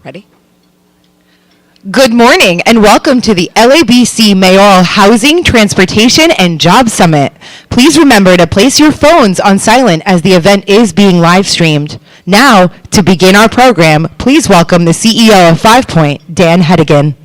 Ready? Good morning and welcome to the LABC Mayoral Housing, Transportation, and Job Summit. Please remember to place your phones on silent as the event is being live streamed. Now, to begin our program, please welcome the CEO of 5 Point, Dan Hedigan.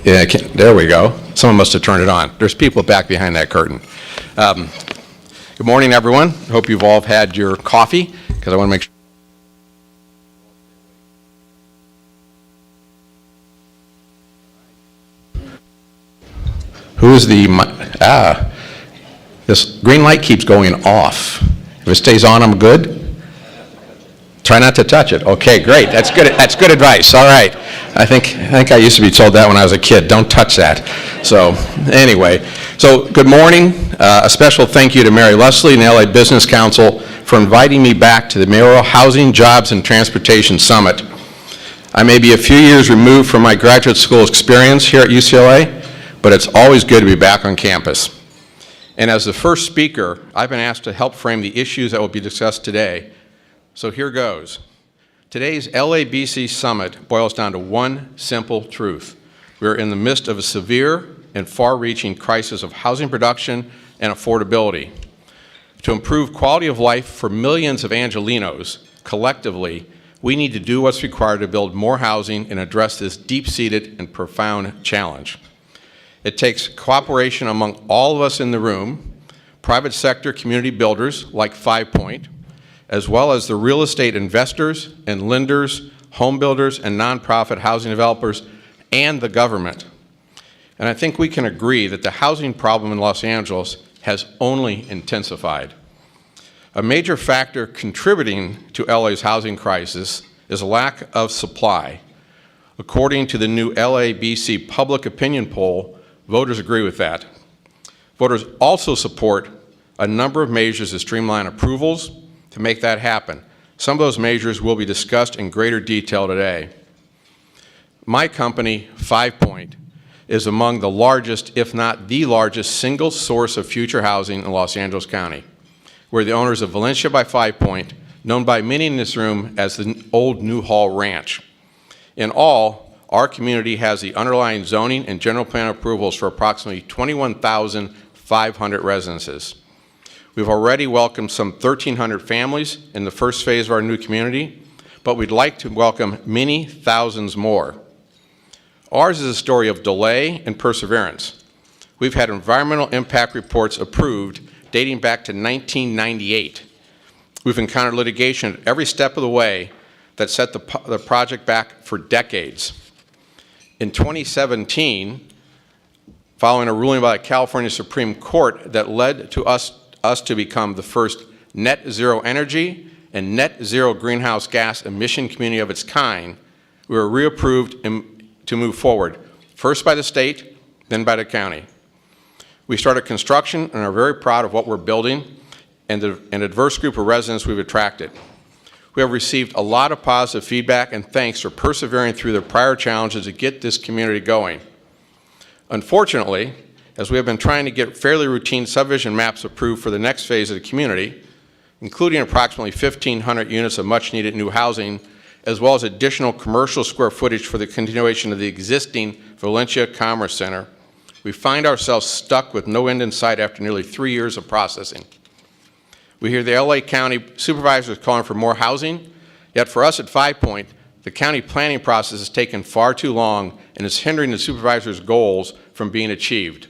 Yeah, there we go. Someone must have turned it on. There's people back behind that curtain. Good morning, everyone. Hope you've all had your coffee, because I want to make sure. Who is the, this green light keeps going off. If it stays on, I'm good. Try not to touch it. Okay, great. That's good. That's good advice. All right. I think I used to be told that when I was a kid. Don't touch that. So anyway, good morning. A special thank you to Mary Leslie and the LA Business Council for inviting me back to the Mayoral Housing, Jobs, and Transportation Summit. I may be a few years removed from my graduate school experience here at UCLA, but it's always good to be back on campus. And as the first speaker, I've been asked to help frame the issues that will be discussed today. So here goes. Today's LABC Summit boils down to one simple truth. We're in the midst of a severe and far-reaching crisis of housing production and affordability. To improve quality of life for millions of Angelenos, collectively, we need to do what's required to build more housing and address this deep-seated and profound challenge. It takes cooperation among all of us in the room, private sector community builders like 5 Point, as well as the real estate investors and lenders, home builders and nonprofit housing developers, and the government. And I think we can agree that the housing problem in Los Angeles has only intensified. A major factor contributing to LA's housing crisis is a lack of supply. According to the new LABC public opinion poll, voters agree with that. Voters also support a number of measures to streamline approvals, to make that happen. Some of those measures will be discussed in greater detail today. My company, 5 Point, is among the largest, if not the largest, single source of future housing in Los Angeles County. We're the owners of Valencia by 5 Point, known by many in this room as the old Newhall Ranch. In all, our community has the underlying zoning and general plan approvals for approximately 21,500 residences. We've already welcomed some 1,300 families in the first phase of our new community, but we'd like to welcome many thousands more. Ours is a story of delay and perseverance. We've had environmental impact reports approved dating back to 1998. We've encountered litigation at every step of the way that set the project back for decades. In 2017, following a ruling by the California Supreme Court that led to us to become the first net zero energy and net zero greenhouse gas emission community of its kind, we were reapproved to move forward, first by the state, then by the county. We started construction and are very proud of what we're building and an diverse group of residents we've attracted. We have received a lot of positive feedback and thanks for persevering through the prior challenges to get this community going. Unfortunately, as we have been trying to get fairly routine subdivision maps approved for the next phase of the community, including approximately 1,500 units of much-needed new housing, as well as additional commercial square footage for the continuation of the existing Valencia Commerce Center, we find ourselves stuck with no end in sight after nearly 3 years of processing. We hear the LA County supervisors calling for more housing, yet for us at 5 Point, the county planning process has taken far too long and is hindering the supervisors' goals from being achieved.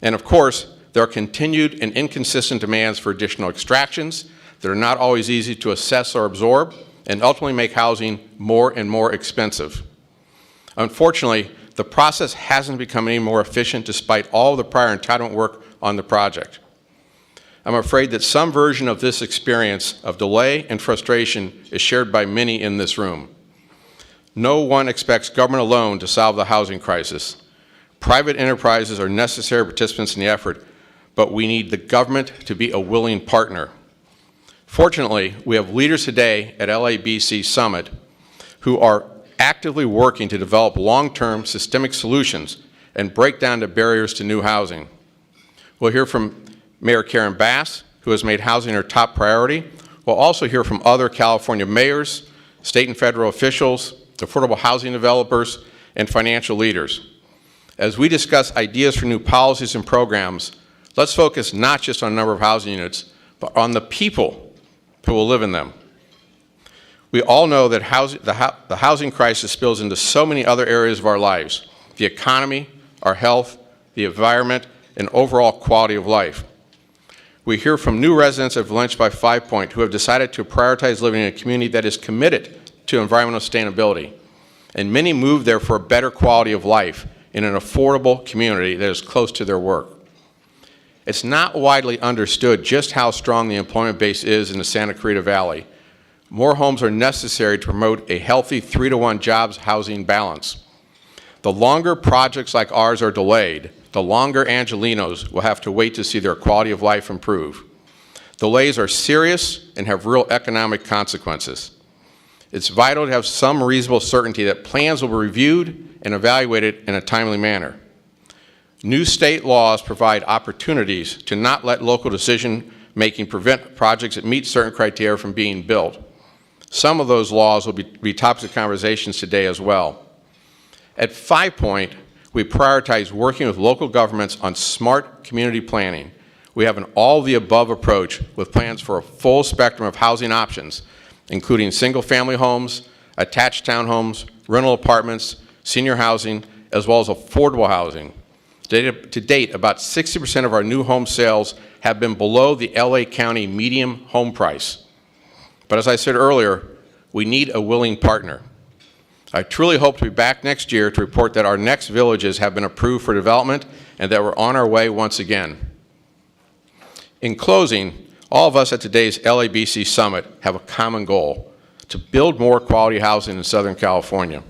And of course, there are continued and inconsistent demands for additional extractions that are not always easy to assess or absorb and ultimately make housing more and more expensive. Unfortunately, the process hasn't become any more efficient despite all the prior entitlement work on the project. I'm afraid that some version of this experience of delay and frustration is shared by many in this room. No one expects government alone to solve the housing crisis. Private enterprises are necessary participants in the effort, but we need the government to be a willing partner. Fortunately, we have leaders today at LABC Summit who are actively working to develop long-term systemic solutions and break down the barriers to new housing. We'll hear from Mayor Karen Bass, who has made housing her top priority. We'll also hear from other California mayors, state and federal officials, affordable housing developers, and financial leaders. As we discuss ideas for new policies and programs, let's focus not just on the number of housing units, but on the people who will live in them. We all know that the housing crisis spills into so many other areas of our lives: the economy, our health, the environment, and overall quality of life. We hear from new residents of Lynch by 5 Point who have decided to prioritize living in a community that is committed to environmental sustainability. And many move there for a better quality of life in an affordable community that is close to their work. It's not widely understood just how strong the employment base is in the Santa Clarita Valley. More homes are necessary to promote a healthy 3-to-1 jobs housing balance. The longer projects like ours are delayed, the longer Angelenos will have to wait to see their quality of life improve. Delays are serious and have real economic consequences. It's vital to have some reasonable certainty that plans will be reviewed and evaluated in a timely manner. New state laws provide opportunities to not let local decision-making prevent projects that meet certain criteria from being built. Some of those laws will be topics of conversations today as well. At 5 Point, we prioritize working with local governments on smart community planning. We have an all-of-the-above approach with plans for a full spectrum of housing options, including single-family homes, attached townhomes, rental apartments, senior housing, as well as affordable housing. To date, about 60% of our new home sales have been below the LA County median home price. But as I said earlier, we need a willing partner. I truly hope to be back next year to report that our next villages have been approved for development and that we're on our way once again. In closing, all of us at today's LABC Summit have a common goal: to build more quality housing in Southern California.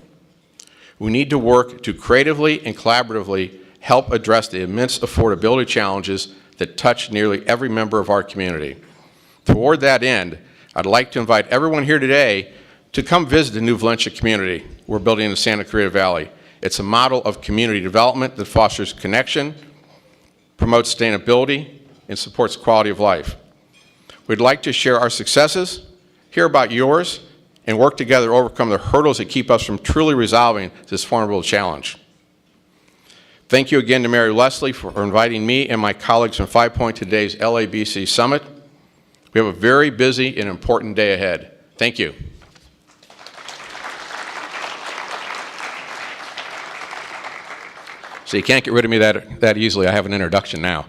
We need to work to creatively and collaboratively help address the immense affordability challenges that touch nearly every member of our community. Toward that end, I'd like to invite everyone here today to come visit the new Valencia community we're building in the Santa Clarita Valley. It's a model of community development that fosters connection, promotes sustainability, and supports quality of life. We'd like to share our successes, hear about yours, and work together to overcome the hurdles that keep us from truly resolving this formidable challenge. Thank you again to Mary Leslie for inviting me and my colleagues from 5 Point to today's LABC Summit. We have a very busy and important day ahead. Thank you. So you can't get rid of me that easily. I have an introduction now.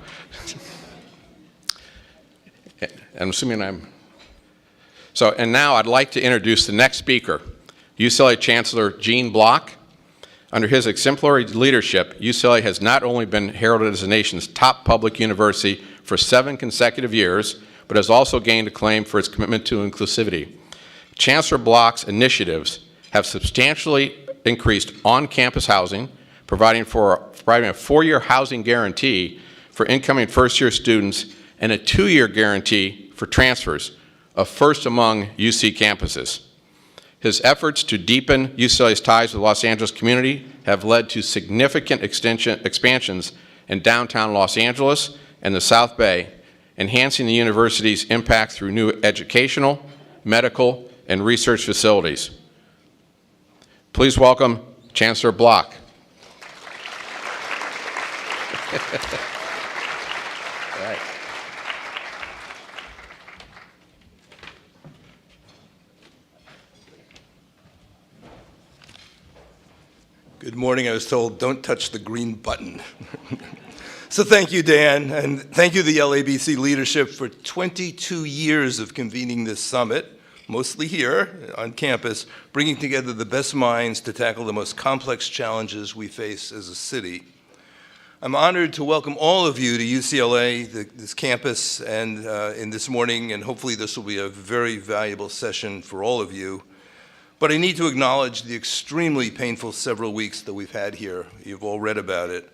I'm assuming and now I'd like to introduce the next speaker, UCLA Chancellor Block. Under his exemplary leadership, UCLA has not only been heralded as the nation's top public university for 7 consecutive years, but has also gained acclaim for its commitment to inclusivity. Chancellor Block's initiatives have substantially increased on-campus housing, providing a 4-year housing guarantee for incoming first-year students and a 2-year guarantee for transfers, a first among UC campuses. His efforts to deepen UCLA's ties with the Los Angeles community have led to significant expansions in downtown Los Angeles and the South Bay, enhancing the university's impact through new educational, medical, and research facilities. Please welcome Chancellor Block. All right. Good morning. I was told, don't touch the green button. So thank you, Dan, and thank you, the LABC leadership, for 22 years of convening this summit, mostly here on campus, bringing together the best minds to tackle the most complex challenges we face as a city. I'm honored to welcome all of you to UCLA, this campus, and in this morning, and hopefully this will be a very valuable session for all of you. But I need to acknowledge the extremely painful several weeks that we've had here. You've all read about it.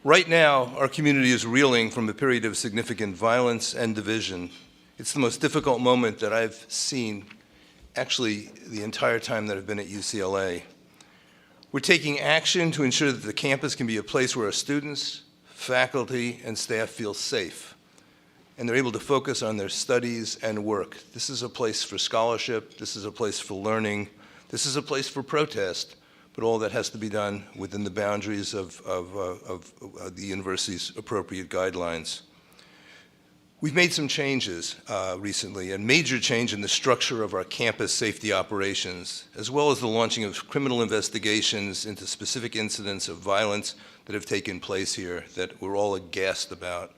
Right now, our community is reeling from a period of significant violence and division. It's the most difficult moment that I've seen, actually, the entire time that I've been at UCLA. We're taking action to ensure that the campus can be a place where our students, faculty, and staff feel safe, and they're able to focus on their studies and work. This is a place for scholarship, this is a place for learning, this is a place for protest, but all that has to be done within the boundaries of the university's appropriate guidelines. We've made some changes recently, a major change in the structure of our campus safety operations, as well as the launching of criminal investigations into specific incidents of violence that have taken place here that we're all aghast about.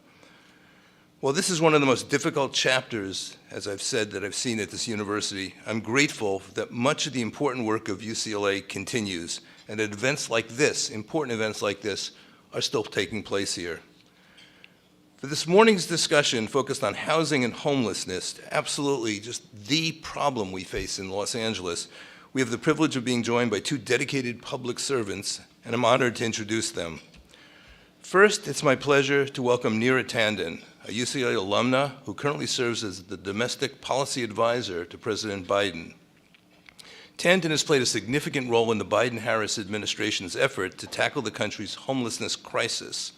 Well, this is one of the most difficult chapters, as I've said, that I've seen at this university. I'm grateful that much of the important work of UCLA continues, and that events like this, important events like this, are still taking place here. For this morning's discussion focused on housing and homelessness, absolutely just the problem we face in Los Angeles, we have the privilege of being joined by two dedicated public servants, and I'm honored to introduce them. First, it's my pleasure to welcome Neera Tanden, a UCLA alumna who currently serves as the Domestic Policy Advisor to President Biden. Tanden has played a significant role in the Biden-Harris administration's effort to tackle the country's homelessness crisis.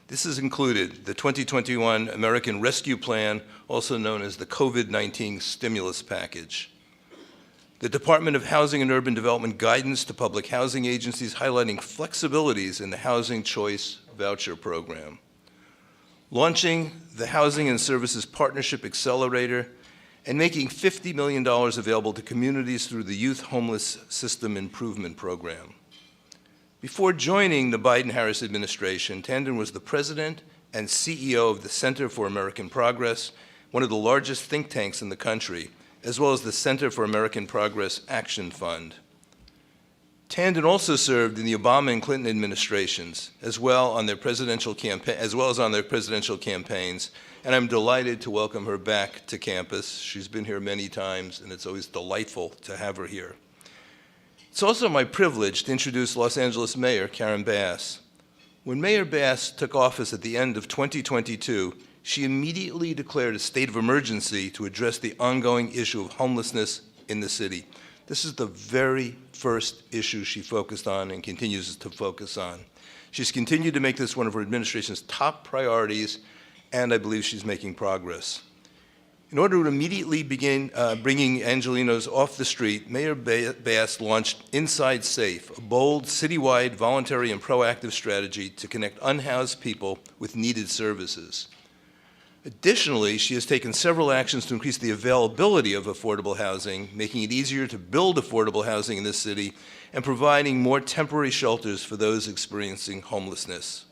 This has included the 2021 American Rescue Plan, also known as the COVID-19 stimulus package, the Department of Housing and Urban Development guidance to public housing agencies highlighting flexibilities in the Housing Choice Voucher Program, launching the Housing and Services Partnership Accelerator, and making $50 million available to communities through the Youth Homeless System Improvement Program. Before joining the Biden-Harris administration, Tanden was the president and CEO of the Center for American Progress, one of the largest think tanks in the country, as well as the Center for American Progress Action Fund. Tanden also served in the Obama and Clinton administrations, as well as on their presidential campaigns, and I'm delighted to welcome her back to campus. She's been here many times, and it's always delightful to have her here. It's also my privilege to introduce Los Angeles Mayor Karen Bass. When Mayor Bass took office at the end of 2022, she immediately declared a state of emergency to address the ongoing issue of homelessness in the city. This is the very first issue she focused on and continues to focus on. She's continued to make this one of her administration's top priorities, and I believe she's making progress. In order to immediately begin bringing Angelenos off the street, Mayor Bass launched Inside Safe, a bold, citywide, voluntary, and proactive strategy to connect unhoused people with needed services. Additionally, she has taken several actions to increase the availability of affordable housing, making it easier to build affordable housing in this city, and providing more temporary shelters for those experiencing homelessness.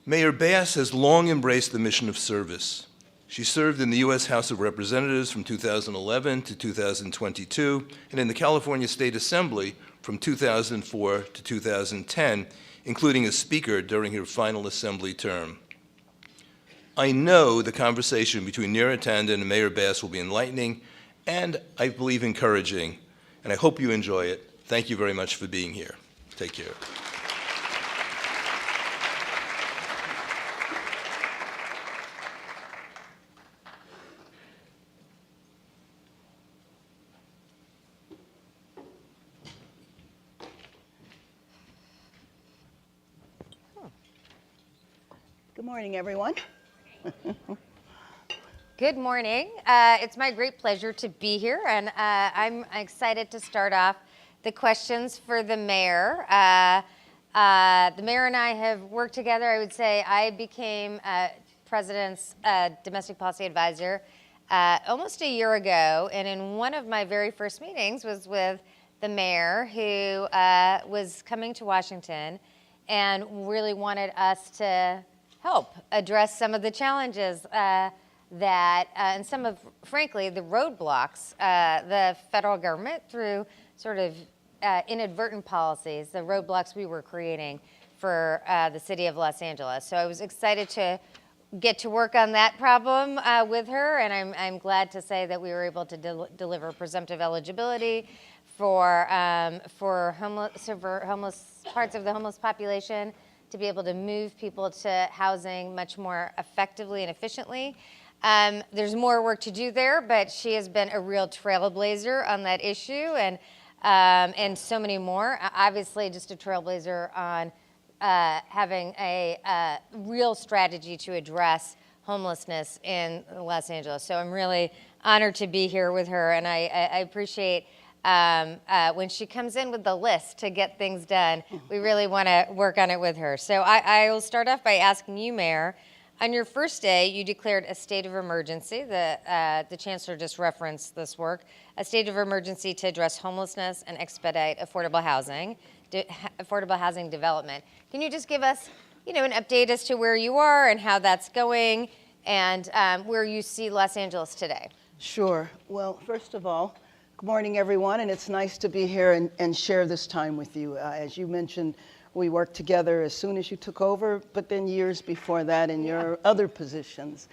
Mayor Bass has long embraced the mission of service. She served in the U.S. House of Representatives from 2011 to 2022, and in the California State Assembly from 2004 to 2010, including as Speaker during her final Assembly term. I know the conversation between Neera Tanden and Mayor Bass will be enlightening and, I believe, encouraging, and I hope you enjoy it. Thank you very much for being here. Take care. Good morning, everyone. Good morning. It's my great pleasure to be here, and I'm excited to start off the questions for the mayor. The mayor and I have worked together. I would say I became President's Domestic Policy Advisor almost a year ago, and in one of my very first meetings was with the mayor, who was coming to Washington and really wanted us to help address some of the challenges and some of, frankly, the roadblocks the federal government, through sort of inadvertent policies, the roadblocks we were creating for the city of Los Angeles. So I was excited to get to work on that problem with her, and I'm glad to say that we were able to deliver presumptive eligibility for homeless parts of the homeless population, to be able to move people to housing much more effectively and efficiently. There's more work to do there, but she has been a real trailblazer on that issue, and so many more. Obviously, just a trailblazer on having a real strategy to address homelessness in Los Angeles. So I'm really honored to be here with her, and I appreciate when she comes in with the list to get things done. We really want to work on it with her. So I will start off by asking you, Mayor, on your first day, you declared a state of emergency. The Chancellor just referenced this work, a state of emergency to address homelessness and expedite affordable housing development. Can you just give us, an update as to where you are and how that's going, and where you see Los Angeles today? Sure. Well, first of all, good morning, everyone, and it's nice to be here and share this time with you. As you mentioned, we worked together as soon as you took over, but then years before that in your other positions.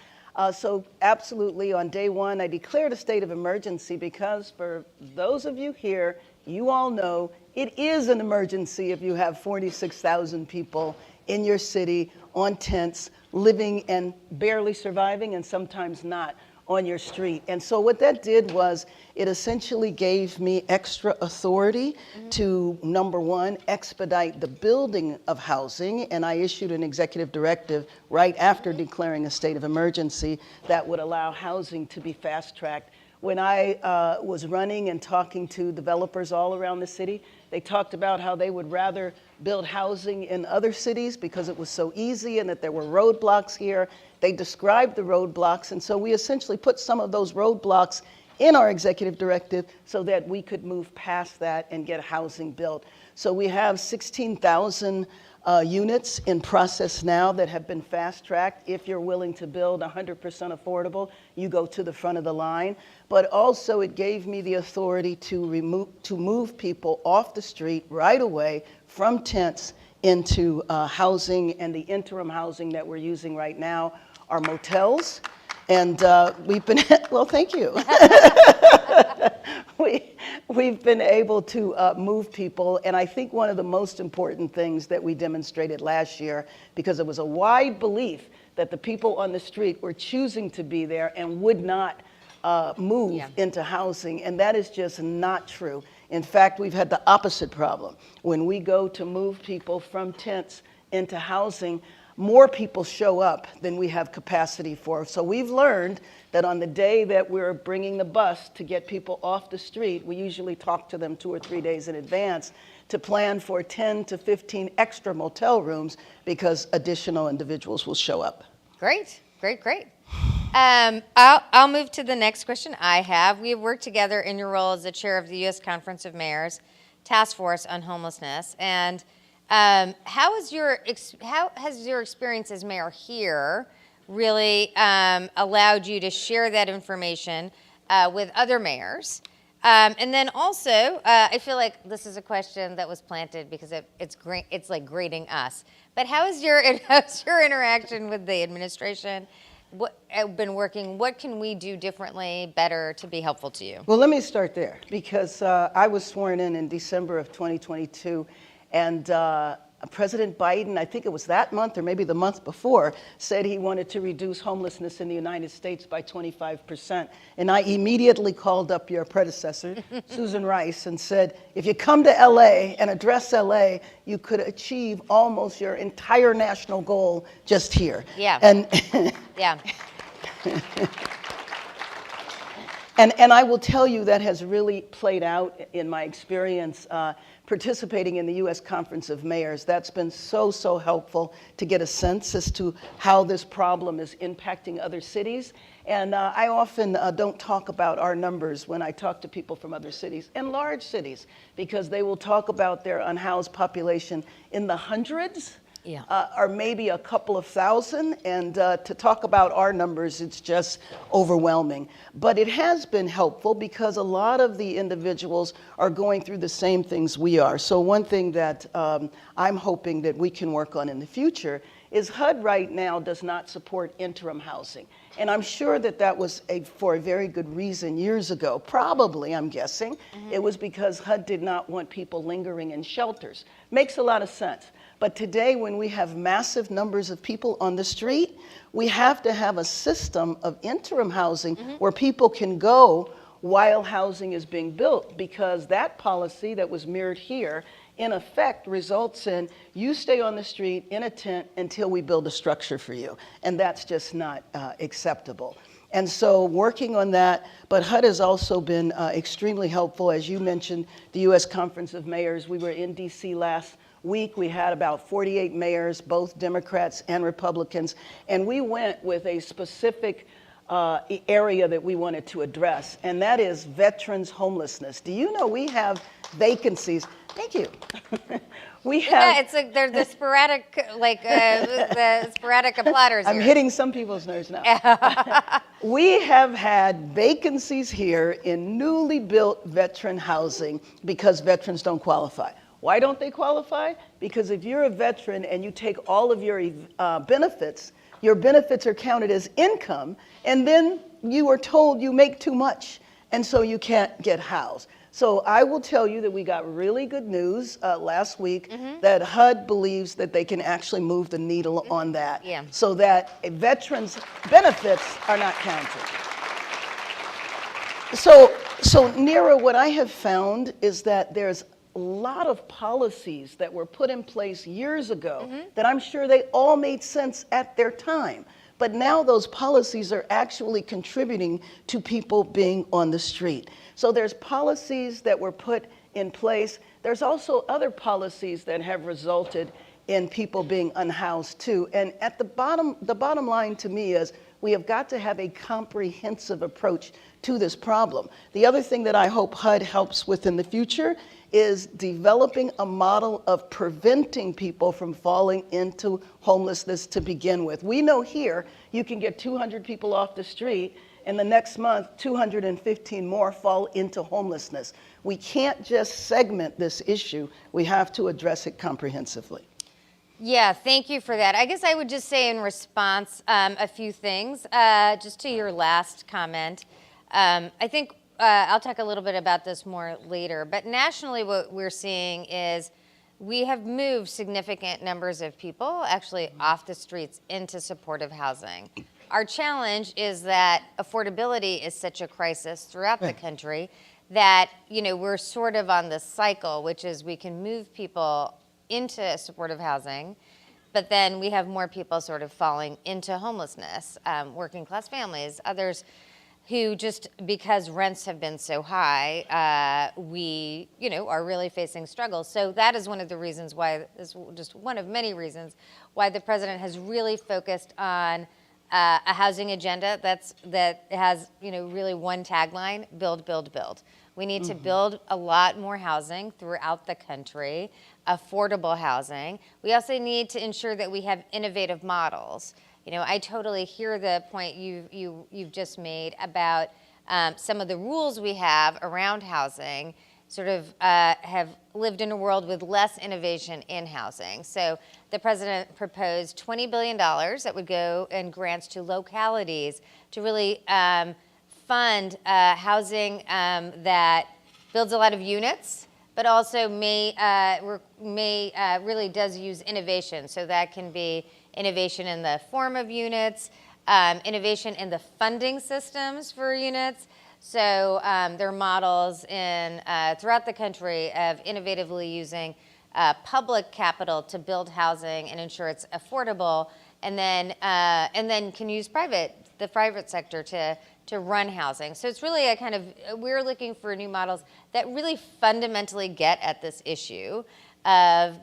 So absolutely, on day one, I declared a state of emergency because for those of you here, you all know it is an emergency if you have 46,000 people in your city on tents, living and barely surviving, and sometimes not, on your street. And so what that did was it essentially gave me extra authority to, number one, expedite the building of housing, and I issued an executive directive right after declaring a state of emergency that would allow housing to be fast-tracked. When I was running and talking to developers all around the city, they talked about how they would rather build housing in other cities because it was so easy and that there were roadblocks here. They described the roadblocks, and so we essentially put some of those roadblocks in our executive directive so that we could move past that and get housing built. So we have 16,000 units in process now that have been fast-tracked. If you're willing to build 100% affordable, you go to the front of the line. But also it gave me the authority to move people off the street right away from tents into housing, and the interim housing that we're using right now are motels. And we've been, well, thank you. We've been able to move people, and I think one of the most important things that we demonstrated last year, because it was a wide belief that the people on the street were choosing to be there and would not move into housing, and that is just not true. In fact, we've had the opposite problem. When we go to move people from tents into housing, more people show up than we have capacity for. So we've learned that on the day that we're bringing the bus to get people off the street, we usually talk to them 2 or 3 days in advance to plan for 10 to 15 extra motel rooms because additional individuals will show up. Great, great, great. I'll move to the next question I have. We have worked together in your role as the chair of the U.S. Conference of Mayors Task Force on Homelessness, and how has your experience as mayor here really allowed you to share that information with other mayors? And then also, I feel like this is a question that was planted because it's like grading us. But how's your interaction with the administration? What have been working? What can we do differently, better to be helpful to you? Well, let me start there because I was sworn in December of 2022, and President Biden, I think it was that month or maybe the month before, said he wanted to reduce homelessness in the United States by 25%. And I immediately called up your predecessor, Susan Rice, and said, if you come to LA and address LA, you could achieve almost your entire national goal just here. Yeah. And yeah. And I will tell you that has really played out in my experience participating in the U.S. Conference of Mayors. That's been so helpful to get a sense as to how this problem is impacting other cities. And I often don't talk about our numbers when I talk to people from other cities and large cities, because they will talk about their unhoused population in the hundreds. Or maybe a couple of thousand, and to talk about our numbers, it's just overwhelming. But it has been helpful because a lot of the individuals are going through the same things we are. So one thing that I'm hoping that we can work on in the future is HUD right now does not support interim housing. And I'm sure that that was for a very good reason years ago. Probably, I'm guessing, it was because HUD did not want people lingering in shelters. Makes a lot of sense. But today, when we have massive numbers of people on the street, we have to have a system of interim housing where people can go while housing is being built, because that policy that was mirrored here, in effect, results in you stay on the street in a tent until we build a structure for you. And that's just not acceptable. And so working on that, but HUD has also been extremely helpful. As you mentioned, the U.S. Conference of Mayors, we were in D.C. last week. We had about 48 mayors, both Democrats and Republicans, and we went with a specific area that we wanted to address, and that is veterans' homelessness. Do you know we have vacancies? Thank you. We have. Yeah, it's like they're the sporadic, the sporadic applauders. I'm here. hitting some people's nerves now. We have had vacancies here in newly built veteran housing because veterans don't qualify. Why don't they qualify? Because if you're a veteran and you take all of your benefits are counted as income, and then you are told you make too much, and so you can't get housed. So I will tell you that we got really good news last week that HUD believes that they can actually move the needle on that, so that veterans' benefits are not counted. So Neera, what I have found is that there's a lot of policies that were put in place years ago that I'm sure they all made sense at their time. But now those policies are actually contributing to people being on the street. So there's policies that were put in place. There's also other policies that have resulted in people being unhoused too. And at the bottom line to me is we have got to have a comprehensive approach to this problem. The other thing that I hope HUD helps with in the future is developing a model of preventing people from falling into homelessness to begin with. We know here you can get 200 people off the street, and the next month 215 more fall into homelessness. We can't just segment this issue. We have to address it comprehensively. Yeah, thank you for that. I guess I would just say in response a few things, just to your last comment. I think I'll talk a little bit about this more later, but nationally what we're seeing is we have moved significant numbers of people actually off the streets into supportive housing. Our challenge is that affordability is such a crisis throughout the country that, you know, we're sort of on this cycle, which is we can move people into supportive housing, but then we have more people sort of falling into homelessness, working class families, others who just because rents have been so high, we, you know, are really facing struggles. So that is one of the reasons why, is just one of many reasons why the president has really focused on a housing agenda that has, you know, really one tagline: build, build, build. We need to build a lot more housing throughout the country, affordable housing. We also need to ensure that we have innovative models. You know, I totally hear the point you've just made about some of the rules we have around housing sort of have lived in a world with less innovation in housing. So the president proposed $20 billion that would go in grants to localities to really fund housing that builds a lot of units, but also really does use innovation. So that can be innovation in the form of units, innovation in the funding systems for units. So there are models in throughout the country of innovatively using public capital to build housing and ensure it's affordable, and then can use the private sector to run housing. So it's really a kind of, we're looking for new models that really fundamentally get at this issue of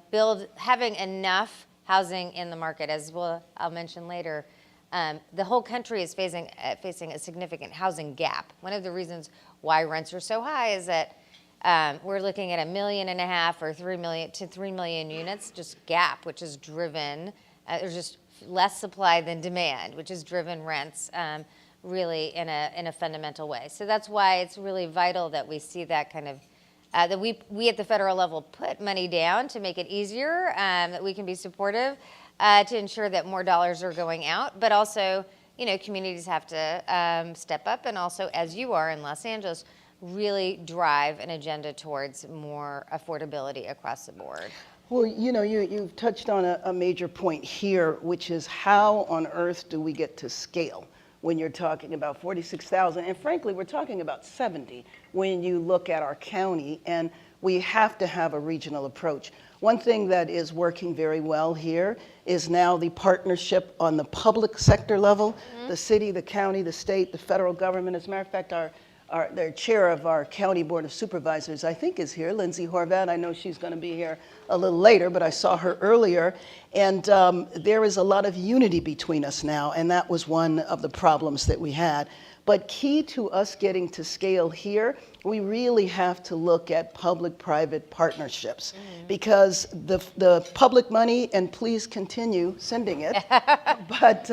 having enough housing in the market. As I'll mention later, the whole country is facing a significant housing gap. One of the reasons why rents are so high is that we're looking at 1.5 million or 3 million units just gap, which is driven, there's just less supply than demand, which has driven rents really in a fundamental way. So that's why it's really vital that we see that kind of that we at the federal level put money down to make it easier, that we can be supportive to ensure that more dollars are going out, but also, you know, communities have to step up, and also, as you are in Los Angeles, really drive an agenda towards more affordability across the board. Well, you know, you've touched on a major point here, which is how on earth do we get to scale when you're talking about 46,000? And frankly, we're talking about 70 when you look at our county, and we have to have a regional approach. One thing that is working very well here is now the partnership on the public sector level, the city, the county, the state, the federal government. As a matter of fact, the chair of our county board of supervisors, I think, is here, Lindsay Horvath. I know she's going to be here a little later, but I saw her earlier. And there is a lot of unity between us now, and that was one of the problems that we had. But key to us getting to scale here, we really have to look at public-private partnerships, because the public money, and please continue sending it, but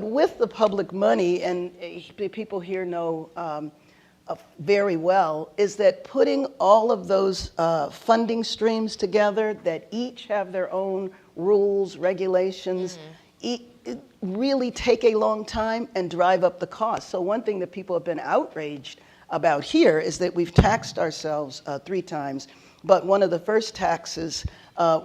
with the public money, and people here know very well, is that putting all of those funding streams together that each have their own rules, regulations, really take a long time and drive up the cost. So one thing that people have been outraged about here is that we've taxed ourselves 3 times, but one of the first taxes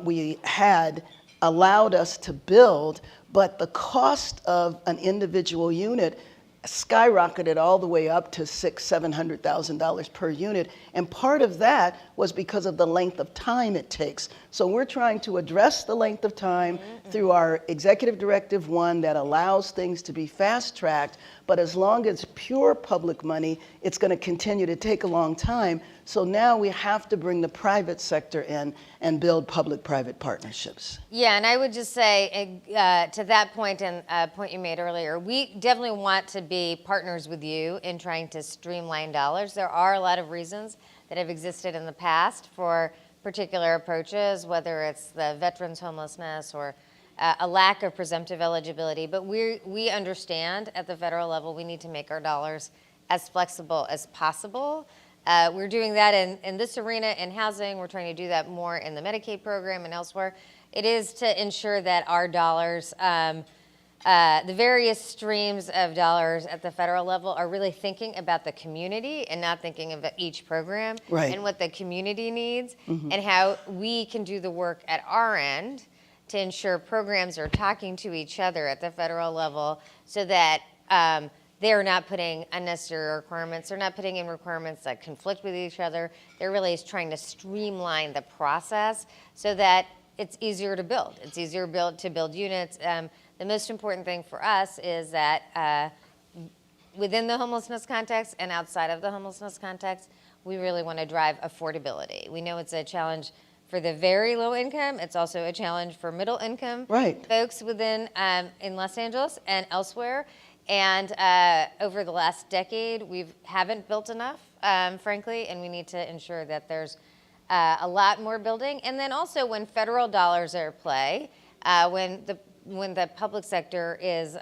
we had allowed us to build, but the cost of an individual unit skyrocketed all the way up to $600,000-$700,000 per unit, and part of that was because of the length of time it takes. So we're trying to address the length of time through our Executive Directive 1 that allows things to be fast-tracked, but as long as pure public money, it's going to continue to take a long time. So now we have to bring the private sector in and build public-private partnerships. Yeah, and I would just say to that point and point you made earlier, we definitely want to be partners with you in trying to streamline dollars. There are a lot of reasons that have existed in the past for particular approaches, whether it's the veterans homelessness or a lack of presumptive eligibility. But we understand at the federal level we need to make our dollars as flexible as possible. We're doing that in this arena in housing. We're trying to do that more in the Medicaid program and elsewhere. It is to ensure that our dollars, the various streams of dollars at the federal level are really thinking about the community and not thinking about each program and what the community needs and how we can do the work at our end to ensure programs are talking to each other at the federal level so that they're not putting unnecessary requirements. They're not putting in requirements that conflict with each other. They're really trying to streamline the process so that it's easier to build. It's easier to build units. The most important thing for us is that within the homelessness context and outside of the homelessness context, we really want to drive affordability. We know it's a challenge for the very low income. It's also a challenge for middle income folks within in Los Angeles and elsewhere. And over the last decade, we haven't built enough, frankly, and we need to ensure that there's a lot more building. And then also when federal dollars are at play, when the public sector is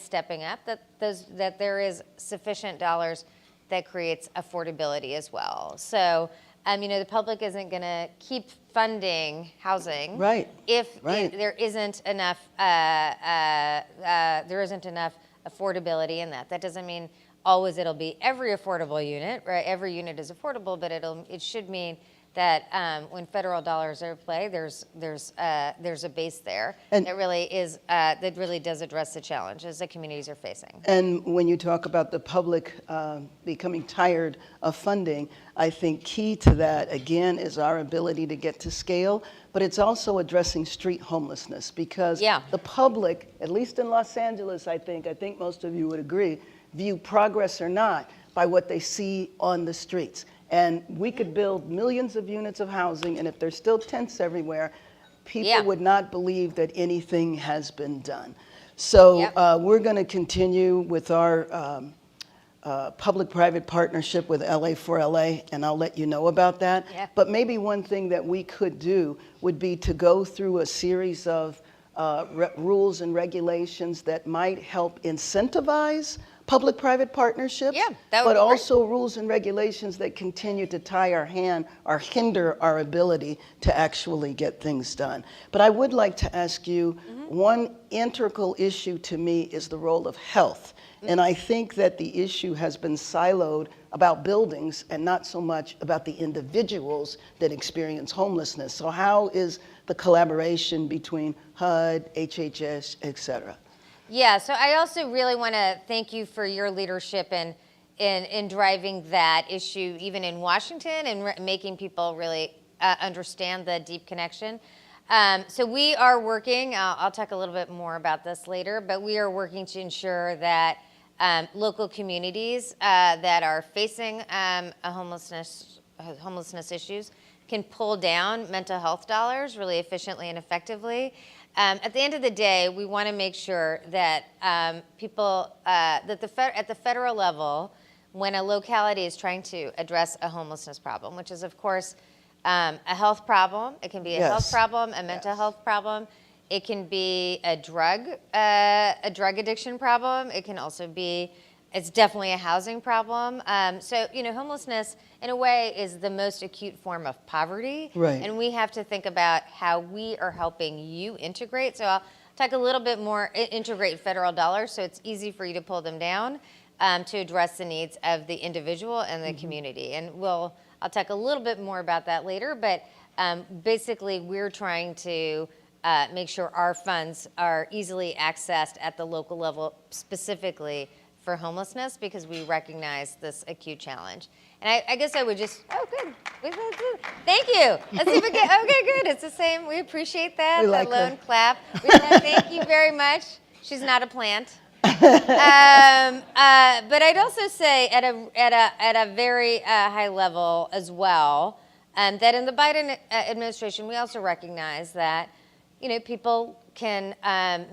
stepping up, that there is sufficient dollars that creates affordability as well. So, the public isn't going to keep funding housing if there isn't enough affordability in that. That doesn't mean always it'll be every affordable unit, right? Every unit is affordable, but it should mean that when federal dollars are at play, there's a base there that really does address the challenges that communities are facing. And when you talk about the public becoming tired of funding, I think key to that, again, is our ability to get to scale, but it's also addressing street homelessness, because the public, at least in Los Angeles, I think most of you would agree, view progress or not by what they see on the streets. And we could build millions of units of housing, and if there's still tents everywhere, people would not believe that anything has been done. So we're going to continue with our public-private partnership with LA for LA, and I'll let you know about that. But maybe one thing that we could do would be to go through a series of rules and regulations that might help incentivize public-private partnerships, Yeah, that would but be great. also rules and regulations that continue to tie our hand or hinder our ability to actually get things done. But I would like to ask you, one integral issue to me is the role of health. And I think that the issue has been siloed about buildings and not so much about the individuals that experience homelessness. So how is the collaboration between HUD, HHS, et cetera? Yeah, so I also really want to thank you for your leadership in driving that issue, even in Washington, and making people really understand the deep connection. So we are working, I'll talk a little bit more about this later, but we are working to ensure that local communities that are facing homelessness issues can pull down mental health dollars really efficiently and effectively. At the end of the day, we want to make sure that people, at the federal level, when a locality is trying to address a homelessness problem, which is, of course, a health problem. It can be a health problem, a mental health problem. It can be a drug addiction problem. It can also be, it's definitely a housing problem. So, homelessness, in a way, is the most acute form of poverty. Right. And we have to think about how we are helping you integrate. So I'll talk a little bit more, integrate federal dollars so it's easy for you to pull them down to address the needs of the individual and the community. And I'll talk a little bit more about that later, but basically we're trying to make sure our funds are easily accessed at the local level, specifically for homelessness, because we recognize this acute challenge. And I guess I would just, good. Thank you. Let's see if we get, okay, good. It's the same. We appreciate that. We like that lone her. clap. Thank you very much. She's not a plant. But I'd also say at a very high level as well, that in the Biden administration, we also recognize that, people can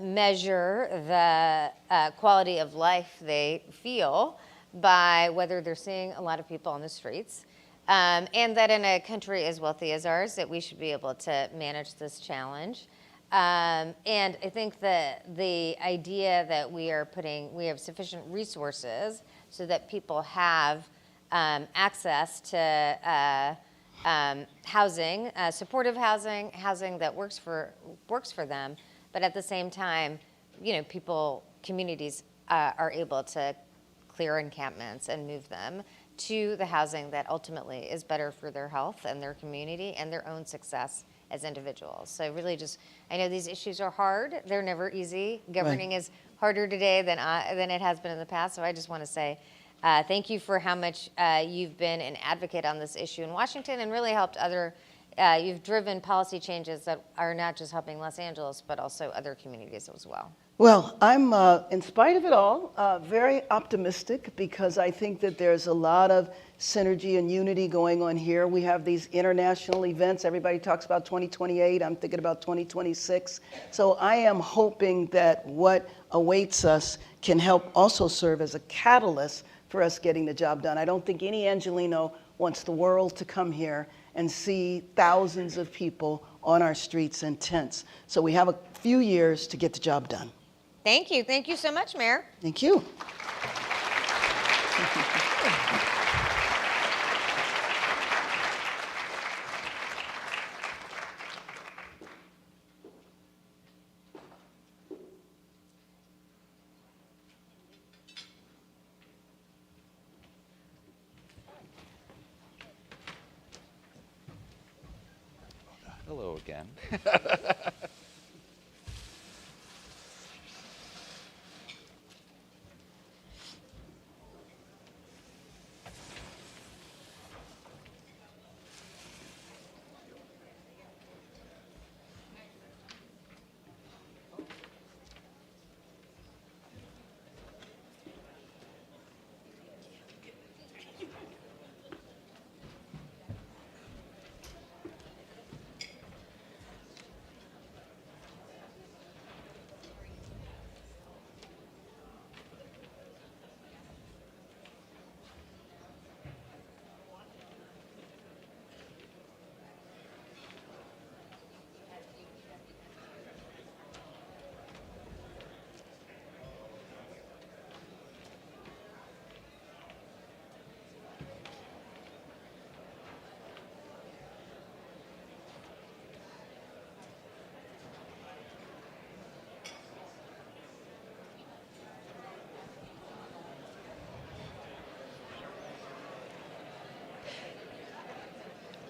measure the quality of life they feel by whether they're seeing a lot of people on the streets, and that in a country as wealthy as ours, that we should be able to manage this challenge. And I think the idea that we have sufficient resources so that people have access to housing, supportive housing that works for them, but at the same time, communities are able to clear encampments and move them to the housing that ultimately is better for their health and their community and their own success as individuals. So really I know these issues are hard. They're never easy. Governing is harder today than it has been in the past. So I just want to say thank you for how much you've been an advocate on this issue in Washington and really helped you've driven policy changes that are not just helping Los Angeles, but also other communities as well. Well, I'm, in spite of it all, very optimistic because I think that there's a lot of synergy and unity going on here. We have these international events. Everybody talks about 2028. I'm thinking about 2026. So I am hoping that what awaits us can help also serve as a catalyst for us getting the job done. I don't think any Angelino wants the world to come here and see thousands of people on our streets in tents. So we have a few years to get the job done. Thank you. Thank you so much, Mayor. Thank you. Hello again.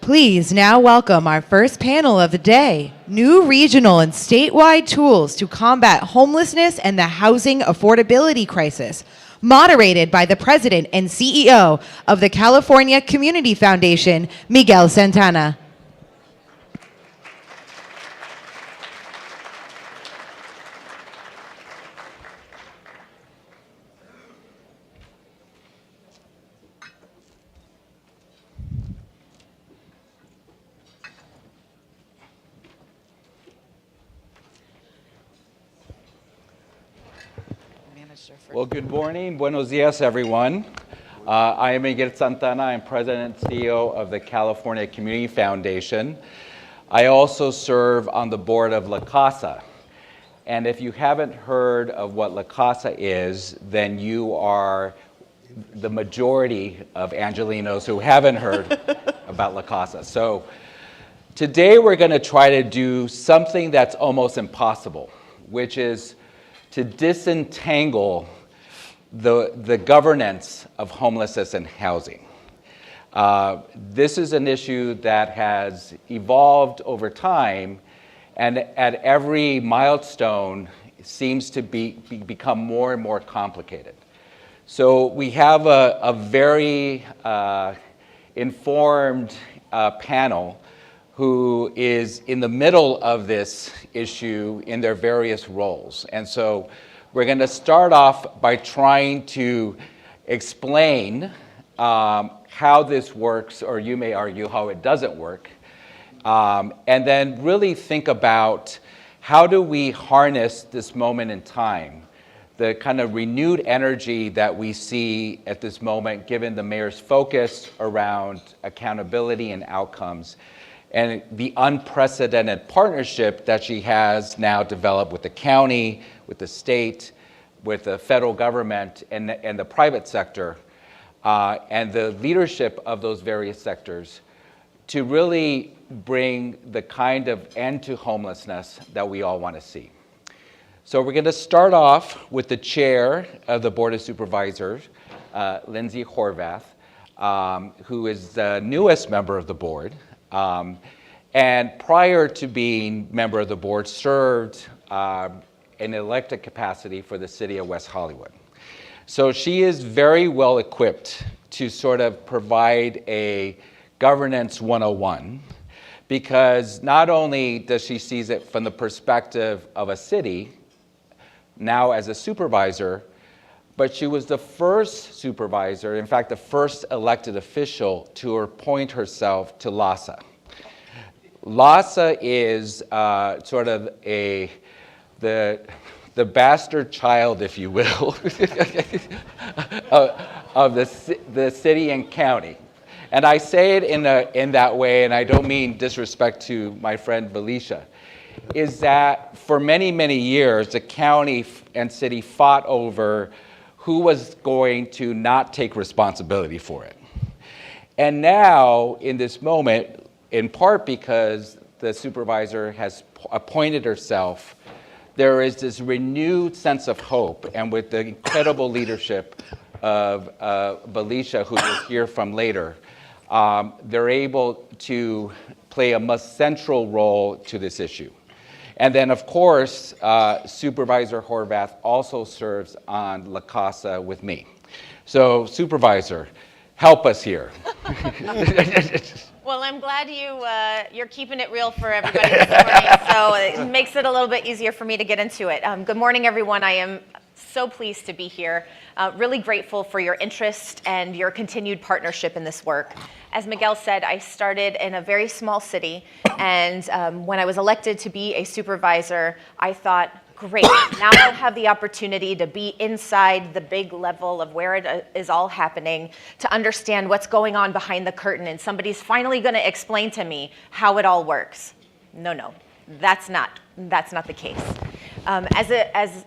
Please now welcome our first panel of the day, New Regional and Statewide Tools to Combat Homelessness and the Housing Affordability Crisis, moderated by the President and CEO of the California Community Foundation, Miguel Santana. Well, good morning. Buenos dias, everyone. I am Miguel Santana. I'm President and CEO of the California Community Foundation. I also serve on the board of La Casa. And if you haven't heard of what La Casa is, then you are the majority of Angelenos who haven't heard about La Casa. So today we're going to try to do something that's almost impossible, which is to disentangle the governance of homelessness and housing. This is an issue that has evolved over time, and at every milestone it seems to become more and more complicated. So we have a very informed panel who is in the middle of this issue in their various roles. And so we're going to start off by trying to explain how this works, or you may argue how it doesn't work, and then really think about how do we harness this moment in time, the kind of renewed energy that we see at this moment, given the mayor's focus around accountability and outcomes, and the unprecedented partnership that she has now developed with the county, with the state, with the federal government, and the private sector, and the leadership of those various sectors to really bring the kind of end to homelessness that we all want to see. So we're going to start off with the chair of the Board of Supervisors, Lindsay Horvath, who is the newest member of the board. And prior to being member of the board, served in elected capacity for the city of West Hollywood. So she is very well equipped to sort of provide a governance 101, because not only does she see it from the perspective of a city, now as a supervisor, but she was the first supervisor, in fact, the first elected official to appoint herself to LASA. LASA is sort of the bastard child, if you will, of the city and county. And I say it in that way, and I don't mean disrespect to my friend Felicia, is that for many, many years, the county and city fought over who was going to not take responsibility for it. And now, in this moment, in part because the supervisor has appointed herself, there is this renewed sense of hope, and with the incredible leadership of Felicia, who we'll hear from later, they're able to play a much central role to this issue. And then, of course, Supervisor Horvath also serves on La Casa with me. So, Supervisor, help us here. Well, I'm glad you're keeping it real for everybody this morning, so it makes it a little bit easier for me to get into it. Good morning, everyone. I am so pleased to be here. Really grateful for your interest and your continued partnership in this work. As Miguel said, I started in a very small city, and when I was elected to be a supervisor, I thought, great, now I'll have the opportunity to be inside the big level of where it is all happening, to understand what's going on behind the curtain, and somebody's finally going to explain to me how it all works. No, that's not the case. As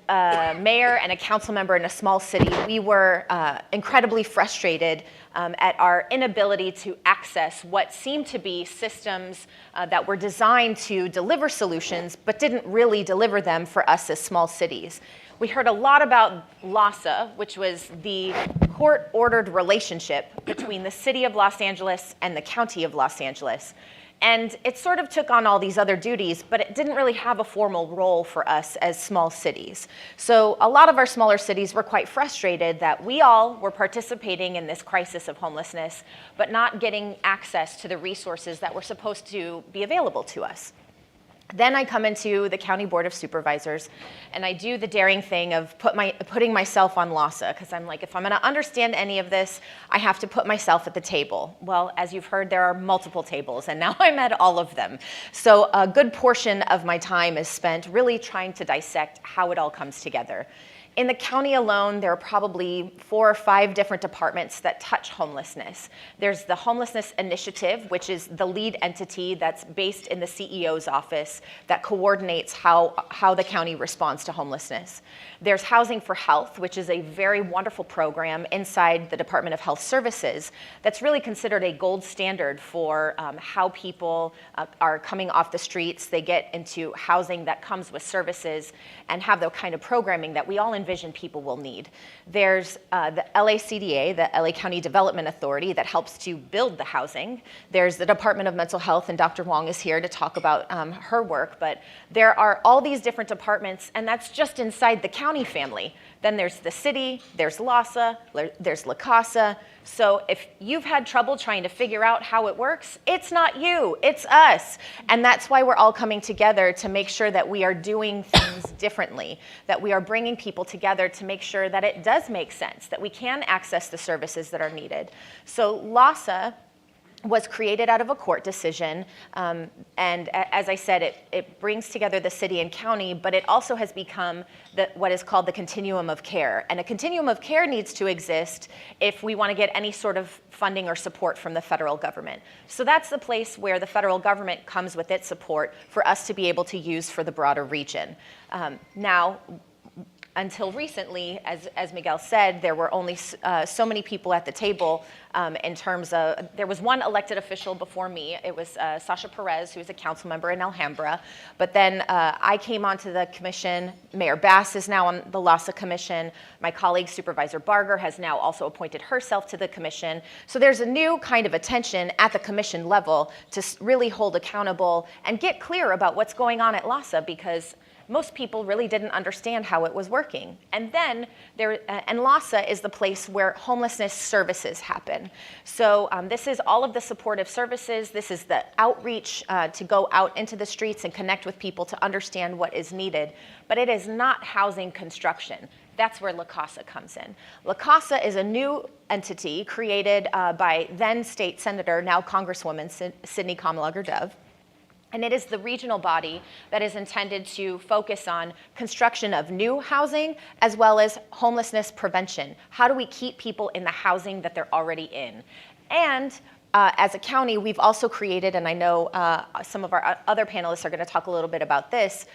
a mayor and a council member in a small city, we were incredibly frustrated at our inability to access what seemed to be systems that were designed to deliver solutions, but didn't really deliver them for us as small cities. We heard a lot about LABC, which was the court-ordered relationship between the city of Los Angeles and the county of Los Angeles. And it sort of took on all these other duties, but it didn't really have a formal role for us as small cities. So a lot of our smaller cities were quite frustrated that we all were participating in this crisis of homelessness, but not getting access to the resources that were supposed to be available to us. Then I come into the County Board of Supervisors, and I do the daring thing of putting myself on LABC, because I'm like, if I'm going to understand any of this, I have to put myself at the table. Well, as you've heard, there are multiple tables, and now I'm at all of them. So a good portion of my time is spent really trying to dissect how it all comes together. In the county alone, there are probably 4 or 5 different departments that touch homelessness. There's the Homelessness Initiative, which is the lead entity that's based in the CEO's office that coordinates how the county responds to homelessness. There's Housing for Health, which is a very wonderful program inside the Department of Health Services that's really considered a gold standard for how people are coming off the streets. They get into housing that comes with services and have the kind of programming that we all envision people will need. There's the LACDA, the LA County Development Authority, that helps to build the housing. There's the Department of Mental Health, and Dr. Wong is here to talk about her work, but there are all these different departments, and that's just inside the county family. Then there's the city, there's LABC, there's La Casa. So if you've had trouble trying to figure out how it works, it's not you, it's us. And that's why we're all coming together to make sure that we are doing things differently, that we are bringing people together to make sure that it does make sense, that we can access the services that are needed. So LABC was created out of a court decision, and as I said, it brings together the city and county, but it also has become what is called the continuum of care. And a continuum of care needs to exist if we want to get any sort of funding or support from the federal government. So that's the place where the federal government comes with its support for us to be able to use for the broader region. Now, until recently, as Miguel said, there were only so many people at the table in terms of, there was one elected official before me. It was Sasha Perez, who is a council member in Alhambra. But then I came onto the commission. Mayor Bass is now on the LABC commission. My colleague, Supervisor Barger, has now also appointed herself to the commission. So there's a new kind of attention at the commission level to really hold accountable and get clear about what's going on at LABC, because most people really didn't understand how it was working. And then, and LABC is the place where homelessness services happen. So this is all of the supportive services. This is the outreach to go out into the streets and connect with people to understand what is needed. But it is not housing construction. That's where La Casa comes in. La Casa is a new entity created by then State Senator, now Congresswoman Sidney Kamalager-Dove. And it is the regional body that is intended to focus on construction of new housing as well as homelessness prevention. How do we keep people in the housing that they're already in? And as a county, we've also created, and I know some of our other panelists are going to talk a little bit about this,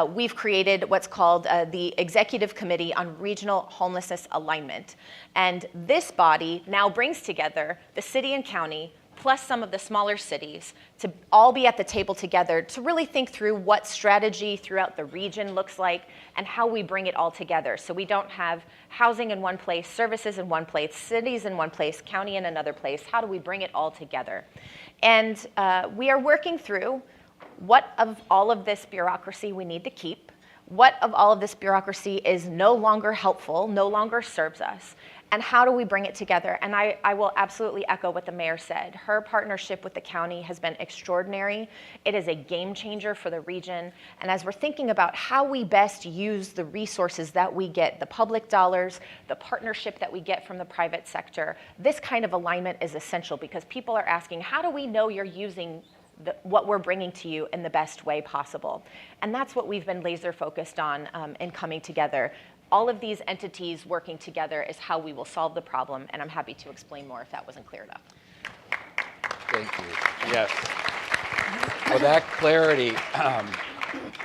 we've created what's called the Executive Committee on Regional Homelessness Alignment. And this body now brings together the city and county, plus some of the smaller cities, to all be at the table together to really think through what strategy throughout the region looks like and how we bring it all together. So we don't have housing in one place, services in one place, cities in one place, county in another place. How do we bring it all together? And we are working through what of all of this bureaucracy we need to keep, what of all of this bureaucracy is no longer helpful, no longer serves us, and how do we bring it together? And I will absolutely echo what the mayor said. Her partnership with the county has been extraordinary. It is a game changer for the region. And as we're thinking about how we best use the resources that we get, the public dollars, the partnership that we get from the private sector, this kind of alignment is essential, because people are asking, how do we know you're using what we're bringing to you in the best way possible? And that's what we've been laser focused on in coming together. All of these entities working together is how we will solve the problem, and I'm happy to explain more if that wasn't clear enough. Thank you. Yes. Well, that clarity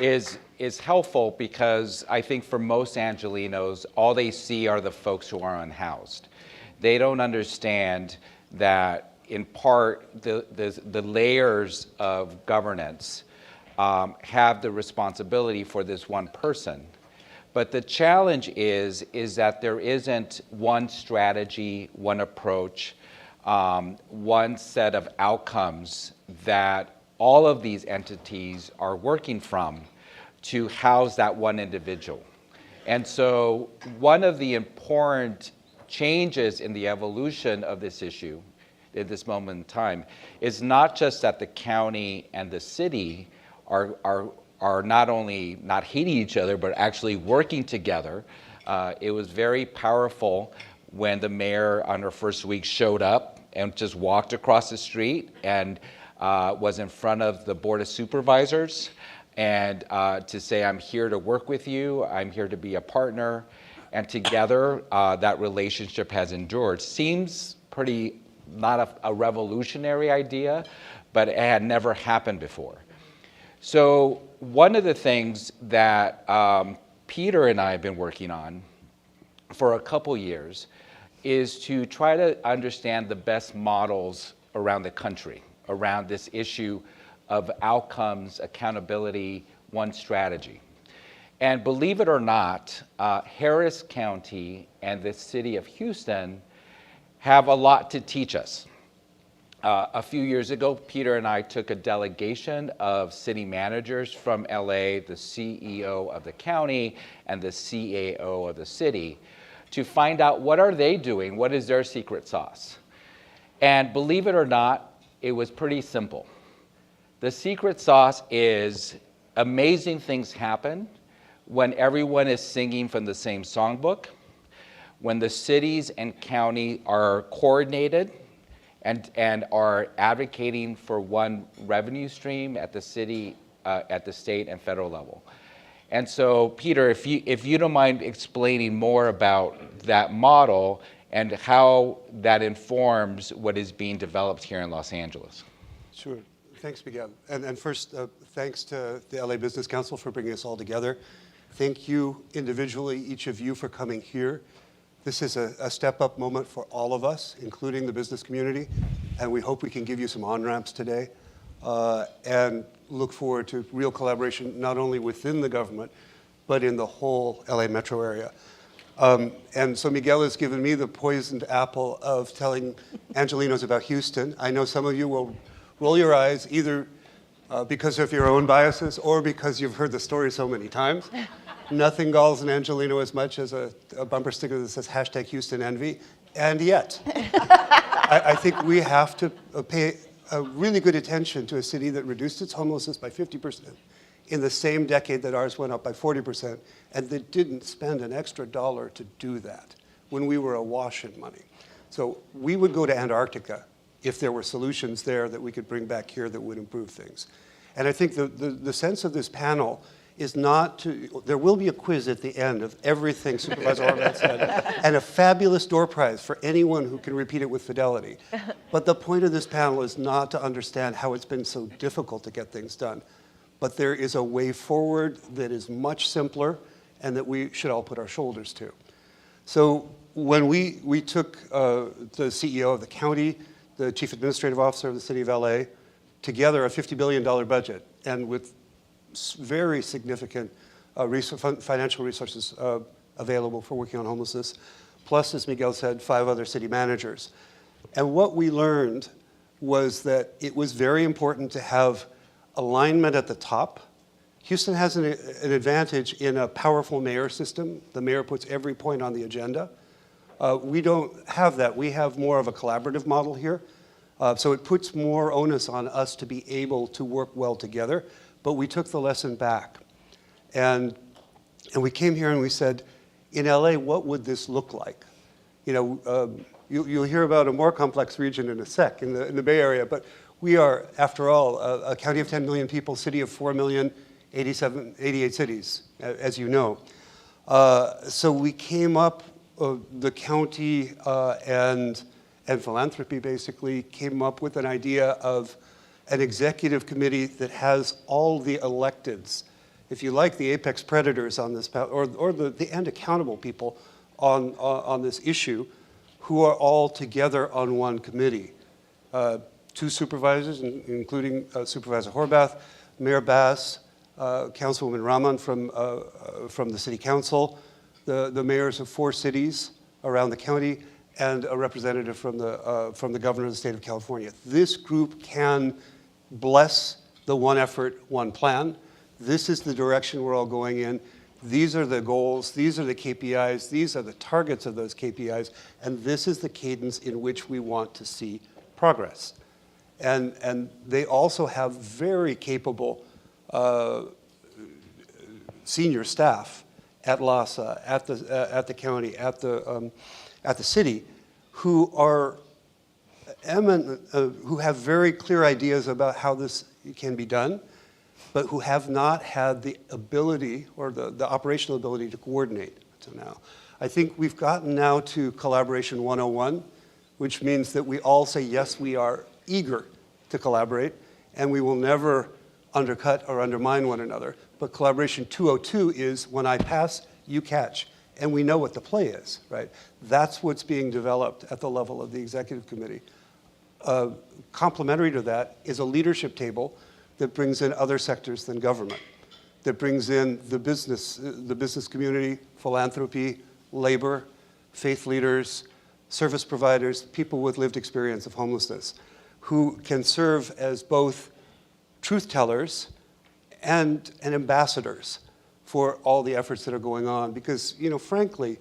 is helpful, because I think for most Angelenos, all they see are the folks who are unhoused. They don't understand that, in part, the layers of governance have the responsibility for this one person. But the challenge is that there isn't one strategy, one approach, one set of outcomes that all of these entities are working from to house that one individual. And so one of the important changes in the evolution of this issue at this moment in time is not just that the county and the city are not only not hating each other, but actually working together. It was very powerful when the mayor on her first week showed up and just walked across the street and was in front of the Board of Supervisors and to say, I'm here to work with you, I'm here to be a partner, and together that relationship has endured. Seems pretty, not a revolutionary idea, but it had never happened before. So one of the things that Peter and I have been working on for a couple years is to try to understand the best models around the country, around this issue of outcomes, accountability, one strategy. And believe it or not, Harris County and the city of Houston have a lot to teach us. A few years ago, Peter and I took a delegation of city managers from LA, the CEO of the county, and the CAO of the city to find out what are they doing, what is their secret sauce. And believe it or not, it was pretty simple. The secret sauce is amazing things happen when everyone is singing from the same songbook, when the cities and county are coordinated and are advocating for one revenue stream at the city, at the state and federal level. And so, Peter, if you don't mind explaining more about that model and how that informs what is being developed here in Los Angeles. Sure. Thanks, Miguel. And first, thanks to the LA Business Council for bringing us all together. Thank you individually, each of you, for coming here. This is a step-up moment for all of us, including the business community, and we hope we can give you some on-ramps today and look forward to real collaboration, not only within the government, but in the whole LA metro area. And so Miguel has given me the poisoned apple of telling Angelenos about Houston. I know some of you will roll your eyes, either because of your own biases or because you've heard the story so many times. Nothing galls an Angeleno as much as a bumper sticker that says #HoustonEnvy, and yet, I think we have to pay really good attention to a city that reduced its homelessness by 50% in the same decade that ours went up by 40%, and that didn't spend an extra dollar to do that when we were awash in money. So we would go to Antarctica if there were solutions there that we could bring back here that would improve things. And I think the sense of this panel is not to, there will be a quiz at the end of everything Supervisor Horvath said, and a fabulous door prize for anyone who can repeat it with fidelity. But the point of this panel is not to understand how it's been so difficult to get things done. But there is a way forward that is much simpler and that we should all put our shoulders to. So when we took the CEO of the county, the chief administrative officer of the city of LA, together a $50 billion budget, and with very significant financial resources available for working on homelessness, plus, as Miguel said, 5 other city managers. And what we learned was that it was very important to have alignment at the top. Houston has an advantage in a powerful mayor system. The mayor puts every point on the agenda. We don't have that. We have more of a collaborative model here. So it puts more onus on us to be able to work well together. But we took the lesson back. And we came here and we said, in LA, what would this look like? You know, you'll hear about a more complex region in a sec, in the Bay Area, but we are, after all, a county of 10 million people, city of 4 million, 88 cities, as you know. So we came up, the county and philanthropy basically came up with an idea of an executive committee that has all the electeds, if you like, the apex predators on this, or the and accountable people on this issue, who are all together on one committee. 2 supervisors, including Supervisor Horvath, Mayor Bass, Councilwoman Rahman from the City Council, the mayors of 4 cities around the county, and a representative from the governor of the state of California. This group can bless the one effort, one plan. This is the direction we're all going in. These are the goals, these are the KPIs, these are the targets of those KPIs, and this is the cadence in which we want to see progress. And they also have very capable senior staff at LASA, at the county, at the city, who are who have very clear ideas about how this can be done, but who have not had the ability or the operational ability to coordinate until now. I think we've gotten now to collaboration 101, which means that we all say, yes, we are eager to collaborate, and we will never undercut or undermine one another. But collaboration 202 is when I pass, you catch. And we know what the play is, right? That's what's being developed at the level of the executive committee. Complementary to that is a leadership table that brings in other sectors than government, that brings in the business community, philanthropy, labor, faith leaders, service providers, people with lived experience of homelessness, who can serve as both truth tellers and ambassadors for all the efforts that are going on. Because, frankly,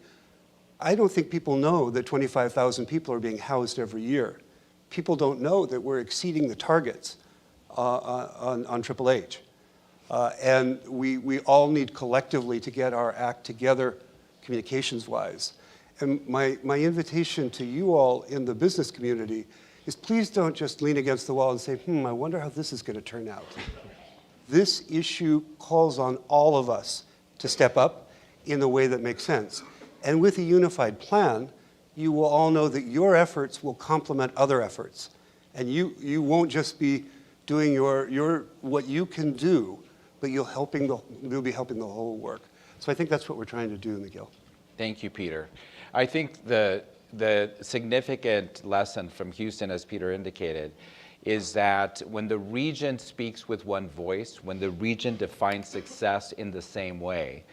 I don't think people know that 25,000 people are being housed every year. People don't know that we're exceeding the targets on Triple H. And we all need collectively to get our act together communications-wise. And my invitation to you all in the business community is please don't just lean against the wall and say, I wonder how this is going to turn out. This issue calls on all of us to step up in the way that makes sense. And with a unified plan, you will all know that your efforts will complement other efforts. And you won't just be doing your what you can do, but you'll be helping the whole work. So I think that's what we're trying to do, McGill. Thank you, Peter. I think the significant lesson from Houston, as Peter indicated, is that when the region speaks with one voice, when the region defines success in the same way,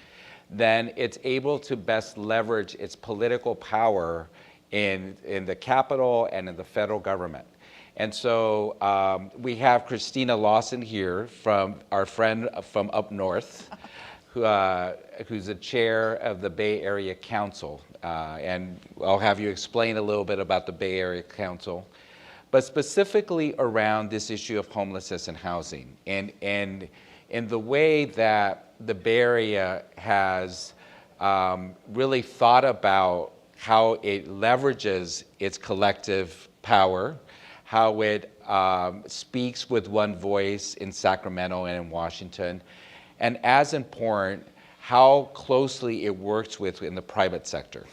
then it's able to best leverage its political power in the Capitol and in the federal government. And so we have Christina Lawson here, from our friend from up north, who's the chair of the Bay Area Council. And I'll have you explain a little bit about the Bay Area Council, but specifically around this issue of homelessness and housing, and in the way that the Bay Area has really thought about how it leverages its collective power, how it speaks with one voice in Sacramento and in Washington, and as important, how closely it works in the private sector.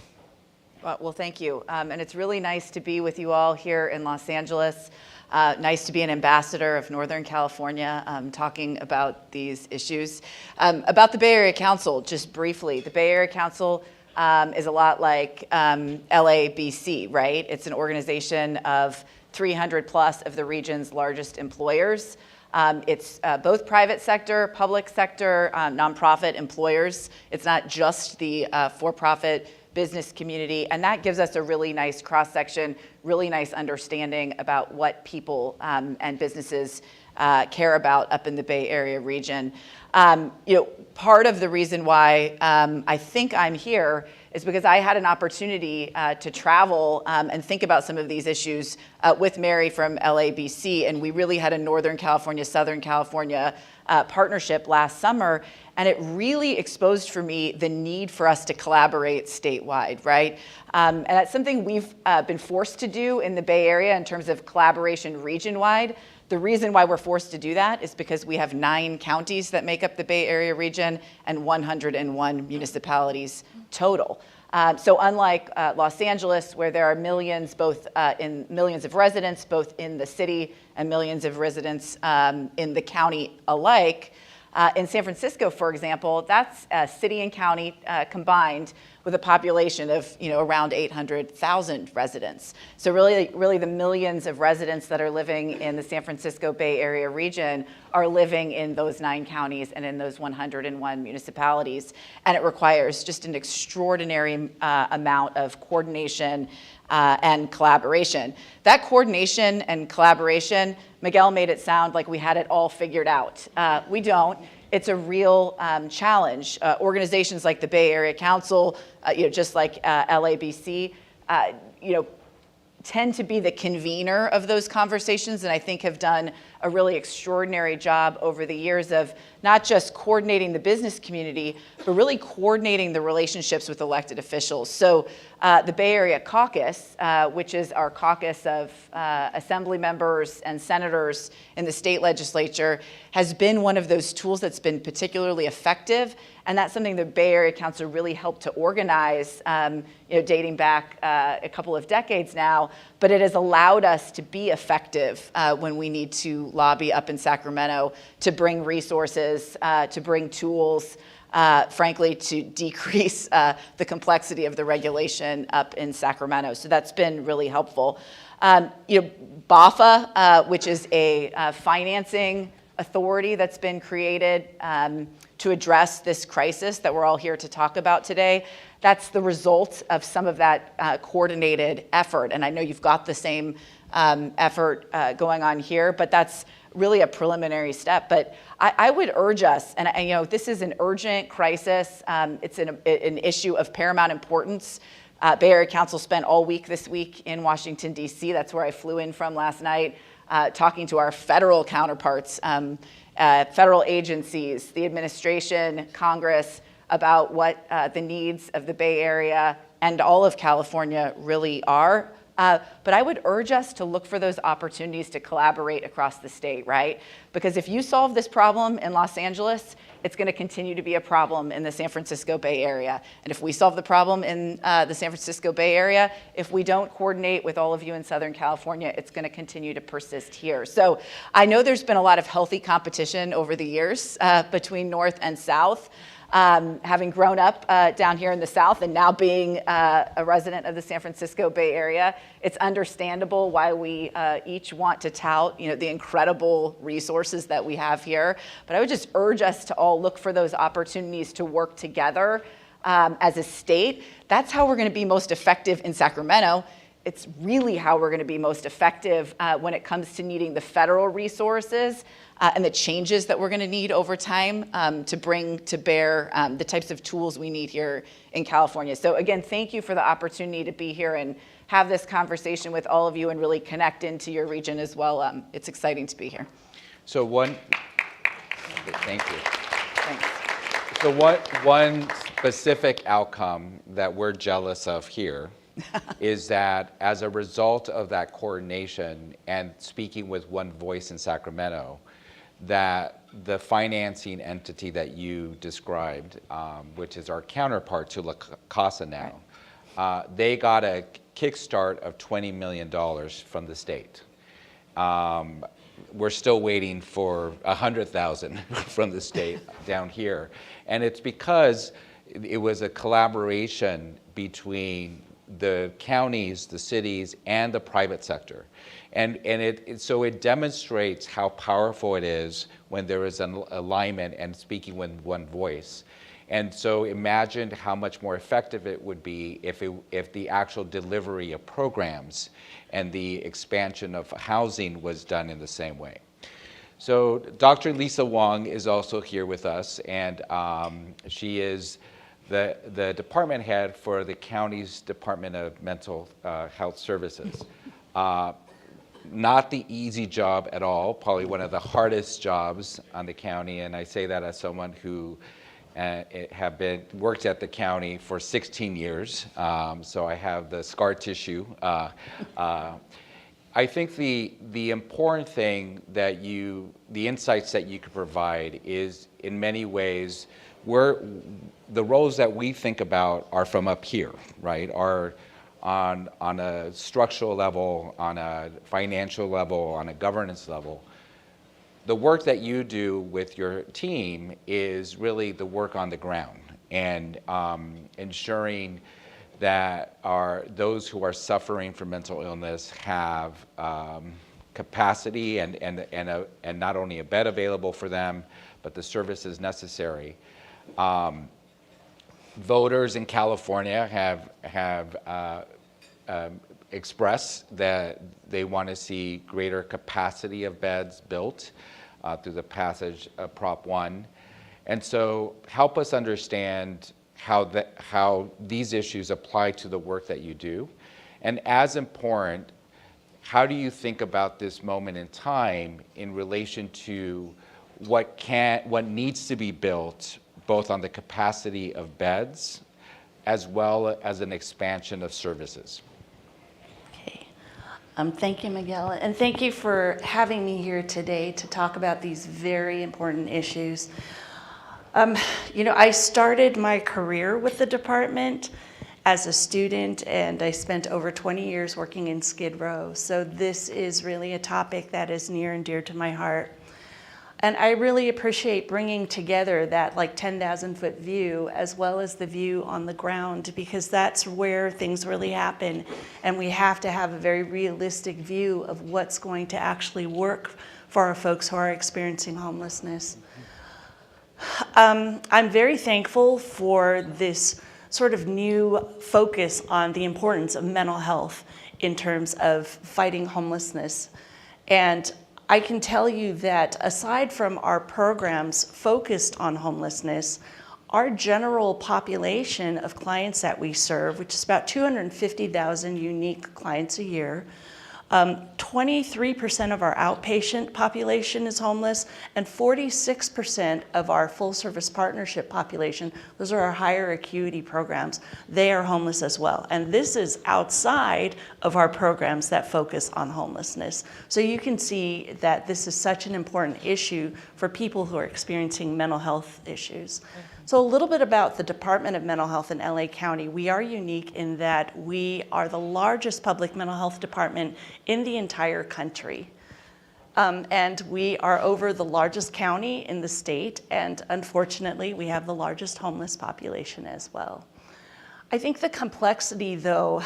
Well, thank you. And it's really nice to be with you all here in Los Angeles. Nice to be an ambassador of Northern California talking about these issues. About the Bay Area Council, just briefly, the Bay Area Council is a lot like LABC, right? It's an organization of 300 plus of the region's largest employers. It's both private sector, public sector, nonprofit employers. It's not just the for-profit business community, and that gives us a really nice cross-section, really nice understanding about what people and businesses care about up in the Bay Area region. Part of the reason why I think I'm here is because I had an opportunity to travel and think about some of these issues with Mary from LABC, and we really had a Northern California, Southern California partnership last summer, and it really exposed for me the need for us to collaborate statewide, right? And that's something we've been forced to do in the Bay Area in terms of collaboration region-wide. The reason why we're forced to do that is because we have 9 counties that make up the Bay Area region and 101 municipalities total. So unlike Los Angeles, where there are millions, millions of residents, both in the city and millions of residents in the county alike, in San Francisco, for example, that's city and county combined. with a population of around 800,000 residents. So really the millions of residents that are living in the San Francisco Bay Area region are living in those 9 counties and in those 101 municipalities. And it requires just an extraordinary amount of coordination and collaboration. That coordination and collaboration, Miguel made it sound like we had it all figured out. We don't. It's a real challenge. Organizations like the Bay Area Council, just like LABC, tend to be the convener of those conversations, and I think have done a really extraordinary job over the years of not just coordinating the business community, but really coordinating the relationships with elected officials. So the Bay Area Caucus, which is our caucus of assembly members and senators in the state legislature, has been one of those tools that's been particularly effective. And that's something the Bay Area Council really helped to organize, dating back a couple of decades now. But it has allowed us to be effective when we need to lobby up in Sacramento, to bring resources, to bring tools, frankly, to decrease the complexity of the regulation up in Sacramento. So that's been really helpful. BAFA, which is a financing authority that's been created to address this crisis that we're all here to talk about today. That's the result of some of that coordinated effort. And I know you've got the same effort going on here, but that's really a preliminary step. But I would urge us, and this is an urgent crisis. It's an issue of paramount importance. Bay Area Council spent all week this week in Washington, D.C. That's where I flew in from last night, talking to our federal counterparts, federal agencies, the administration, Congress, about what the needs of the Bay Area and all of California really are. But I would urge us to look for those opportunities to collaborate across the state, right? Because if you solve this problem in Los Angeles, it's going to continue to be a problem in the San Francisco Bay Area. And if we solve the problem in the San Francisco Bay Area, if we don't coordinate with all of you in Southern California, it's going to continue to persist here. So I know there's been a lot of healthy competition over the years between North and South. Having grown up down here in the South and now being a resident of the San Francisco Bay Area, it's understandable why we each want to tout, the incredible resources that we have here. But I would just urge us to all look for those opportunities to work together as a state. That's how we're going to be most effective in Sacramento. It's really how we're going to be most effective when it comes to needing the federal resources and the changes that we're going to need over time to bring to bear the types of tools we need here in California. So again, thank you for the opportunity to be here and have this conversation with all of you and really connect into your region as well. It's exciting to be here. So thank you. Thanks. So one specific outcome that we're jealous of here is that as a result of that coordination and speaking with one voice in Sacramento, that the financing entity that you described, which is our counterpart to La Casa now, they got a kickstart of $20 million from the state. We're still waiting for $100,000 from the state down here. And it's because it was a collaboration between the counties, the cities, and the private sector. And so it demonstrates how powerful it is when there is an alignment and speaking with one voice. And so imagine how much more effective it would be if the actual delivery of programs and the expansion of housing was done in the same way. So Dr. Lisa Wong is also here with us, and she is the department head for the county's Department of Mental Health Services. Not the easy job at all, probably one of the hardest jobs on the county, and I say that as someone who worked at the county for 16 years, so I have the scar tissue. I think the important thing that the insights that you could provide is in many ways the roles that we think about are from up here, right? Are on a structural level, on a financial level, on a governance level. The work that you do with your team is really the work on the ground. and ensuring that those who are suffering from mental illness have capacity and not only a bed available for them, but the services necessary. Voters in California have expressed that they want to see greater capacity of beds built through the passage of Prop 1. And so help us understand how these issues apply to the work that you do. And as important, how do you think about this moment in time in relation to what needs to be built, both on the capacity of beds as well as an expansion of services? Okay. Thank you, Miguel, and thank you for having me here today to talk about these very important issues. I started my career with the department as a student, and I spent over 20 years working in Skid Row. So this is really a topic that is near and dear to my heart. And I really appreciate bringing together that 10,000-foot view as well as the view on the ground, because that's where things really happen. And we have to have a very realistic view of what's going to actually work for our folks who are experiencing homelessness. I'm very thankful for this sort of new focus on the importance of mental health in terms of fighting homelessness. And I can tell you that aside from our programs focused on homelessness, our general population of clients that we serve, which is about 250,000 unique clients a year, 23% of our outpatient population is homeless, and 46% of our full-service partnership population, those are our higher acuity programs, they are homeless as well. And this is outside of our programs that focus on homelessness. So you can see that this is such an important issue for people who are experiencing mental health issues. So a little bit about the Department of Mental Health in LA County. We are unique in that we are the largest public mental health department in the entire country. And we are over the largest county in the state, and unfortunately, we have the largest homeless population as well. I think the complexity, though,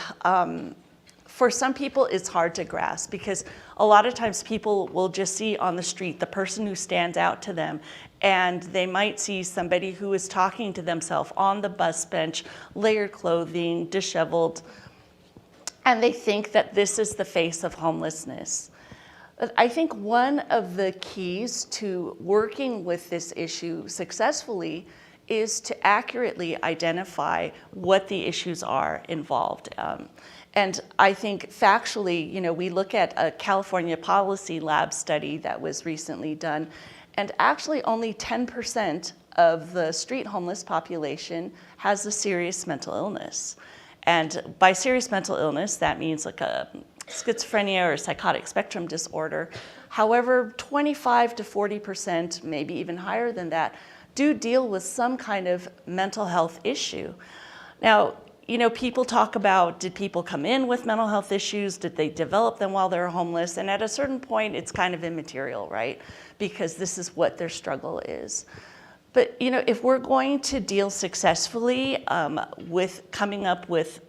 for some people it's hard to grasp, because a lot of times people will just see on the street the person who stands out to them, and they might see somebody who is talking to themselves on the bus bench, layered clothing, disheveled, and they think that this is the face of homelessness. But I think one of the keys to working with this issue successfully is to accurately identify what the issues are involved. And I think factually, we look at a California Policy Lab study that was recently done, and actually only 10% of the street homeless population has a serious mental illness. And by serious mental illness, that means like a schizophrenia or psychotic spectrum disorder. However, 25 to 40%, maybe even higher than that, do deal with some kind of mental health issue. Now, people talk about, did people come in with mental health issues? Did they develop them while they were homeless? And at a certain point, it's kind of immaterial, right? Because this is what their struggle is. But, if we're going to deal successfully with coming up with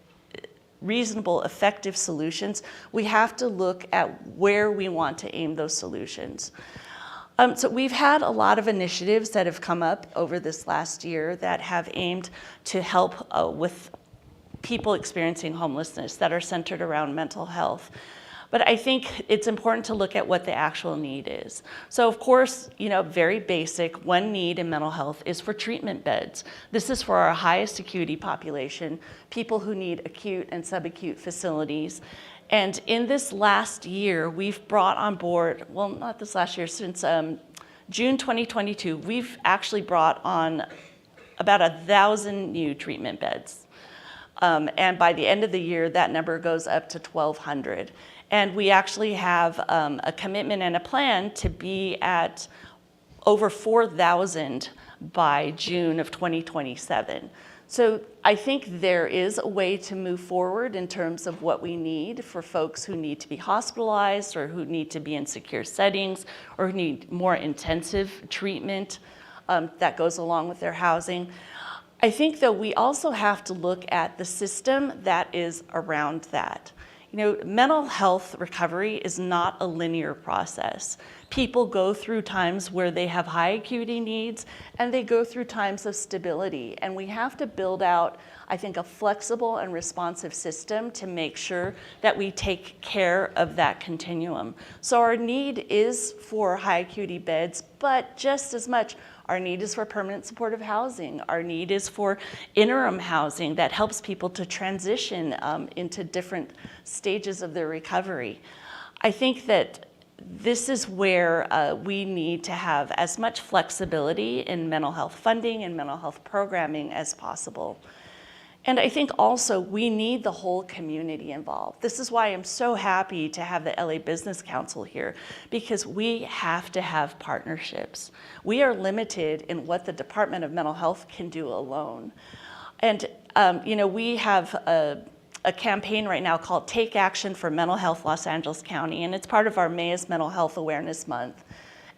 reasonable, effective solutions, we have to look at where we want to aim those solutions. So we've had a lot of initiatives that have come up over this last year that have aimed to help with people experiencing homelessness that are centered around mental health. But I think it's important to look at what the actual need is. So of course, very basic, one need in mental health is for treatment beds. This is for our highest acuity population, people who need acute and subacute facilities. And in this last year, we've brought on board, well, not this last year, since June 2022, we've actually brought on about 1,000 new treatment beds. And by the end of the year, that number goes up to 1,200. And we actually have a commitment and a plan to be at over 4,000 by June of 2027. So I think there is a way to move forward in terms of what we need for folks who need to be hospitalized or who need to be in secure settings or who need more intensive treatment that goes along with their housing. I think, though, we also have to look at the system that is around that. You know, mental health recovery is not a linear process. People go through times where they have high acuity needs, and they go through times of stability. And we have to build out, I think, a flexible and responsive system to make sure that we take care of that continuum. So our need is for high acuity beds, but just as much, our need is for permanent supportive housing. Our need is for interim housing that helps people to transition into different stages of their recovery. I think that this is where we need to have as much flexibility in mental health funding and mental health programming as possible. And I think also we need the whole community involved. This is why I'm so happy to have the LA Business Council here, because we have to have partnerships. We are limited in what the Department of Mental Health can do alone. And you know, we have a campaign right now called Take Action for Mental Health Los Angeles County, and it's part of our May's Mental Health Awareness Month.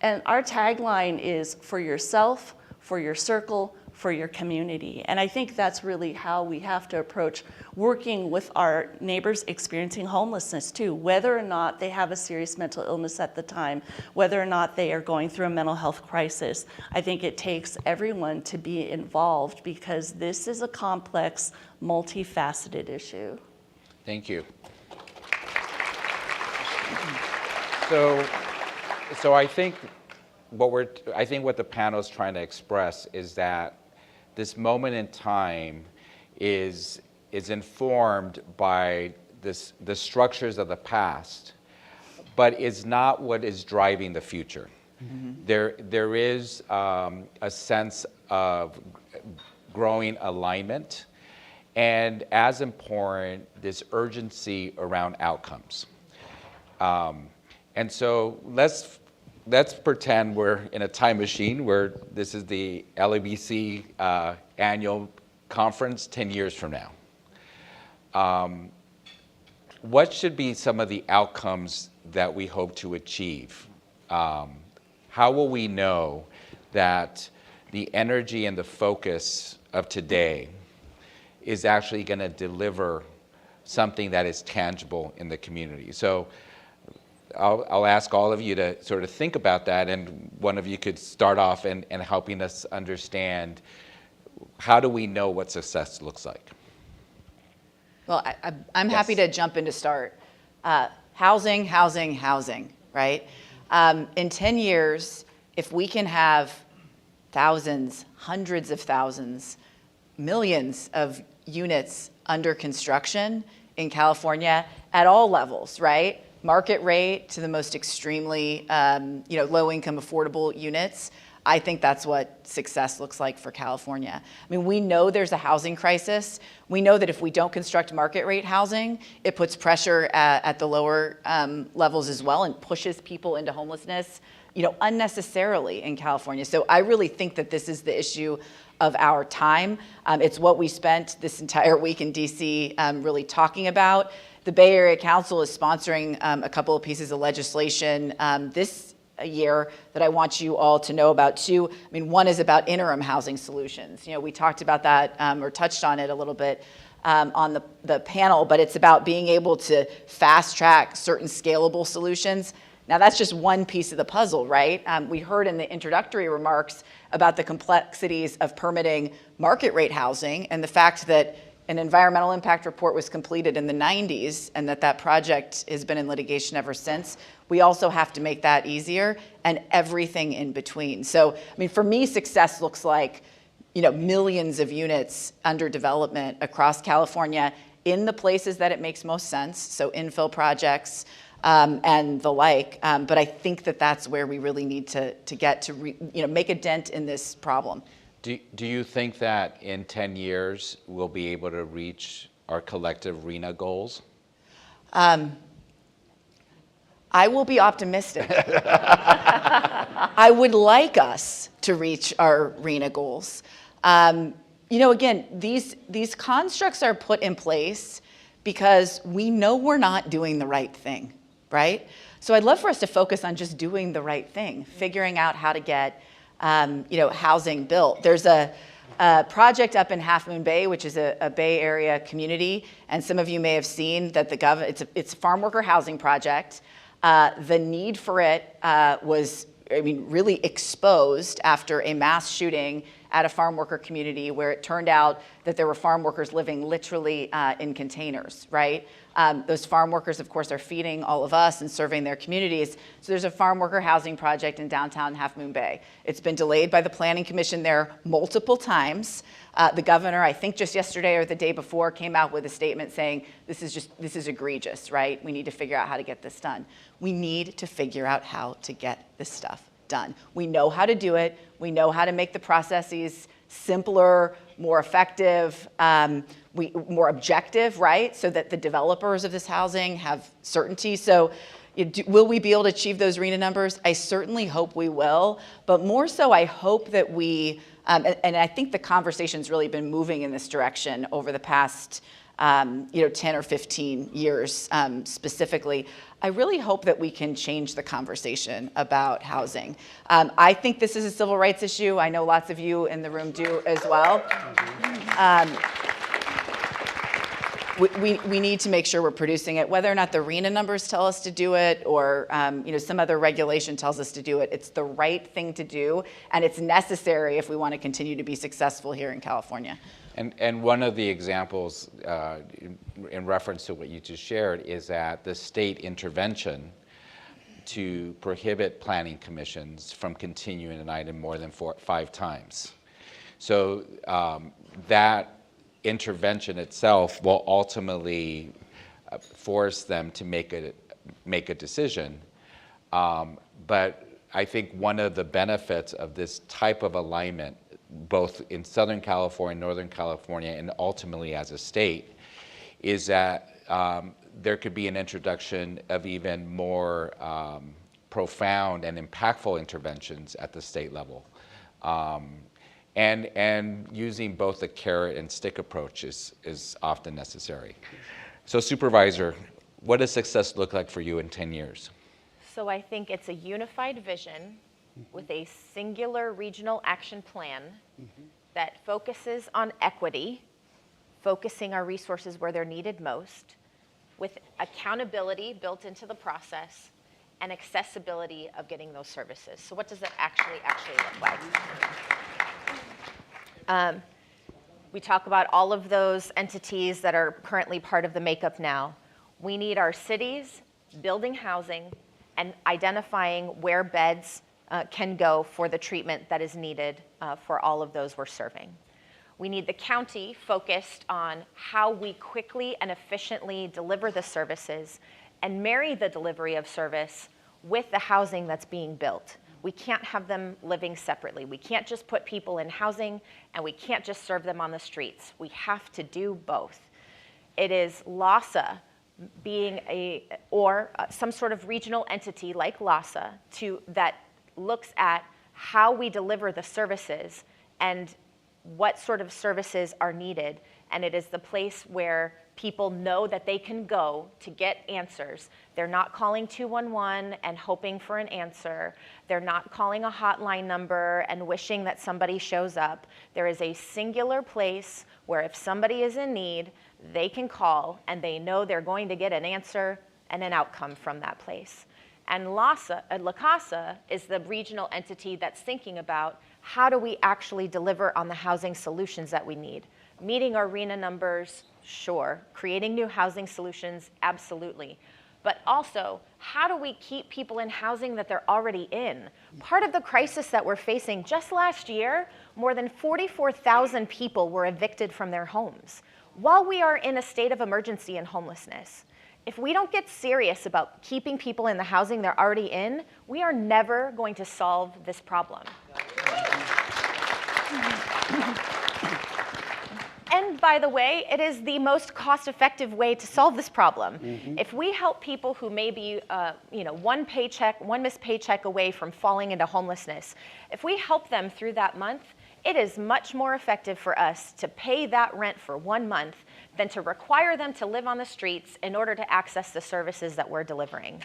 And our tagline is for yourself, for your circle, for your community. And I think that's really how we have to approach working with our neighbors experiencing homelessness too, whether or not they have a serious mental illness at the time, whether or not they are going through a mental health crisis. I think it takes everyone to be involved because this is a complex, multifaceted issue. Thank you. So I think what the panel is trying to express is that this moment in time is informed by the structures of the past, but is not what is driving the future. Mm-hmm. There is a sense of growing alignment, and as important, this urgency around outcomes. And so let's pretend we're in a time machine where this is the LABC annual conference 10 years from now. What should be some of the outcomes that we hope to achieve? How will we know that the energy and the focus of today is actually going to deliver something that is tangible in the community? So I'll ask all of you to sort of think about that, and one of you could start off in helping us understand, how do we know what success looks like? Well, I'm happy to jump in to start. Housing, right? In 10 years, if we can have thousands, hundreds of thousands, millions of units under construction in California at all levels, right? Market rate to the most extremely low-income affordable units, I think that's what success looks like for California. I mean, we know there's a housing crisis. We know that if we don't construct market rate housing, it puts pressure at the lower levels as well and pushes people into homelessness, unnecessarily in California. So I really think that this is the issue of our time. It's what we spent this entire week in DC really talking about. The Bay Area Council is sponsoring a couple of pieces of legislation this year that I want you all to know about too. I mean, one is about interim housing solutions. We talked about that or touched on it a little bit on the panel, but it's about being able to fast track certain scalable solutions. Now that's just one piece of the puzzle, right? We heard in the introductory remarks about the complexities of permitting market rate housing and the fact that an environmental impact report was completed in the 90s and that project has been in litigation ever since. We also have to make that easier and everything in between. So, I mean, for me, success looks like, millions of units under development across California in the places that it makes most sense, so infill projects and the like. But I think that that's where we really need to get to, make a dent in this problem. Do you think that in 10 years we'll be able to reach our collective RHNA goals? I will be optimistic. I would like us to reach our RHNA goals. Again, these constructs are put in place because we know we're not doing the right thing, right? So I'd love for us to focus on just doing the right thing, figuring out how to get housing built. There's a a project up in Half Moon Bay, which is a Bay Area community, and some of you may have seen that it's a farm worker housing project. The need for it was, really exposed after a mass shooting at a farm worker community where it turned out that there were farm workers living literally in containers, right? Those farm workers, of course, are feeding all of us and serving their communities. So there's a farm worker housing project in downtown Half Moon Bay. It's been delayed by the Planning Commission there multiple times. The governor, I think just yesterday or the day before, came out with a statement saying, this is egregious, right? We need to figure out how to get this done. We need to figure out how to get this stuff done. We know how to do it. We know how to make the processes simpler, more effective, more objective, right? So that the developers of this housing have certainty. So will we be able to achieve those RHNA numbers? I certainly hope we will, but more so I hope that we, and I think the conversation's really been moving in this direction over the past 10 or 15 years specifically. I really hope that we can change the conversation about housing. I think this is a civil rights issue. I know lots of you in the room do as well. We need to make sure we're producing it, whether or not the RHNA numbers tell us to do it or some other regulation tells us to do it. It's the right thing to do, and it's necessary if we want to continue to be successful here in California. And one of the examples in reference to what you just shared is that the state intervention to prohibit planning commissions from continuing an item more than 5 times. So that intervention itself will ultimately force them to make a decision. But I think one of the benefits of this type of alignment, both in Southern California, Northern California, and ultimately as a state, is that there could be an introduction of even more profound and impactful interventions at the state level. And using both the carrot and stick approach is often necessary. So Supervisor, what does success look like for you in 10 years? So I think it's a unified vision with a singular regional action plan that focuses on equity, focusing our resources where they're needed most, with accountability built into the process, and accessibility of getting those services. So what does that actually look like? We talk about all of those entities that are currently part of the makeup now. We need our cities building housing and identifying where beds can go for the treatment that is needed for all of those we're serving. We need the county focused on how we quickly and efficiently deliver the services and marry the delivery of service with the housing that's being built. We can't have them living separately. We can't just put people in housing and we can't just serve them on the streets. We have to do both. It is LABC being some sort of regional entity like LABC that looks at how we deliver the services and what sort of services are needed. And it is the place where people know that they can go to get answers. They're not calling 211 and hoping for an answer. They're not calling a hotline number and wishing that somebody shows up. There is a singular place where if somebody is in need, they can call and they know they're going to get an answer and an outcome from that place. And LACASA is the regional entity that's thinking about how do we actually deliver on the housing solutions that we need. Meeting our RHNA numbers, sure. Creating new housing solutions, absolutely. But also, how do we keep people in housing that they're already in? Part of the crisis that we're facing, just last year, more than 44,000 people were evicted from their homes. While we are in a state of emergency and homelessness, if we don't get serious about keeping people in the housing they're already in, we are never going to solve this problem. And by the way, it is the most cost-effective way to solve this problem. If we help people who may be, one missed paycheck away from falling into homelessness, if we help them through that month, it is much more effective for us to pay that rent for 1 month than to require them to live on the streets in order to access the services that we're delivering.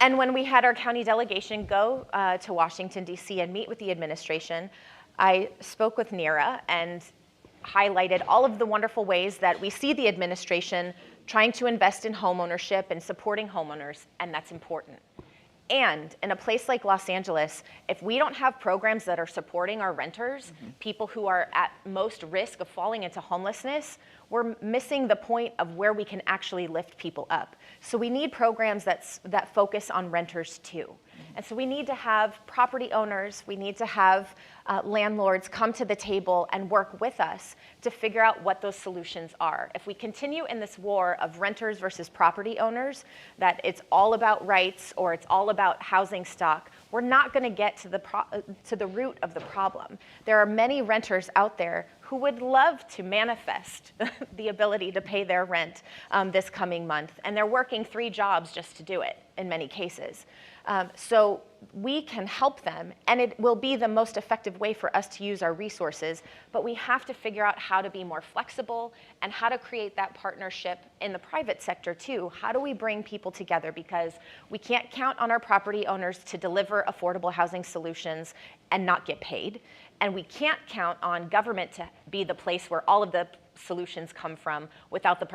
And when we had our county delegation go to Washington, D.C. and meet with the administration, I spoke with Neera and highlighted all of the wonderful ways that we see the administration trying to invest in homeownership and supporting homeowners, and that's important. And in a place like Los Angeles, if we don't have programs that are supporting our renters, people who are at most risk of falling into homelessness, we're missing the point of where we can actually lift people up. So we need programs that focus on renters too. And so we need to have property owners, we need to have landlords come to the table and work with us to figure out what those solutions are. If we continue in this war of renters versus property owners, that it's all about rights or it's all about housing stock, we're not going to get to the root of the problem. There are many renters out there who would love to manifest the ability to pay their rent this coming month, and they're working 3 jobs just to do it in many cases. So we can help them, and it will be the most effective way for us to use our resources, but we have to figure out how to be more flexible and how to create that partnership in the private sector too. How do we bring people together? Because we can't count on our property owners to deliver affordable housing solutions and not get paid. And we can't count on government to be the place where all of the solutions come from without the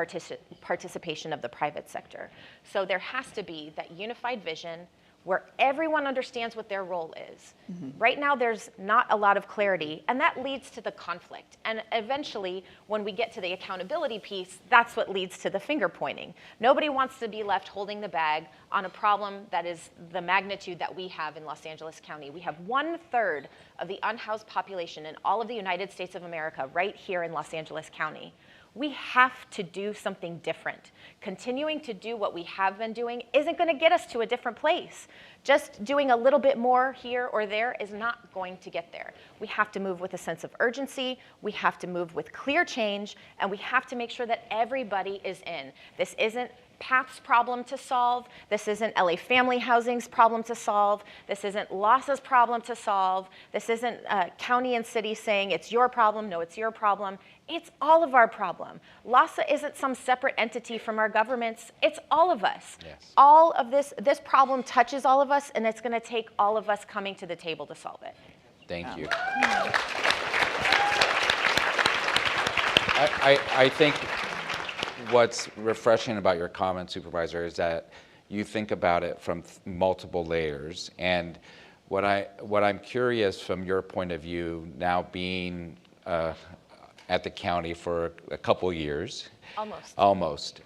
participation of the private sector. So there has to be that unified vision where everyone understands what their role is. Right now, there's not a lot of clarity, and that leads to the conflict. And eventually, when we get to the accountability piece, that's what leads to the finger pointing. Nobody wants to be left holding the bag on a problem that is the magnitude that we have in Los Angeles County. We have 1/3 of the unhoused population in all of the United States of America right here in Los Angeles County. We have to do something different. Continuing to do what we have been doing isn't going to get us to a different place. Just doing a little bit more here or there is not going to get there. We have to move with a sense of urgency, we have to move with clear change, and we have to make sure that everybody is in. This isn't PATH's problem to solve. This isn't LA Family Housing's problem to solve. This isn't LASA's problem to solve. This isn't county and city saying it's your problem. No, it's your problem. It's all of our problem. LASA isn't some separate entity from our governments. It's all of us. Yes. All of this problem touches all of us, and it's going to take all of us coming to the table to solve it. Thank you. I think what's refreshing about your comment, Supervisor, is that you think about it from multiple layers. And what I'm curious from your point of view, now being at the county for a couple years. Almost.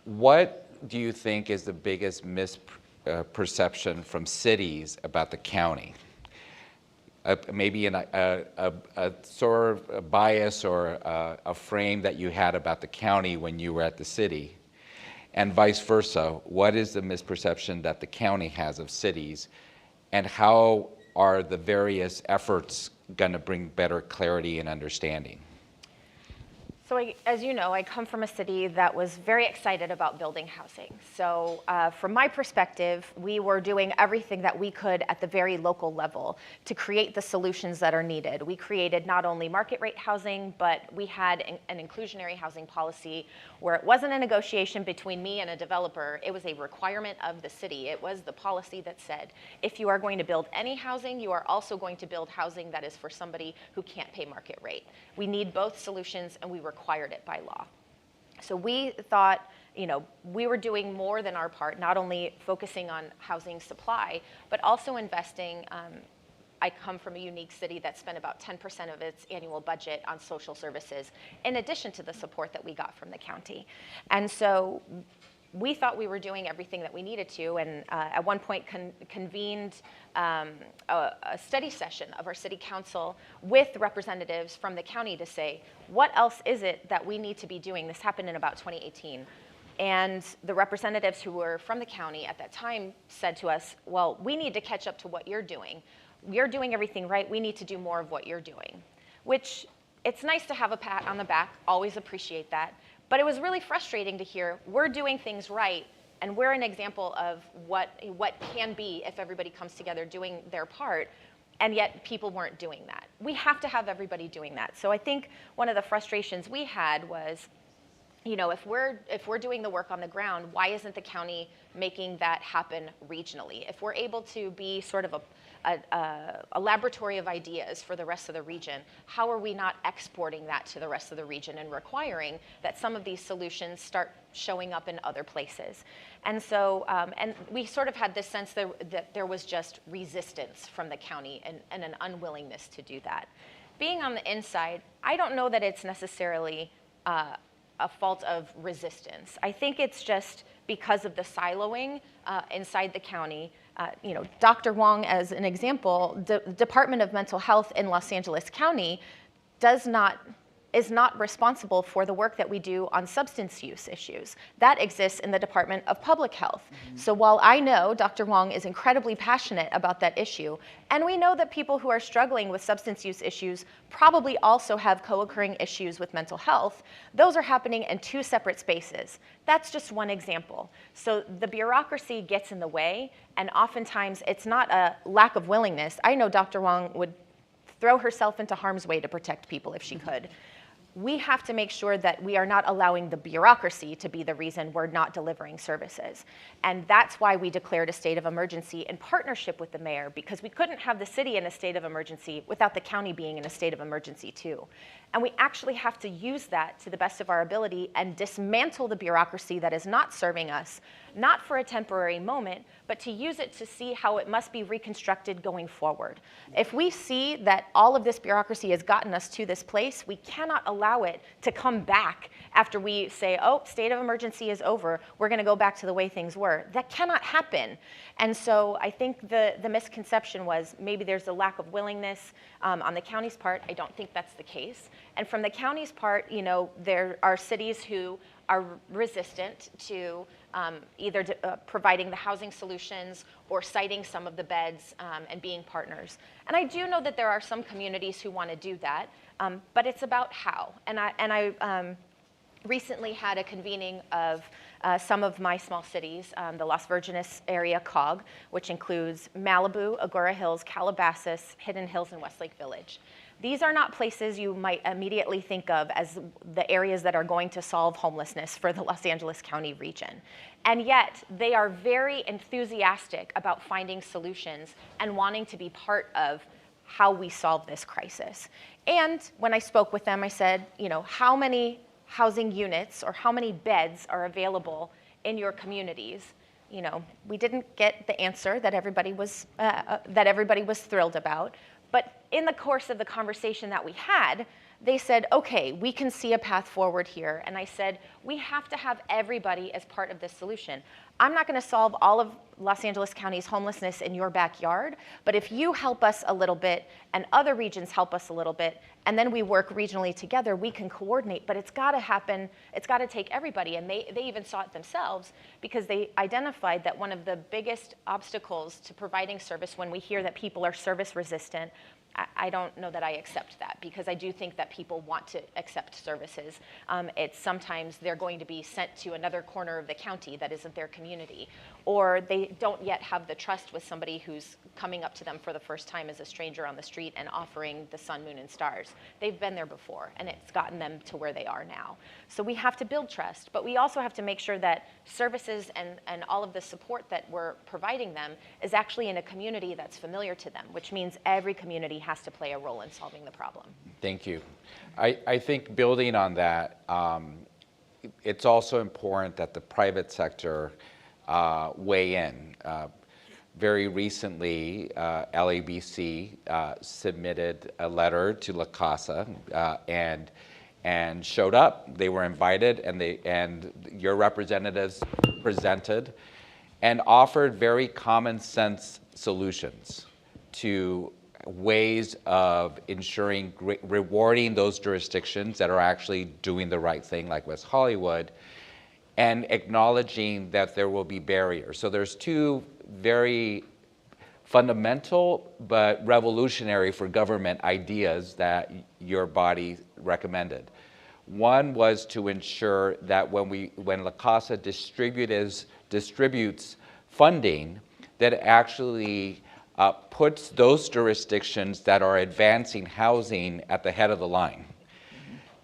What do you think is the biggest misperception from cities about the county? Maybe a sort of a bias or a frame that you had about the county when you were at the city, and vice versa. What is the misperception that the county has of cities, and how are the various efforts going to bring better clarity and understanding? So as you know, I come from a city that was very excited about building housing. So from my perspective, we were doing everything that we could at the very local level to create the solutions that are needed. We created not only market rate housing, but we had an inclusionary housing policy where it wasn't a negotiation between me and a developer. It was a requirement of the city. It was the policy that said, if you are going to build any housing, you are also going to build housing that is for somebody who can't pay market rate. We need both solutions, and we required it by law. So we thought, we were doing more than our part, not only focusing on housing supply, but also investing. I come from a unique city that spent about 10% of its annual budget on social services, in addition to the support that we got from the county. And so we thought we were doing everything that we needed to, and at one point convened a study session of our city council with representatives from the county to say, what else is it that we need to be doing? This happened in about 2018. And the representatives who were from the county at that time said to us, well, we need to catch up to what you're doing. You're doing everything right. We need to do more of what you're doing, which it's nice to have a pat on the back. Always appreciate that. But it was really frustrating to hear we're doing things right, and we're an example of what can be if everybody comes together doing their part, and yet people weren't doing that. We have to have everybody doing that. So I think one of the frustrations we had was you know, if we're doing the work on the ground, why isn't the county making that happen regionally? If we're able to be sort of a laboratory of ideas for the rest of the region, how are we not exporting that to the rest of the region and requiring that some of these solutions start showing up in other places? And so, and we sort of had this sense that there was just resistance from the county and an unwillingness to do that. Being on the inside, I don't know that it's necessarily a fault of resistance. I think it's just because of the siloing inside the county. You know, Dr. Wong, as an example, the Department of Mental Health in Los Angeles County is not responsible for the work that we do on substance use issues. That exists in the Department of Public Health. So while I know Dr. Wong is incredibly passionate about that issue, and we know that people who are struggling with substance use issues probably also have co-occurring issues with mental health, those are happening in two separate spaces. That's just one example. So the bureaucracy gets in the way, and oftentimes it's not a lack of willingness. I know Dr. Wong would throw herself into harm's way to protect people if she could. We have to make sure that we are not allowing the bureaucracy to be the reason we're not delivering services. And that's why we declared a state of emergency in partnership with the mayor, because we couldn't have the city in a state of emergency without the county being in a state of emergency too. And we actually have to use that to the best of our ability and dismantle the bureaucracy that is not serving us, not for a temporary moment, but to use it to see how it must be reconstructed going forward. If we see that all of this bureaucracy has gotten us to this place, we cannot allow it to come back after we say, oh, state of emergency is over, we're gonna go back to the way things were. That cannot happen. And so I think the misconception was maybe there's a lack of willingness on the county's part. I don't think that's the case. And from the county's part, you know, there are cities who are resistant to either providing the housing solutions or citing some of the beds and being partners. And I do know that there are some communities who want to do that, but it's about how. And I recently had a convening of some of my small cities, the Las Virgenes area COG, which includes Malibu, Agoura Hills, Calabasas, Hidden Hills, and Westlake Village. These are not places you might immediately think of as the areas that are going to solve homelessness for the Los Angeles County region. And yet, they are very enthusiastic about finding solutions and wanting to be part of how we solve this crisis. And when I spoke with them, I said, you know, how many housing units or how many beds are available in your communities? You know, we didn't get the answer that everybody was thrilled about. But in the course of the conversation that we had, they said, okay, we can see a path forward here. And I said, we have to have everybody as part of this solution. I'm not going to solve all of Los Angeles County's homelessness in your backyard, but if you help us a little bit and other regions help us a little bit, and then we work regionally together, we can coordinate. But it's got to happen. It's got to take everybody. And they even saw it themselves, because they identified that one of the biggest obstacles to providing service when we hear that people are service resistant, I don't know that I accept that, because I do think that people want to accept services. It's sometimes they're going to be sent to another corner of the county that isn't their community, or they don't yet have the trust with somebody who's coming up to them for the first time as a stranger on the street and offering the sun, moon, and stars. They've been there before, and it's gotten them to where they are now. So we have to build trust, but we also have to make sure that services and all of the support that we're providing them is actually in a community that's familiar to them, which means every community has to play a role in solving the problem. Thank you. I think building on that, it's also important that the private sector weigh in. Very recently, LABC submitted a letter to La Casa and showed up. They were invited, and your representatives presented and offered very common sense solutions to ways of ensuring rewarding those jurisdictions that are actually doing the right thing, like West Hollywood, and acknowledging that there will be barriers. So there's two very fundamental but revolutionary for government ideas that your body recommended. One was to ensure that when La Casa distributes funding, that it actually puts those jurisdictions that are advancing housing at the head of the line,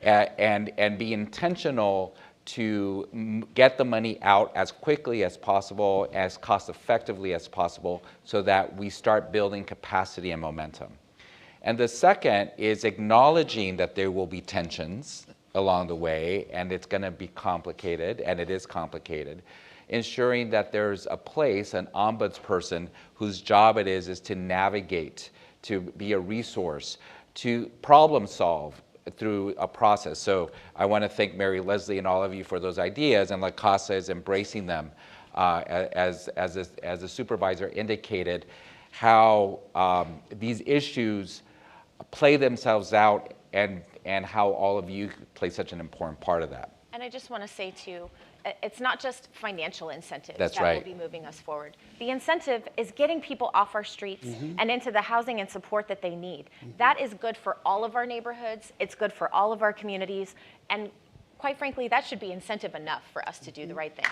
and be intentional to get the money out as quickly as possible, as cost effectively as possible, so that we start building capacity and momentum. And the second is acknowledging that there will be tensions along the way, and it's going to be complicated, and it is complicated, ensuring that there's a place, an ombudsperson, whose job it is to navigate, to be a resource, to problem solve through a process. So I want to thank Mary Leslie and all of you for those ideas, and La Casa is embracing them as the supervisor indicated, how these issues play themselves out, and how all of you play such an important part of that. And I just want to say too, it's not just financial incentives That's that right. will be moving us forward. The incentive is getting people off our streets and into the housing and support that they need. That is good for all of our neighborhoods. It's good for all of our communities. And quite frankly, that should be incentive enough for us to do the right thing.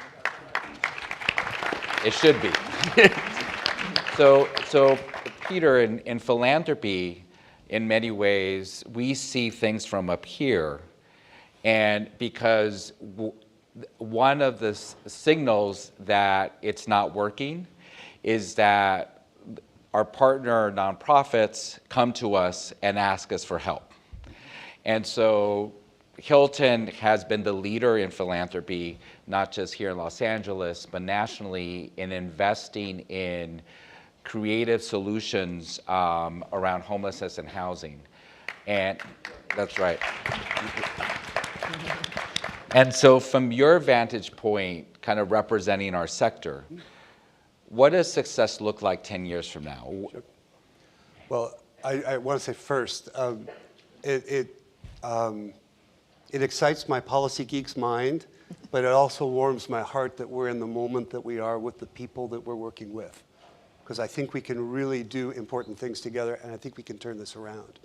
It should be. So Peter, in philanthropy, in many ways, we see things from up here. And because one of the signals that it's not working is that our partner nonprofits come to us and ask us for help. And so Hilton has been the leader in philanthropy, not just here in Los Angeles, but nationally, in investing in creative solutions around homelessness and housing. And that's right. And so from your vantage point, kind of representing our sector, what does success look like 10 years from now? Sure. Well, I want to say first, it excites my policy geek's mind, but it also warms my heart that we're in the moment that we are with the people that we're working with. Because I think we can really do important things together, and I think we can turn this around.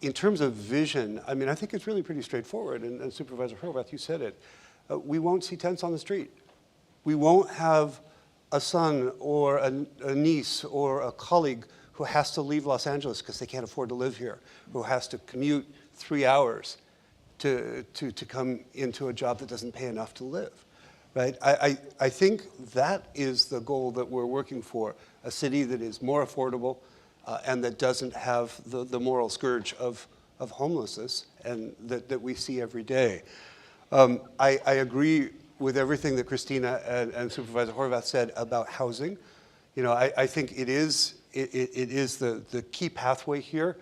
In terms of vision, I mean, I think it's really pretty straightforward, and Supervisor Horvath, you said it. We won't see tents on the street. We won't have a son or a niece or a colleague who has to leave Los Angeles because they can't afford to live here, who has to commute 3 hours to come into a job that doesn't pay enough to live, right? I think that is the goal that we're working for, a city that is more affordable, and that doesn't have the moral scourge of homelessness and that we see every day. I agree with everything that Christina and Supervisor Horvath said about housing. You know, I think it is the key pathway here.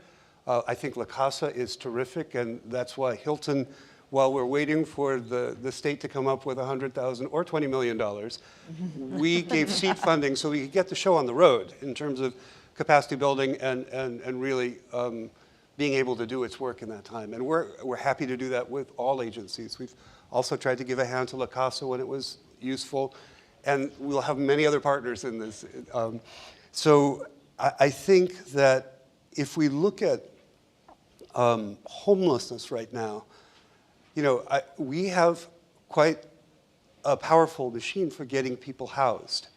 I think La Casa is terrific, and that's why Hilton, while we're waiting for the state to come up with $100,000 or $20 million, we gave seed funding so we could get the show on the road in terms of capacity building and really being able to do its work in that time. And we're happy to do that with all agencies. We've also tried to give a hand to La Casa when it was useful, and we'll have many other partners in this. So I think that if we look at homelessness right now, you know, we have quite a powerful machine for getting people housed.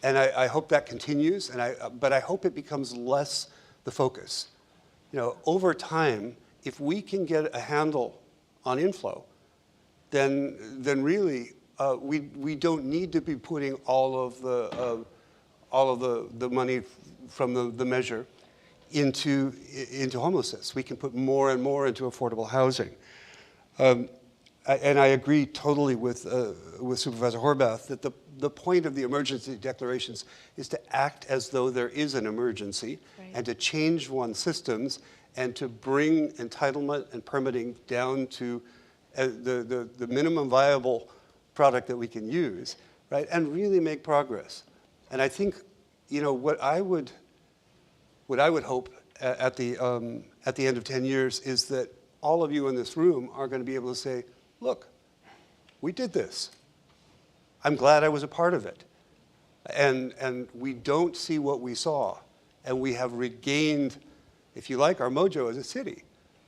And I hope that continues, but I hope it becomes less the focus. You know, over time, if we can get a handle on inflow, then really we don't need to be putting all of the money from the measure into homelessness. We can put more and more into affordable housing. And I agree totally with Supervisor Horvath that the point of the emergency declarations is to act as though there is an emergency, right, and to change one's systems and to bring entitlement and permitting down to the minimum viable product that we can use, right, and really make progress. And I think, you know, what I would hope at the end of 10 years is that all of you in this room are going to be able to say, look, we did this. I'm glad I was a part of it. And we don't see what we saw. And we have regained, if you like, our mojo as a city,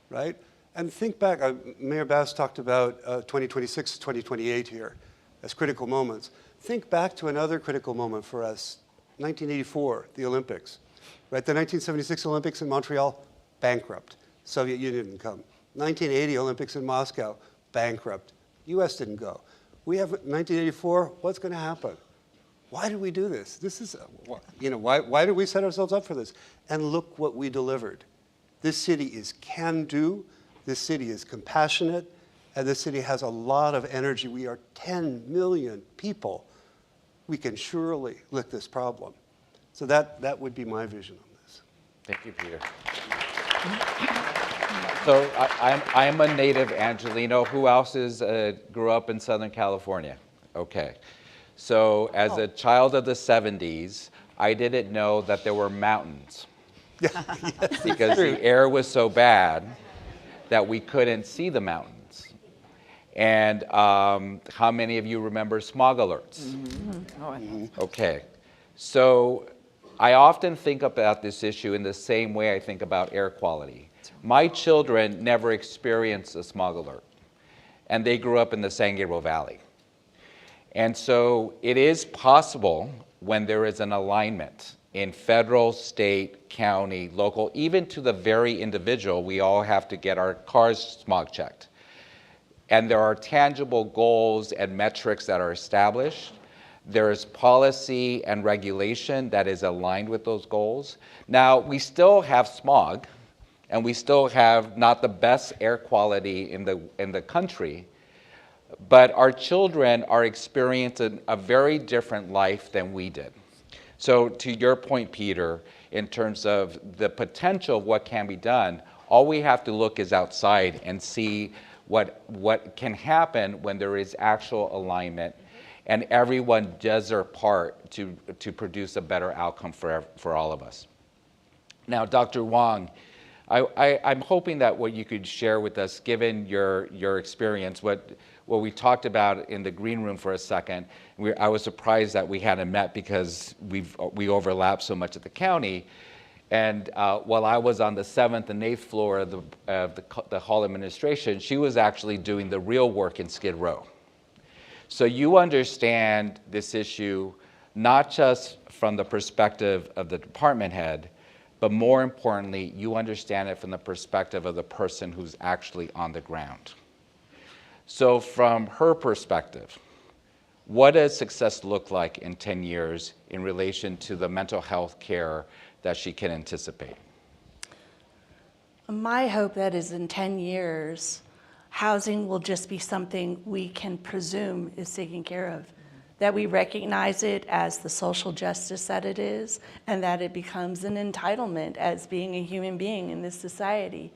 right? And think back, Mayor Bass talked about 2026, 2028 here as critical moments. Think back to another critical moment for us, 1984, the Olympics, right? The 1976 Olympics in Montreal, bankrupt. Soviet Union didn't come. 1980 Olympics in Moscow, bankrupt. U.S. didn't go. We have 1984, what's going to happen? Why did we do this? This is, why did we set ourselves up for this? And look what we delivered. This city is can-do, this city is compassionate, and this city has a lot of energy. We are 10 million people. We can surely lift this problem. So that would be my vision on this. Thank you, Peter. So I'm a native Angelino. Who else grew up in Southern California? Okay. So as a child of the 70s, I didn't know that there were mountains. Because the air was so bad that we couldn't see the mountains. And how many of you remember smog alerts? Mm-hmm. Okay. So I often think about this issue in the same way I think about air quality. My children never experienced a smog alert, and they grew up in the San Gabriel Valley. And so it is possible when there is an alignment in federal, state, county, local, even to the very individual, we all have to get our cars smog checked. And there are tangible goals and metrics that are established. There is policy and regulation that is aligned with those goals. Now, we still have smog, and we still have not the best air quality in the country, but our children are experiencing a very different life than we did. So to your point, Peter, in terms of the potential of what can be done, all we have to look is outside and see what can happen when there is actual alignment and everyone does their part to produce a better outcome for all of us. Now, Dr. Wong, I'm hoping that what you could share with us, given your experience, what we talked about in the green room for a second, I was surprised that we hadn't met because we overlap so much at the county. And while I was on the 7th and 8th floor of the hall administration, she was actually doing the real work in Skid Row. So you understand this issue not just from the perspective of the department head, but more importantly, you understand it from the perspective of the person who's actually on the ground. So from her perspective, what does success look like in 10 years in relation to the mental health care that she can anticipate? My hope that is in 10 years, housing will just be something we can presume is taken care of. That we recognize it as the social justice that it is, and that it becomes an entitlement as being a human being in this society.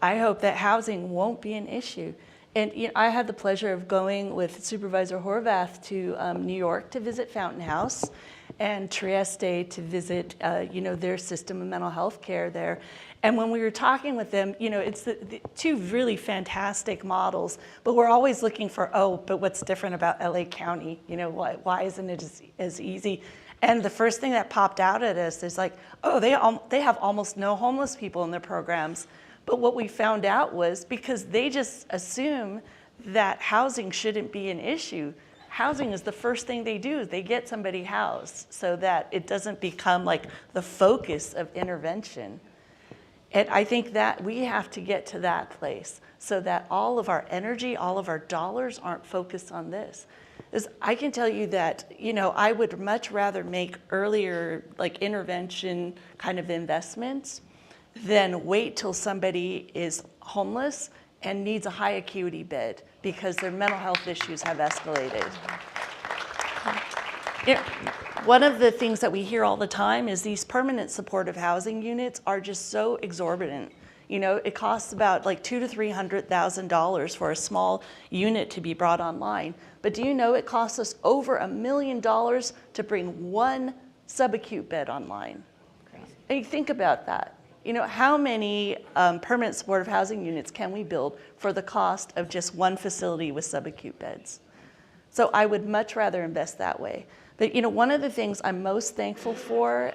I hope that housing won't be an issue. And I had the pleasure of going with Supervisor Horvath to New York to visit Fountain House and Trieste to visit their system of mental health care there. And when we were talking with them, it's the two really fantastic models, but we're always looking for, but what's different about LA County? Why isn't it as easy? And the first thing that popped out at us is like, they have almost no homeless people in their programs. But what we found out was because they just assume that housing shouldn't be an issue. Housing is the first thing they do, is they get somebody housed so that it doesn't become like the focus of intervention. And I think that we have to get to that place so that all of our energy, all of our dollars aren't focused on this. Because I can tell you that, I would much rather make earlier intervention kind of investments than wait till somebody is homeless and needs a high acuity bed because their mental health issues have escalated. One of the things that we hear all the time is these permanent supportive housing units are just so exorbitant. It costs about $200,000 to $300,000 for a small unit to be brought online. But do you know it costs us over $1 million to bring one subacute bed online? Crazy. And you think about that. How many permanent supportive housing units can we build for the cost of just one facility with subacute beds? So I would much rather invest that way. But one of the things I'm most thankful for,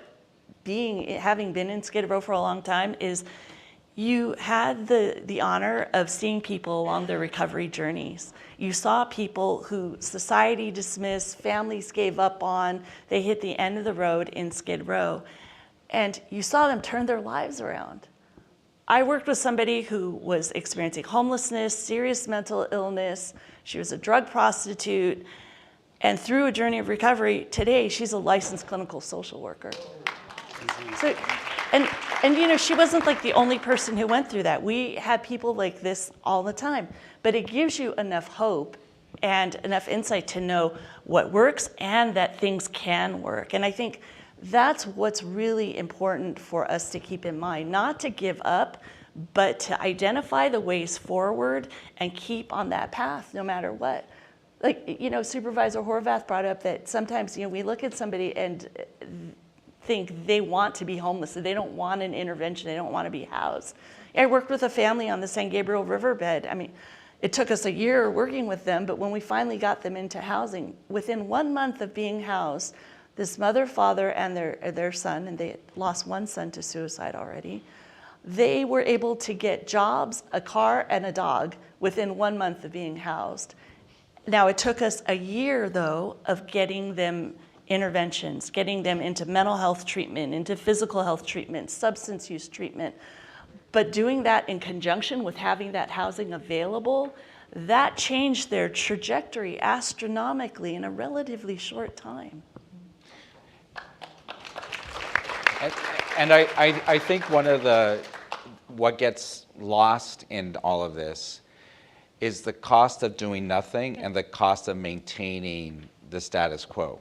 having been in Skid Row for a long time, is you had the honor of seeing people along their recovery journeys. You saw people who society dismissed, families gave up on, they hit the end of the road in Skid Row. And you saw them turn their lives around. I worked with somebody who was experiencing homelessness, serious mental illness. She was a drug prostitute. And through a journey of recovery, today she's a licensed clinical social worker. So, and you know, she wasn't like the only person who went through that. We had people like this all the time. But it gives you enough hope and enough insight to know what works and that things can work. And I think that's what's really important for us to keep in mind, not to give up, but to identify the ways forward and keep on that path no matter what. Like, you know, Supervisor Horvath brought up that sometimes, you know, we look at somebody and think they want to be homeless, they don't want an intervention, they don't want to be housed. I worked with a family on the San Gabriel riverbed. I mean, it took us a year working with them, but when we finally got them into housing, within 1 month of being housed, this mother, father, and their son, and they had lost one son to suicide already, they were able to get jobs, a car, and a dog within 1 month of being housed. Now, it took us a year, though, of getting them interventions, getting them into mental health treatment, into physical health treatment, substance use treatment. But doing that in conjunction with having that housing available, that changed their trajectory astronomically in a relatively short time. And I think what gets lost in all of this is the cost of doing nothing and the cost of maintaining the status quo.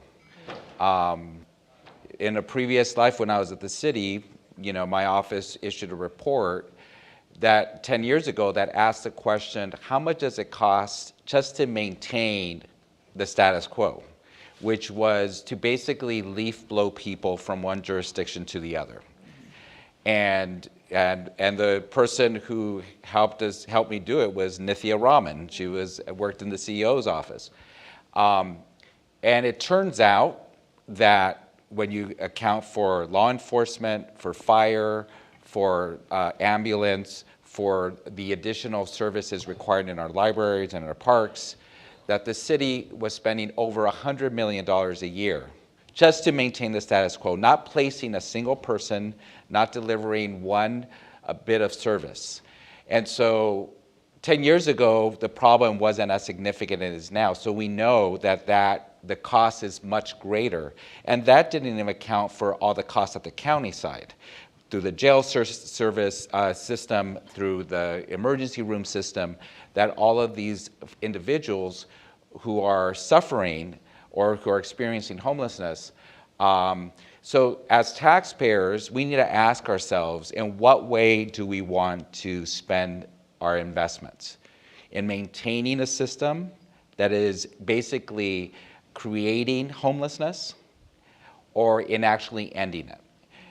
In a previous life when I was at the city, you know, my office issued a report that 10 years ago that asked the question, how much does it cost just to maintain the status quo, which was to basically leaf blow people from one jurisdiction to the other. And the person who helped me do it was Nithya Raman. She worked in the CEO's office. And it turns out that when you account for law enforcement, for fire, for ambulance, for the additional services required in our libraries and our parks, that the city was spending over $100 million a year just to maintain the status quo, not placing a single person, not delivering a bit of service. And so 10 years ago, the problem wasn't as significant as it is now. So we know that the cost is much greater. And that didn't even account for all the costs at the county side, through the jail service system, through the emergency room system, that all of these individuals who are suffering or who are experiencing homelessness. So as taxpayers, we need to ask ourselves, in what way do we want to spend our investments? In maintaining a system that is basically creating homelessness, or in actually ending it?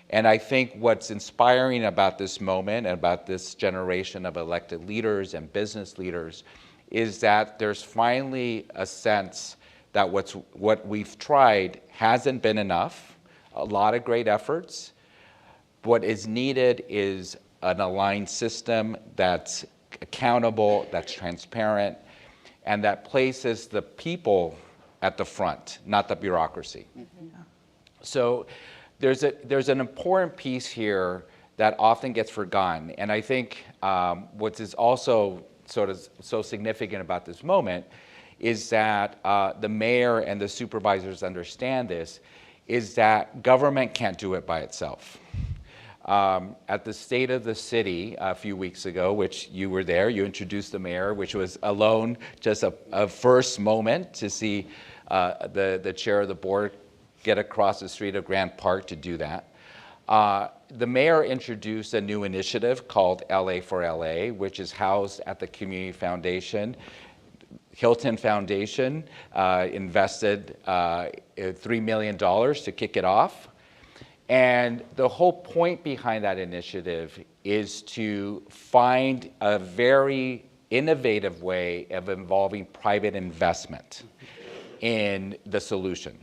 And I think what's inspiring about this moment and about this generation of elected leaders and business leaders is that there's finally a sense that what we've tried hasn't been enough, a lot of great efforts. What is needed is an aligned system that's accountable, that's transparent, and that places the people at the front, not the bureaucracy. Mm-hmm. So there's an important piece here that often gets forgotten. And I think what is also sort of so significant about this moment is that the mayor and the supervisors understand this, is that government can't do it by itself. At the State of the City a few weeks ago, which you were there, you introduced the mayor, which was alone just a first moment to see the chair of the board get across the street of Grant Park to do that. The mayor introduced a new initiative called LA for LA, which is housed at the Community Foundation. Hilton Foundation invested $3 million to kick it off. And the whole point behind that initiative is to find a very innovative way of involving private investment in the solution.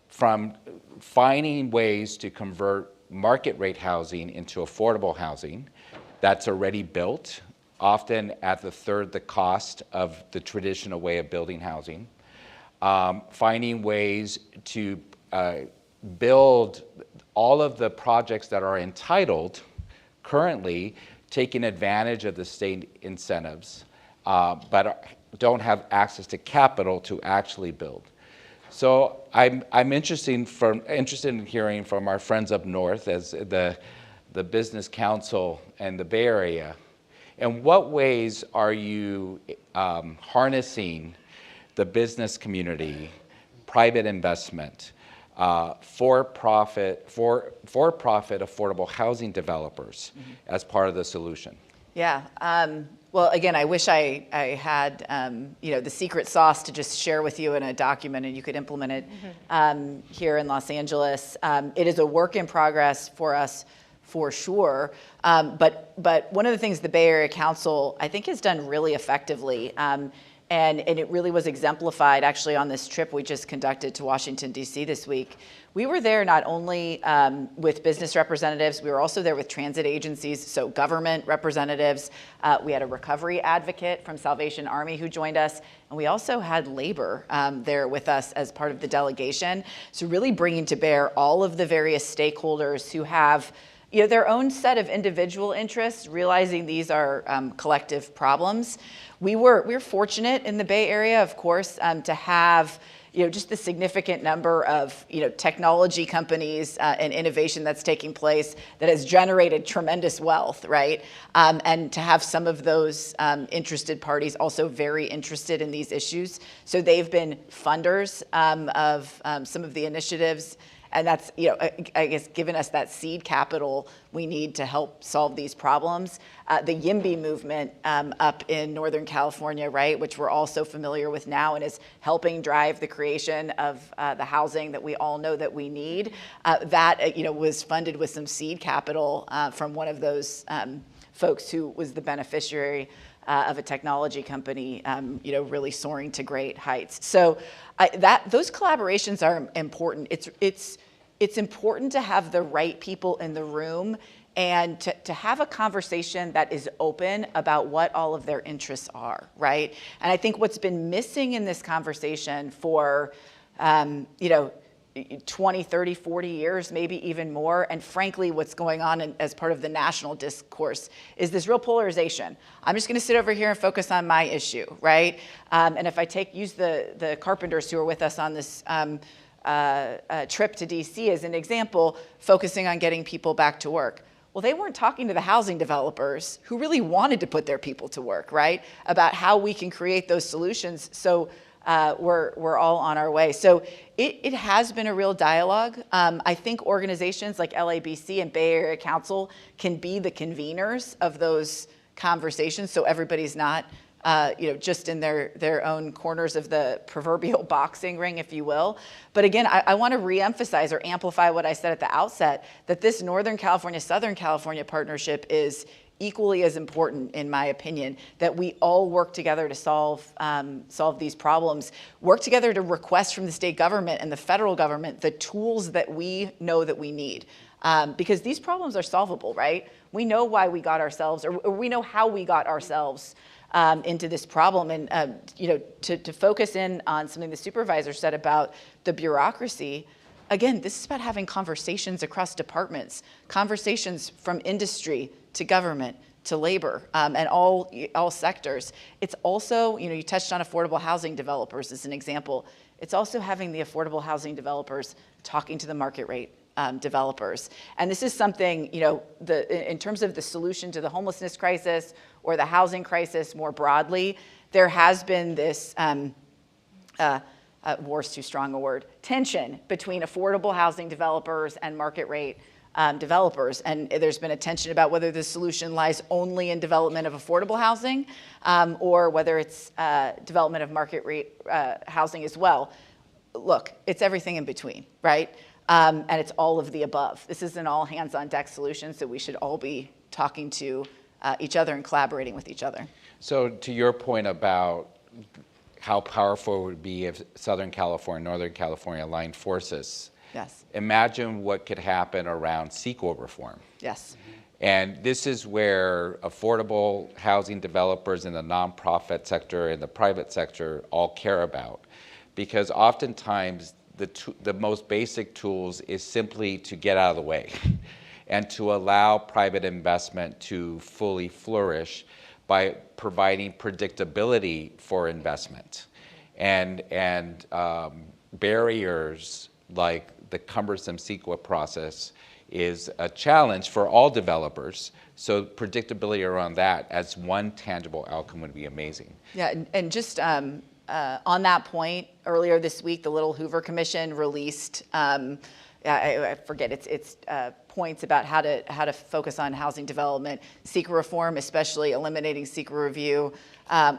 From finding ways to convert market rate housing into affordable housing that's already built, often at the third the cost of the traditional way of building housing. Finding ways to build all of the projects that are entitled currently taking advantage of the state incentives, but don't have access to capital to actually build. So I'm interested in hearing from our friends up north as the Business Council and the Bay Area. In what ways are you harnessing the business community, private investment, for-profit affordable housing developers as part of the solution? Yeah. Well, again, I wish I had the secret sauce to just share with you in a document and you could implement it here in Los Angeles. It is a work in progress for us, for sure. But one of the things the Bay Area Council, I think, has done really effectively, and it really was exemplified actually on this trip we just conducted to Washington, D.C. this week. We were there not only with business representatives, we were also there with transit agencies, so government representatives. We had a recovery advocate from Salvation Army who joined us, and we also had labor there with us as part of the delegation. So really bringing to bear all of the various stakeholders who have their own set of individual interests, realizing these are collective problems. We were fortunate in the Bay Area, of course, to have just the significant number of technology companies and innovation that's taking place that has generated tremendous wealth, right? And to have some of those interested parties also very interested in these issues. So they've been funders of some of the initiatives. And that's, I guess, given us that seed capital we need to help solve these problems. The YIMBY movement up in Northern California, right, which we're all so familiar with now and is helping drive the creation of the housing that we all know that we need, that, was funded with some seed capital from one of those folks who was the beneficiary of a technology company, really soaring to great heights. So those collaborations are important. It's important to have the right people in the room and to have a conversation that is open about what all of their interests are, right? And I think what's been missing in this conversation for, 20, 30, 40 years, maybe even more, and frankly, what's going on as part of the national discourse is this real polarization. I'm just gonna sit over here and focus on my issue, right? And if I use the carpenters who are with us on this trip to DC as an example, focusing on getting people back to work. Well, they weren't talking to the housing developers who really wanted to put their people to work, right? About how we can create those solutions. So we're all on our way. So it has been a real dialogue. I think organizations like LABC and Bay Area Council can be the conveners of those conversations, so everybody's not just in their own corners of the proverbial boxing ring, if you will. But again, I want to reemphasize or amplify what I said at the outset, that this Northern California, Southern California partnership is equally as important, in my opinion, that we all work together to solve these problems, work together to request from the state government and the federal government the tools that we know that we need. Because these problems are solvable, right? We know why we got ourselves, or we know how we got ourselves into this problem. And to focus in on something the supervisor said about the bureaucracy, again, this is about having conversations across departments, conversations from industry to government to labor and all sectors. It's also, you touched on affordable housing developers as an example. It's also having the affordable housing developers talking to the market rate developers. And this is something, in terms of the solution to the homelessness crisis or the housing crisis more broadly, there has been this, war's too strong a word, tension between affordable housing developers and market rate developers. And there's been a tension about whether the solution lies only in development of affordable housing or whether it's development of market rate housing as well. Look, it's everything in between, right? And it's all of the above. This is an all hands on deck solution, so we should all be talking to each other and collaborating with each other. So to your point about how powerful it would be if Southern California, Northern California aligned forces. Yes. Imagine what could happen around CEQA reform. Yes. And this is where affordable housing developers in the nonprofit sector and the private sector all care about. Because oftentimes the most basic tools is simply to get out of the way. and to allow private investment to fully flourish by providing predictability for investment. And barriers like the cumbersome CEQA process is a challenge for all developers. So predictability around that as one tangible outcome would be amazing. Yeah, and just on that point, earlier this week, the Little Hoover Commission released, I forget, it's points about how to focus on housing development, SEQA reform, especially eliminating SEQA review,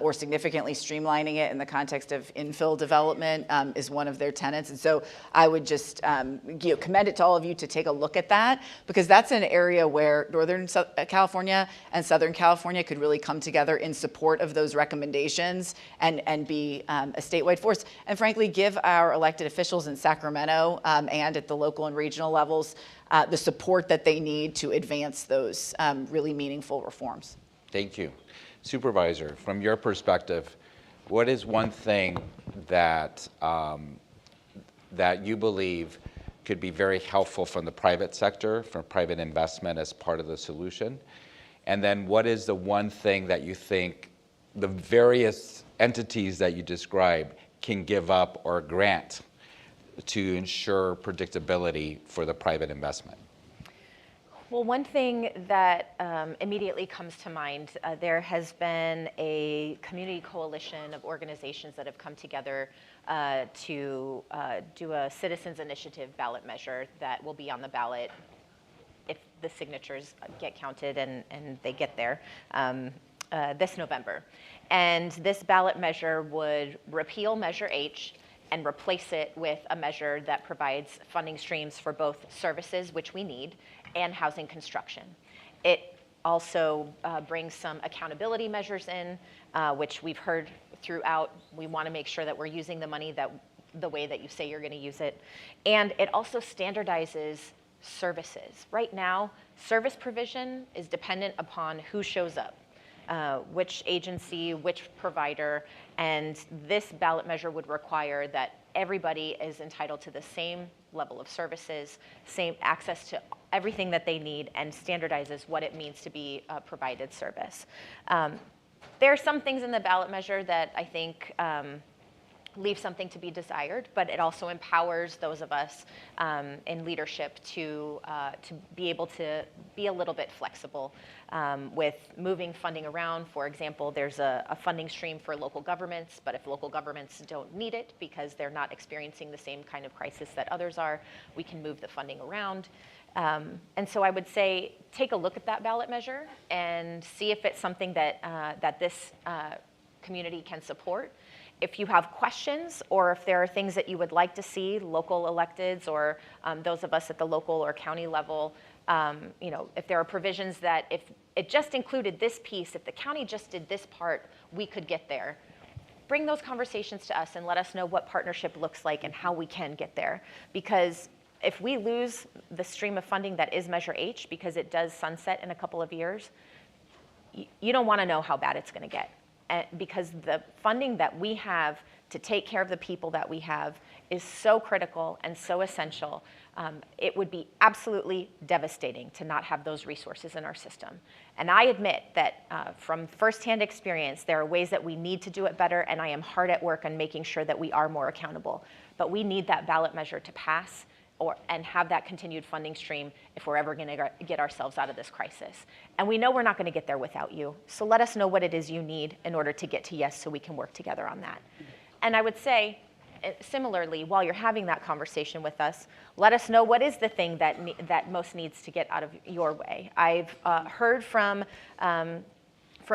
or significantly streamlining it in the context of infill development is one of their tenets. And so I would just commend it to all of you to take a look at that, because that's an area where Northern California and Southern California could really come together in support of those recommendations and be a statewide force. And frankly, give our elected officials in Sacramento and at the local and regional levels the support that they need to advance those really meaningful reforms. Thank you. Supervisor, from your perspective, what is one thing that that you believe could be very helpful from the private sector, from private investment as part of the solution? And then what is the one thing that you think the various entities that you described can give up or grant to ensure predictability for the private investment? Well, one thing that immediately comes to mind, there has been a community coalition of organizations that have come together to do a citizens initiative ballot measure that will be on the ballot if the signatures get counted and they get there this November. And this ballot measure would repeal Measure H and replace it with a measure that provides funding streams for both services, which we need, and housing construction. It also brings some accountability measures in, which we've heard throughout. We want to make sure that we're using the money the way that you say you're going to use it. And it also standardizes services. Right now, service provision is dependent upon who shows up, which agency, which provider, and this ballot measure would require that everybody is entitled to the same level of services, same access to everything that they need, and standardizes what it means to be a provided service. There are some things in the ballot measure that I think leave something to be desired, but it also empowers those of us in leadership to be able to be a little bit flexible with moving funding around. For example, there's a funding stream for local governments, but if local governments don't need it because they're not experiencing the same kind of crisis that others are, we can move the funding around. And so I would say take a look at that ballot measure and see if it's something that this community can support. If you have questions or if there are things that you would like to see local electeds or those of us at the local or county level, if there are provisions that if it just included this piece, if the county just did this part, we could get there. Bring those conversations to us and let us know what partnership looks like and how we can get there. Because if we lose the stream of funding that is Measure H, because it does sunset in a couple of years, you don't want to know how bad it's going to get. Because the funding that we have to take care of the people that we have is so critical and so essential. It would be absolutely devastating to not have those resources in our system. And I admit that from firsthand experience, there are ways that we need to do it better, and I am hard at work on making sure that we are more accountable. But we need that ballot measure to pass and have that continued funding stream if we're ever going to get ourselves out of this crisis. And we know we're not going to get there without you. So let us know what it is you need in order to get to yes so we can work together on that. And I would say, similarly, while you're having that conversation with us, let us know what is the thing that most needs to get out of your way. I've heard from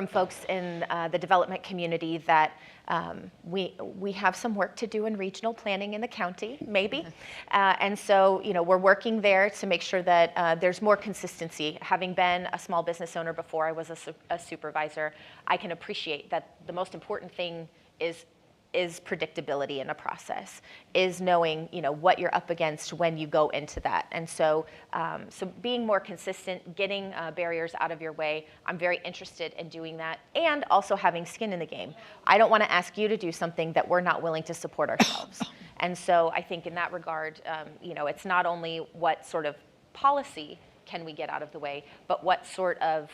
folks in the development community that we have some work to do in regional planning in the county, maybe. And so, we're working there to make sure that there's more consistency. Having been a small business owner before I was a supervisor, I can appreciate that the most important thing is predictability in a process, is knowing what you're up against when you go into that. And so so being more consistent, getting barriers out of your way, I'm very interested in doing that, and also having skin in the game. I don't want to ask you to do something that we're not willing to support ourselves. And so I think in that regard, it's not only what sort of policy can we get out of the way, but what sort of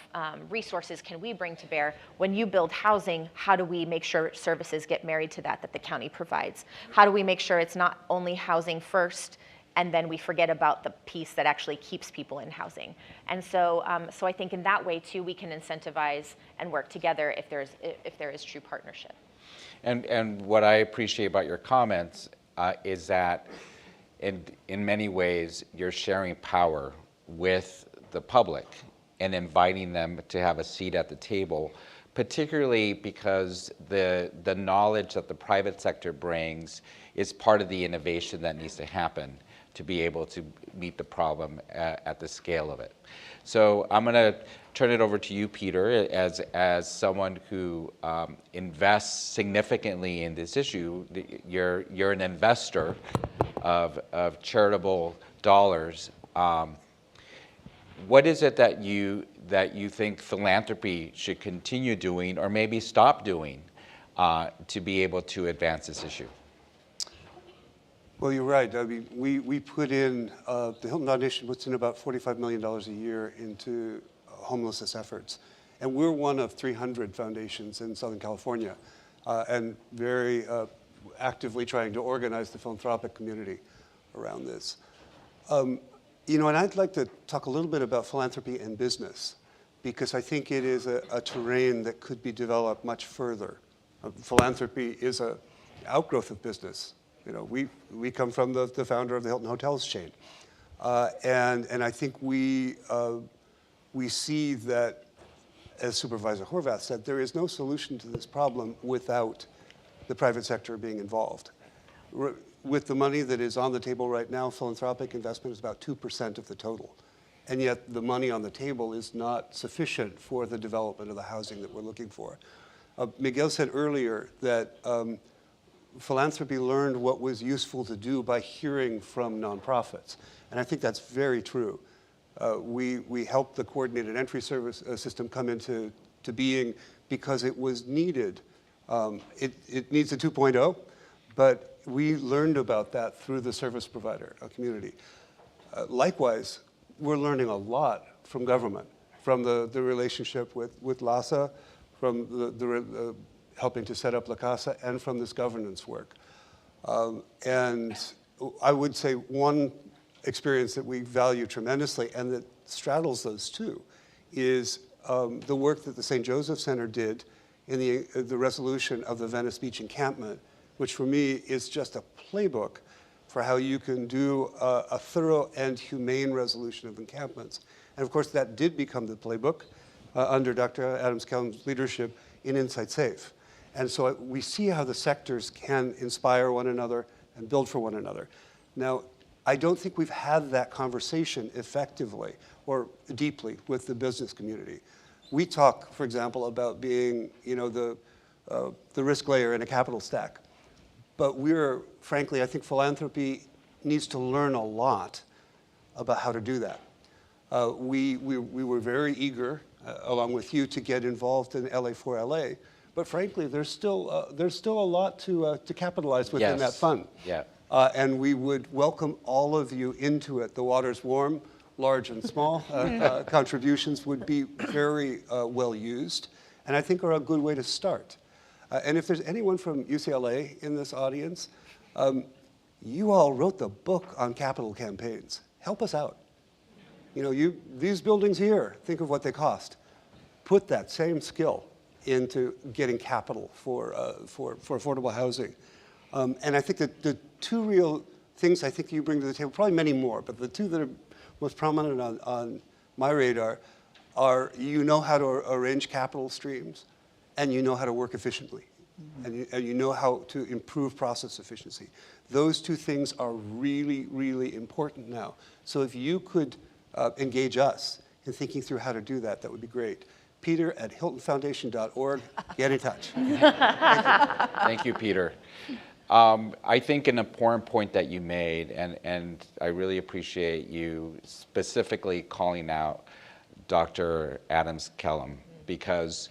resources can we bring to bear? When you build housing, how do we make sure services get married to that the county provides? How do we make sure it's not only housing first, and then we forget about the piece that actually keeps people in housing? And so, so I think in that way too, we can incentivize and work together if there is true partnership. And what I appreciate about your comments is that in many ways, you're sharing power with the public and inviting them to have a seat at the table, particularly because the knowledge that the private sector brings is part of the innovation that needs to happen to be able to meet the problem at the scale of it. So I'm going to turn it over to you, Peter, as someone who invests significantly in this issue. You're an investor of charitable dollars. What is it that you think philanthropy should continue doing, or maybe stop doing, to be able to advance this issue? Well, you're right. I mean, we put in, the Hilton Foundation puts in about $45 million a year into homelessness efforts. And we're one of 300 foundations in Southern California, and very actively trying to organize the philanthropic community around this. You know, and I'd like to talk a little bit about philanthropy and business, because I think it is a terrain that could be developed much further. Philanthropy is an outgrowth of business. You know, we come from the founder of the Hilton Hotels chain. And I think we see that, as Supervisor Horvath said, there is no solution to this problem without the private sector being involved. With the money that is on the table right now, philanthropic investment is about 2% of the total. And yet the money on the table is not sufficient for the development of the housing that we're looking for. Miguel said earlier that philanthropy learned what was useful to do by hearing from nonprofits. And I think that's very true. We helped the coordinated entry service system come into being because it was needed. It needs a 2.0, but we learned about that through the service provider community. Likewise, we're learning a lot from government, from the relationship with LASA, from the helping to set up La Casa, and from this governance work. And I would say one experience that we value tremendously and that straddles those two is the work that the St. Joseph Center did in the resolution of the Venice Beach encampment, which for me is just a playbook for how you can do a thorough and humane resolution of encampments. And of course, that did become the playbook under Dr. Adams-Kellum's leadership in Inside Safe. And so we see how the sectors can inspire one another and build for one another. Now, I don't think we've had that conversation effectively or deeply with the business community. We talk, for example, about being, you know, the risk layer in a capital stack. But frankly, I think philanthropy needs to learn a lot about how to do that. We were very eager, along with you, to get involved in LA4LA. But frankly, there's still a lot to capitalize within that fund. Yeah. And we would welcome all of you into it. The water's warm, large and small. Contributions would be very well used, and I think are a good way to start. And if there's anyone from UCLA in this audience, you all wrote the book on capital campaigns. Help us out. You know, these buildings here, think of what they cost. Put that same skill into getting capital for affordable housing. And I think that the two real things I think you bring to the table, probably many more, but the two that are most prominent on my radar are you know how to arrange capital streams, and you know how to work efficiently, and you know how to improve process efficiency. Those two things are really, really important now. So if you could engage us in thinking through how to do that, that would be great. Peter at HiltonFoundation.org, get in touch. Thank you, Peter. I think an important point that you made, and I really appreciate you specifically calling out Dr. Adams-Kellum, because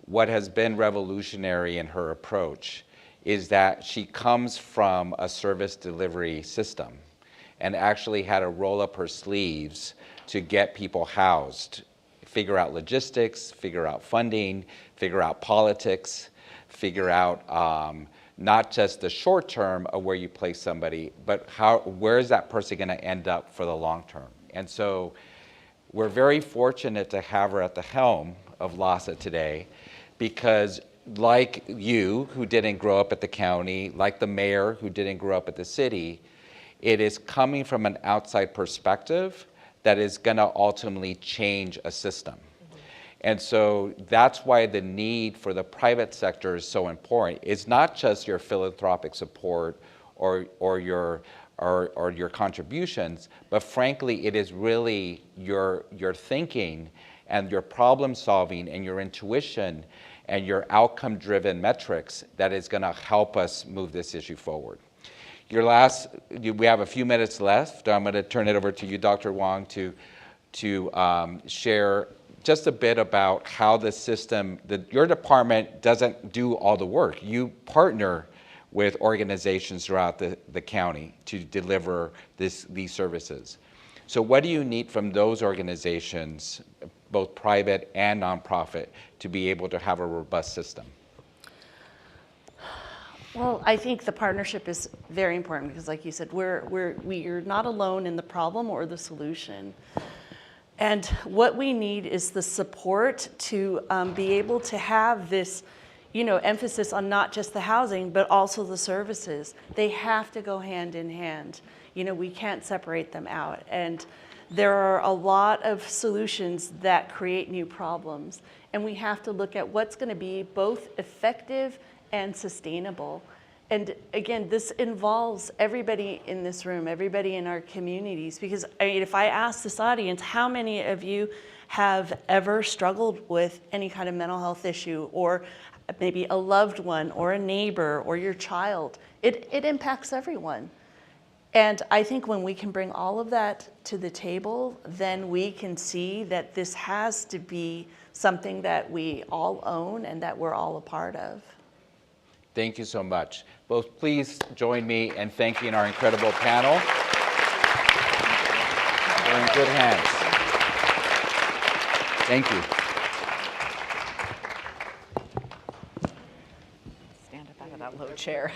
what has been revolutionary in her approach is that she comes from a service delivery system. and actually had to roll up her sleeves to get people housed, figure out logistics, figure out funding, figure out politics, figure out not just the short term of where you place somebody, but where is that person going to end up for the long term? And so we're very fortunate to have her at the helm of LASA today, because like you, who didn't grow up at the county, like the mayor who didn't grow up at the city, it is coming from an outside perspective that is going to ultimately change a system. And so that's why the need for the private sector is so important. It's not just your philanthropic support or your contributions, but frankly, it is really your thinking and your problem solving and your intuition and your outcome-driven metrics that is going to help us move this issue forward. We have a few minutes left. I'm going to turn it over to you, Dr. Wong, to share just a bit about how the system, your department doesn't do all the work. You partner with organizations throughout the county to deliver these services. So what do you need from those organizations, both private and nonprofit, to be able to have a robust system? Well, I think the partnership is very important because, like you said, we're not alone in the problem or the solution. And what we need is the support to be able to have this, emphasis on not just the housing, but also the services. They have to go hand in hand. We can't separate them out. And there are a lot of solutions that create new problems. And we have to look at what's going to be both effective and sustainable. And again, this involves everybody in this room, everybody in our communities, because if I ask this audience, how many of you have ever struggled with any kind of mental health issue, or maybe a loved one or a neighbor or your child? It impacts everyone. And I think when we can bring all of that to the table, then we can see that this has to be something that we all own and that we're all a part of. Thank you so much. Both, please join me in thanking our incredible panel. We're in good hands. Thank you. Stand up out of that low chair.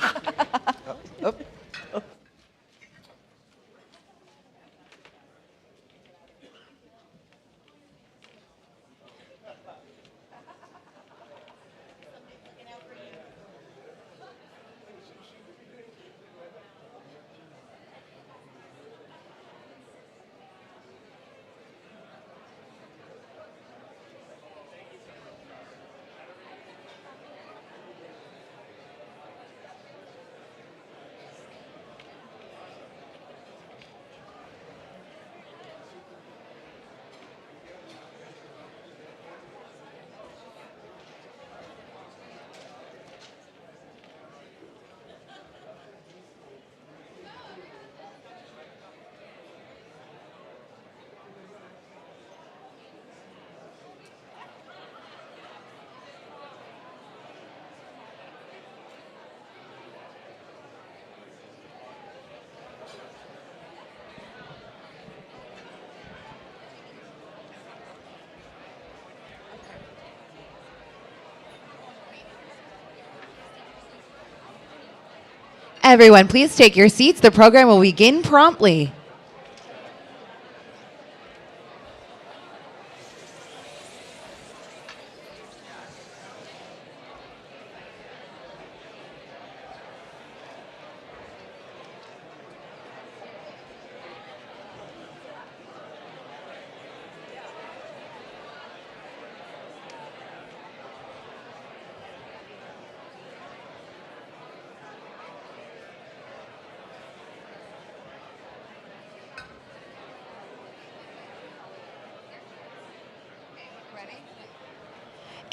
Everyone, please take your seats. The program will begin promptly.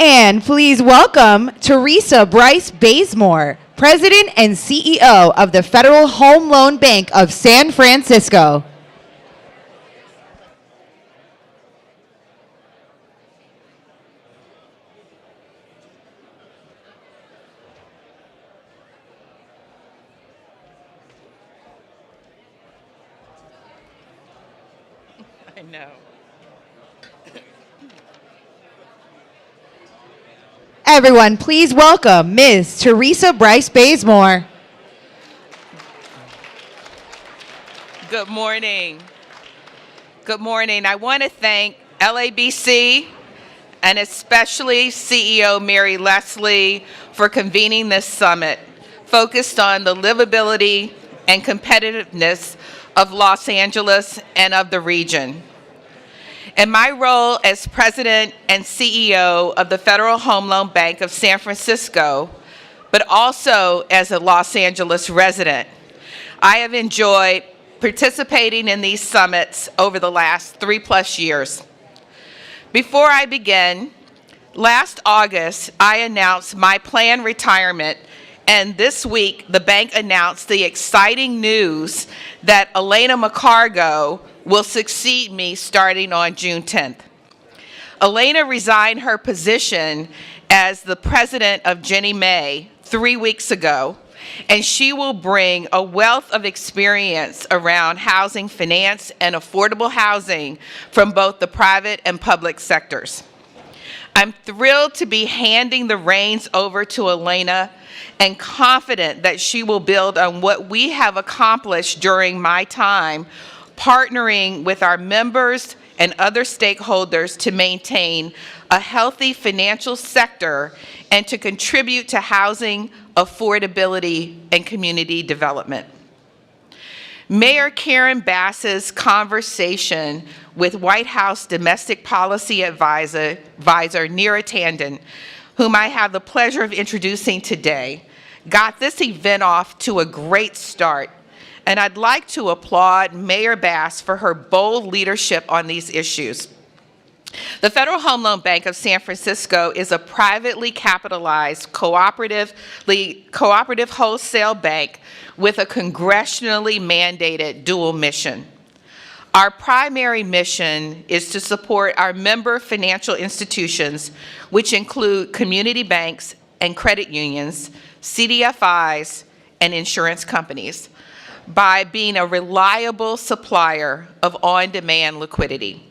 And please welcome Teresa Bryce Bazemore, President and CEO of the Federal Home Loan Bank of San Francisco. I know. Everyone, please welcome Ms. Teresa Bryce Bazemore. Good morning. Good morning. I want to thank LABC and especially CEO Mary Leslie for convening this summit focused on the livability and competitiveness of Los Angeles and of the region. In my role as President and CEO of the Federal Home Loan Bank of San Francisco, but also as a Los Angeles resident, I have enjoyed participating in these summits over the last 3+ years. Before I begin, last August, I announced my planned retirement, and this week, the bank announced the exciting news that Elena McCargo will succeed me starting on June 10th. Elena resigned her position as the president of Ginnie Mae 3 weeks ago, and she will bring a wealth of experience around housing finance and affordable housing from both the private and public sectors. I'm thrilled to be handing the reins over to Elena and confident that she will build on what we have accomplished during my time partnering with our members and other stakeholders to maintain a healthy financial sector and to contribute to housing, affordability, and community development. Mayor Karen Bass's conversation with White House Domestic Policy Advisor Neera Tanden, whom I have the pleasure of introducing today, got this event off to a great start. And I'd like to applaud Mayor Bass for her bold leadership on these issues. The Federal Home Loan Bank of San Francisco is a privately capitalized cooperative wholesale bank with a congressionally mandated dual mission. Our primary mission is to support our member financial institutions, which include community banks and credit unions, CDFIs, and insurance companies, by being a reliable supplier of on-demand liquidity.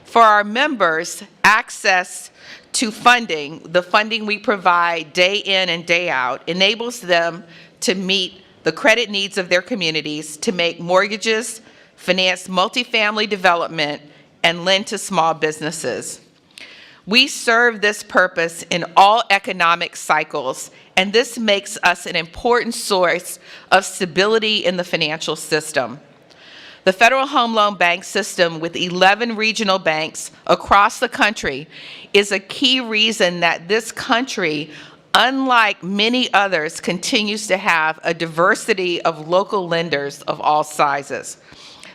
For our members, access to funding, the funding we provide day in and day out, enables them to meet the credit needs of their communities, to make mortgages, finance multifamily development, and lend to small businesses. We serve this purpose in all economic cycles, and this makes us an important source of stability in the financial system. The Federal Home Loan Bank system, with 11 regional banks across the country, is a key reason that this country, unlike many others, continues to have a diversity of local lenders of all sizes.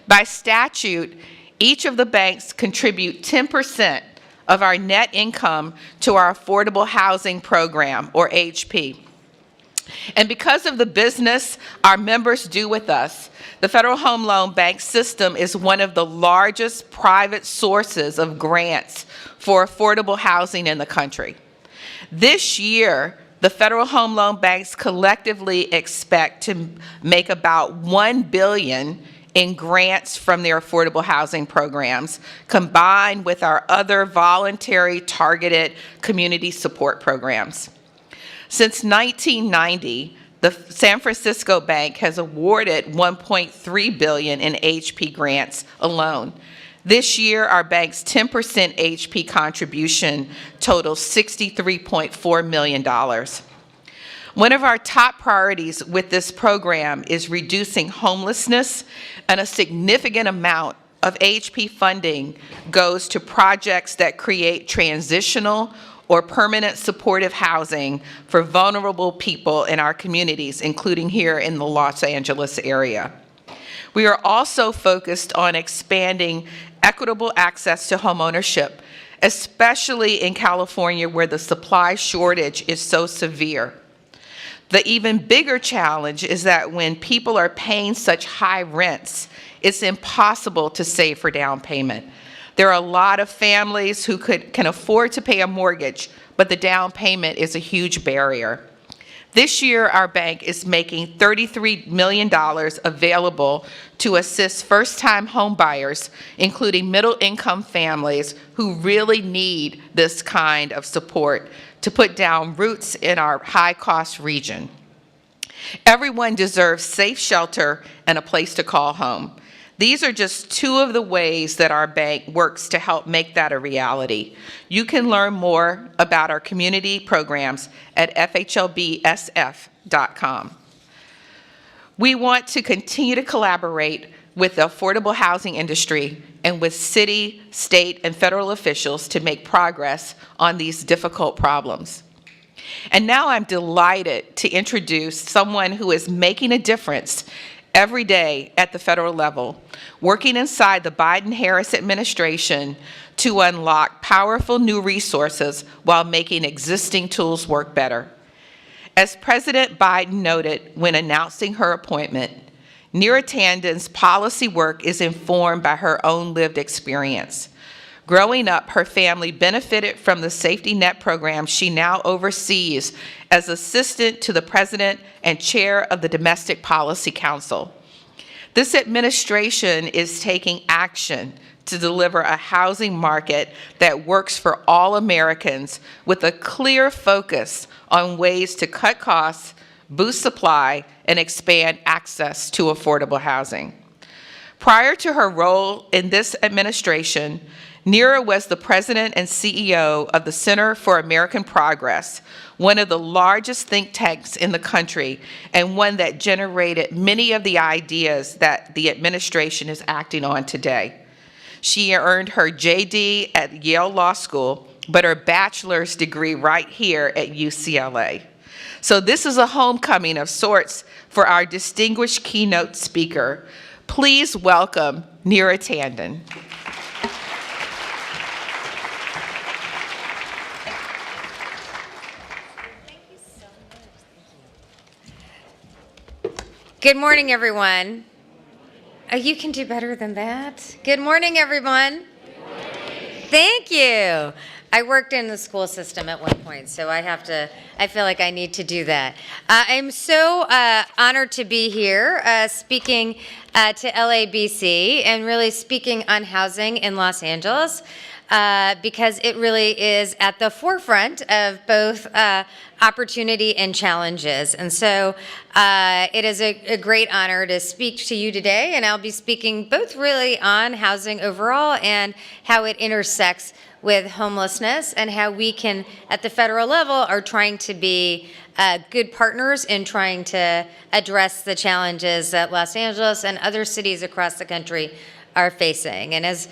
By statute, each of the banks contribute 10% of our net income to our affordable housing program, or HP. And because of the business our members do with us, the Federal Home Loan Bank system is one of the largest private sources of grants for affordable housing in the country. This year, the Federal Home Loan Banks collectively expect to make about $1 billion in grants from their affordable housing programs, combined with our other voluntary targeted community support programs. Since 1990, the San Francisco Bank has awarded $1.3 billion in HP grants alone. This year, our bank's 10% HP contribution totals $63.4 million. One of our top priorities with this program is reducing homelessness, and a significant amount of HP funding goes to projects that create transitional or permanent supportive housing for vulnerable people in our communities, including here in the Los Angeles area. We are also focused on expanding equitable access to homeownership, especially in California, where the supply shortage is so severe. The even bigger challenge is that when people are paying such high rents, it's impossible to save for down payment. There are a lot of families who can afford to pay a mortgage, but the down payment is a huge barrier. This year, our bank is making $33 million available to assist first-time home buyers, including middle-income families who really need this kind of support to put down roots in our high-cost region. Everyone deserves safe shelter and a place to call home. These are just two of the ways that our bank works to help make that a reality. You can learn more about our community programs at FHLBSF.com. We want to continue to collaborate with the affordable housing industry and with city, state, and federal officials to make progress on these difficult problems. And now I'm delighted to introduce someone who is making a difference every day at the federal level, working inside the Biden-Harris administration to unlock powerful new resources while making existing tools work better. As President Biden noted when announcing her appointment, Neera Tanden's policy work is informed by her own lived experience. Growing up, her family benefited from the safety net program she now oversees as assistant to the president and chair of the Domestic Policy Council. This administration is taking action to deliver a housing market that works for all Americans with a clear focus on ways to cut costs, boost supply, and expand access to affordable housing. Prior to her role in this administration, Neera was the president and CEO of the Center for American Progress, one of the largest think tanks in the country and one that generated many of the ideas that the administration is acting on today. She earned her JD at Yale Law School, but her bachelor's degree right here at UCLA. So this is a homecoming of sorts for our distinguished keynote speaker. Please welcome Neera Tanden. Good morning, everyone. Oh, you can do better than that. Good morning, everyone. Good morning. Thank you. I worked in the school system at one point, so I feel like I need to do that. I'm so honored to be here speaking to LABC and really speaking on housing in Los Angeles. Because it really is at the forefront of both opportunity and challenges. And so it is a great honor to speak to you today, and I'll be speaking both really on housing overall and how it intersects with homelessness and how we can, at the federal level, are trying to be good partners in trying to address the challenges that Los Angeles and other cities across the country are facing. And as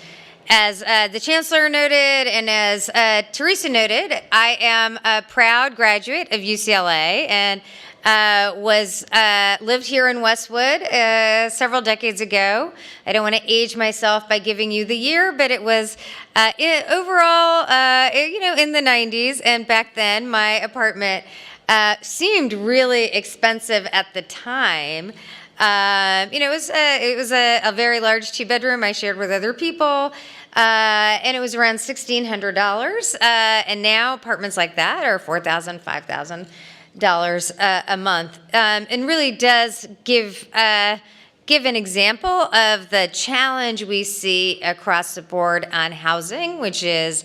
the Chancellor noted and as Teresa noted, I am a proud graduate of UCLA and lived here in Westwood several decades ago. I don't want to age myself by giving you the year, but it was overall, in the 90s. And back then, my apartment seemed really expensive at the time. It was a very large 2-bedroom I shared with other people. And it was around $1,600, and now apartments like that are $4,000, $5,000 a month, and really does give an example of the challenge we see across the board on housing, which is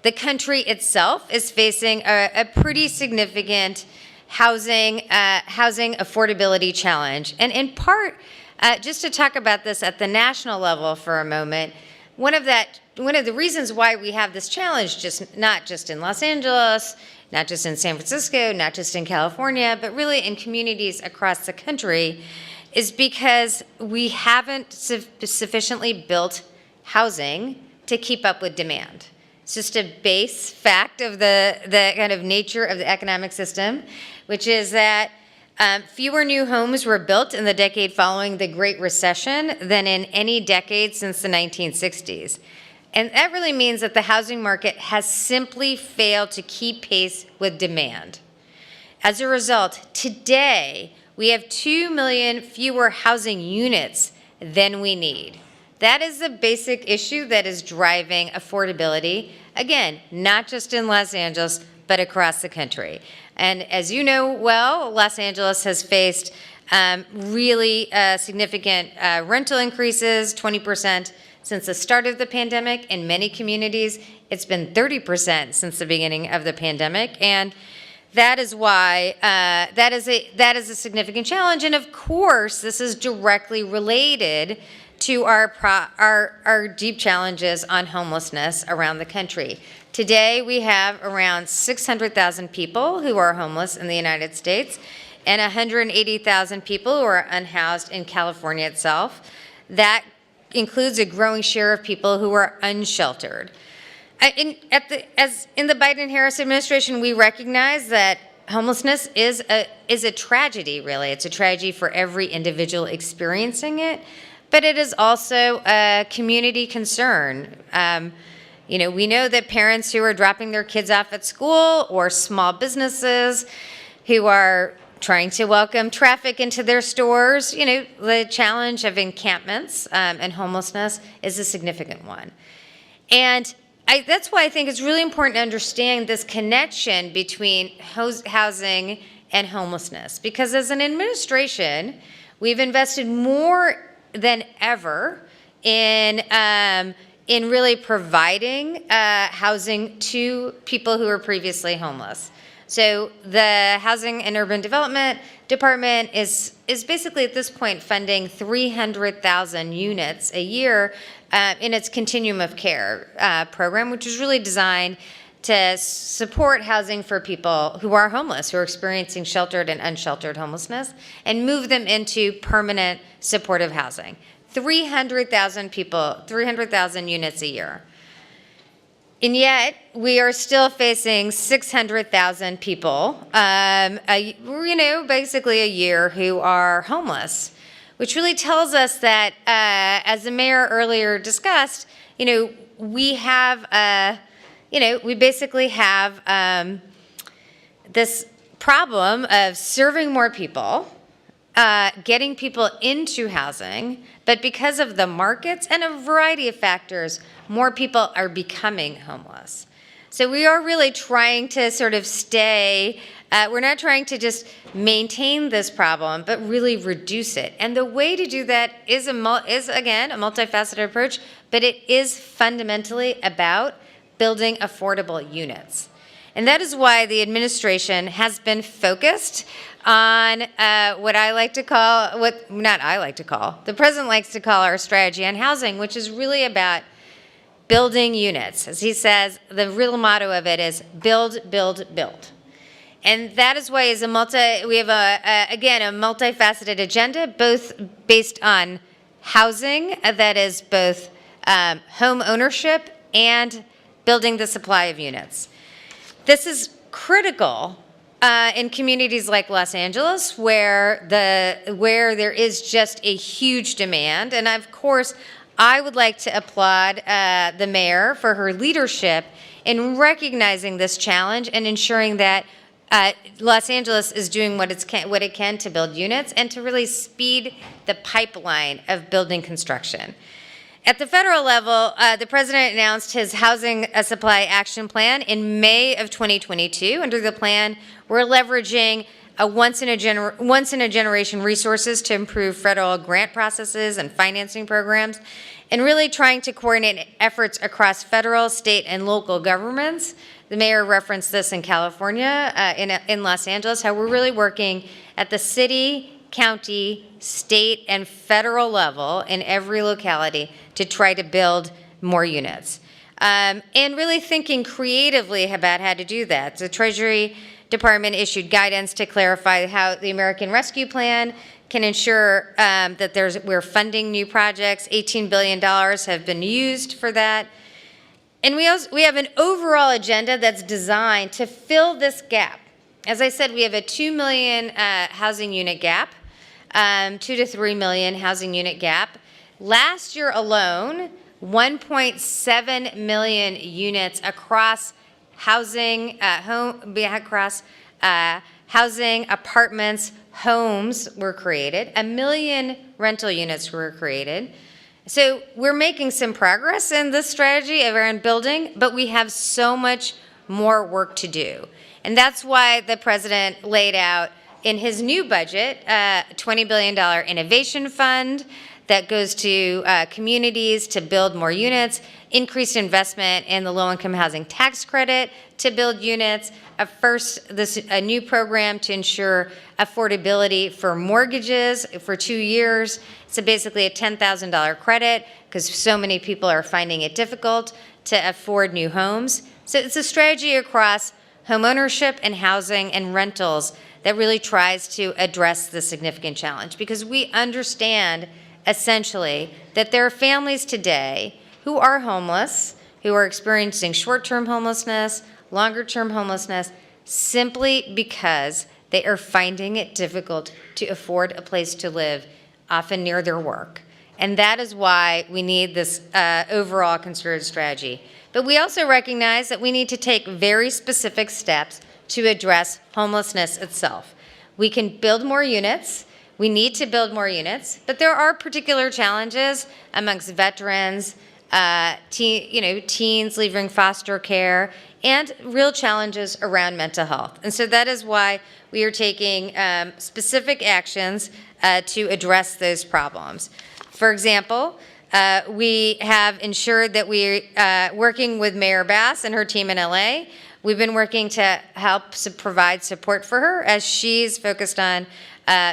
the country itself is facing a pretty significant housing affordability challenge, and in part, just to talk about this at the national level for a moment. One of the reasons why we have this challenge, not just in Los Angeles, not just in San Francisco, not just in California, but really in communities across the country, is because we haven't sufficiently built housing to keep up with demand. It's just a base fact of the kind of nature of the economic system, which is that fewer new homes were built in the decade following the Great Recession than in any decade since the 1960s. And that really means that the housing market has simply failed to keep pace with demand. As a result, today, we have 2 million fewer housing units than we need. That is the basic issue that is driving affordability, again, not just in Los Angeles, but across the country. And as you know well, Los Angeles has faced really significant rental increases, 20% since the start of the pandemic. In many communities, it's been 30% since the beginning of the pandemic. And that is why that is a significant challenge. And of course, this is directly related to our deep challenges on homelessness around the country. Today, we have around 600,000 people who are homeless in the United States and 180,000 people who are unhoused in California itself. That includes a growing share of people who are unsheltered. In the Biden-Harris administration, we recognize that homelessness is a tragedy, really. It's a tragedy for every individual experiencing it, but it is also a community concern. We know that parents who are dropping their kids off at school or small businesses who are trying to welcome traffic into their stores, the challenge of encampments and homelessness is a significant one. And that's why I think it's really important to understand this connection between housing and homelessness, because as an administration, we've invested more than ever in really providing housing to people who were previously homeless. So the Housing and Urban Development Department is basically at this point funding 300,000 units a year in its Continuum of Care program, which is really designed to support housing for people who are homeless, who are experiencing sheltered and unsheltered homelessness, and move them into permanent supportive housing. 300,000 people, 300,000 units a year. And yet, we are still facing 600,000 people, basically a year, who are homeless, which really tells us that, as the mayor earlier discussed, we have, we basically have this problem of serving more people, getting people into housing, but because of the markets and a variety of factors, more people are becoming homeless. So we are really trying to sort of we're not trying to just maintain this problem, but really reduce it. And the way to do that is again, a multifaceted approach, but it is fundamentally about building affordable units. And that is why the administration has been focused on what I like to call, the president likes to call our strategy on housing, which is really about building units. As he says, the real motto of it is build, build, build. And that is why we have a multifaceted agenda, both based on housing, that is both home ownership and building the supply of units. This is critical in communities like Los Angeles, where there is just a huge demand. And of course, I would like to applaud the mayor for her leadership in recognizing this challenge and ensuring that Los Angeles is doing what it can to build units and to really speed the pipeline of building construction. At the federal level, the president announced his Housing Supply Action Plan in May of 2022. Under the plan, we're leveraging once-in-a-generation resources to improve federal grant processes and financing programs, and really trying to coordinate efforts across federal, state, and local governments. The mayor referenced this in California, in Los Angeles, how we're really working at the city, county, state, and federal level in every locality to try to build more units. And really thinking creatively about how to do that. The Treasury Department issued guidance to clarify how the American Rescue Plan can ensure that we're funding new projects. $18 billion have been used for that. And we have an overall agenda that's designed to fill this gap. As I said, we have a 2 million housing unit gap, 2 to 3 million housing unit gap. Last year alone, 1.7 million units across housing, housing, apartments, homes were created. 1 million rental units were created. So we're making some progress in this strategy around building, but we have so much more work to do. And that's why the president laid out in his new budget a $20 billion innovation fund that goes to communities to build more units, increased investment in the low-income housing tax credit to build units, a new program to ensure affordability for mortgages for 2 years. So basically a $10,000 credit because so many people are finding it difficult to afford new homes. So it's a strategy across homeownership and housing and rentals that really tries to address the significant challenge, because we understand essentially that there are families today who are homeless, who are experiencing short-term homelessness, longer-term homelessness, simply because they are finding it difficult to afford a place to live, often near their work. And that is why we need this overall concerted strategy. But we also recognize that we need to take very specific steps to address homelessness itself. We can build more units. We need to build more units, but there are particular challenges amongst veterans, teens leaving foster care, and real challenges around mental health. And so that is why we are taking specific actions to address those problems. For example, we have ensured that we, working with Mayor Bass and her team in LA, we've been working to help provide support for her as she's focused on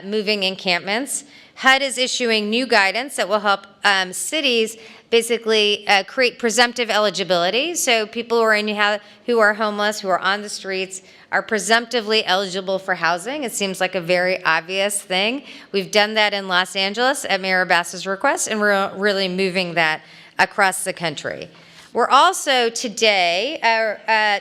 moving encampments. HUD is issuing new guidance that will help cities basically create presumptive eligibility. So people who are homeless, who are on the streets, are presumptively eligible for housing. It seems like a very obvious thing. We've done that in Los Angeles at Mayor Bass's request, and we're really moving that across the country. We're also today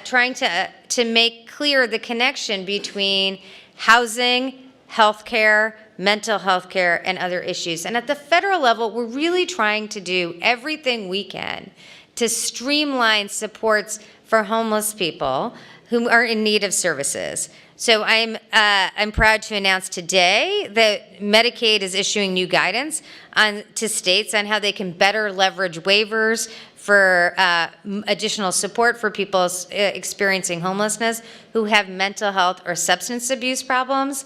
trying to make clear the connection between housing, healthcare, mental health care, and other issues. And at the federal level, we're really trying to do everything we can to streamline supports for homeless people who are in need of services. So I'm proud to announce today that Medicaid is issuing new guidance to states on how they can better leverage waivers for additional support for people experiencing homelessness who have mental health or substance abuse problems.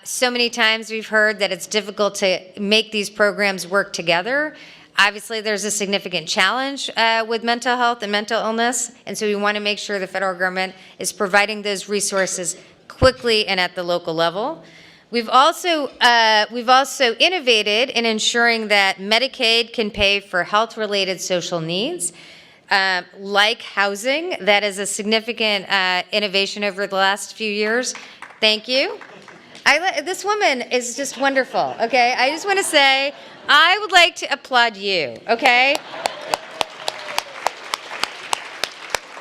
So many times we've heard that it's difficult to make these programs work together. Obviously, there's a significant challenge with mental health and mental illness, and so we want to make sure the federal government is providing those resources quickly and at the local level. We've also innovated in ensuring that Medicaid can pay for health-related social needs, like housing. That is a significant innovation over the last few years. Thank you. This woman is just wonderful, okay? I just want to say, I would like to applaud you, okay?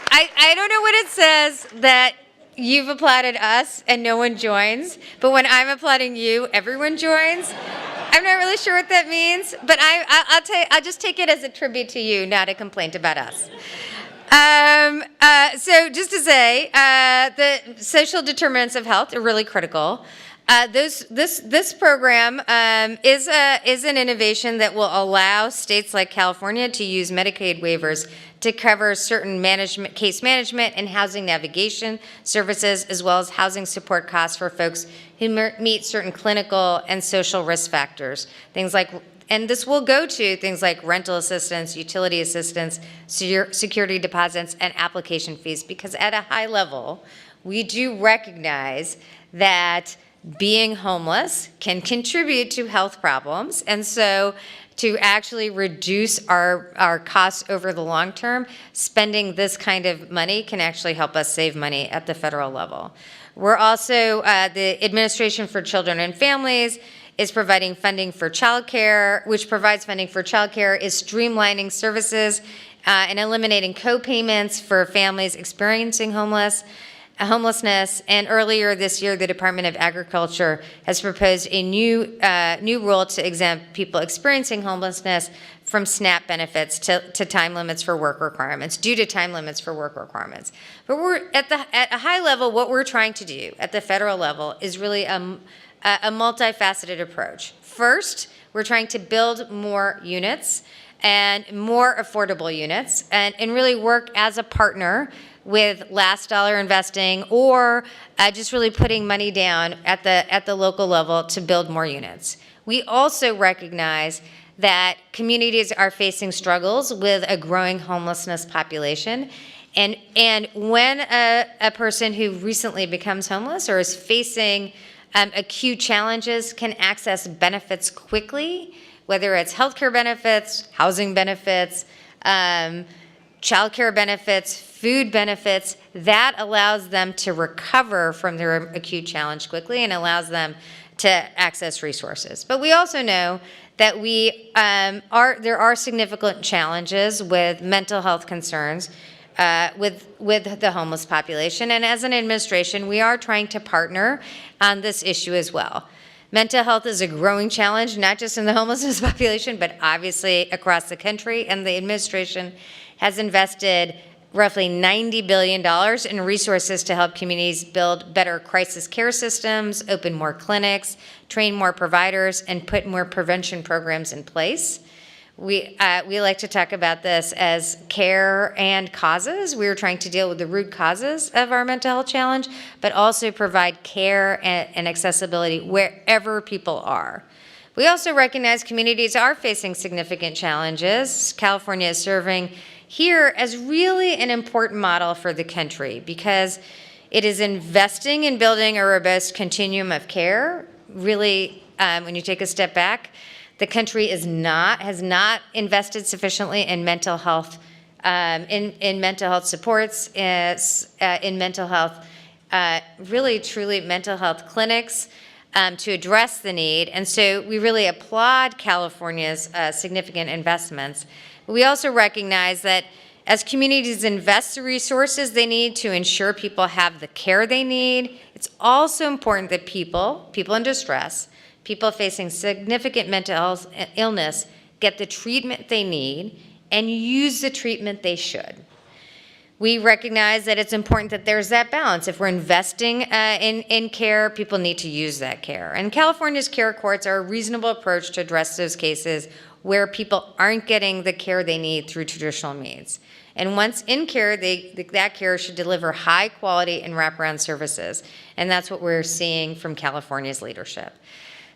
I don't know what it says that you've applauded us and no one joins, but when I'm applauding you, everyone joins. I'm not really sure what that means, but I'll just take it as a tribute to you, not a complaint about us. So just to say, the social determinants of health are really critical. This program is an innovation that will allow states like California to use Medicaid waivers to cover certain case management and housing navigation services, as well as housing support costs for folks who meet certain clinical and social risk factors. And this will go to things like rental assistance, utility assistance, security deposits, and application fees, because at a high level, we do recognize that being homeless can contribute to health problems. And so to actually reduce our costs over the long term, spending this kind of money can actually help us save money at the federal level. We're also, the Administration for Children and Families is providing funding for childcare, which provides funding for childcare, is streamlining services and eliminating co-payments for families experiencing homelessness. And earlier this year, the Department of Agriculture has proposed a new rule to exempt people experiencing homelessness from SNAP benefits to time limits for work requirements, due to time limits for work requirements. But we're at a high level, what we're trying to do at the federal level is really a multifaceted approach. First, we're trying to build more units and more affordable units, and really work as a partner with last dollar investing or just really putting money down at the local level to build more units. We also recognize that communities are facing struggles with a growing homelessness population. And when a person who recently becomes homeless or is facing acute challenges can access benefits quickly, whether it's healthcare benefits, housing benefits, childcare benefits, food benefits, that allows them to recover from their acute challenge quickly and allows them to access resources. But we also know that there are significant challenges with mental health concerns with the homeless population. And as an administration, we are trying to partner on this issue as well. Mental health is a growing challenge, not just in the homelessness population, but obviously across the country. And the administration has invested roughly $90 billion in resources to help communities build better crisis care systems, open more clinics, train more providers, and put more prevention programs in place. We like to talk about this as care and causes. We're trying to deal with the root causes of our mental health challenge, but also provide care and accessibility wherever people are. We also recognize communities are facing significant challenges. California is serving here as really an important model for the country because it is investing in building a robust continuum of care. Really, when you take a step back, the country has not invested sufficiently in mental health, in mental health supports, in mental health, really truly mental health clinics to address the need. And so we really applaud California's significant investments. We also recognize that as communities invest the resources they need to ensure people have the care they need, it's also important that people in distress, people facing significant mental health illness, get the treatment they need and use the treatment they should. We recognize that it's important that there's that balance. If we're investing in care, people need to use that care. And California's care courts are a reasonable approach to address those cases where people aren't getting the care they need through traditional means. And once in care, that care should deliver high quality and wraparound services. And that's what we're seeing from California's leadership.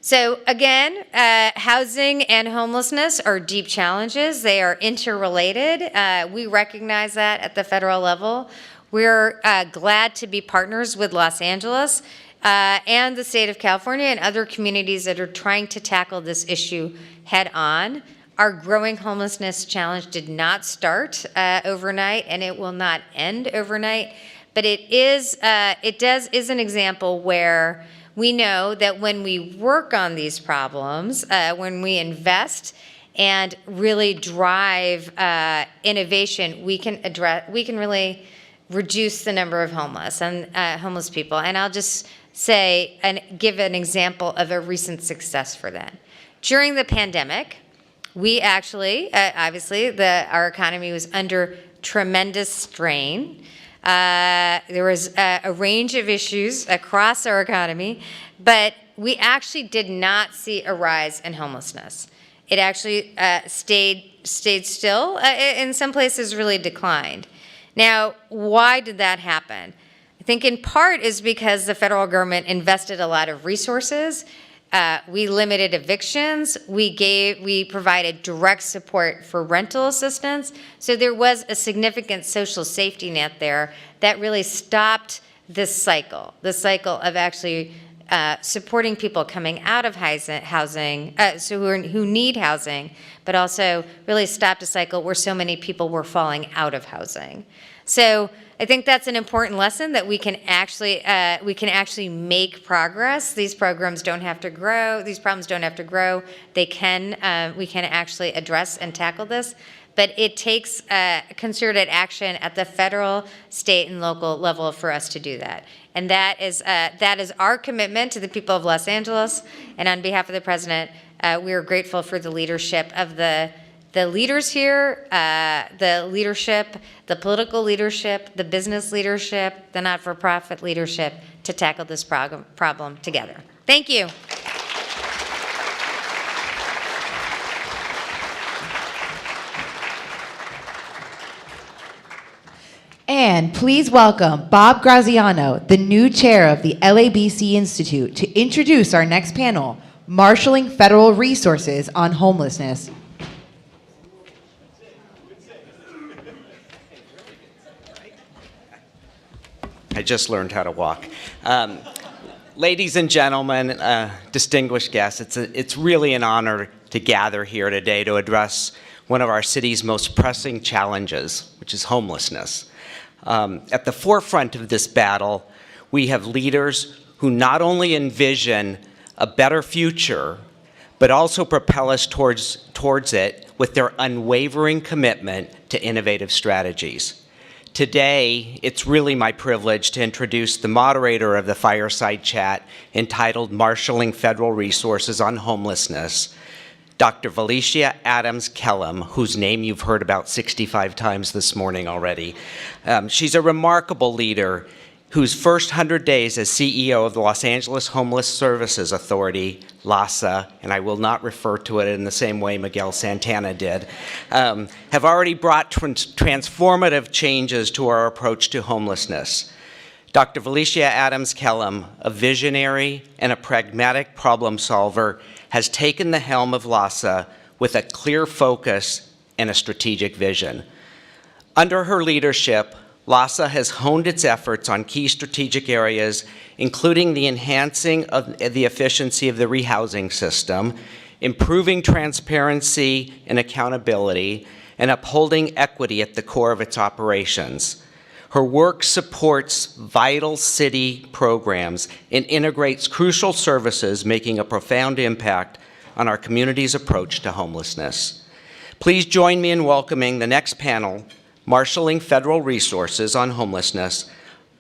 So again, housing and homelessness are deep challenges. They are interrelated. We recognize that at the federal level. We're glad to be partners with Los Angeles and the state of California and other communities that are trying to tackle this issue head on. Our growing homelessness challenge did not start overnight, and it will not end overnight. But it is an example where we know that when we work on these problems, when we invest and really drive innovation, we can really reduce the number of homeless people. And I'll just say and give an example of a recent success for that. During the pandemic, we actually, obviously, our economy was under tremendous strain. There was a range of issues across our economy, but we actually did not see a rise in homelessness. It actually stayed still. In some places, really declined. Now, why did that happen? I think in part is because the federal government invested a lot of resources. We limited evictions. We provided direct support for rental assistance. So there was a significant social safety net there that really stopped this cycle of actually supporting people coming out of housing, who need housing, but also really stopped a cycle where so many people were falling out of housing. So I think that's an important lesson that we can actually make progress. These programs don't have to grow. These problems don't have to grow. We can actually address and tackle this, but it takes concerted action at the federal, state, and local level for us to do that. And that is our commitment to the people of Los Angeles. And on behalf of the president, we are grateful for the leadership of the leaders here, the leadership, the political leadership, the business leadership, the not-for-profit leadership to tackle this problem together. Thank you. And please welcome Bob Graziano, the new chair of the LABC Institute, to introduce our next panel, Marshalling Federal Resources on Homelessness. I just learned how to walk. Ladies and gentlemen, distinguished guests, it's really an honor to gather here today to address one of our city's most pressing challenges, which is homelessness. At the forefront of this battle, we have leaders who not only envision a better future, but also propel us towards it with their unwavering commitment to innovative strategies. Today, it's really my privilege to introduce the moderator of the Fireside Chat entitled Marshalling Federal Resources on Homelessness, Dr. Valicia Adams Kellum, whose name you've heard about 65 times this morning already. She's a remarkable leader whose first 100 days as CEO of the Los Angeles Homeless Services Authority, LASA, and I will not refer to it in the same way Miguel Santana did, have already brought transformative changes to our approach to homelessness. Dr. Valicia Adams Kellum, a visionary and a pragmatic problem solver, has taken the helm of LASA with a clear focus and a strategic vision. Under her leadership, LASA has honed its efforts on key strategic areas, including the enhancing of the efficiency of the rehousing system, improving transparency and accountability, and upholding equity at the core of its operations. Her work supports vital city programs and integrates crucial services, making a profound impact on our community's approach to homelessness. Please join me in welcoming the next panel, Marshalling Federal Resources on Homelessness,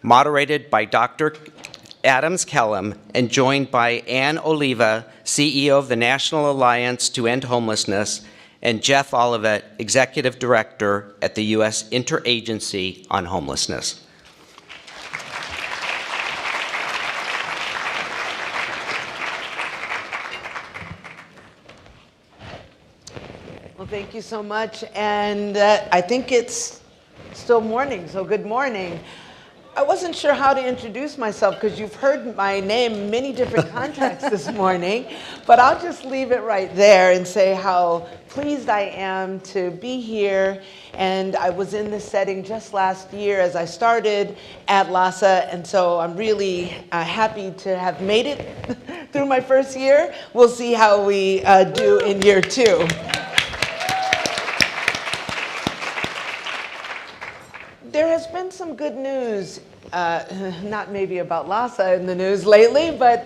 moderated by Dr. Adams Kellum and joined by Ann Oliva, CEO of the National Alliance to End Homelessness, and Jeff Olivet, Executive Director at the U.S. Interagency on Homelessness. Well, thank you so much. And I think it's still morning, so good morning. I wasn't sure how to introduce myself because you've heard my name in many different contexts this morning, but I'll just leave it right there and say how pleased I am to be here. And I was in this setting just last year as I started at LASA, and so I'm really happy to have made it through my first year. We'll see how we do in year two. There has been some good news, not maybe about LASA in the news lately, but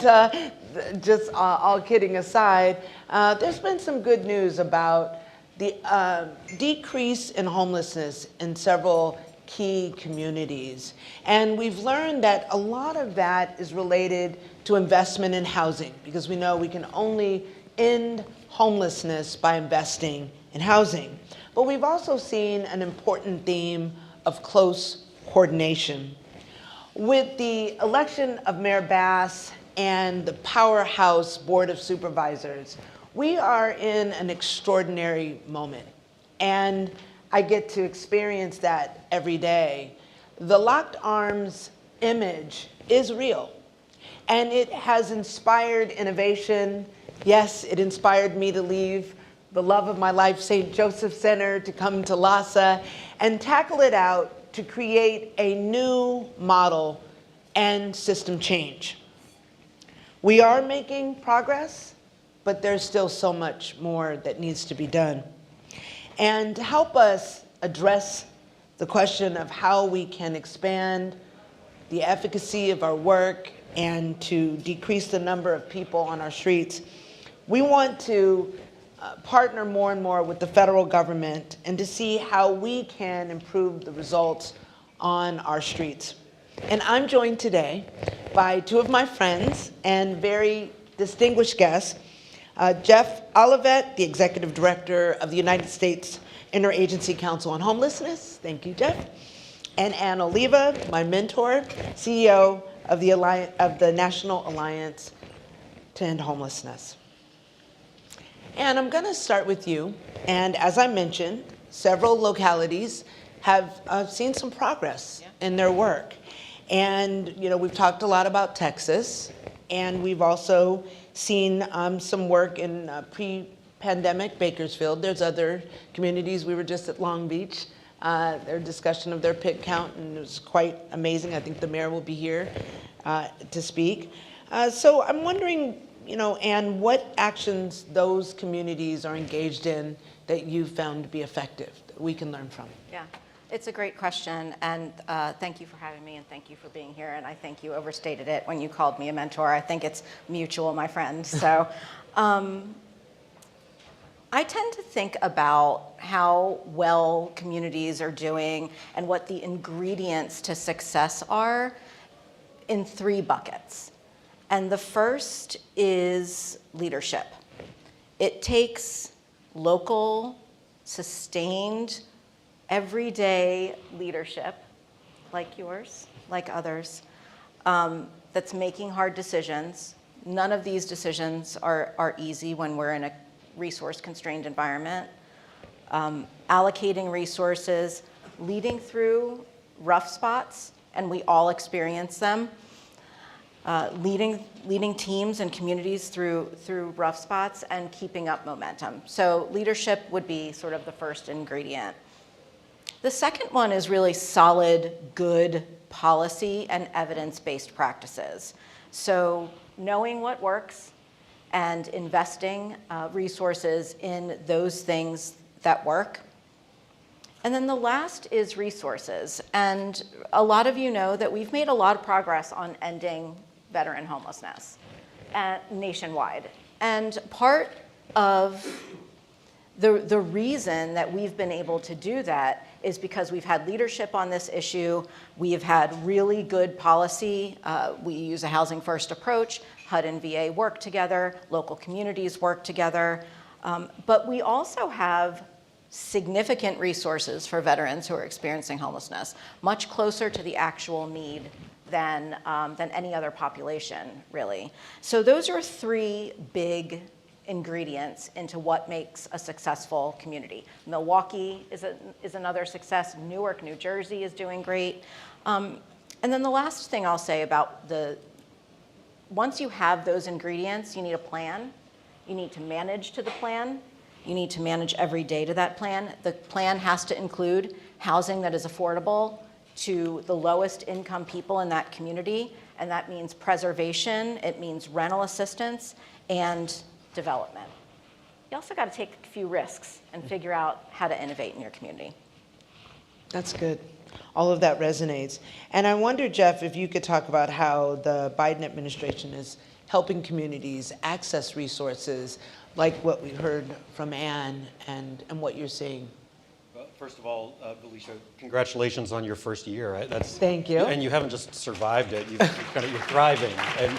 just all kidding aside, there's been some good news about the decrease in homelessness in several key communities. And we've learned that a lot of that is related to investment in housing, because we know we can only end homelessness by investing in housing. But we've also seen an important theme of close coordination. With the election of Mayor Bass and the powerhouse Board of Supervisors, we are in an extraordinary moment. And I get to experience that every day. The locked arms image is real. And it has inspired innovation. Yes, it inspired me to leave the love of my life, St. Joseph Center, to come to LASA and tackle it out to create a new model and system change. We are making progress, but there's still so much more that needs to be done. And to help us address the question of how we can expand the efficacy of our work and to decrease the number of people on our streets, we want to partner more and more with the federal government and to see how we can improve the results on our streets. And I'm joined today by two of my friends and very distinguished guests, Jeff Olivet, the Executive Director of the United States Interagency Council on Homelessness. Thank you, Jeff. And Ann Oliva, my mentor, CEO of the National Alliance to End Homelessness. And I'm going to start with you. And as I mentioned, several localities have seen some progress in their work. And, you know, we've talked a lot about Texas, and we've also seen some work in pre-pandemic Bakersfield. There's other communities. We were just at Long Beach, their discussion of their pig count, and it was quite amazing. I think the mayor will be here to speak. So I'm wondering, you know, Anne, what actions those communities are engaged in that you've found to be effective, that we can learn from? Yeah, it's a great question, and thank you for having me, and thank you for being here, and I think you overstated it when you called me a mentor. I think it's mutual, my friend. So I tend to think about how well communities are doing and what the ingredients to success are in 3 buckets. And the first is leadership. It takes local, sustained, everyday leadership, like yours, like others, that's making hard decisions. None of these decisions are easy when we're in a resource-constrained environment. Allocating resources, leading through rough spots, and we all experience them. Leading teams and communities through rough spots and keeping up momentum. So leadership would be sort of the first ingredient. The second one is really solid, good policy and evidence-based practices. So knowing what works and investing resources in those things that work. And then the last is resources. And a lot of you know that we've made a lot of progress on ending veteran homelessness nationwide. And part of the reason that we've been able to do that is because we've had leadership on this issue. We have had really good policy. We use a housing first approach. HUD and VA work together. Local communities work together. But we also have significant resources for veterans who are experiencing homelessness, much closer to the actual need than any other population, really. So those are 3 big ingredients into what makes a successful community. Milwaukee is another success. Newark, New Jersey is doing great. And then the last thing I'll say about once you have those ingredients, you need a plan. You need to manage to the plan. You need to manage every day to that plan. The plan has to include housing that is affordable to the lowest income people in that community, and that means preservation, it means rental assistance, and development. You also got to take a few risks and figure out how to innovate in your community. That's good. All of that resonates. And I wonder, Jeff, if you could talk about how the Biden administration is helping communities access resources like what we heard from Anne and what you're seeing. Well, first of all, Felicia, congratulations on your first year. Thank you. And you haven't just survived it; you're thriving. And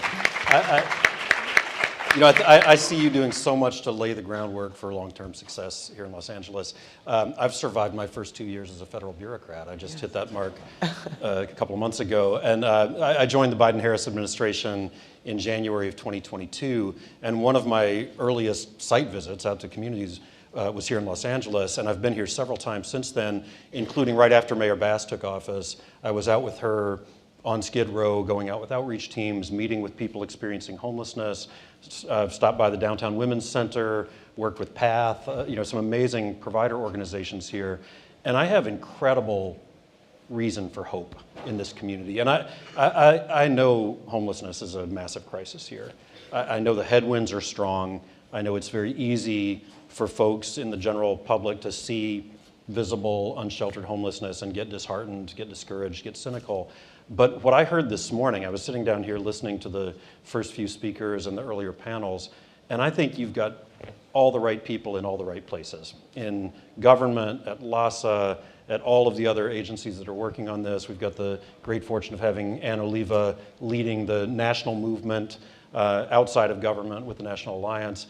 I see you doing so much to lay the groundwork for long-term success here in Los Angeles. I've survived my first 2 years as a federal bureaucrat. I just hit that mark a couple of months ago, and I joined the Biden-Harris administration in January of 2022. And one of my earliest site visits out to communities was here in Los Angeles, and I've been here several times since then, including right after Mayor Bass took office. I was out with her on Skid Row, going out with outreach teams, meeting with people experiencing homelessness, stopped by the Downtown Women's Center, worked with PATH, some amazing provider organizations here. And I have incredible reason for hope in this community. And I know homelessness is a massive crisis here. I know the headwinds are strong. I know it's very easy for folks in the general public to see visible, unsheltered homelessness and get disheartened, get discouraged, get cynical. But what I heard this morning, I was sitting down here listening to the first few speakers and the earlier panels, and I think you've got all the right people in all the right places. In government, at LASA, at all of the other agencies that are working on this. We've got the great fortune of having Ann Oliva leading the national movement outside of government with the National Alliance.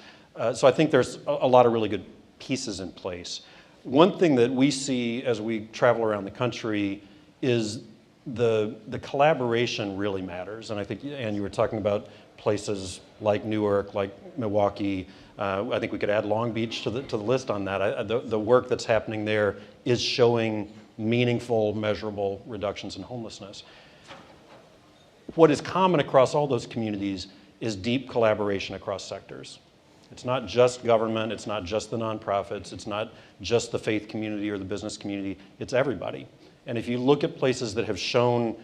So I think there's a lot of really good pieces in place. One thing that we see as we travel around the country is the collaboration really matters. And I think, Ann, you were talking about places like Newark, like Milwaukee. I think we could add Long Beach to the list on that. The work that's happening there is showing meaningful, measurable reductions in homelessness. What is common across all those communities is deep collaboration across sectors. It's not just government, it's not just the nonprofits, it's not just the faith community or the business community, it's everybody. And if you look at places that have shown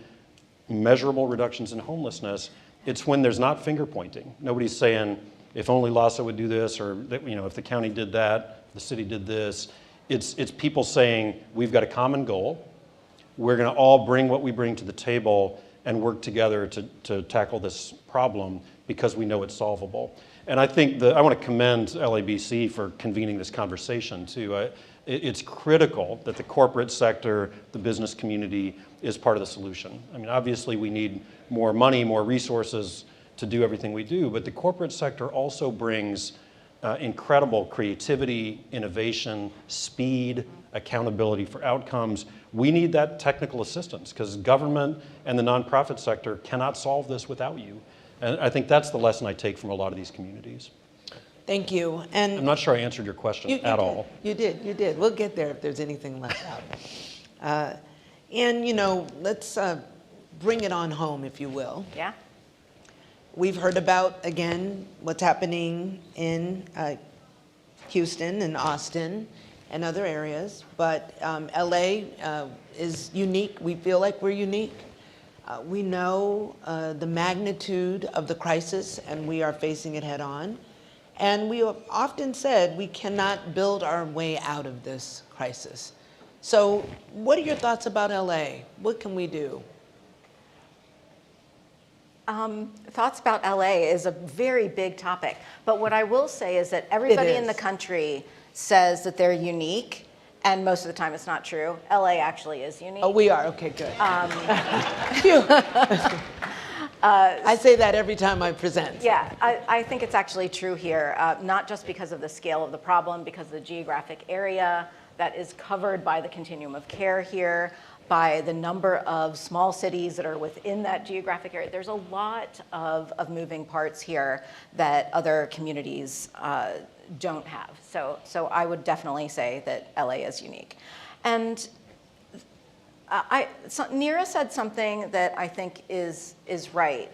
measurable reductions in homelessness, it's when there's not finger pointing. Nobody's saying, if only LASA would do this, or if the county did that, the city did this. It's people saying, we've got a common goal, we're gonna all bring what we bring to the table and work together to tackle this problem because we know it's solvable. And I think I want to commend LABC for convening this conversation too. It's critical that the corporate sector, the business community is part of the solution. I mean, obviously we need more money, more resources to do everything we do, but the corporate sector also brings incredible creativity, innovation, speed, accountability for outcomes. We need that technical assistance because government and the nonprofit sector cannot solve this without you. And I think that's the lesson I take from a lot of these communities. Thank you. And I'm not sure I answered your question at all. You did. We'll get there if there's anything left out. And let's bring it on home, if you will. Yeah. We've heard about, again, what's happening in Houston and Austin and other areas, but LA is unique. We feel like we're unique. We know the magnitude of the crisis, and we are facing it head on. And we have often said we cannot build our way out of this crisis. So what are your thoughts about LA? What can we do? Thoughts about LA is a very big topic, but what I will say is that everybody in the country says that they're unique, and most of the time it's not true. LA actually is unique. Oh, we are? Okay, good. I say that every time I present. Yeah, I think it's actually true here, not just because of the scale of the problem, because of the geographic area that is covered by the continuum of care here, by the number of small cities that are within that geographic area. There's a lot of moving parts here that other communities don't have. So I would definitely say that LA is unique. And Neera said something that I think is right.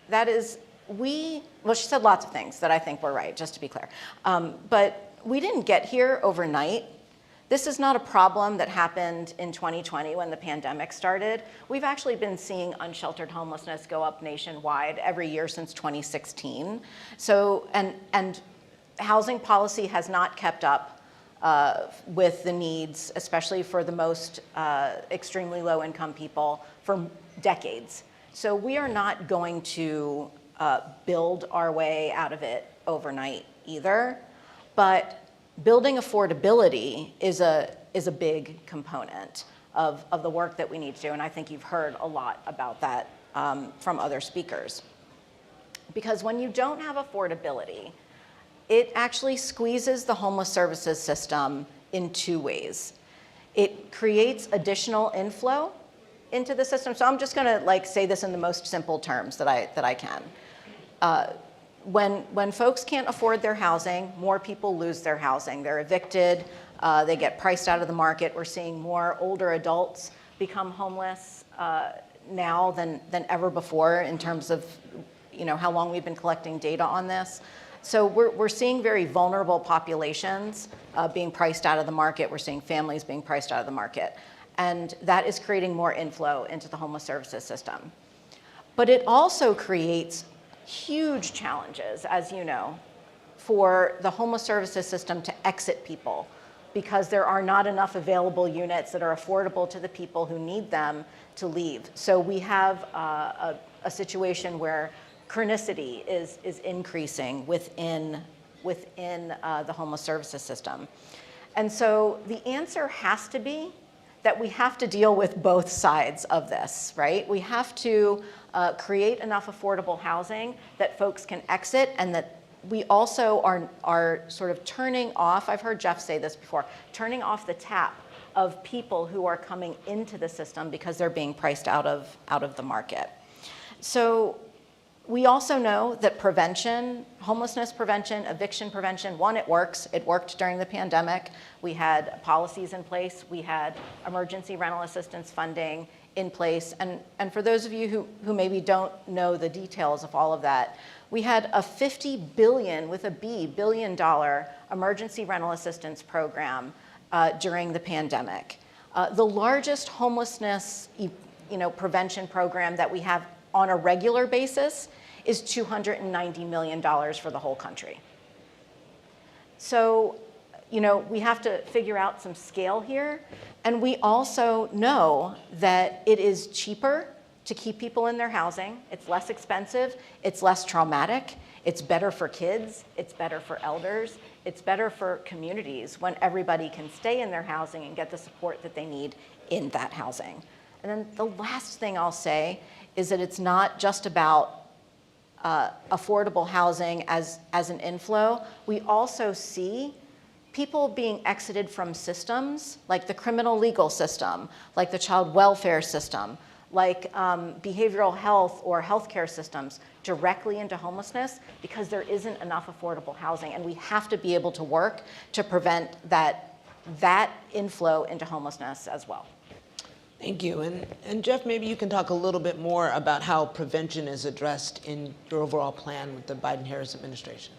That is, well, she said lots of things that I think were right, just to be clear. But we didn't get here overnight. This is not a problem that happened in 2020 when the pandemic started. We've actually been seeing unsheltered homelessness go up nationwide every year since 2016. So, and housing policy has not kept up with the needs, especially for the most extremely low income people, for decades. So we are not going to build our way out of it overnight either, but building affordability is a big component of the work that we need to do, and I think you've heard a lot about that from other speakers. Because when you don't have affordability, it actually squeezes the homeless services system in two ways. It creates additional inflow into the system. So I'm just gonna say this in the most simple terms that I can. When folks can't afford their housing, more people lose their housing. They're evicted, they get priced out of the market. We're seeing more older adults become homeless now than ever before in terms of how long we've been collecting data on this. So we're seeing very vulnerable populations being priced out of the market. We're seeing families being priced out of the market. And that is creating more inflow into the homeless services system. But it also creates huge challenges, as you know, for the homeless services system to exit people because there are not enough available units that are affordable to the people who need them to leave. So we have a situation where chronicity is increasing within the homeless services system. And so the answer has to be that we have to deal with both sides of this, right? We have to create enough affordable housing that folks can exit, and that we also are sort of turning off, I've heard Jeff say this before, turning off the tap of people who are coming into the system because they're being priced out of the market. So We also know that prevention, homelessness prevention, eviction prevention, one, it works. It worked during the pandemic. We had policies in place. We had emergency rental assistance funding in place. And for those of you who maybe don't know the details of all of that, we had a $50 billion, with a B, billion dollar emergency rental assistance program during the pandemic. The largest homelessness prevention program that we have on a regular basis is $290 million for the whole country. So, we have to figure out some scale here. And we also know that it is cheaper to keep people in their housing. It's less expensive. It's less traumatic. It's better for kids. It's better for elders. It's better for communities when everybody can stay in their housing and get the support that they need in that housing. And then the last thing I'll say is that it's not just about affordable housing as an inflow. We also see people being exited from systems like the criminal legal system, like the child welfare system, like behavioral health or healthcare systems directly into homelessness because there isn't enough affordable housing. And we have to be able to work to prevent that inflow into homelessness as well. Thank you. And Jeff, maybe you can talk a little bit more about how prevention is addressed in your overall plan with the Biden-Harris administration.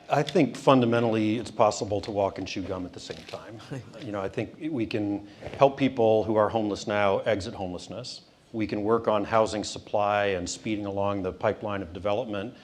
I think fundamentally it's possible to walk and chew gum at the same time. I think we can help people who are homeless now exit homelessness. We can work on housing supply and speeding along the pipeline of development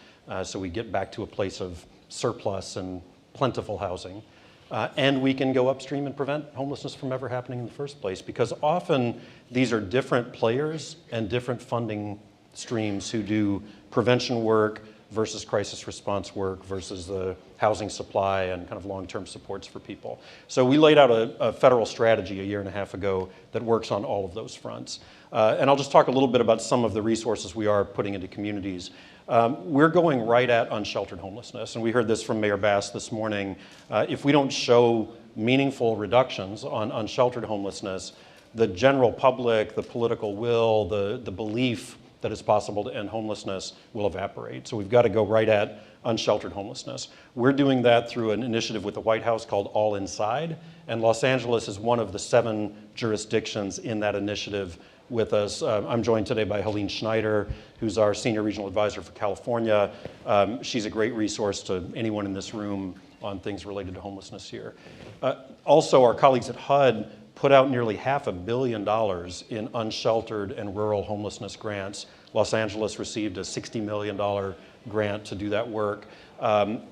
so we get back to a place of surplus and plentiful housing. And we can go upstream and prevent homelessness from ever happening in the first place, because often these are different players and different funding streams who do prevention work versus crisis response work versus the housing supply and kind of long-term supports for people. So we laid out a federal strategy a year and a half ago that works on all of those fronts. And I'll just talk a little bit about some of the resources we are putting into communities. We're going right at unsheltered homelessness, and we heard this from Mayor Bass this morning. If we don't show meaningful reductions on unsheltered homelessness, the general public, the political will, the belief that it's possible to end homelessness will evaporate. So we've got to go right at unsheltered homelessness. We're doing that through an initiative with the White House called All Inside, and Los Angeles is one of the 7 jurisdictions in that initiative with us. I'm joined today by Helene Schneider, who's our Senior Regional Advisor for California. She's a great resource to anyone in this room on things related to homelessness here. Also, our colleagues at HUD put out nearly $500 million in unsheltered and rural homelessness grants. Los Angeles received a $60 million grant to do that work.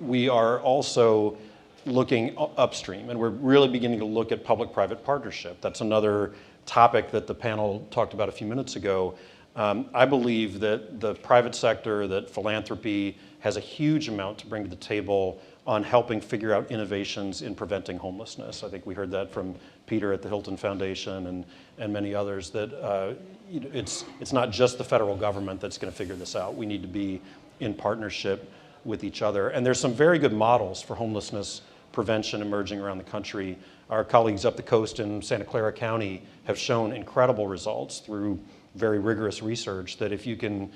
We are also looking upstream, and we're really beginning to look at public-private partnership. That's another topic that the panel talked about a few minutes ago. I believe that the private sector, that philanthropy has a huge amount to bring to the table on helping figure out innovations in preventing homelessness. I think we heard that from Peter at the Hilton Foundation and many others, that it's not just the federal government that's going to figure this out. We need to be in partnership with each other. And there's some very good models for homelessness prevention emerging around the country. Our colleagues up the coast in Santa Clara County have shown incredible results through very rigorous research that if you can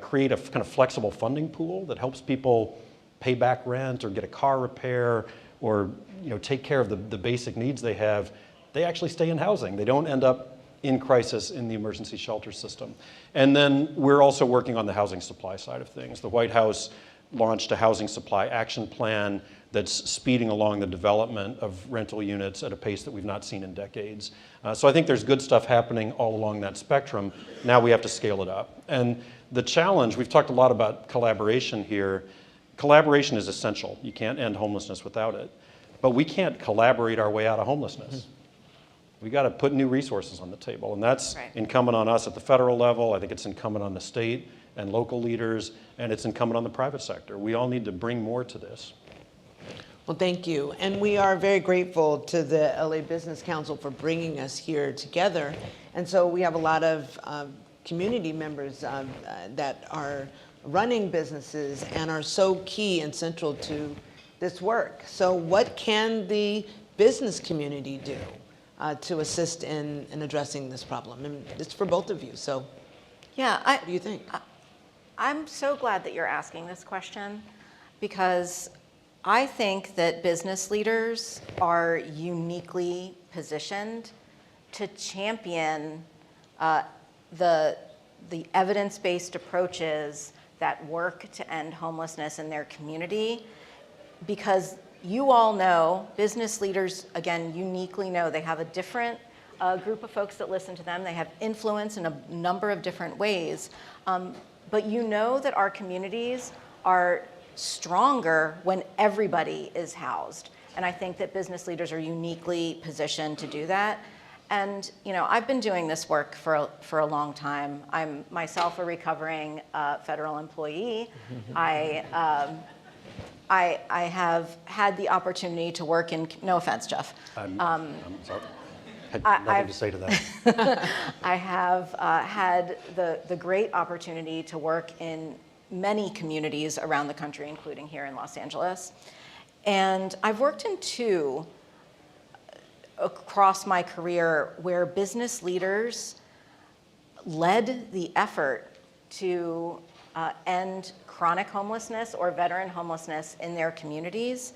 create a kind of flexible funding pool that helps people pay back rent or get a car repair or take care of the basic needs they have, they actually stay in housing. They don't end up in crisis in the emergency shelter system. And then we're also working on the housing supply side of things. The White House launched a housing supply action plan that's speeding along the development of rental units at a pace that we've not seen in decades. So I think there's good stuff happening all along that spectrum. Now we have to scale it up. And the challenge, we've talked a lot about collaboration here. Collaboration is essential. You can't end homelessness without it. But we can't collaborate our way out of homelessness. We got to put new resources on the table, and that's incumbent on us at the federal level. I think it's incumbent on the state and local leaders, and it's incumbent on the private sector. We all need to bring more to this. Well, thank you. And we are very grateful to the LA Business Council for bringing us here together. And so we have a lot of community members that are running businesses and are so key and central to this work. So what can the business community do to assist in addressing this problem? And it's for both of you, so yeah, what do you think? I'm so glad that you're asking this question, because I think that business leaders are uniquely positioned to champion the evidence-based approaches that work to end homelessness in their community, because you all know, business leaders, again, uniquely know they have a different group of folks that listen to them. They have influence in a number of different ways. But you know that our communities are stronger when everybody is housed. And I think that business leaders are uniquely positioned to do that. And I've been doing this work for a long time. I'm myself a recovering federal employee. I have had the opportunity to work in, no offense, Jeff. I'm sorry. Had nothing to say to that. I have had the great opportunity to work in many communities around the country, including here in Los Angeles. And I've worked in 2 across my career where business leaders led the effort to end chronic homelessness or veteran homelessness in their communities.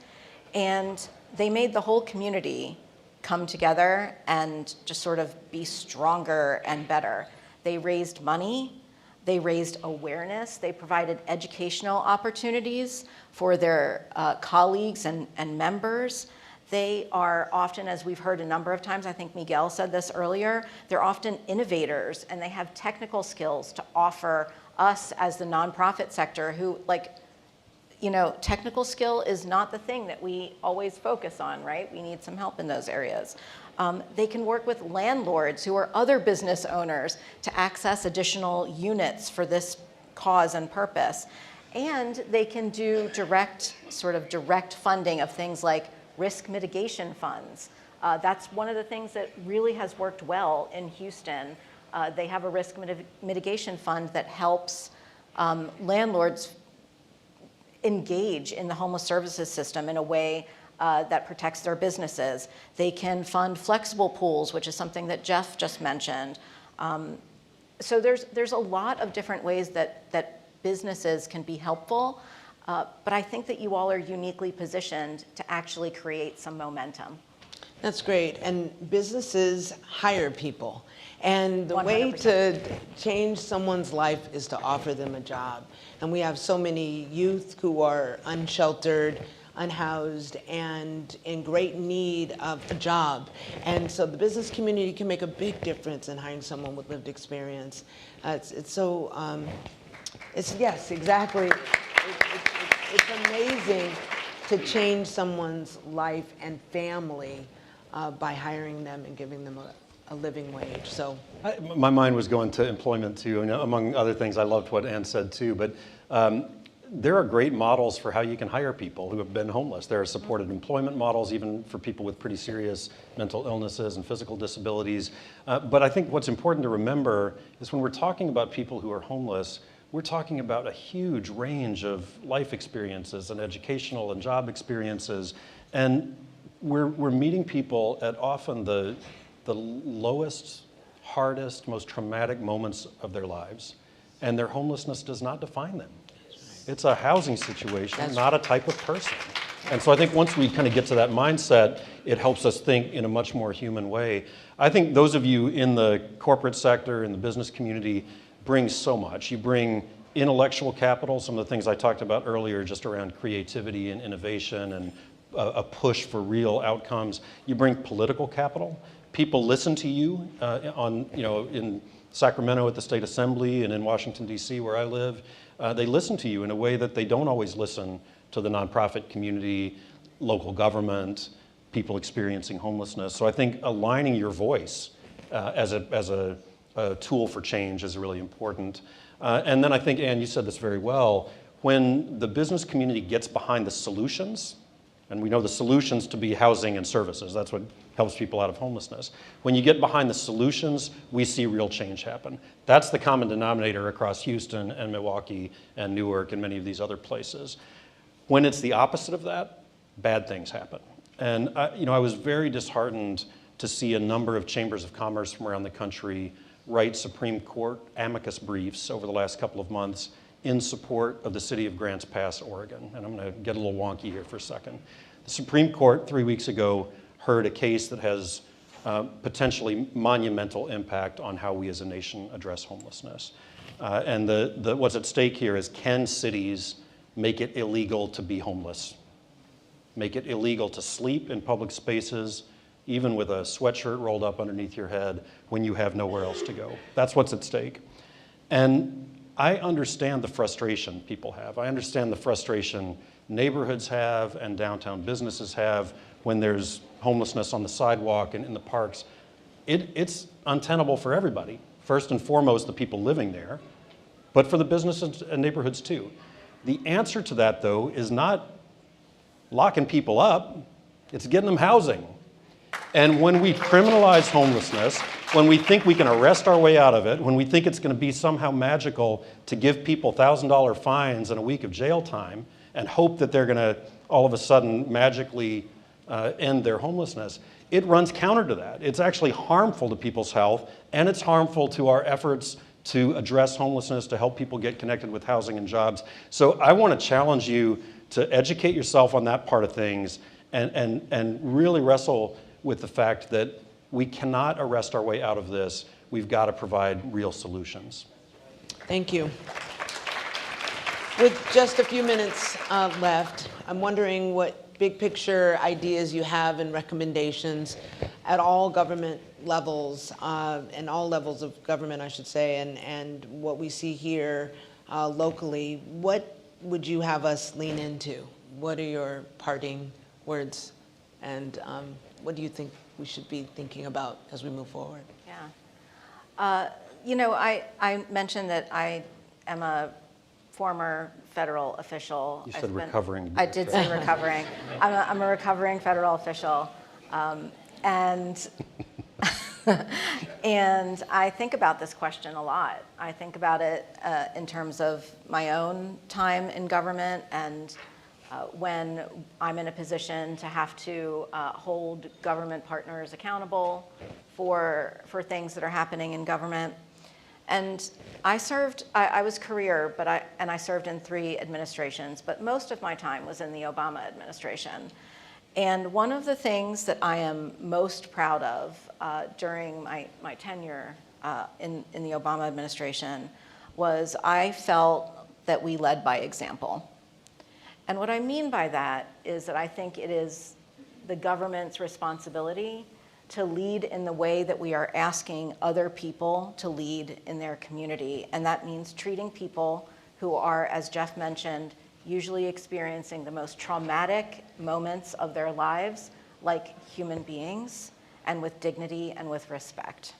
And they made the whole community come together and just sort of be stronger and better. They raised money, they raised awareness, they provided educational opportunities for their colleagues and members. They are often, as we've heard a number of times, I think Miguel said this earlier, they're often innovators, and they have technical skills to offer us as the nonprofit sector who, technical skill is not the thing that we always focus on, right? We need some help in those areas. They can work with landlords who are other business owners to access additional units for this cause and purpose. And they can do direct funding of things like risk mitigation funds. That's one of the things that really has worked well in Houston. They have a risk mitigation fund that helps landlords engage in the homeless services system in a way that protects their businesses. They can fund flexible pools, which is something that Jeff just mentioned. So there's a lot of different ways that businesses can be helpful, but I think that you all are uniquely positioned to actually create some momentum. That's great. And businesses hire people. And the 100%. Way to change someone's life is to offer them a job. And we have so many youth who are unsheltered, unhoused, and in great need of a job. And so the business community can make a big difference in hiring someone with lived experience. Yes, exactly. It's amazing to change someone's life and family by hiring them and giving them a living wage. So my mind was going to employment too, and among other things, I loved what Ann said too, but there are great models for how you can hire people who have been homeless. There are supported employment models, even for people with pretty serious mental illnesses and physical disabilities. But I think what's important to remember is when we're talking about people who are homeless, we're talking about a huge range of life experiences and educational and job experiences. And we're meeting people at often the lowest, hardest, most traumatic moments of their lives. And their homelessness does not define them. It's a housing situation, not a type of person. And so I think once we kind of get to that mindset, it helps us think in a much more human way. I think those of you in the corporate sector, in the business community, bring so much. You bring intellectual capital, some of the things I talked about earlier, just around creativity and innovation and a push for real outcomes. You bring political capital. People listen to you in Sacramento at the State Assembly and in Washington, D.C., where I live. They listen to you in a way that they don't always listen to the nonprofit community, local government, people experiencing homelessness. So I think aligning your voice as a tool for change is really important. And then I think, Ann, you said this very well, when the business community gets behind the solutions, and we know the solutions to be housing and services, that's what helps people out of homelessness. When you get behind the solutions, we see real change happen. That's the common denominator across Houston and Milwaukee and Newark and many of these other places. When it's the opposite of that, bad things happen. And I was very disheartened to see a number of chambers of commerce from around the country write Supreme Court amicus briefs over the last couple of months in support of the city of Grants Pass, Oregon. And I'm going to get a little wonky here for a second. The Supreme Court 3 weeks ago heard a case that has potentially monumental impact on how we as a nation address homelessness. And what's at stake here is, can cities make it illegal to be homeless? Make it illegal to sleep in public spaces, even with a sweatshirt rolled up underneath your head when you have nowhere else to go. That's what's at stake. And I understand the frustration people have. I understand the frustration neighborhoods have and downtown businesses have when there's homelessness on the sidewalk and in the parks. It's untenable for everybody. First and foremost, the people living there, but for the businesses and neighborhoods too. The answer to that, though, is not locking people up, it's getting them housing. And when we criminalize homelessness, when we think we can arrest our way out of it, when we think it's going to be somehow magical to give people $1,000 fines and a week of jail time and hope that they're going to all of a sudden magically end their homelessness, it runs counter to that. It's actually harmful to people's health, and it's harmful to our efforts to address homelessness, to help people get connected with housing and jobs. So I want to challenge you to educate yourself on that part of things and really wrestle with the fact that we cannot arrest our way out of this. We've got to provide real solutions. Thank you. With just a few minutes left, I'm wondering what big picture ideas you have and recommendations at all government levels, and all levels of government, I should say, and what we see here locally. What would you have us lean into? What are your parting words? And what do you think we should be thinking about as we move forward? Yeah. You know, I mentioned that I am a former federal official. You said recovering. I did say recovering. I'm a recovering federal official. And and I think about this question a lot. I think about it in terms of my own time in government and when I'm in a position to have to hold government partners accountable for things that are happening in government. And I was career, and I served in 3 administrations, but most of my time was in the Obama administration. And one of the things that I am most proud of during my tenure in the Obama administration was I felt that we led by example. And what I mean by that is that I think it is the government's responsibility to lead in the way that we are asking other people to lead in their community. And that means treating people who are, as Jeff mentioned, usually experiencing the most traumatic moments of their lives like human beings and with dignity and with respect.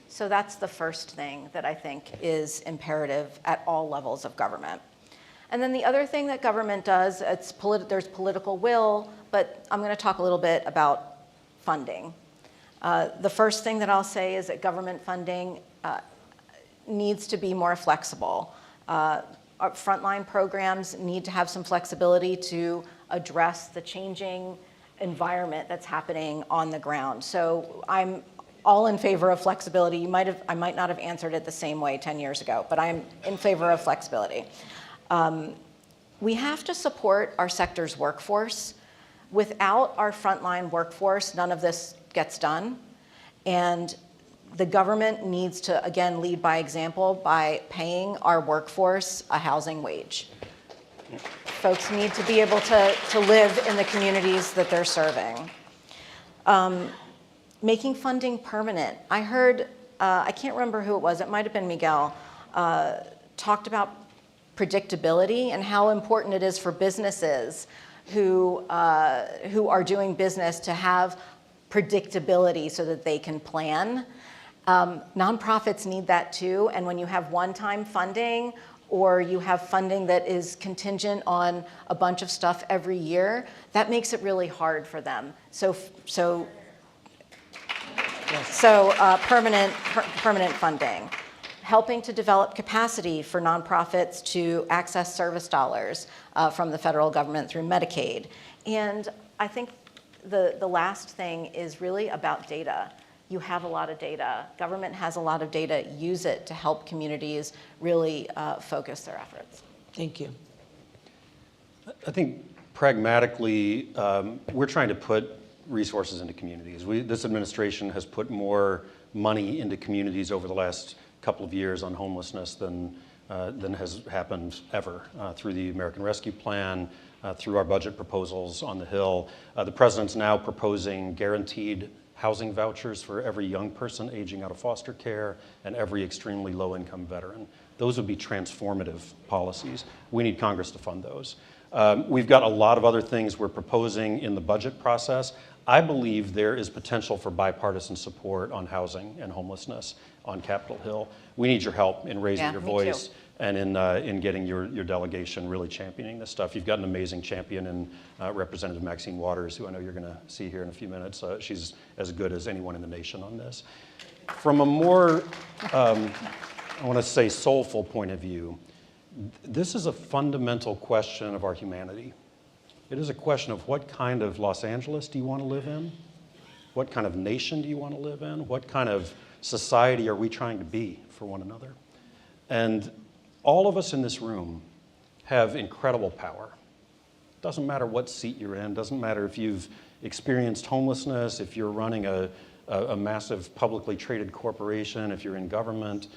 So that's the first thing that I think is imperative at all levels of government. And then the other thing that government does, there's political will, but I'm going to talk a little bit about funding. The first thing that I'll say is that government funding needs to be more flexible. Our frontline programs need to have some flexibility to address the changing environment that's happening on the ground. So I'm all in favor of flexibility. I might not have answered it the same way 10 years ago, but I'm in favor of flexibility. We have to support our sector's workforce. Without our frontline workforce, none of this gets done. And the government needs to, again, lead by example by paying our workforce a housing wage. Folks need to be able to live in the communities that they're serving. Making funding permanent. I heard, I can't remember who it was, it might have been Miguel, talked about predictability and how important it is for businesses who are doing business to have predictability so that they can plan. Nonprofits need that too, and when you have one-time funding or you have funding that is contingent on a bunch of stuff every year, that makes it really hard for them. Permanent funding. Helping to develop capacity for nonprofits to access service dollars from the federal government through Medicaid. And I think the last thing is really about data. You have a lot of data. Government has a lot of data. Use it to help communities really focus their efforts. Thank you. I think pragmatically, we're trying to put resources into communities. This administration has put more money into communities over the last couple of years on homelessness than has happened ever through the American Rescue Plan, through our budget proposals on the Hill. The president's now proposing guaranteed housing vouchers for every young person aging out of foster care and every extremely low-income veteran. Those would be transformative policies. We need Congress to fund those. We've got a lot of other things we're proposing in the budget process. I believe there is potential for bipartisan support on housing and homelessness on Capitol Hill. We need your help in raising your voice and in getting your delegation really championing this stuff. You've got an amazing champion in Representative Maxine Waters, who I know you're going to see here in a few minutes. She's as good as anyone in the nation on this. From a more, I want to say, soulful point of view, this is a fundamental question of our humanity. It is a question of what kind of Los Angeles do you want to live in? What kind of nation do you want to live in? What kind of society are we trying to be for one another? And all of us in this room have incredible power. Doesn't matter what seat you're in, doesn't matter if you've experienced homelessness, if you're running a massive publicly traded corporation, if you're in government.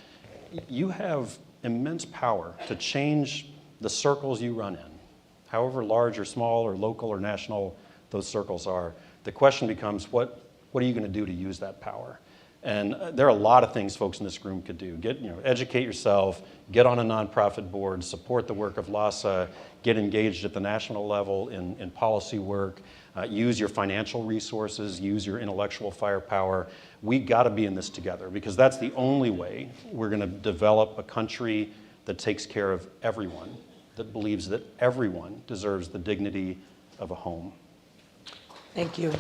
You have immense power to change the circles you run in, however large or small or local or national those circles are. The question becomes, what are you going to do to use that power? And there are a lot of things folks in this room could do. Educate yourself, get on a nonprofit board, support the work of LASA, get engaged at the national level in policy work, use your financial resources, use your intellectual firepower. We got to be in this together, because that's the only way we're going to develop a country that takes care of everyone, that believes that everyone deserves the dignity of a home. Thank you.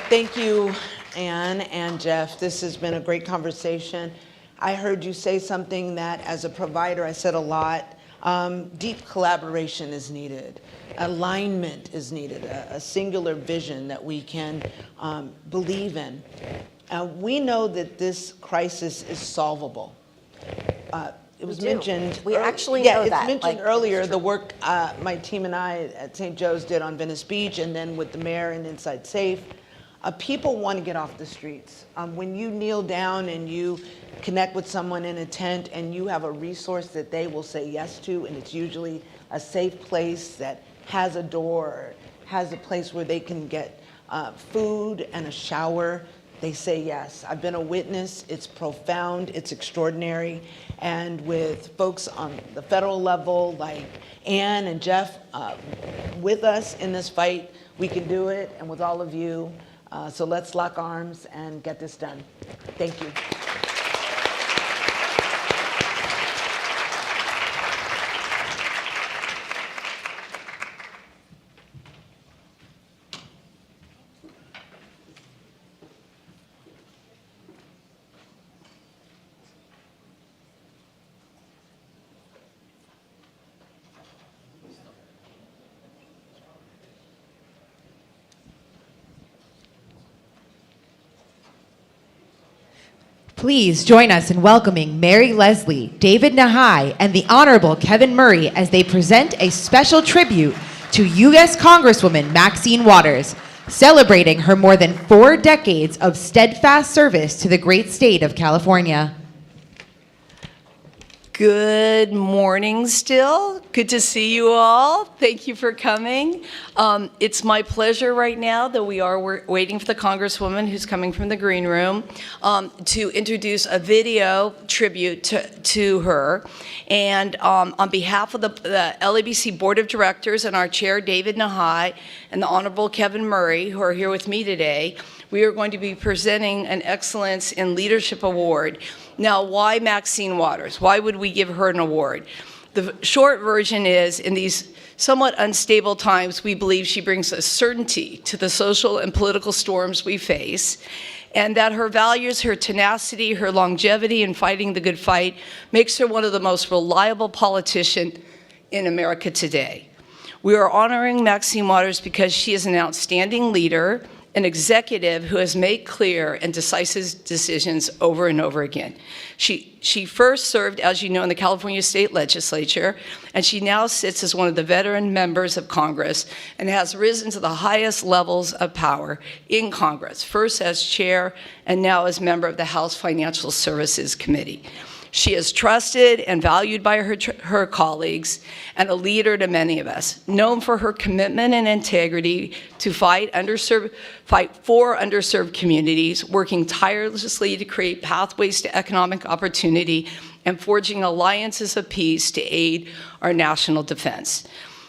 Thank you, Ann and Jeff. This has been a great conversation. I heard you say something that, as a provider, I said a lot. Deep collaboration is needed. Alignment is needed, a singular vision that we can believe in. We know that this crisis is solvable. It was mentioned. We actually know that. Yeah, it's mentioned earlier, the work my team and I at St. Joe's did on Venice Beach, and then with the mayor and Inside Safe. People want to get off the streets. When you kneel down and you connect with someone in a tent and you have a resource that they will say yes to, and it's usually a safe place that has a door, has a place where they can get food and a shower, they say yes. I've been a witness. It's profound. It's extraordinary. And with folks on the federal level like Ann and Jeff with us in this fight, we can do it. And with all of you, so let's lock arms and get this done. Thank you. Please join us in welcoming Mary Leslie, David Nahai, and the Honorable Kevin Murray as they present a special tribute to U.S. Congresswoman Maxine Waters, celebrating her more than 4 decades of steadfast service to the great state of California. Good morning still. Good to see you all. Thank you for coming. It's my pleasure right now that we are waiting for the Congresswoman who's coming from the green room to introduce a video tribute to her. And on behalf of the LABC Board of Directors and our chair, David Nahai, and the Honorable Kevin Murray, who are here with me today, we are going to be presenting an Excellence in Leadership Award. Now, why Maxine Waters? Why would we give her an award? The short version is, in these somewhat unstable times, we believe she brings a certainty to the social and political storms we face, and that her values, her tenacity, her longevity in fighting the good fight makes her one of the most reliable politicians in America today. We are honoring Maxine Waters because she is an outstanding leader, an executive who has made clear and decisive decisions over and over again. She first served, as you know, in the California State Legislature, and she now sits as one of the veteran members of Congress and has risen to the highest levels of power in Congress, first as chair and now as member of the House Financial Services Committee. She is trusted and valued by her colleagues and a leader to many of us, known for her commitment and integrity to fight for underserved communities, working tirelessly to create pathways to economic opportunity and forging alliances of peace to aid our national defense.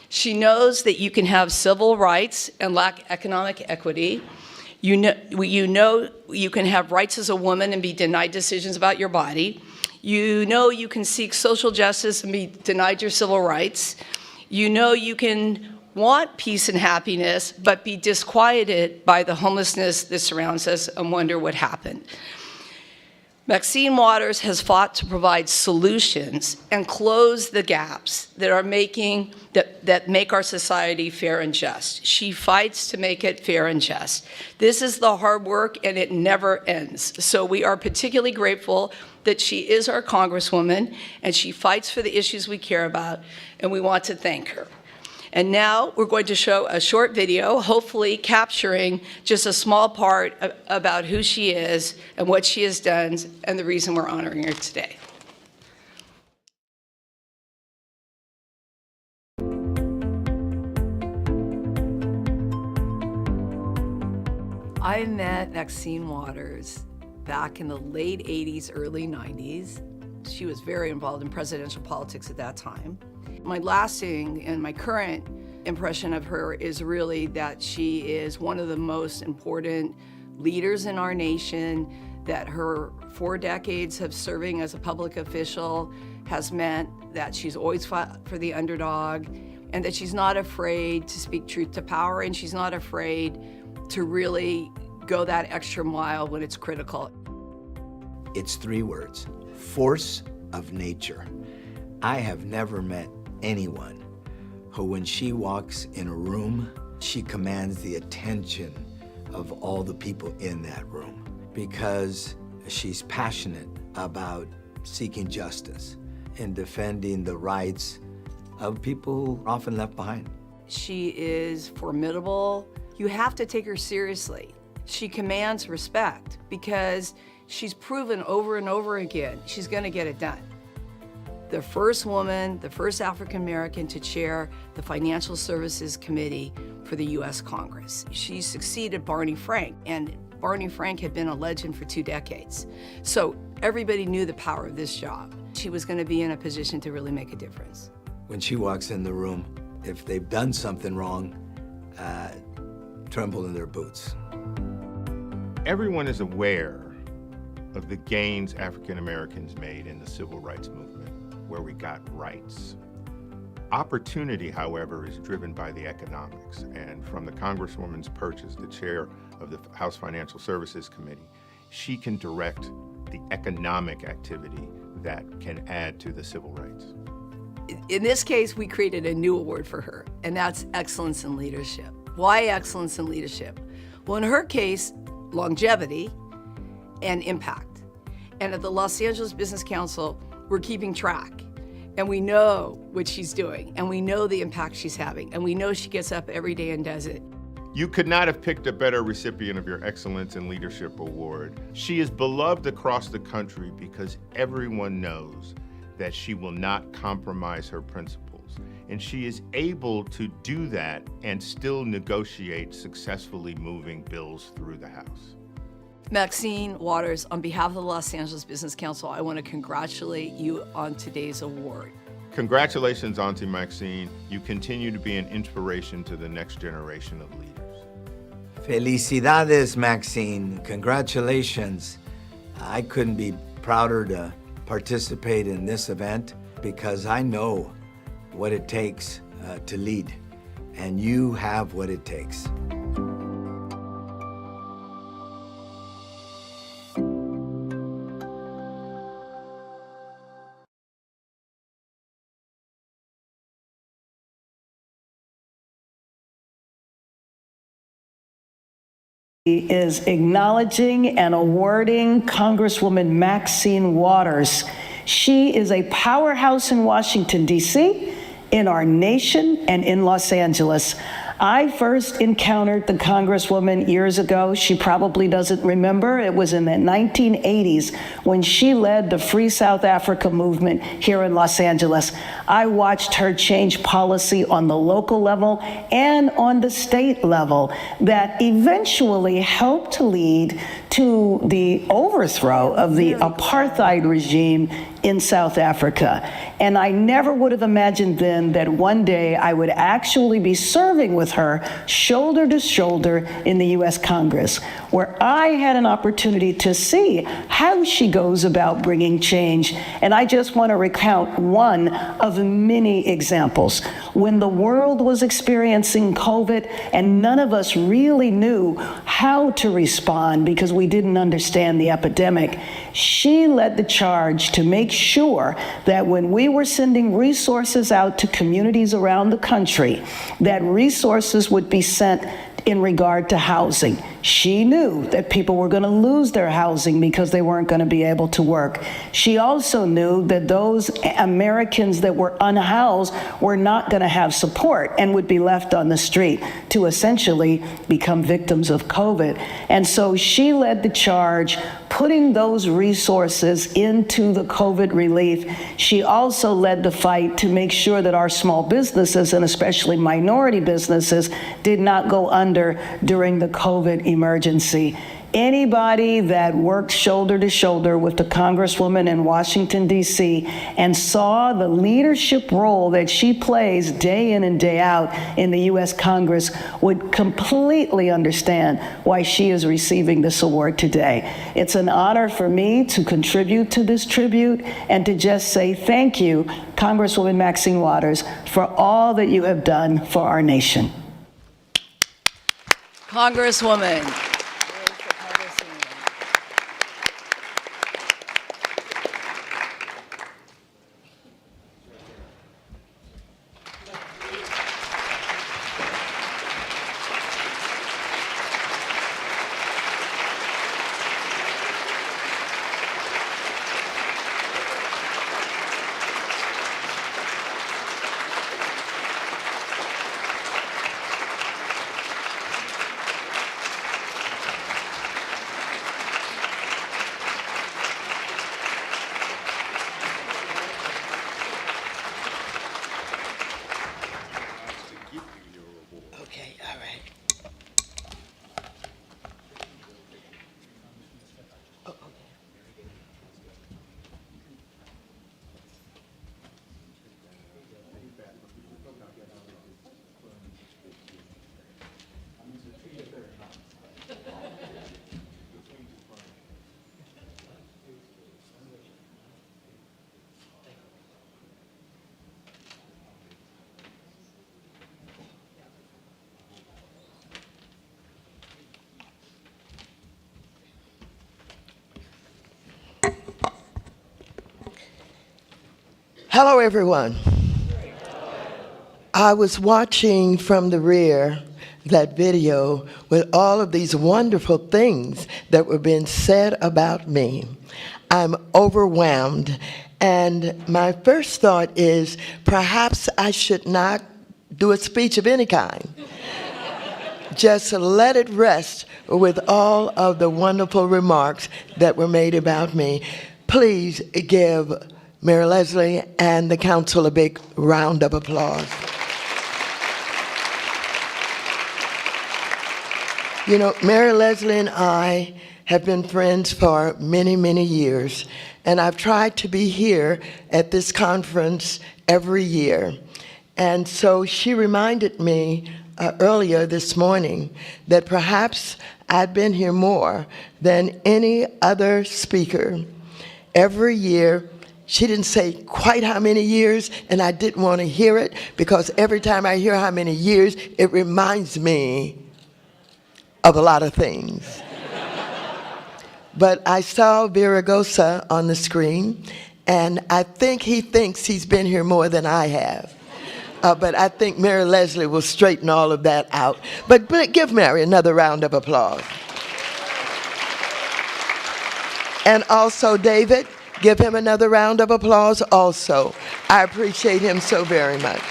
She knows that you can have civil rights and lack economic equity. You know you can have rights as a woman and be denied decisions about your body. You know you can seek social justice and be denied your civil rights. You know you can want peace and happiness, but be disquieted by the homelessness that surrounds us and wonder what happened. Maxine Waters has fought to provide solutions and close the gaps that make our society fair and just. She fights to make it fair and just. This is the hard work, and it never ends. So we are particularly grateful that she is our Congresswoman, and she fights for the issues we care about, and we want to thank her. And now we're going to show a short video, hopefully capturing just a small part about who she is and what she has done and the reason we're honoring her today. I met Maxine Waters back in the late 80s, early 90s. She was very involved in presidential politics at that time. My lasting and my current impression of her is really that she is one of the most important leaders in our nation, that her 4 decades of serving as a public official has meant that she's always fought for the underdog, and that she's not afraid to speak truth to power, and she's not afraid to really go that extra mile when it's critical. It's 3 words: force of nature. I have never met anyone who, when she walks in a room, she commands the attention of all the people in that room, because she's passionate about seeking justice and defending the rights of people often left behind. She is formidable. You have to take her seriously. She commands respect because she's proven over and over again she's going to get it done. The first woman, the first African American to chair the Financial Services Committee for the U.S. Congress. She succeeded Barney Frank, and Barney Frank had been a legend for 2 decades. So everybody knew the power of this job. She was going to be in a position to really make a difference. When she walks in the room, if they've done something wrong, tremble in their boots. Everyone is aware of the gains African Americans made in the civil rights movement, where we got rights. Opportunity, however, is driven by the economics, and from the Congresswoman's perch as the chair of the House Financial Services Committee, she can direct the economic activity that can add to the civil rights. In this case, we created a new award for her, and that's Excellence in Leadership. Why Excellence in Leadership? Well, in her case, longevity and impact. And at the Los Angeles Business Council, we're keeping track. And we know what she's doing, and we know the impact she's having, and we know she gets up every day and does it. You could not have picked a better recipient of your Excellence in Leadership Award. She is beloved across the country because everyone knows that she will not compromise her principles. And she is able to do that and still negotiate successfully moving bills through the House. Maxine Waters, on behalf of the Los Angeles Business Council, I want to congratulate you on today's award. Congratulations, Auntie Maxine. You continue to be an inspiration to the next generation of leaders. Felicidades, Maxine. Congratulations. I couldn't be prouder to participate in this event because I know what it takes to lead, and you have what it takes. is acknowledging and awarding Congresswoman Maxine Waters. She is a powerhouse in Washington, D.C., in our nation, and in Los Angeles. I first encountered the Congresswoman years ago. She probably doesn't remember. It was in the 1980s when she led the Free South Africa movement here in Los Angeles. I watched her change policy on the local level and on the state level that eventually helped to lead to the overthrow of the apartheid regime in South Africa. And I never would have imagined then that one day I would actually be serving with her shoulder to shoulder in the US Congress, where I had an opportunity to see how she goes about bringing change. And I just want to recount one of many examples. When the world was experiencing COVID and none of us really knew how to respond because we didn't understand the epidemic, she led the charge to make sure that when we were sending resources out to communities around the country, that resources would be sent in regard to housing. She knew that people were going to lose their housing because they weren't going to be able to work. She also knew that those Americans that were unhoused were not going to have support and would be left on the street to essentially become victims of COVID. And so she led the charge, putting those resources into the COVID relief. She also led the fight to make sure that our small businesses, and especially minority businesses, did not go under during the COVID emergency. Anybody that worked shoulder to shoulder with the Congresswoman in Washington, D.C., and saw the leadership role that she plays day in and day out in the U.S. Congress would completely understand why she is receiving this award today. It's an honor for me to contribute to this tribute and to just say thank you, Congresswoman Maxine Waters, for all that you have done for our nation. Congresswoman. Hello, everyone. I was watching from the rear that video with all of these wonderful things that were being said about me. I'm overwhelmed, and my first thought is perhaps I should not do a speech of any kind. Just let it rest with all of the wonderful remarks that were made about me. Please give Mayor Leslie and the council a big round of applause. You know, Mayor Leslie and I have been friends for many, many years, and I've tried to be here at this conference every year. And so she reminded me earlier this morning that perhaps I'd been here more than any other speaker. Every year, she didn't say quite how many years, and I didn't want to hear it, because every time I hear how many years, it reminds me of a lot of things. But I saw Viragosa on the screen, and I think he thinks he's been here more than I have. But I think Mary Leslie will straighten all of that out. But give Mary another round of applause. And also David, give him another round of applause also. I appreciate him so very much.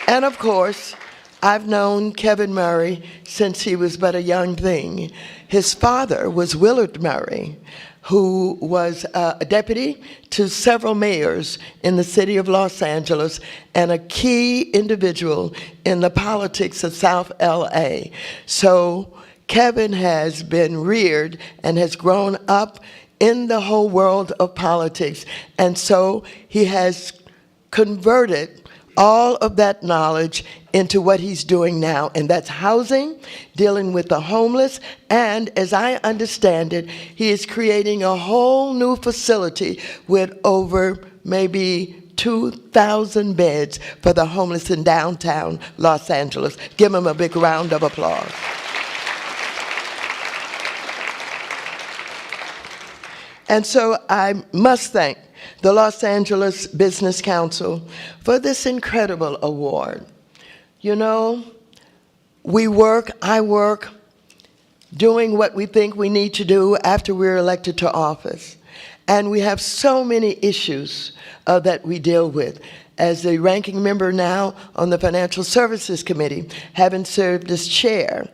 And of course, I've known Kevin Murray since he was but a young thing. His father was Willard Murray, who was a deputy to several mayors in the city of Los Angeles and a key individual in the politics of South LA. So Kevin has been reared and has grown up in the whole world of politics. And so he has converted all of that knowledge into what he's doing now, and that's housing, dealing with the homeless, and as I understand it, he is creating a whole new facility with over maybe 2,000 beds for the homeless in downtown Los Angeles. Give him a big round of applause. And so I must thank the Los Angeles Business Council for this incredible award. You know, I work doing what we think we need to do after we're elected to office. And we have so many issues that we deal with. As the ranking member now on the Financial Services Committee, having served as chair,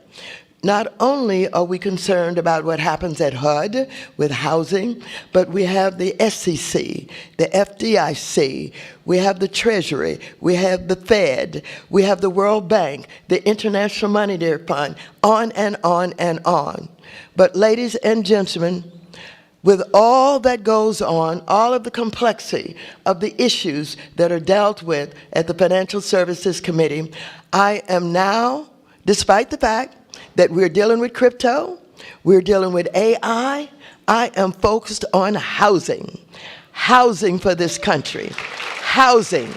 not only are we concerned about what happens at HUD with housing, but we have the SEC, the FDIC, we have the Treasury, we have the Fed, we have the World Bank, the International Monetary Fund, on and on and on. But ladies and gentlemen, with all that goes on, all of the complexity of the issues that are dealt with at the Financial Services Committee, I am now, despite the fact that we're dealing with crypto, we're dealing with AI, I am focused on housing. Housing for this country. Housing.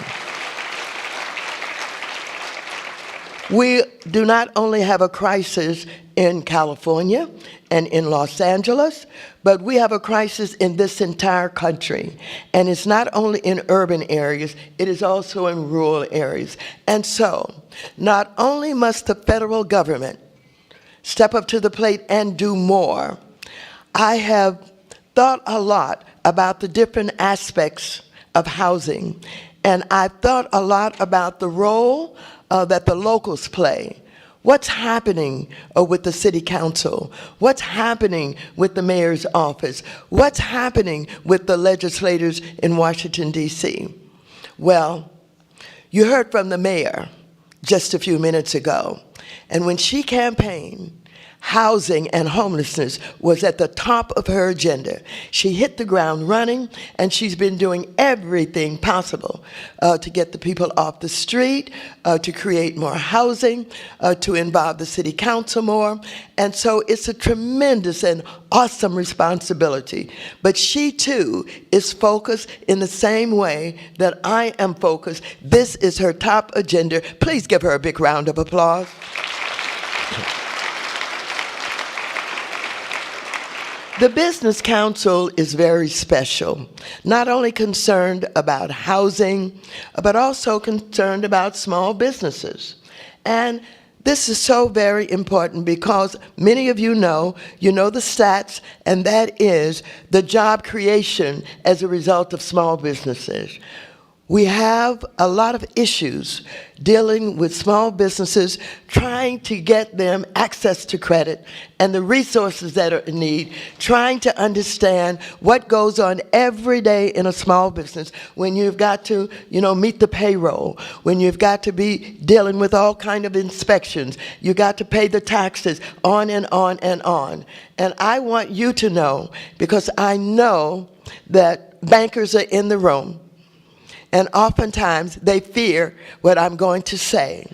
We do not only have a crisis in California and in Los Angeles, but we have a crisis in this entire country. And it's not only in urban areas, it is also in rural areas. And so, not only must the federal government step up to the plate and do more, I have thought a lot about the different aspects of housing, and I've thought a lot about the role that the locals play. What's happening with the city council? What's happening with the mayor's office? What's happening with the legislators in Washington, D.C.? Well, you heard from the mayor just a few minutes ago. And when she campaigned, housing and homelessness was at the top of her agenda. She hit the ground running, and she's been doing everything possible to get the people off the street, to create more housing, to involve the city council more. And so it's a tremendous and awesome responsibility. But she too is focused in the same way that I am focused. This is her top agenda. Please give her a big round of applause. The Business Council is very special, not only concerned about housing, but also concerned about small businesses. And this is so very important because many of you know the stats, and that is the job creation as a result of small businesses. We have a lot of issues dealing with small businesses, trying to get them access to credit and the resources that are in need, trying to understand what goes on every day in a small business when you've got to, meet the payroll, when you've got to be dealing with all kind of inspections, you got to pay the taxes, on and on and on. And I want you to know, because I know that bankers are in the room, and oftentimes they fear what I'm going to say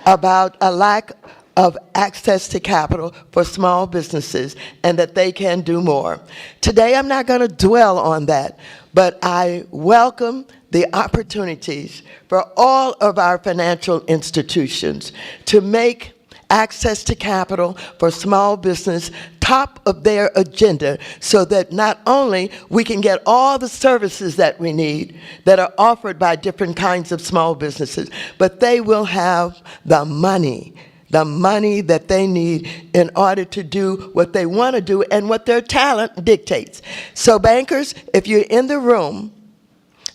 about a lack of access to capital for small businesses and that they can do more. Today I'm not going to dwell on that, but I welcome the opportunities for all of our financial institutions to make access to capital for small business top of their agenda so that not only we can get all the services that we need that are offered by different kinds of small businesses, but they will have the money the money that they need in order to do what they want to do and what their talent dictates. So bankers, if you're in the room,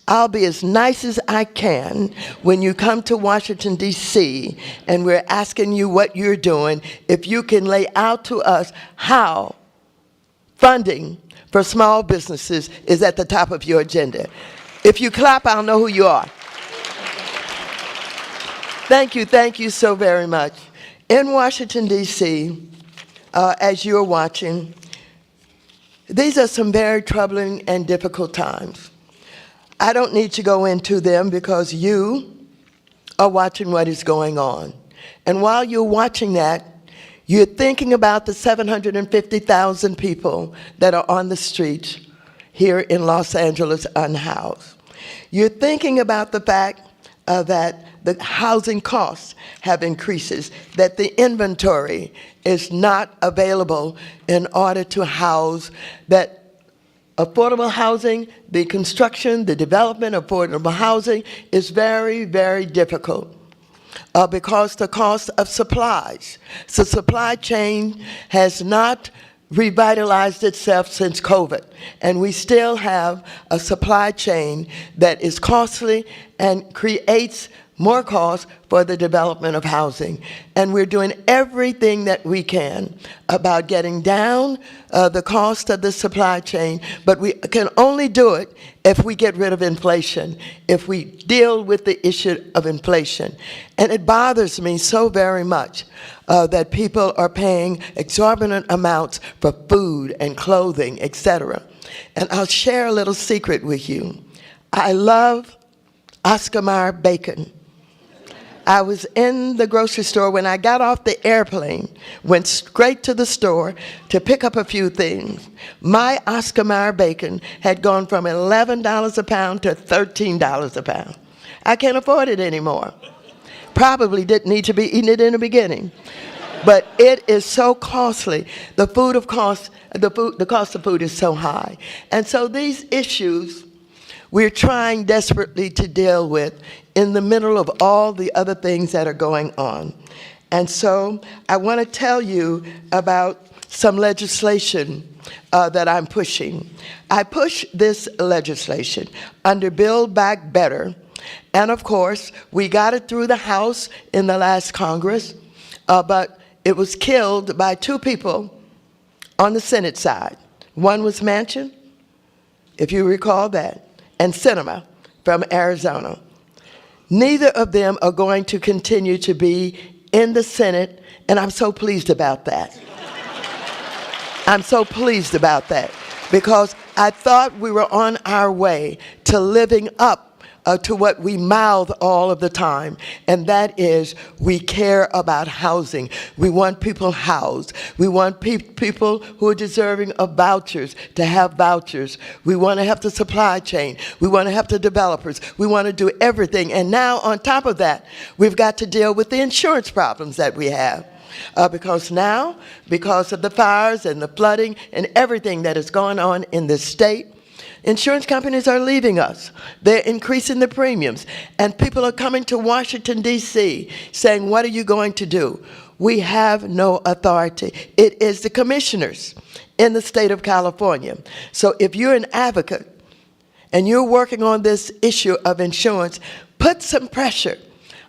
I'll be as nice as I can when you come to Washington, D.C., and we're asking you what you're doing, if you can lay out to us how funding for small businesses is at the top of your agenda. If you clap, I'll know who you are. Thank you so very much. In Washington, D.C., as you're watching, these are some very troubling and difficult times. I don't need to go into them because you are watching what is going on. And while you're watching that, you're thinking about the 750,000 people that are on the streets here in Los Angeles unhoused. You're thinking about the fact that the housing costs have increases, that the inventory is not available in order to house that affordable housing, the construction, the development of affordable housing is very, very difficult because the cost of supplies. So supply chain has not revitalized itself since COVID, and we still have a supply chain that is costly and creates more costs for the development of housing. And we're doing everything that we can about getting down the cost of the supply chain, but we can only do it if we get rid of inflation, if we deal with the issue of inflation. And it bothers me so very much that people are paying exorbitant amounts for food and clothing, etc. And I'll share a little secret with you. I love Oscar Mayer bacon. I was in the grocery store when I got off the airplane, went straight to the store to pick up a few things. My Oscar Mayer bacon had gone from $11 a pound to $13 a pound. I can't afford it anymore. Probably didn't need to be eating it in the beginning. But it is so costly. The cost of food is so high. And so these issues we're trying desperately to deal with in the middle of all the other things that are going on. And so I want to tell you about some legislation that I'm pushing. I push this legislation under Build Back Better. And of course, we got it through the House in the last Congress, but it was killed by two people on the Senate side. One was Manchin, if you recall that, and Sinema from Arizona. Neither of them are going to continue to be in the Senate, and I'm so pleased about that. I'm so pleased about that because I thought we were on our way to living up to what we mouth all of the time, and that is we care about housing. We want people housed. We want people who are deserving of vouchers to have vouchers. We want to have the supply chain. We want to have the developers. We want to do everything. And now on top of that, we've got to deal with the insurance problems that we have. Because now, because of the fires and the flooding and everything that is going on in this state, insurance companies are leaving us. They're increasing the premiums. And people are coming to Washington, D.C. saying, what are you going to do? We have no authority. It is the commissioners in the state of California. So if you're an advocate and you're working on this issue of insurance, put some pressure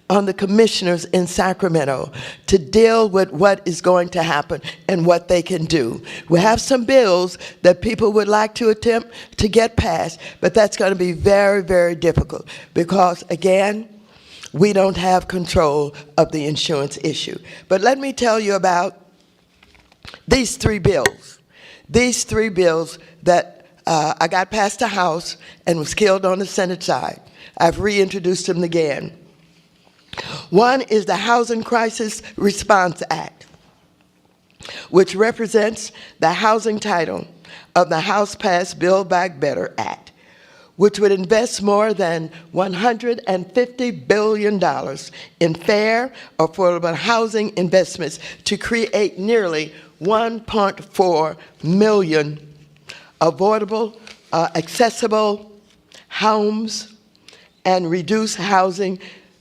on the commissioners in Sacramento to deal with what is going to happen and what they can do. We have some bills that people would like to attempt to get passed, but that's going to be very, very difficult because, again, we don't have control of the insurance issue. But let me tell you about these three bills. These three bills that I got past the House and was killed on the Senate side. I've reintroduced them again. One is the Housing Crisis Response Act, which represents the housing title of the House-passed Build Back Better Act, which would invest more than $150 billion in fair, affordable housing investments to create nearly 1.4 million affordable, accessible homes and reduce housing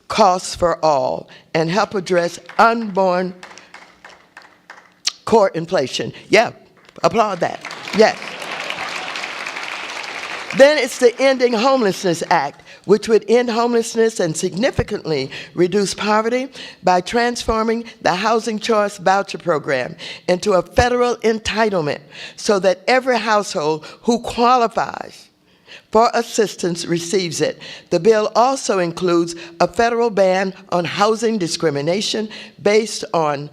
costs for all and help address unborn court inflation. Yeah, applaud that. Yes. Then it's the Ending Homelessness Act, which would end homelessness and significantly reduce poverty by transforming the Housing Choice Voucher Program into a federal entitlement so that every household who qualifies for assistance receives it. The bill also includes a federal ban on housing discrimination based on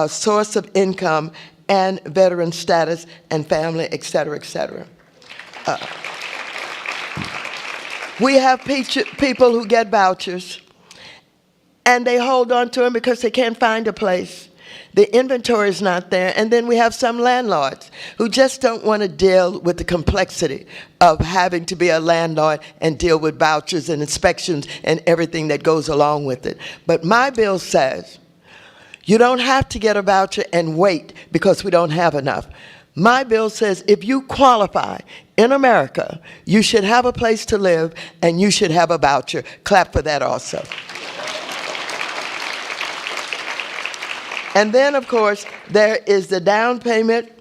source of income and veteran status and family, et cetera, et cetera. We have people who get vouchers, and they hold on to them because they can't find a place. The inventory is not there. And then we have some landlords who just don't want to deal with the complexity of having to be a landlord and deal with vouchers and inspections and everything that goes along with it. But my bill says you don't have to get a voucher and wait because we don't have enough. My bill says if you qualify in America, you should have a place to live and you should have a voucher. Clap for that also. And then, of course, there is the Down Payment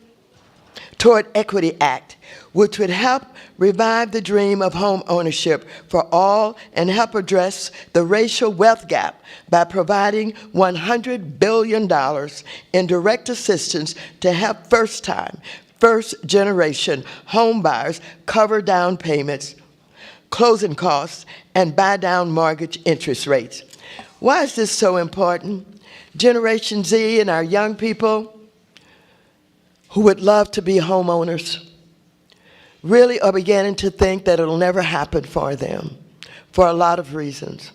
Toward Equity Act, which would help revive the dream of home ownership for all and help address the racial wealth gap by providing $100 billion in direct assistance to help first-generation home buyers cover down payments, closing costs, and buy down mortgage interest rates. Why is this so important? Generation Z and our young people who would love to be homeowners really are beginning to think that it'll never happen for them for a lot of reasons.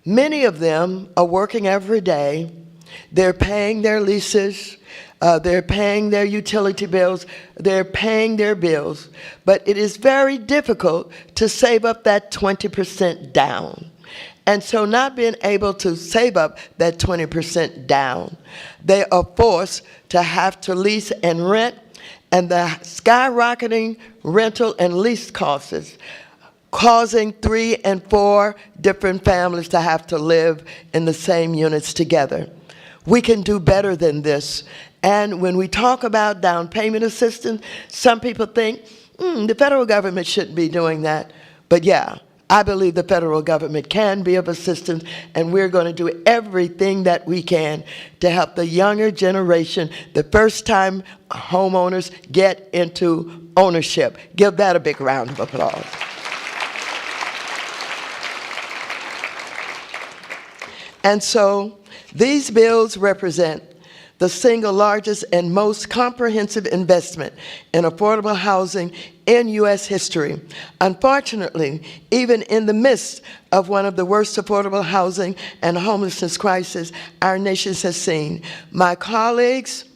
Many of them are working every day. They're paying their leases. They're paying their utility bills. They're paying their bills. But it is very difficult to save up that 20% down. And so not being able to save up that 20% down, they are forced to have to lease and rent, and the skyrocketing rental and lease costs causing 3 and 4 different families to have to live in the same units together. We can do better than this. And when we talk about down payment assistance, some people think, the federal government shouldn't be doing that. But yeah, I believe the federal government can be of assistance, and we're going to do everything that we can to help the younger generation, the first-time homeowners, get into ownership. Give that a big round of applause. And so these bills represent the single largest and most comprehensive investment in affordable housing in U.S. history. Unfortunately, even in the midst of one of the worst affordable housing and homelessness crises our nation has seen, my colleagues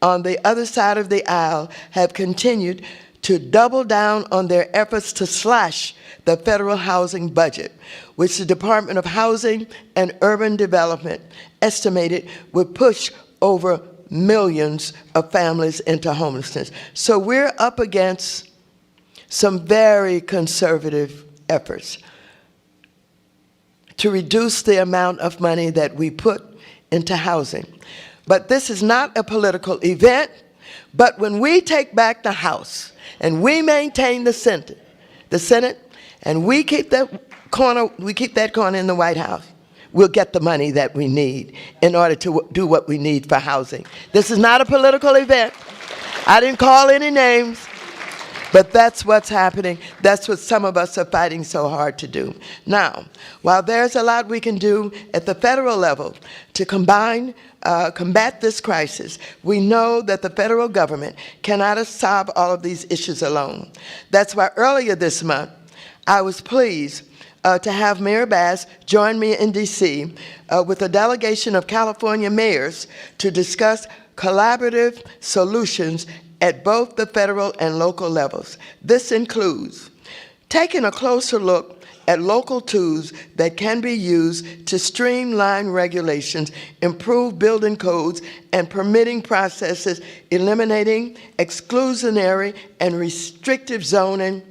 on the other side of the aisle have continued to double down on their efforts to slash the federal housing budget, which the Department of Housing and Urban Development estimated would push over millions of families into homelessness. So we're up against some very conservative efforts to reduce the amount of money that we put into housing. But this is not a political event, but when we take back the House and we maintain the Senate, and we keep that corner in the White House, we'll get the money that we need in order to do what we need for housing. This is not a political event. I didn't call any names, but that's what's happening. That's what some of us are fighting so hard to do. Now, while there's a lot we can do at the federal level to combat this crisis, we know that the federal government cannot solve all of these issues alone. That's why earlier this month, I was pleased to have Mayor Bass join me in D.C. With a delegation of California mayors to discuss collaborative solutions at both the federal and local levels. This includes taking a closer look at local tools that can be used to streamline regulations, improve building codes and permitting processes, eliminating exclusionary and restrictive zoning.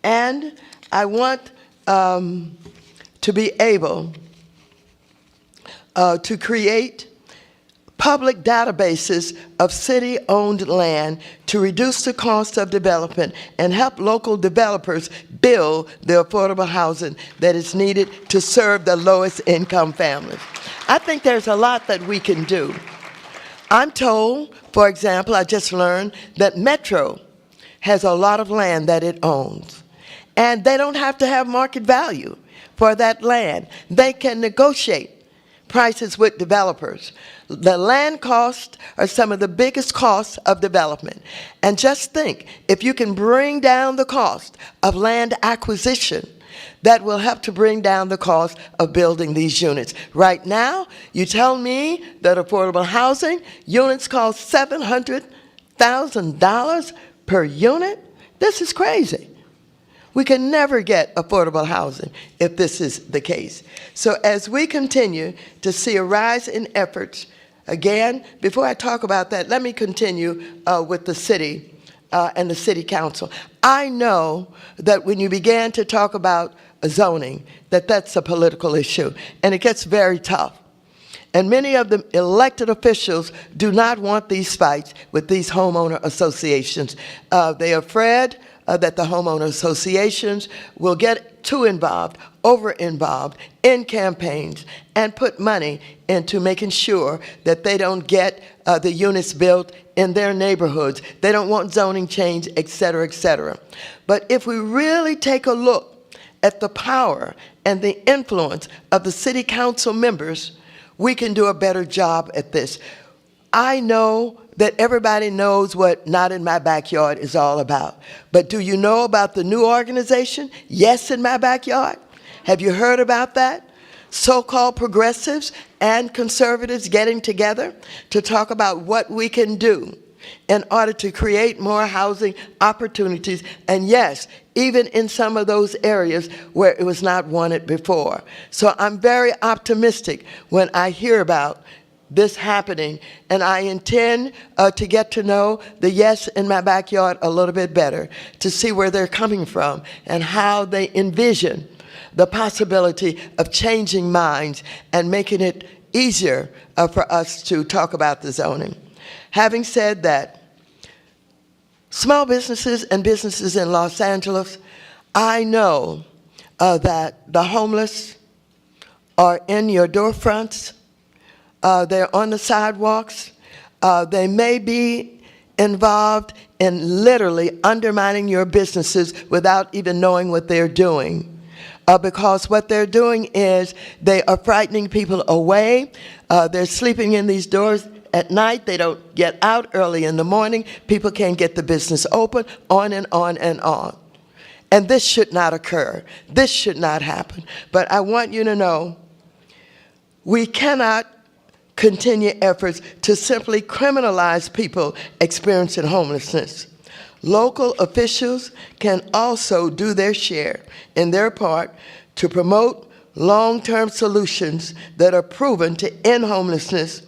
And I want to be able to create public databases of city-owned land to reduce the cost of development and help local developers build the affordable housing that is needed to serve the lowest income families. I think there's a lot that we can do. I'm told, for example, I just learned that Metro has a lot of land that it owns, and they don't have to have market value for that land. They can negotiate prices with developers. The land costs are some of the biggest costs of development. And just think, if you can bring down the cost of land acquisition, that will help to bring down the cost of building these units. Right now, you tell me that affordable housing units cost $700,000 per unit? This is crazy. We can never get affordable housing if this is the case. So as we continue to see a rise in efforts, again, before I talk about that, let me continue with the city and the city council. I know that when you began to talk about zoning, that's a political issue, and it gets very tough. And many of the elected officials do not want these fights with these homeowner associations. They are afraid that the homeowner associations will get too involved, over-involved in campaigns and put money into making sure that they don't get the units built in their neighborhoods. They don't want zoning change, et cetera, et cetera. But if we really take a look at the power and the influence of the city council members, we can do a better job at this. I know that everybody knows what Not in My Backyard is all about. But do you know about the new organization, Yes in My Backyard? Have you heard about that? So-called progressives and conservatives getting together to talk about what we can do in order to create more housing opportunities. And yes, even in some of those areas where it was not wanted before. So I'm very optimistic when I hear about this happening, and I intend to get to know the Yes in My Backyard a little bit better, to see where they're coming from and how they envision the possibility of changing minds and making it easier for us to talk about the zoning. Having said that, small businesses and businesses in Los Angeles, I know that the homeless are in your doorfronts. They're on the sidewalks. They may be involved in literally undermining your businesses without even knowing what they're doing. Because what they're doing is they are frightening people away. They're sleeping in these doors at night. They don't get out early in the morning. People can't get the business open, on and on and on. And this should not occur. This should not happen. But I want you to know we cannot continue efforts to simply criminalize people experiencing homelessness. Local officials can also do their share in their part to promote long-term solutions that are proven to end homelessness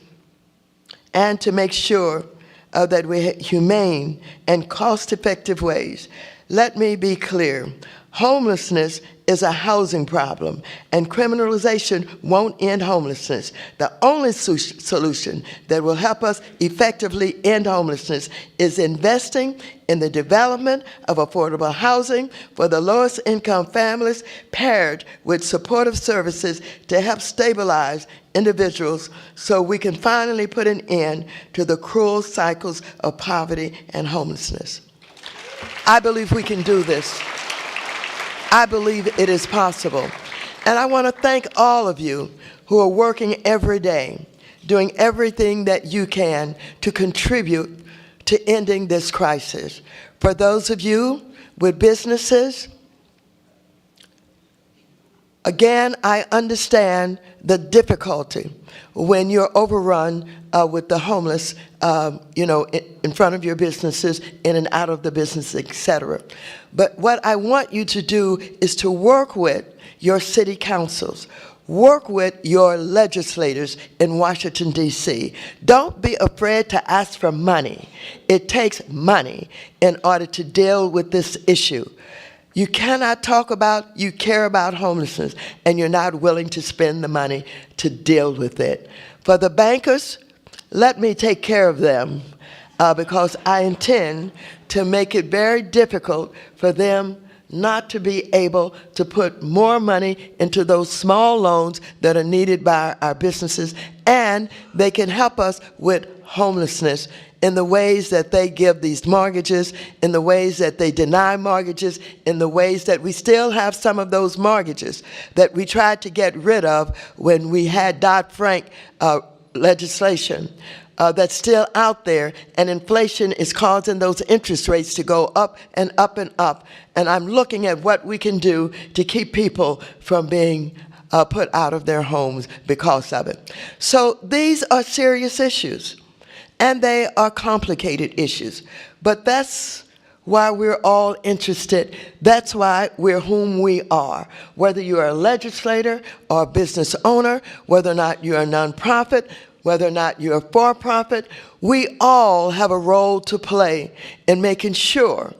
and to make sure that we have humane and cost-effective ways. Let me be clear. Homelessness is a housing problem, and criminalization won't end homelessness. The only solution that will help us effectively end homelessness is investing in the development of affordable housing for the lowest income families, paired with supportive services to help stabilize individuals so we can finally put an end to the cruel cycles of poverty and homelessness. I believe we can do this. I believe it is possible. And I want to thank all of you who are working every day, doing everything that you can to contribute to ending this crisis. For those of you with businesses, again, I understand the difficulty when you're overrun with the homeless, in front of your businesses, in and out of the business, et cetera. But what I want you to do is to work with your city councils, work with your legislators in Washington, D.C. Don't be afraid to ask for money. It takes money in order to deal with this issue. You cannot talk about you care about homelessness and you're not willing to spend the money to deal with it. For the bankers, let me take care of them because I intend to make it very difficult for them not to be able to put more money into those small loans that are needed by our businesses, and they can help us with homelessness in the ways that they give these mortgages, in the ways that they deny mortgages, in the ways that we still have some of those mortgages that we tried to get rid of when we had Dodd-Frank legislation. That's still out there, and inflation is causing those interest rates to go up and up and up. And I'm looking at what we can do to keep people from being put out of their homes because of it. So these are serious issues, and they are complicated issues. But that's why we're all interested. That's why we're whom we are. Whether you're a legislator or a business owner, whether or not you're a nonprofit, whether or not you're a for-profit, we all have a role to play in making sure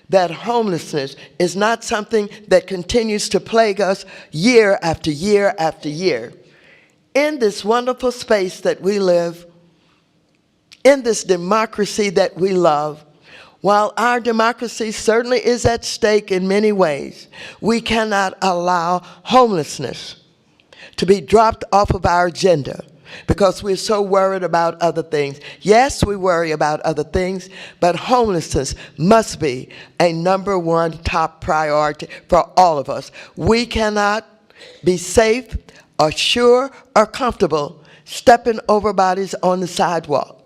that homelessness is not something that continues to plague us year after year after year. In this wonderful space that we live, in this democracy that we love, while our democracy certainly is at stake in many ways, we cannot allow homelessness to be dropped off of our agenda because we're so worried about other things. Yes, we worry about other things, but homelessness must be a #1 top priority for all of us. We cannot be safe or sure or comfortable stepping over bodies on the sidewalk.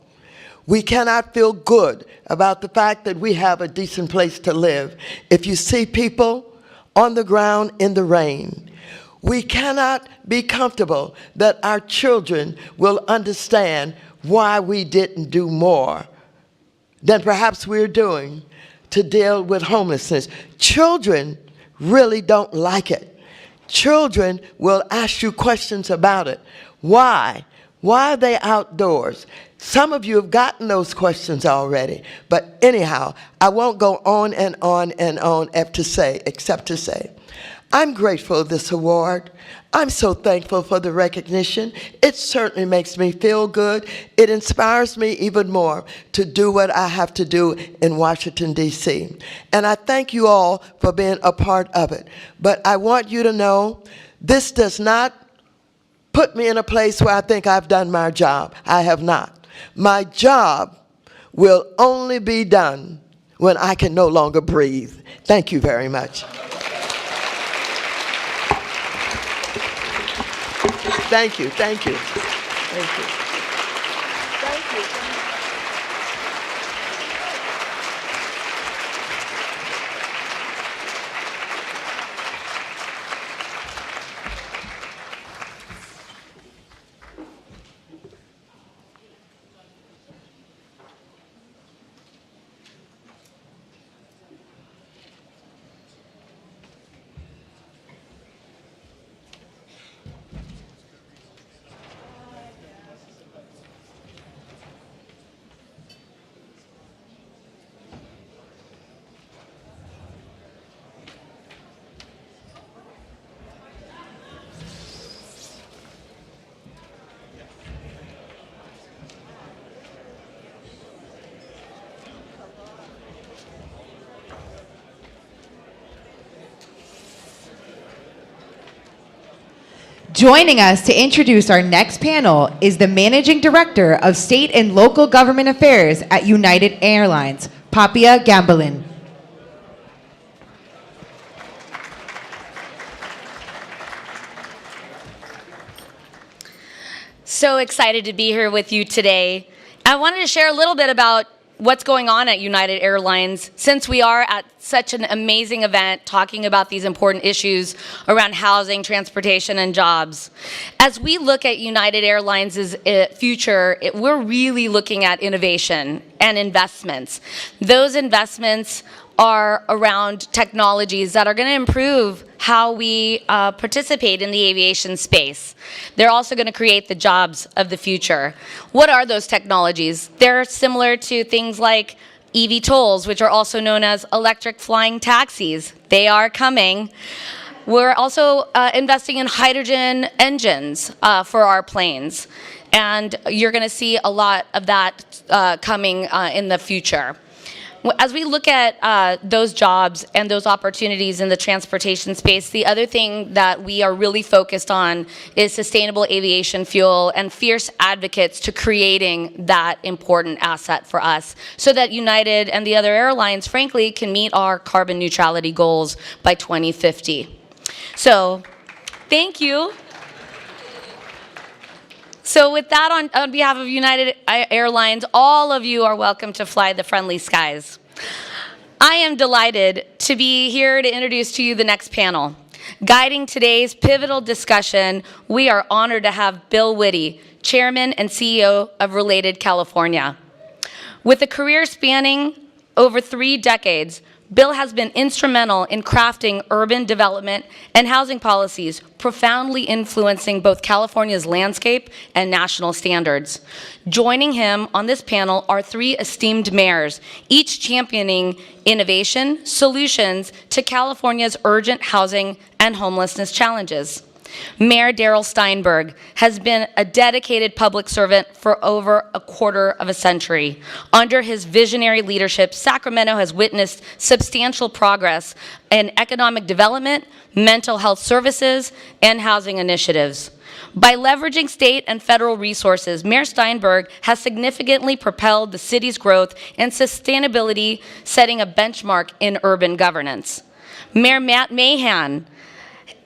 We cannot feel good about the fact that we have a decent place to live if you see people on the ground in the rain. We cannot be comfortable that our children will understand why we didn't do more than perhaps we're doing to deal with homelessness. Children really don't like it. Children will ask you questions about it. Why? Why are they outdoors? Some of you have gotten those questions already. But anyhow, I won't go on and on and on except to say, I'm grateful for this award. I'm so thankful for the recognition. It certainly makes me feel good. It inspires me even more to do what I have to do in Washington, D.C. And I thank you all for being a part of it. But I want you to know this does not put me in a place where I think I've done my job. I have not. My job will only be done when I can no longer breathe. Thank you very much. Thank you, thank you, thank you. Thank you. Joining us to introduce our next panel is the Managing Director of State and Local Government Affairs at United Airlines, Papia Gambalin. So excited to be here with you today. I wanted to share a little bit about what's going on at United Airlines, since we are at such an amazing event talking about these important issues around housing, transportation, and jobs. As we look at United Airlines' future, we're really looking at innovation and investments. Those investments are around technologies that are going to improve how we participate in the aviation space. They're also going to create the jobs of the future. What are those technologies? They're similar to things like EV tolls, which are also known as electric flying taxis. They are coming. We're also investing in hydrogen engines for our planes. And you're going to see a lot of that coming in the future. As we look at those jobs and those opportunities in the transportation space, the other thing that we are really focused on is sustainable aviation fuel and fierce advocates to creating that important asset for us so that United and the other airlines, frankly, can meet our carbon neutrality goals by 2050. So, thank you. So with that, on behalf of United Airlines, all of you are welcome to fly the friendly skies. I am delighted to be here to introduce to you the next panel. Guiding today's pivotal discussion, we are honored to have Bill Whitty, Chairman and CEO of Related California. With a career spanning over 3 decades, Bill has been instrumental in crafting urban development and housing policies, profoundly influencing both California's landscape and national standards. Joining him on this panel are 3 esteemed mayors, each championing innovation, solutions to California's urgent housing and homelessness challenges. Mayor Darrell Steinberg has been a dedicated public servant for over a quarter of a century. Under his visionary leadership, Sacramento has witnessed substantial progress in economic development, mental health services, and housing initiatives. By leveraging state and federal resources, Mayor Steinberg has significantly propelled the city's growth and sustainability, setting a benchmark in urban governance. Mayor Matt Mahan,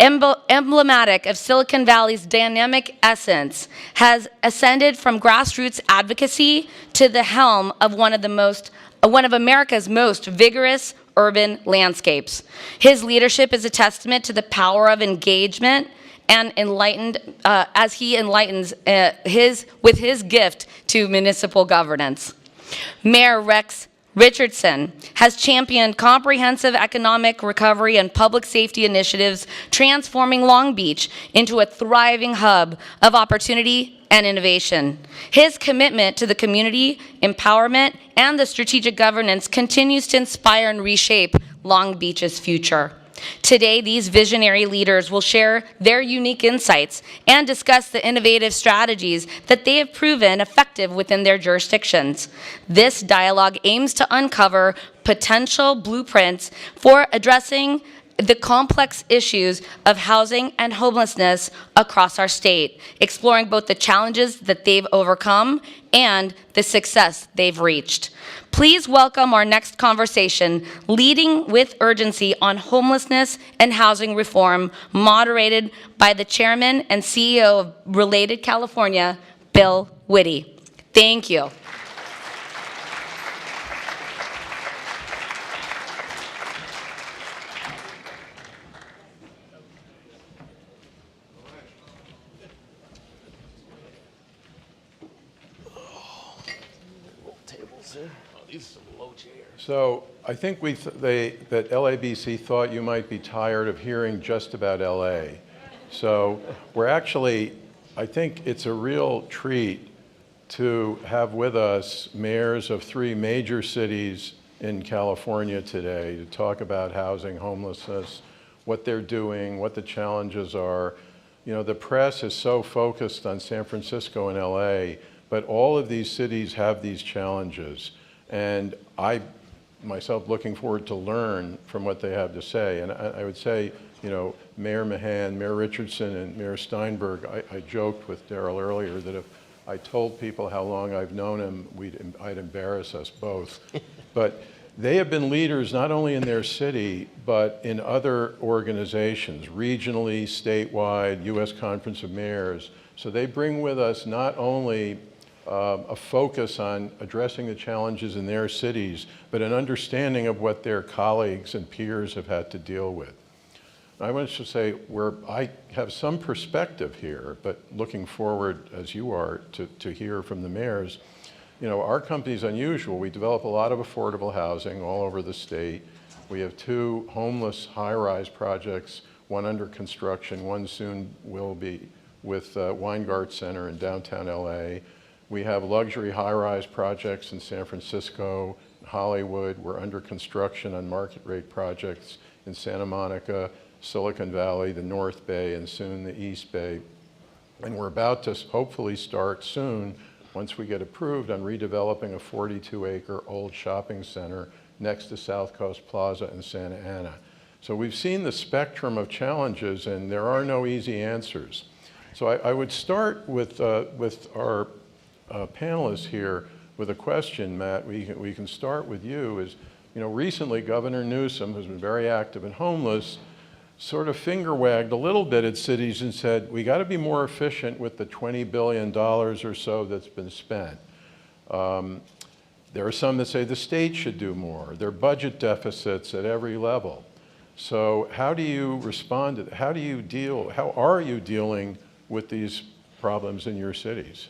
emblematic of Silicon Valley's dynamic essence, has ascended from grassroots advocacy to the helm of one of America's most vigorous urban landscapes. His leadership is a testament to the power of engagement and as he enlightens with his gift to municipal governance. Mayor Rex Richardson has championed comprehensive economic recovery and public safety initiatives, transforming Long Beach into a thriving hub of opportunity and innovation. His commitment to the community, empowerment, and the strategic governance continues to inspire and reshape Long Beach's future. Today, these visionary leaders will share their unique insights and discuss the innovative strategies that they have proven effective within their jurisdictions. This dialogue aims to uncover potential blueprints for addressing the complex issues of housing and homelessness across our state, exploring both the challenges that they've overcome and the success they've reached. Please welcome our next conversation, Leading with Urgency on Homelessness and Housing Reform, moderated by the Chairman and CEO of Related California, Bill Whitty. Thank you. So I think that LABC thought you might be tired of hearing just about LA. So we're actually, I think it's a real treat to have with us mayors of 3 major cities in California today to talk about housing, homelessness, what they're doing, what the challenges are. You know, the press is so focused on San Francisco and LA, but all of these cities have these challenges. And I myself looking forward to learn from what they have to say. And I would say, you know, Mayor Mahan, Mayor Richardson, and Mayor Steinberg, I joked with Darrell earlier that if I told people how long I've known him, I'd embarrass us both. But they have been leaders not only in their city, but in other organizations, regionally, statewide, U.S. Conference of Mayors. So they bring with us not only a focus on addressing the challenges in their cities, but an understanding of what their colleagues and peers have had to deal with. I want to say I have some perspective here, but looking forward, as you are, to hear from the mayors. You know, our company's unusual. We develop a lot of affordable housing all over the state. We have 2 homeless high-rise projects, one under construction, one soon will be with Weingart Center in downtown LA. We have luxury high-rise projects in San Francisco, Hollywood. We're under construction on market rate projects in Santa Monica, Silicon Valley, the North Bay, and soon the East Bay. And we're about to hopefully start soon, once we get approved, on redeveloping a 42-acre old shopping center next to South Coast Plaza in Santa Ana. So we've seen the spectrum of challenges, and there are no easy answers. So I would start with our panelists here with a question, Matt. We can start with you. Recently Governor Newsom, who's been very active in homeless, sort of finger wagged a little bit at cities and said, we got to be more efficient with the $20 billion or so that's been spent. There are some that say the state should do more. There are budget deficits at every level. So how do you respond to that? How are you dealing with these problems in your cities?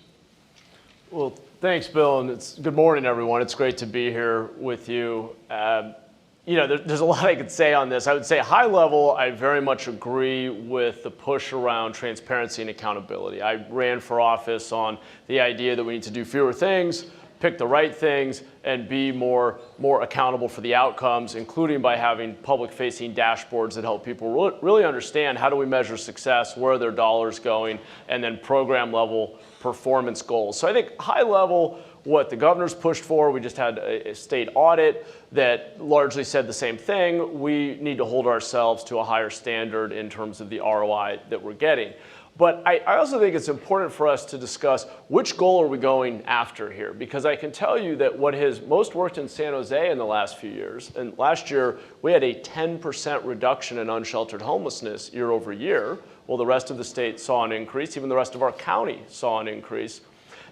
Well, thanks, Bill, and good morning, everyone. It's great to be here with you. There's a lot I could say on this. I would say high level, I very much agree with the push around transparency and accountability. I ran for office on the idea that we need to do fewer things, pick the right things, and be more accountable for the outcomes, including by having public-facing dashboards that help people really understand how do we measure success, where are their dollars going, and then program-level performance goals. So I think high level, what the governor's pushed for, we just had a state audit that largely said the same thing. We need to hold ourselves to a higher standard in terms of the ROI that we're getting. But I also think it's important for us to discuss which goal are we going after here, because I can tell you that what has most worked in San Jose in the last few years, and last year we had a 10% reduction in unsheltered homelessness year over year, while the rest of the state saw an increase, even the rest of our county saw an increase,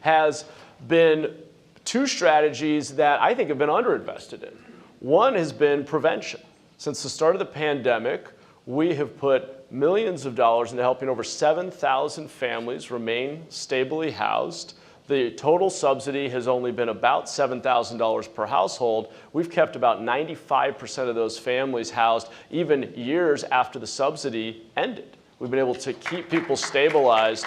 has been two strategies that I think have been underinvested in. One has been prevention. Since the start of the pandemic, we have put millions of dollars into helping over 7,000 families remain stably housed. The total subsidy has only been about $7,000 per household. We've kept about 95% of those families housed even years after the subsidy ended. We've been able to keep people stabilized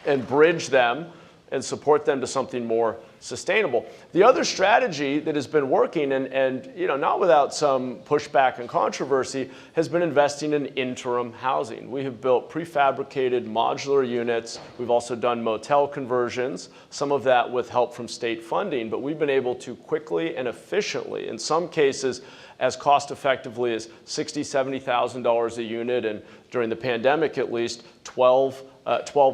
and bridge them and support them to something more sustainable. The other strategy that has been working, and not without some pushback and controversy, has been investing in interim housing. We have built prefabricated modular units. We've also done motel conversions, some of that with help from state funding, but we've been able to quickly and efficiently, in some cases as cost effectively as $60,000, $70,000 a unit, and during the pandemic at least 12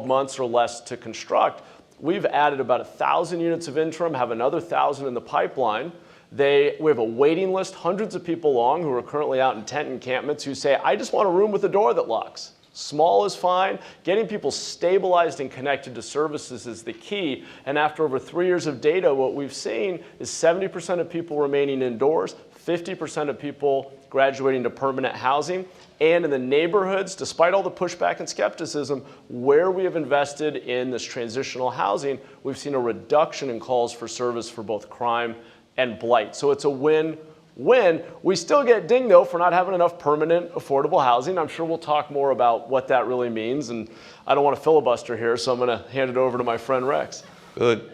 months or less to construct. We've added about 1,000 units of interim, have another 1,000 in the pipeline. We have a waiting list, hundreds of people long, who are currently out in tent encampments who say, I just want a room with a door that locks. Small is fine. Getting people stabilized and connected to services is the key. And after over 3 years of data, what we've seen is 70% of people remaining indoors, 50% of people graduating to permanent housing. And in the neighborhoods, despite all the pushback and skepticism, where we have invested in this transitional housing, we've seen a reduction in calls for service for both crime and blight. So it's a win-win. We still get dinged, though, for not having enough permanent, affordable housing. I'm sure we'll talk more about what that really means. And I don't want to filibuster here, so I'm going to hand it over to my friend Rex. Good.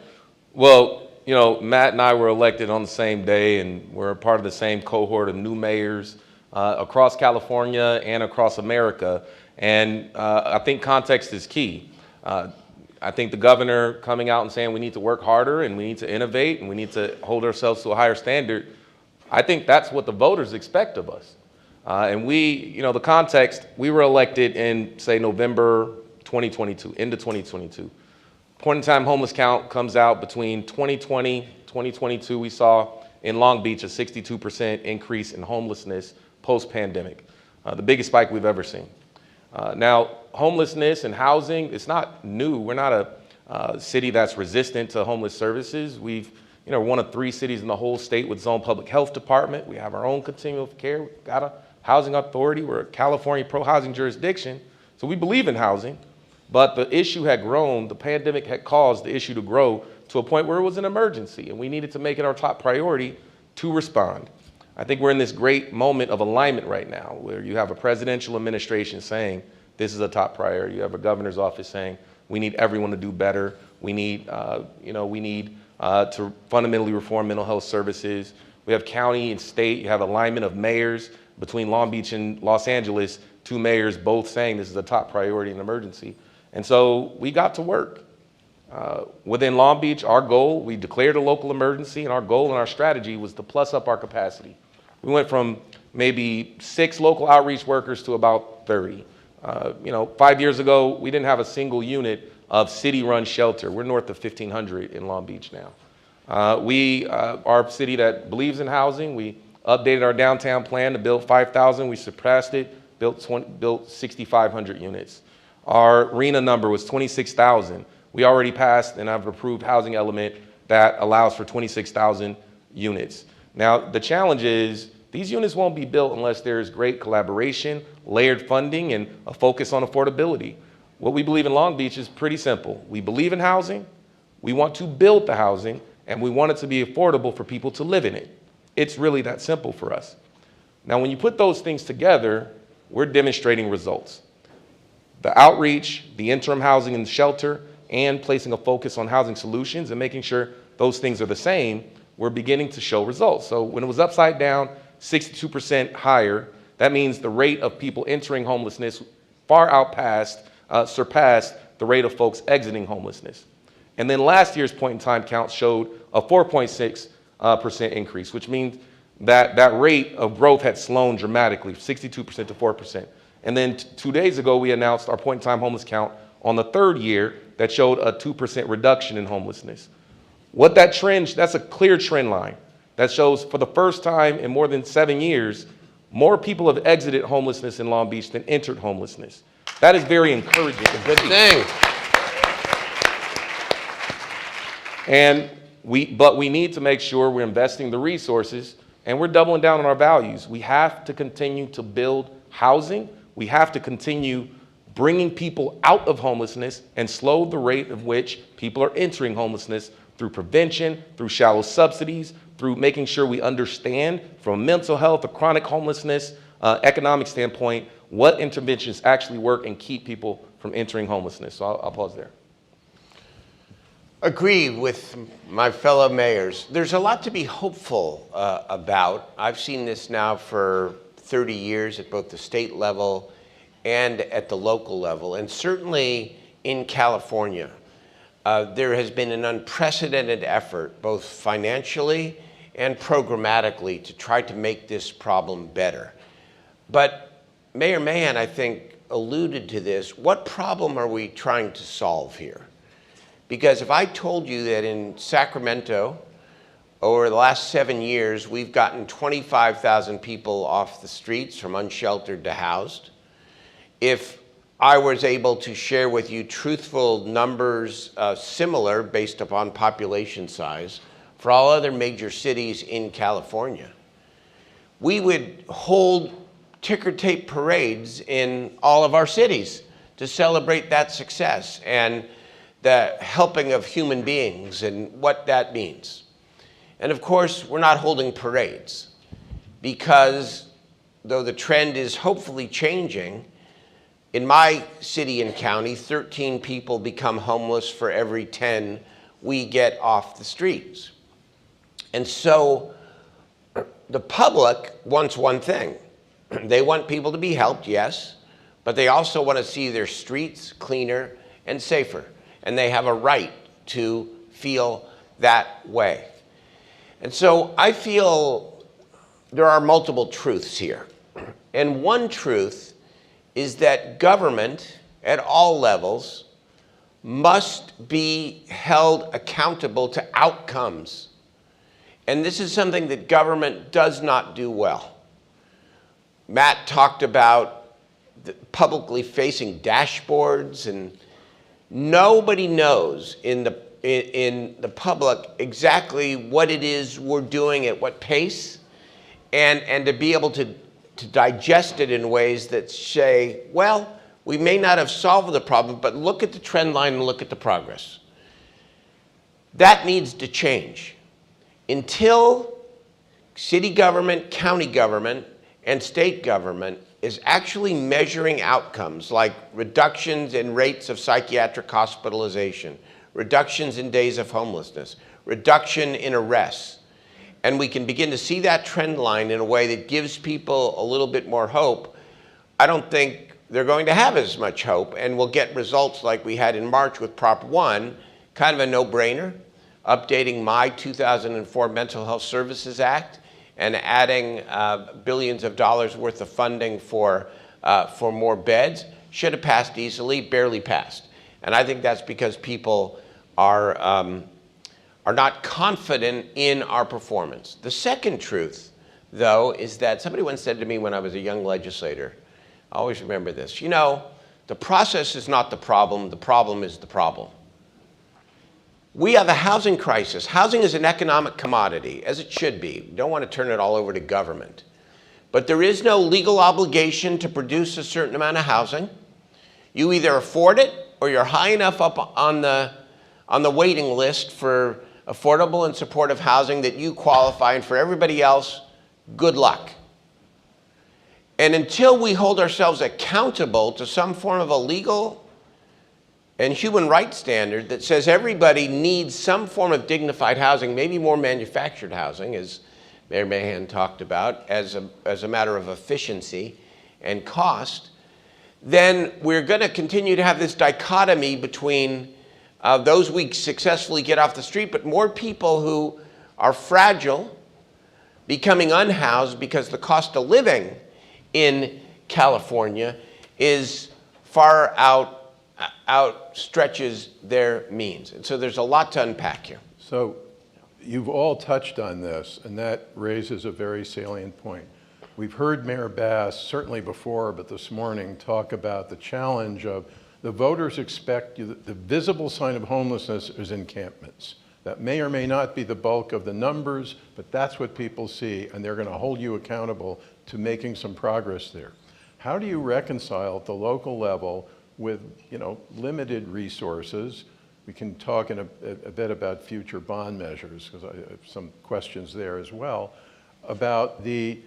Well, Matt and I were elected on the same day, and we're a part of the same cohort of new mayors across California and across America. And I think context is key. I think the governor coming out and saying we need to work harder and we need to innovate and we need to hold ourselves to a higher standard, I think that's what the voters expect of us. And the context, we were elected in, say, November 2022, into 2022. Point in time homeless count comes out between 2020, 2022, we saw in Long Beach a 62% increase in homelessness post-pandemic, the biggest spike we've ever seen. Now, homelessness and housing, it's not new. We're not a city that's resistant to homeless services. We're one of 3 cities in the whole state with its own public health department. We have our own continuum of care. We've got a housing authority. We're a California pro-housing jurisdiction. So we believe in housing, but the issue had grown. The pandemic had caused the issue to grow to a point where it was an emergency, and we needed to make it our top priority to respond. I think we're in this great moment of alignment right now where you have a presidential administration saying this is a top priority. You have a governor's office saying we need everyone to do better. We need to fundamentally reform mental health services. We have county and state. You have alignment of mayors between Long Beach and Los Angeles, 2 mayors both saying this is a top priority in emergency. And so we got to work. Within Long Beach, our goal, we declared a local emergency, and our goal and our strategy was to plus up our capacity. We went from maybe 6 local outreach workers to about 30. 5 years ago, we didn't have a single unit of city-run shelter. We're north of 1,500 in Long Beach now. We are a city that believes in housing. We updated our downtown plan to build 5,000. We surpassed it, built 6,500 units. Our RENA number was 26,000. We already passed and have approved housing element that allows for 26,000 units. Now, the challenge is these units won't be built unless there's great collaboration, layered funding, and a focus on affordability. What we believe in Long Beach is pretty simple. We believe in housing, we want to build the housing, and we want it to be affordable for people to live in it. It's really that simple for us. Now, when you put those things together, we're demonstrating results. The outreach, the interim housing and shelter, and placing a focus on housing solutions and making sure those things are the same, we're beginning to show results. So when it was upside down, 62% higher, that means the rate of people entering homelessness far surpassed the rate of folks exiting homelessness. And then last year's point in time count showed a 4.6% increase, which means that that rate of growth had slowed dramatically, 62% to 4%. And then 2 days ago, we announced our point in time homeless count on the 3rd year that showed a 2% reduction in homelessness. What that trend, that's a clear trend line that shows for the first time in more than 7 years, more people have exited homelessness in Long Beach than entered homelessness. That is very encouraging. A good thing. But we need to make sure we're investing the resources and we're doubling down on our values. We have to continue to build housing. We have to continue bringing people out of homelessness and slow the rate of which people are entering homelessness through prevention, through shallow subsidies, through making sure we understand from mental health, a chronic homelessness, economic standpoint, what interventions actually work and keep people from entering homelessness. So I'll pause there. Agree with my fellow mayors. There's a lot to be hopeful about. I've seen this now for 30 years at both the state level and at the local level, and certainly in California. There has been an unprecedented effort, both financially and programmatically, to try to make this problem better. But Mayor Mahan, I think, alluded to this. What problem are we trying to solve here? Because if I told you that in Sacramento, over the last 7 years, we've gotten 25,000 people off the streets from unsheltered to housed, if I was able to share with you truthful numbers similar based upon population size for all other major cities in California, we would hold ticker tape parades in all of our cities to celebrate that success and the helping of human beings and what that means. And of course, we're not holding parades because though the trend is hopefully changing, in my city and county, 13 people become homeless for every 10 we get off the streets. And so the public wants one thing. They want people to be helped, yes, but they also want to see their streets cleaner and safer. And they have a right to feel that way. And so I feel there are multiple truths here. And one truth is that government at all levels must be held accountable to outcomes. And this is something that government does not do well. Matt talked about the publicly facing dashboards, and nobody knows in the public exactly what it is we're doing at what pace, and to be able to digest it in ways that say, well, we may not have solved the problem, but look at the trend line and look at the progress. That needs to change. Until city government, county government, and state government is actually measuring outcomes like reductions in rates of psychiatric hospitalization, reductions in days of homelessness, reduction in arrests, and we can begin to see that trend line in a way that gives people a little bit more hope, I don't think they're going to have as much hope, and we'll get results like we had in March with Prop 1, kind of a no-brainer, updating my 2004 Mental Health Services Act and adding billions of dollars worth of funding for more beds. Should have passed easily, barely passed. And I think that's because people are not confident in our performance. The second truth, though, is that somebody once said to me when I was a young legislator, I always remember this, you know, the process is not the problem is the problem. We have a housing crisis. Housing is an economic commodity, as it should be. We don't want to turn it all over to government. But there is no legal obligation to produce a certain amount of housing. You either afford it or you're high enough up on the waiting list for affordable and supportive housing that you qualify, and for everybody else, good luck. And until we hold ourselves accountable to some form of a legal and human rights standard that says everybody needs some form of dignified housing, maybe more manufactured housing, as Mayor Mahan talked about, as a matter of efficiency and cost, then we're going to continue to have this dichotomy between those we successfully get off the street, but more people who are fragile becoming unhoused because the cost of living in California is far outstretches their means. And so there's a lot to unpack here. So you've all touched on this, and that raises a very salient point. We've heard Mayor Bass, certainly before, but this morning, talk about the challenge of the voters expect you, the visible sign of homelessness is encampments. That may or may not be the bulk of the numbers, but that's what people see, and they're going to hold you accountable to making some progress there. How do you reconcile at the local level with, you know, limited resources? We can talk in a bit about future bond measures, because I have some questions there as well, about the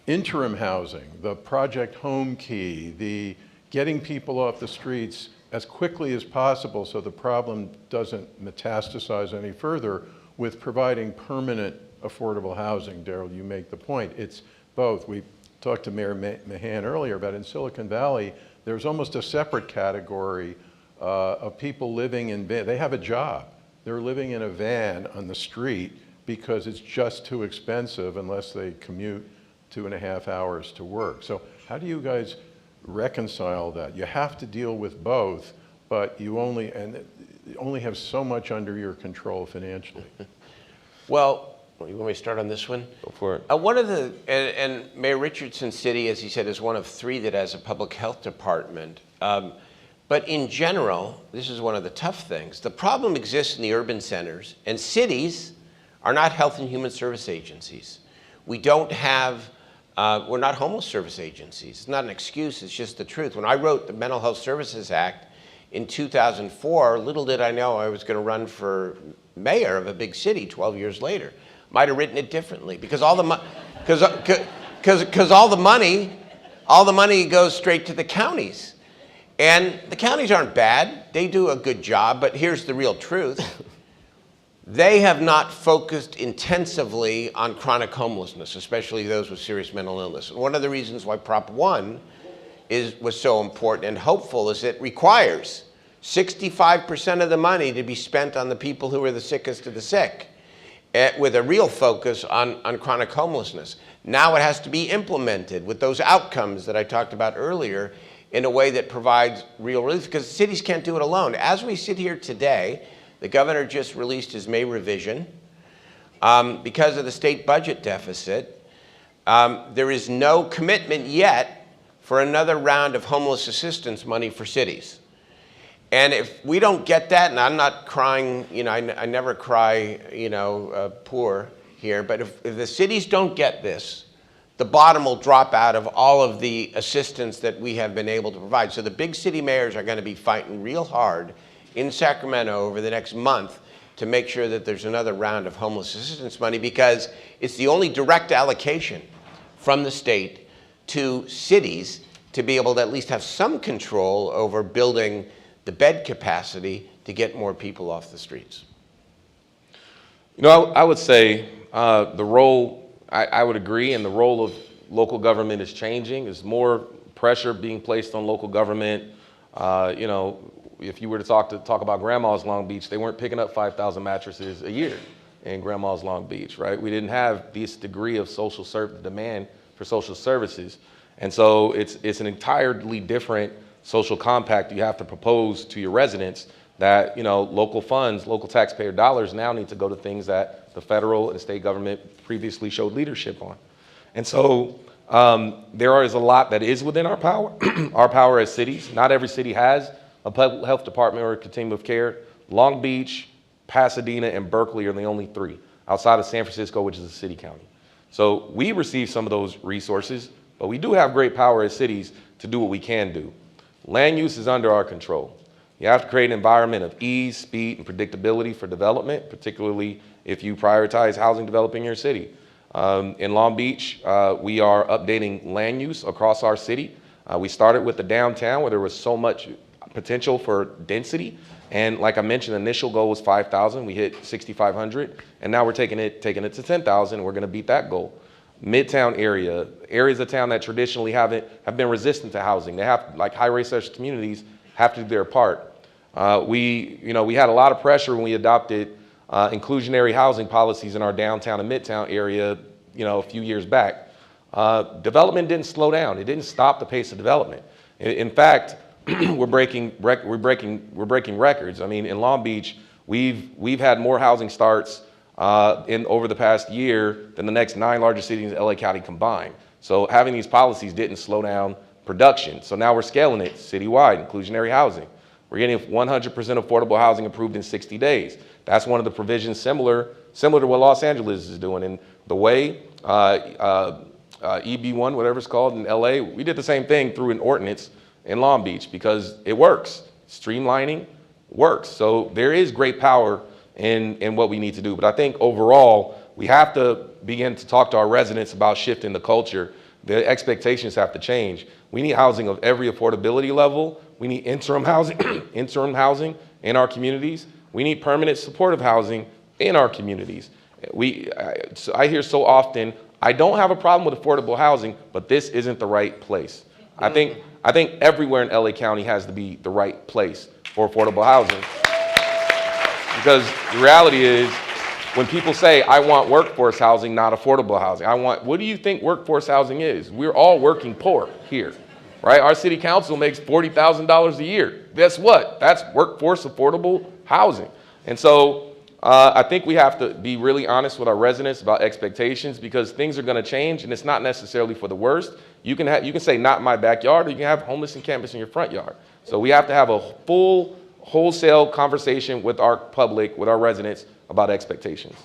interim housing, the Project Home Key, the getting people off the streets as quickly as possible so the problem doesn't metastasize any further, with providing permanent affordable housing. Daryl, you make the point. It's both. We talked to Mayor Mahan earlier about in Silicon Valley, there's almost a separate category of people living in, they have a job. They're living in a van on the street because it's just too expensive unless they commute 2.5 hours to work. So how do you guys reconcile that? You have to deal with both, but you only have so much under your control financially. Well, you want me to start on this one? Go for it. One of the, and Mayor Richardson City, as he said, is one of 3 that has a public health department. But in general, this is one of the tough things. The problem exists in the urban centers, and cities are not health and human service agencies. We don't have, we're not homeless service agencies. It's not an excuse, it's just the truth. When I wrote the Mental Health Services Act in 2004, little did I know I was going to run for mayor of a big city 12 years later. Might have written it differently, because all the money goes straight to the counties. And the counties aren't bad. They do a good job, but here's the real truth. They have not focused intensively on chronic homelessness, especially those with serious mental illness. And one of the reasons why Prop 1 was so important and hopeful is it requires 65% of the money to be spent on the people who are the sickest of the sick, with a real focus on chronic homelessness. Now it has to be implemented with those outcomes that I talked about earlier in a way that provides real relief, because cities can't do it alone. As we sit here today, the governor just released his May revision. Because of the state budget deficit, there is no commitment yet for another round of homeless assistance money for cities. And if we don't get that, and I'm not crying, you know, I never cry, poor here, but if the cities don't get this, the bottom will drop out of all of the assistance that we have been able to provide. So the big city mayors are going to be fighting real hard in Sacramento over the next month to make sure that there's another round of homeless assistance money, because it's the only direct allocation from the state to cities to be able to at least have some control over building the bed capacity to get more people off the streets. You know, I would say the role, I would agree, and the role of local government is changing. There's more pressure being placed on local government. You know, if you were to talk about Grandma's Long Beach, they weren't picking up 5,000 mattresses a year in Grandma's Long Beach, right? We didn't have this degree of demand for social services. And so it's an entirely different social compact you have to propose to your residents that, you know, local funds, local taxpayer dollars now need to go to things that the federal and state government previously showed leadership on. And so there is a lot that is within our power, our power as cities. Not every city has a public health department or a continuum of care. Long Beach, Pasadena, and Berkeley are the only three, outside of San Francisco, which is a city county. So we receive some of those resources, but we do have great power as cities to do what we can do. Land use is under our control. You have to create an environment of ease, speed, and predictability for development, particularly if you prioritize housing developing your city. In Long Beach, we are updating land use across our city. We started with the downtown where there was so much potential for density. And like I mentioned, the initial goal was 5,000. We hit 6,500. And now we're taking it to 10,000. And we're going to beat that goal. Midtown area, areas of town that traditionally have been resistant to housing. They have, like high-risk communities, have to do their part. We had a lot of pressure when we adopted inclusionary housing policies in our downtown and midtown area, a few years back. Development didn't slow down. It didn't stop the pace of development. In fact, we're breaking records. I mean, in Long Beach, we've had more housing starts over the past year than the next 9 largest cities in LA County combined. So having these policies didn't slow down production. So now we're scaling it citywide, inclusionary housing. We're getting 100% affordable housing approved in 60 days. That's one of the provisions similar to what Los Angeles is doing. And the way EB1, whatever it's called in LA, we did the same thing through an ordinance in Long Beach because it works. Streamlining works. So there is great power in what we need to do. But I think overall, we have to begin to talk to our residents about shifting the culture. The expectations have to change. We need housing of every affordability level. We need interim housing in our communities. We need permanent supportive housing in our communities. I hear so often, I don't have a problem with affordable housing, but this isn't the right place. I think everywhere in LA County has to be the right place for affordable housing. Because the reality is, when people say, I want workforce housing, not affordable housing, what do you think workforce housing is? We're all working poor here, right? Our city council makes $40,000 a year. Guess what? That's workforce affordable housing. And so I think we have to be really honest with our residents about expectations because things are going to change and it's not necessarily for the worst. You can say not in my backyard or you can have homeless encampments in your front yard. So we have to have a full wholesale conversation with our public, with our residents about expectations.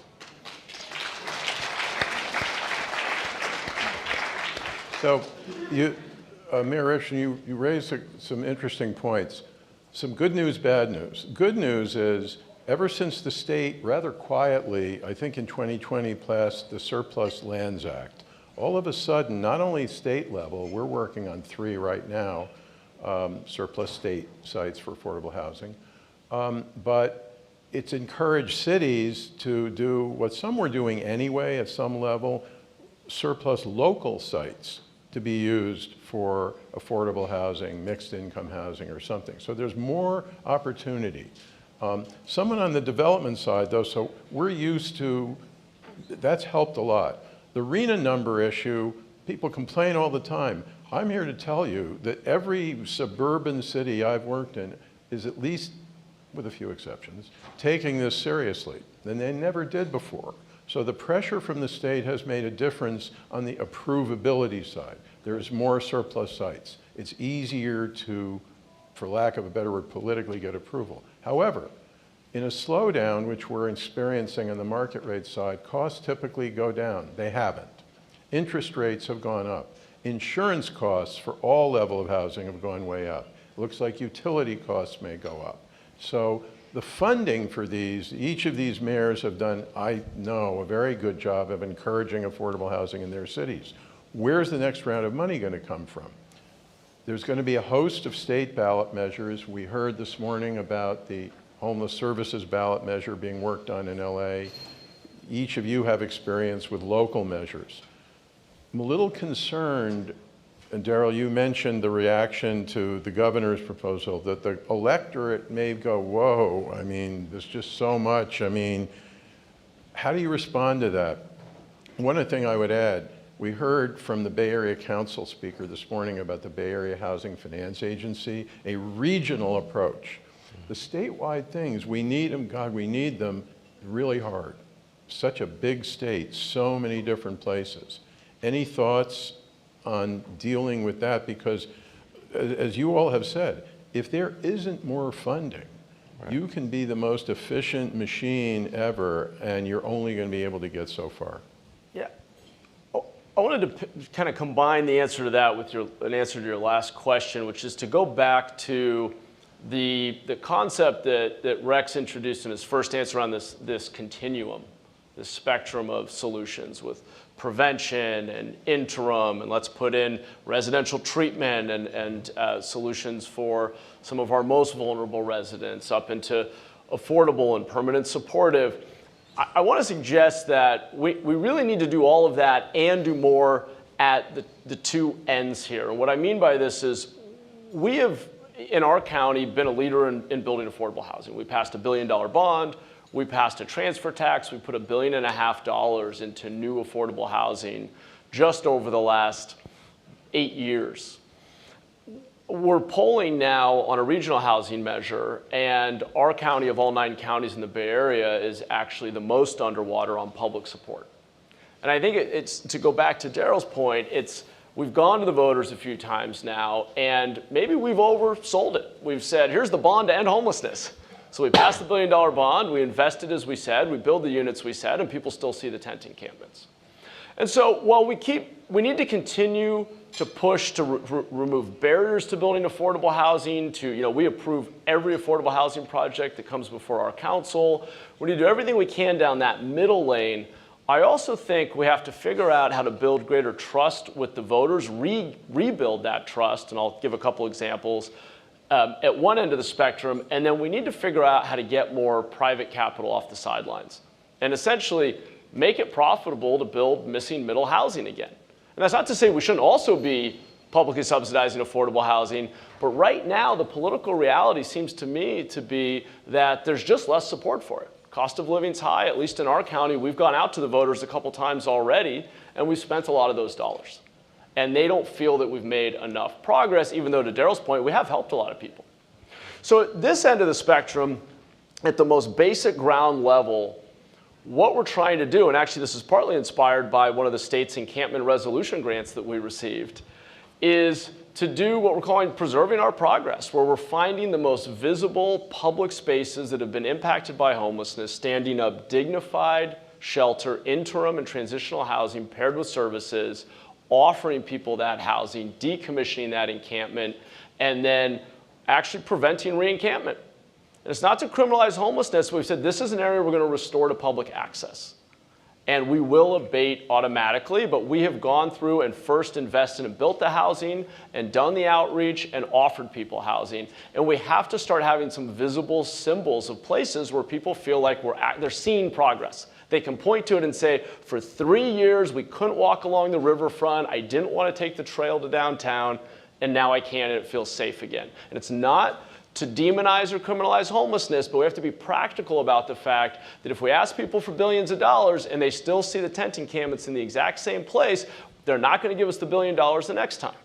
So, Mayor Richardson, you raised some interesting points. Some good news, bad news. Good news is, ever since the state, rather quietly, I think in 2020, passed the Surplus Lands Act, all of a sudden, not only state level, we're working on 3 right now, surplus state sites for affordable housing, but it's encouraged cities to do what some were doing anyway at some level, surplus local sites to be used for affordable housing, mixed income housing or something. So there's more opportunity. Someone on the development side though, so we're used to, that's helped a lot. The RHNA number issue, people complain all the time. I'm here to tell you that every suburban city I've worked in is at least, with a few exceptions, taking this seriously, and they never did before. So the pressure from the state has made a difference on the approvability side. There's more surplus sites. It's easier to, for lack of a better word, politically get approval. However, in a slowdown, which we're experiencing on the market rate side, costs typically go down. They haven't. Interest rates have gone up. Insurance costs for all level of housing have gone way up. It looks like utility costs may go up. So the funding for these, each of these mayors have done, I know, a very good job of encouraging affordable housing in their cities. Where's the next round of money going to come from? There's going to be a host of state ballot measures. We heard this morning about the homeless services ballot measure being worked on in LA. each of you have experience with local measures. I'm a little concerned, and Daryl, you mentioned the reaction to the governor's proposal, that the electorate may go, whoa, I mean, there's just so much. I mean, how do you respond to that? One other thing I would add, we heard from the Bay Area Council speaker this morning about the Bay Area Housing Finance Agency, a regional approach. The statewide things, we need them, God, we need them really hard. Such a big state, so many different places. Any thoughts on dealing with that? Because as you all have said, if there isn't more funding, you can be the most efficient machine ever, and you're only going to be able to get so far. Yeah. I wanted to kind of combine the answer to that with an answer to your last question, which is to go back to the concept that Rex introduced in his first answer on this continuum, this spectrum of solutions with prevention and interim, and let's put in residential treatment and solutions for some of our most vulnerable residents up into affordable and permanent supportive. I want to suggest that we really need to do all of that and do more at the two ends here. And what I mean by this is we have, in our county, been a leader in building affordable housing. We passed a $1 billion bond. We passed a transfer tax. We put $1.5 billion into new affordable housing just over the last 8 years. We're polling now on a regional housing measure, and our county, of all 9 counties in the Bay Area, is actually the most underwater on public support. And I think it's to go back to Daryl's point, we've gone to the voters a few times now, and maybe we've oversold it. We've said, here's the bond to end homelessness. So we passed the $1 billion bond, we invested as we said, we build the units we said, and people still see the tent encampments. And so while we need to continue to push to remove barriers to building affordable housing, we approve every affordable housing project that comes before our council. We need to do everything we can down that middle lane. I also think we have to figure out how to build greater trust with the voters, rebuild that trust, and I'll give a couple examples. At one end of the spectrum, and then we need to figure out how to get more private capital off the sidelines and essentially make it profitable to build missing middle housing again. And that's not to say we shouldn't also be publicly subsidizing affordable housing, but right now the political reality seems to me to be that there's just less support for it. Cost of living's high, at least in our county. We've gone out to the voters a couple times already, and we've spent a lot of those dollars. And they don't feel that we've made enough progress, even though, to Daryl's point, we have helped a lot of people. So at this end of the spectrum, at the most basic ground level, what we're trying to do, and actually this is partly inspired by one of the state's encampment resolution grants that we received, is to do what we're calling preserving our progress, where we're finding the most visible public spaces that have been impacted by homelessness, standing up dignified shelter, interim and transitional housing paired with services, offering people that housing, decommissioning that encampment, and then actually preventing re-encampment. And it's not to criminalize homelessness, but we've said this is an area we're going to restore to public access. And we will abate automatically, but we have gone through and first invested and built the housing and done the outreach and offered people housing. And we have to start having some visible symbols of places where people feel like they're seeing progress. They can point to it and say, for 3 years, we couldn't walk along the riverfront. I didn't want to take the trail to downtown, and now I can, and it feels safe again. And it's not to demonize or criminalize homelessness, but we have to be practical about the fact that if we ask people for billions of dollars and they still see the tent encampments in the exact same place, they're not going to give us the $1 billion the next time.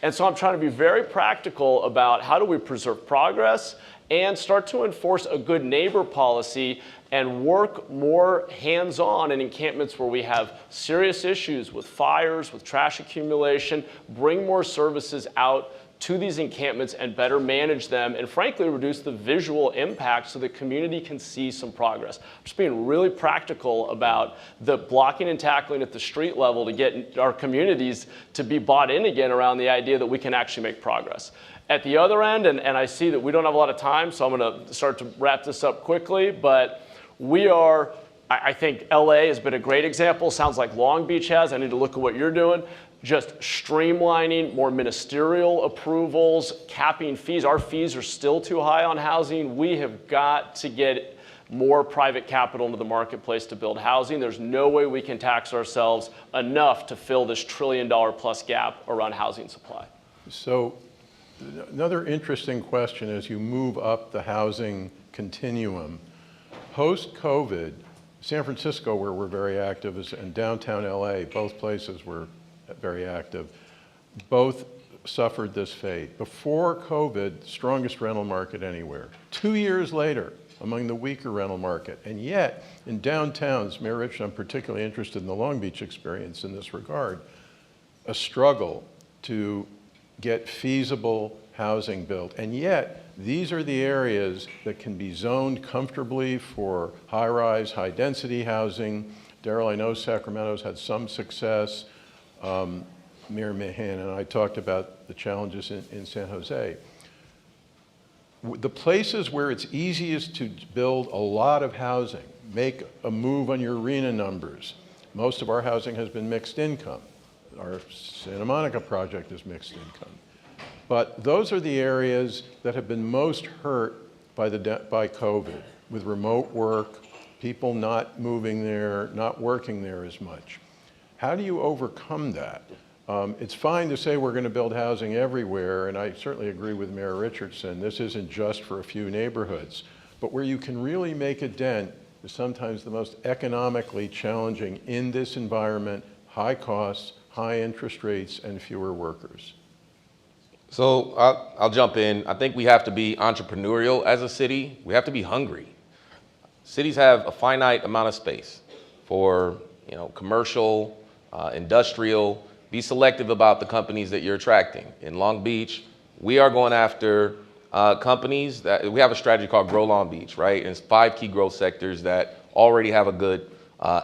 And so I'm trying to be very practical about how do we preserve progress and start to enforce a good neighbor policy and work more hands-on in encampments where we have serious issues with fires, with trash accumulation, bring more services out to these encampments and better manage them, and frankly reduce the visual impact so the community can see some progress. I'm just being really practical about the blocking and tackling at the street level to get our communities to be bought in again around the idea that we can actually make progress. At the other end, and I see that we don't have a lot of time, so I'm going to start to wrap this up quickly, but I think LA has been a great example. Sounds like Long Beach has. I need to look at what you're doing. Just streamlining, more ministerial approvals, capping fees. Our fees are still too high on housing. We have got to get more private capital into the marketplace to build housing. There's no way we can tax ourselves enough to fill this $1 trillion plus gap around housing supply. So another interesting question as you move up the housing continuum, post-COVID, San Francisco, where we're very active, and downtown LA, both places were very active, both suffered this fate. Before COVID, strongest rental market anywhere. 2 years later, among the weaker rental market. And yet, in downtowns, Mayor Rich, I'm particularly interested in the Long Beach experience in this regard, a struggle to get feasible housing built. And yet, these are the areas that can be zoned comfortably for high-rise, high-density housing. Daryl, I know Sacramento's had some success. Mayor Mahan and I talked about the challenges in San Jose. The places where it's easiest to build a lot of housing, make a move on your arena numbers. Most of our housing has been mixed income. Our Santa Monica project is mixed income. But those are the areas that have been most hurt by COVID, with remote work, people not moving there, not working there as much. How do you overcome that? It's fine to say we're going to build housing everywhere, and I certainly agree with Mayor Richardson. This isn't just for a few neighborhoods. But where you can really make a dent is sometimes the most economically challenging in this environment: high costs, high interest rates, and fewer workers. So I'll jump in. I think we have to be entrepreneurial as a city. We have to be hungry. Cities have a finite amount of space for commercial, industrial. Be selective about the companies that you're attracting. In Long Beach, we are going after companies that, we have a strategy called Grow Long Beach, right? And it's 5 key growth sectors that already have a good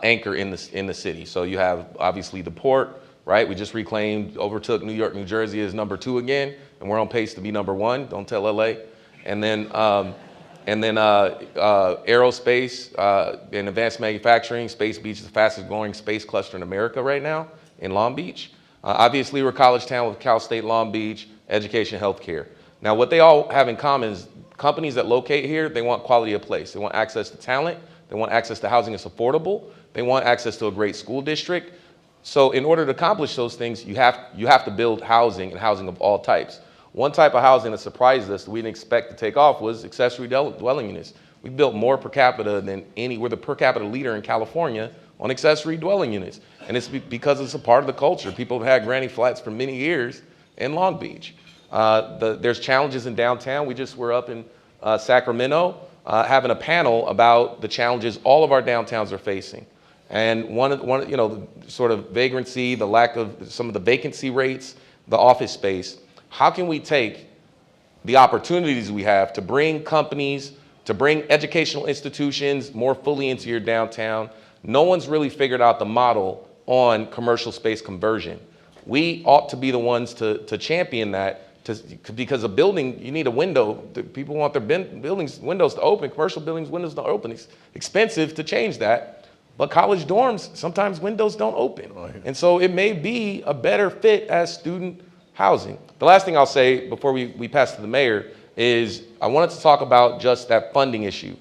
anchor in the city. So you have obviously the port, right? We just overtook New York, New Jersey as number 2 again, and we're on pace to be number 1. Don't tell LA. And then aerospace and advanced manufacturing. Space Beach is the fastest growing space cluster in America right now in Long Beach. Obviously, we're a college town with Cal State Long Beach, education, healthcare. Now, what they all have in common is companies that locate here, they want quality of place. They want access to talent. They want access to housing that's affordable. They want access to a great school district. So in order to accomplish those things, you have to build housing, and housing of all types. One type of housing that surprised us that we didn't expect to take off was accessory dwelling units. We built more per capita than we're the per capita leader in California on accessory dwelling units. And it's because it's a part of the culture. People have had granny flats for many years in Long Beach. There's challenges in downtown. We just were up in Sacramento having a panel about the challenges all of our downtowns are facing. And one sort of vagrancy, the lack of some of the vacancy rates, the office space. How can we take the opportunities we have to bring companies, to bring educational institutions more fully into your downtown? No one's really figured out the model on commercial space conversion. We ought to be the ones to champion that, because a building, you need a window. People want their buildings windows to open, commercial buildings windows to open. It's expensive to change that, but college dorms, sometimes windows don't open. And so it may be a better fit as student housing. The last thing I'll say before we pass to the mayor is I wanted to talk about just that funding issue.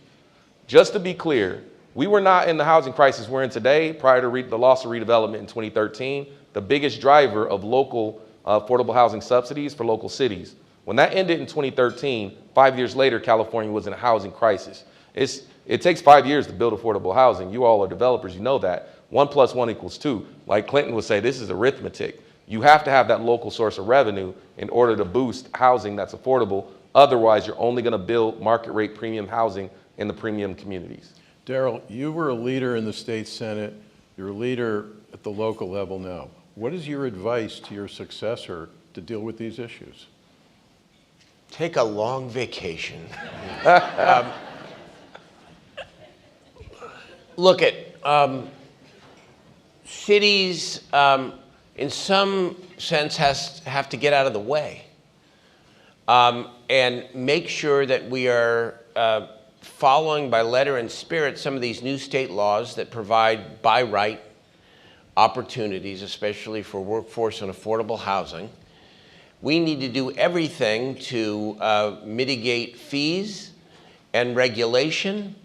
Just to be clear, we were not in the housing crisis we're in today prior to the loss of redevelopment in 2013, the biggest driver of local affordable housing subsidies for local cities. When that ended in 2013, 5 years later, California was in a housing crisis. It takes 5 years to build affordable housing. You all are developers, you know that. 1 + 1 = 2. Like Clinton would say, this is arithmetic. You have to have that local source of revenue in order to boost housing that's affordable. Otherwise, you're only going to build market rate premium housing in the premium communities. Daryl, you were a leader in the state Senate. You're a leader at the local level now. What is your advice to your successor to deal with these issues? Take a long vacation. Look at cities, in some sense, have to get out of the way and make sure that we are following by letter and spirit some of these new state laws that provide by right opportunities, especially for workforce and affordable housing. We need to do everything to mitigate fees and regulation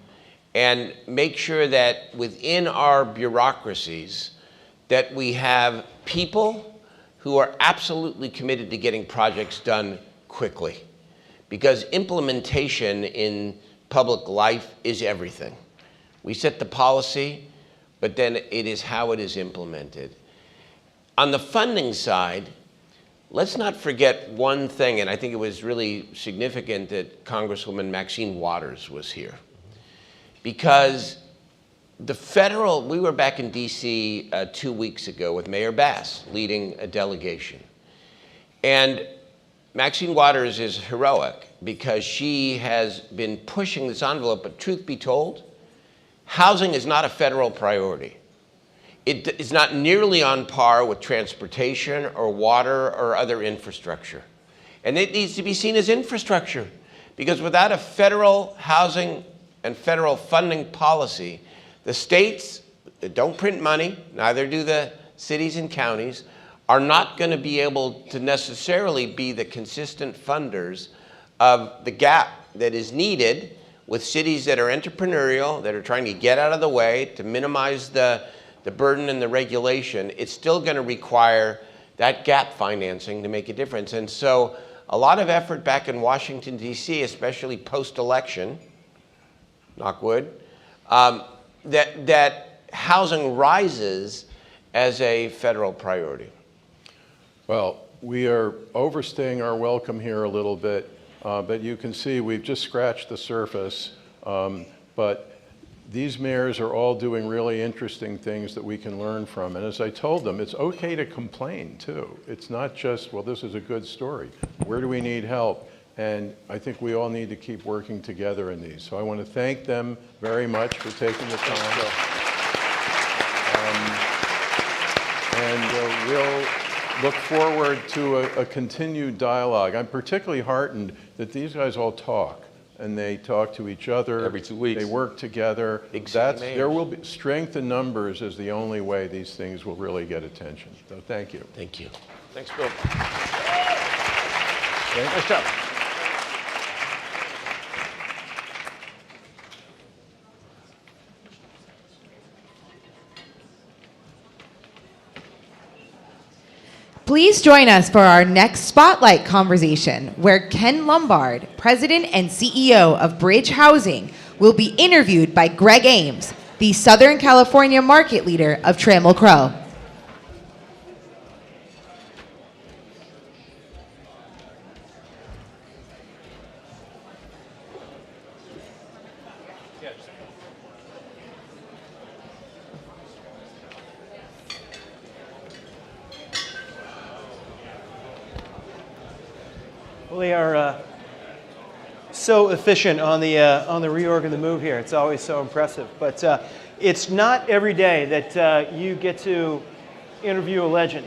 and make sure that within our bureaucracies that we have people who are absolutely committed to getting projects done quickly. Because implementation in public life is everything. We set the policy, but then it is how it is implemented. On the funding side, let's not forget one thing, and I think it was really significant that Congresswoman Maxine Waters was here. Because we were back in DC 2 weeks ago with Mayor Bass leading a delegation. And Maxine Waters is heroic because she has been pushing this envelope, but truth be told, housing is not a federal priority. It is not nearly on par with transportation or water or other infrastructure. And it needs to be seen as infrastructure because without a federal housing and federal funding policy, the states that don't print money, neither do the cities and counties, are not going to be able to necessarily be the consistent funders of the gap that is needed with cities that are entrepreneurial, that are trying to get out of the way to minimize the burden and the regulation. It's still going to require that gap financing to make a difference. And so a lot of effort back in Washington, D.C., especially post-election, knock wood, that housing rises as a federal priority. Well, we are overstaying our welcome here a little bit, but you can see we've just scratched the surface. But these mayors are all doing really interesting things that we can learn from. And as I told them, it's okay to complain too. It's not just, well, this is a good story. Where do we need help? And I think we all need to keep working together in these. So I want to thank them very much for taking the time. And we'll look forward to a continued dialogue. I'm particularly heartened that these guys all talk. And they talk to each other. Every 2 weeks. They work together. There will be strength in numbers is the only way these things will really get attention. So thank you. Thank you. Thanks, Bill. Okay. Nice job. Please join us for our next Spotlight conversation, where Ken Lombard, President and CEO of Bridge Housing, will be interviewed by Greg Ames, the Southern California market leader of Trammell Crow. Well, they are so efficient on the reorg and the move here. It's always so impressive. But it's not every day that you get to interview a legend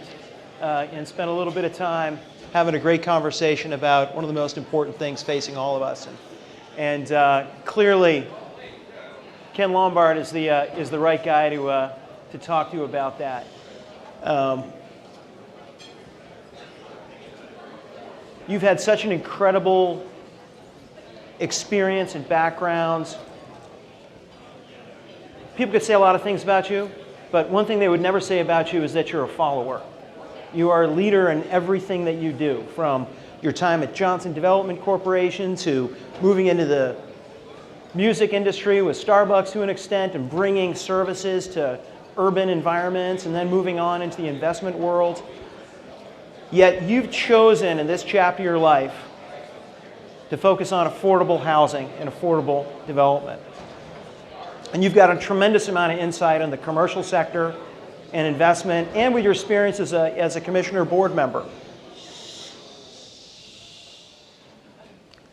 and spend a little bit of time having a great conversation about one of the most important things facing all of us. And clearly, Ken Lombard is the right guy to talk to you about that. You've had such an incredible experience and background. People could say a lot of things about you, but one thing they would never say about you is that you're a follower. You are a leader in everything that you do, from your time at Johnson Development Corporation to moving into the music industry with Starbucks to an extent and bringing services to urban environments and then moving on into the investment world. Yet you've chosen in this chapter of your life to focus on affordable housing and affordable development. And you've got a tremendous amount of insight on the commercial sector and investment, and with your experience as a commissioner board member.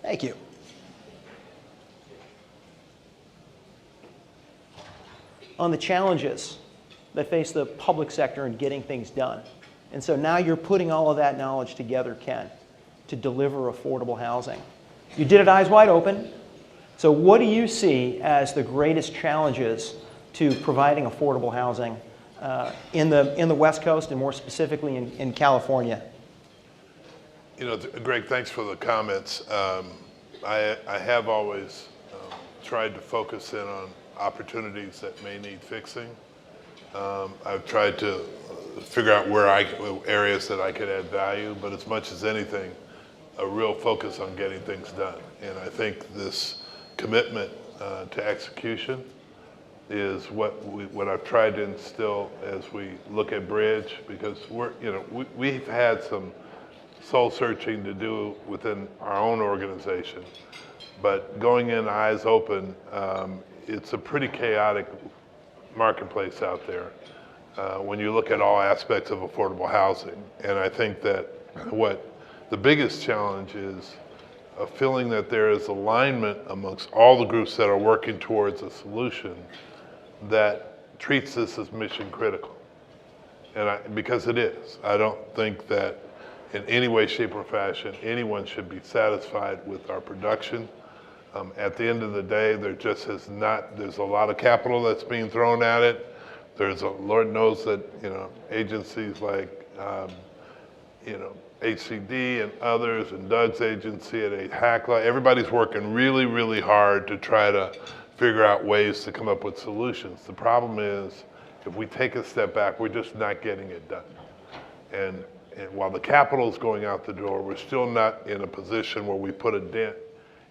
Thank you. On the challenges that face the public sector in getting things done. And so now you're putting all of that knowledge together, Ken, to deliver affordable housing. You did it eyes wide open. So what do you see as the greatest challenges to providing affordable housing in the West Coast and more specifically in California? You know, Greg, thanks for the comments. I have always tried to focus in on opportunities that may need fixing. I've tried to figure out areas that I could add value, but as much as anything, a real focus on getting things done. And I think this commitment to execution is what I've tried to instill as we look at Bridge, because we've had some soul searching to do within our own organization, but going in eyes open, it's a pretty chaotic marketplace out there when you look at all aspects of affordable housing. And I think that what the biggest challenge is a feeling that there is alignment amongst all the groups that are working towards a solution that treats this as mission critical. And because it is. I don't think that in any way, shape, or fashion anyone should be satisfied with our production. At the end of the day, there's a lot of capital that's being thrown at it. Lord knows that, agencies like, HCD and others, and Doug's agency at HACLA, everybody's working really, really hard to try to figure out ways to come up with solutions. The problem is, if we take a step back, we're just not getting it done. And while the capital is going out the door, we're still not in a position where we put a dent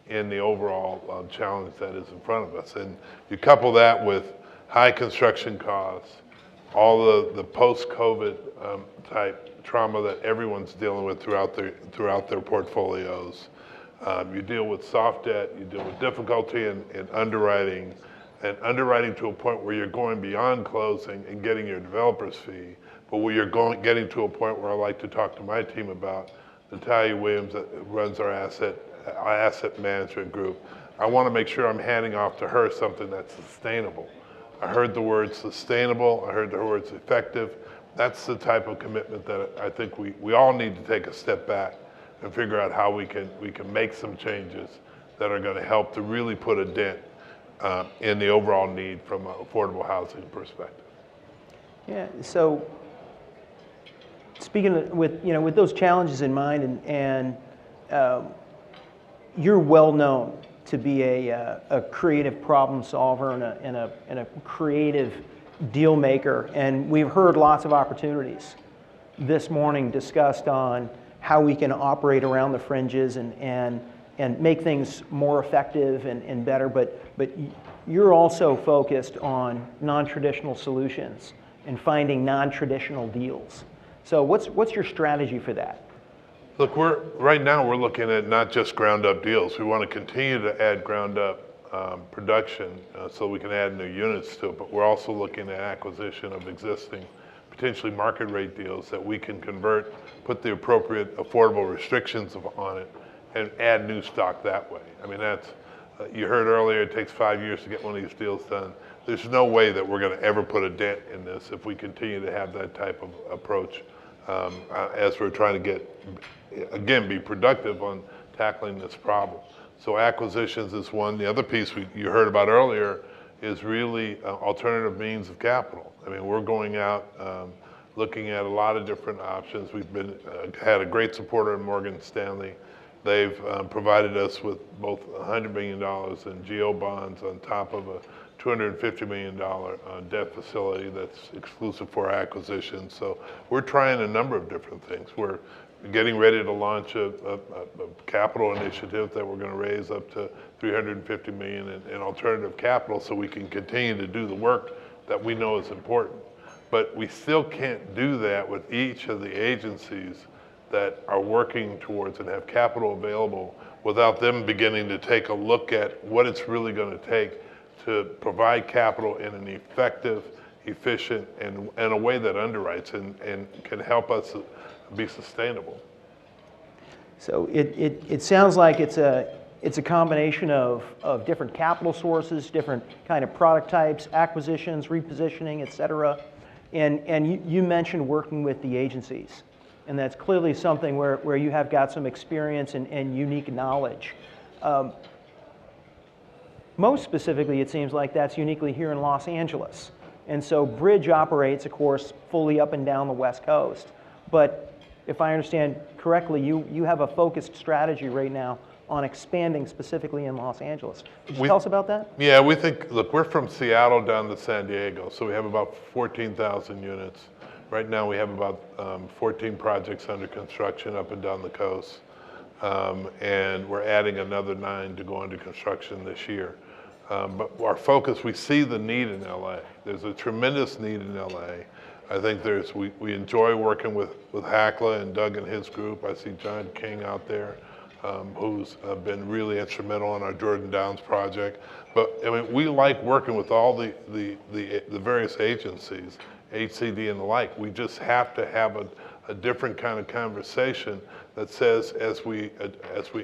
in the overall challenge that is in front of us. And you couple that with high construction costs, all the post-COVID type trauma that everyone's dealing with throughout their portfolios. You deal with soft debt, you deal with difficulty in underwriting, and underwriting to a point where you're going beyond closing and getting your developer's fee, but where you're getting to a point where I like to talk to my team about, Natalia Williams that runs our asset management group. I want to make sure I'm handing off to her something that's sustainable. I heard the word sustainable, I heard the words effective. That's the type of commitment that I think we all need to take a step back and figure out how we can make some changes that are going to help to really put a dent in the overall need from an affordable housing perspective. Yeah, so speaking with those challenges in mind, and you're well known to be a creative problem solver and a creative deal maker, and we've heard lots of opportunities this morning discussed on how we can operate around the fringes and make things more effective and better, but you're also focused on non-traditional solutions and finding non-traditional deals. So what's your strategy for that? Look, right now we're looking at not just ground up deals. We want to continue to add ground up production so we can add new units to it, but we're also looking at acquisition of existing, potentially market rate deals that we can convert, put the appropriate affordable restrictions on it, and add new stock that way. I mean, that's, you heard earlier, it takes 5 years to get one of these deals done. There's no way that we're going to ever put a dent in this if we continue to have that type of approach as we're trying to be productive on tackling this problem. So acquisitions is one. The other piece you heard about earlier is really alternative means of capital. I mean, we're going out looking at a lot of different options. We've had a great supporter in Morgan Stanley. They've provided us with both $100 million in GO bonds on top of a $250 million debt facility that's exclusive for our acquisition. So we're trying a number of different things. We're getting ready to launch a capital initiative that we're going to raise up to $350 million in alternative capital so we can continue to do the work that we know is important. But we still can't do that with each of the agencies that are working towards and have capital available without them beginning to take a look at what it's really going to take to provide capital in an effective, efficient, and a way that underwrites and can help us be sustainable. So it sounds like it's a combination of different capital sources, different kind of product types, acquisitions, repositioning, et cetera. And you mentioned working with the agencies. And that's clearly something where you have got some experience and unique knowledge. Most specifically, it seems like that's uniquely here in Los Angeles. And so Bridge operates, of course, fully up and down the West Coast. But if I understand correctly, you have a focused strategy right now on expanding specifically in Los Angeles. Could you We- tell us about that? Yeah, we think, look, we're from Seattle down to San Diego, so we have about 14,000 units. Right now we have about 14 projects under construction up and down the coast. And we're adding another 9 to go under construction this year. But our focus, we see the need in LA. There's a tremendous need in LA. I think we enjoy working with Hackla and Doug and his group. I see John King out there, who's been really instrumental in our Jordan Downs project. But I mean, we like working with all the various agencies, HCD and the like. We just have to have a different kind of conversation that says, as we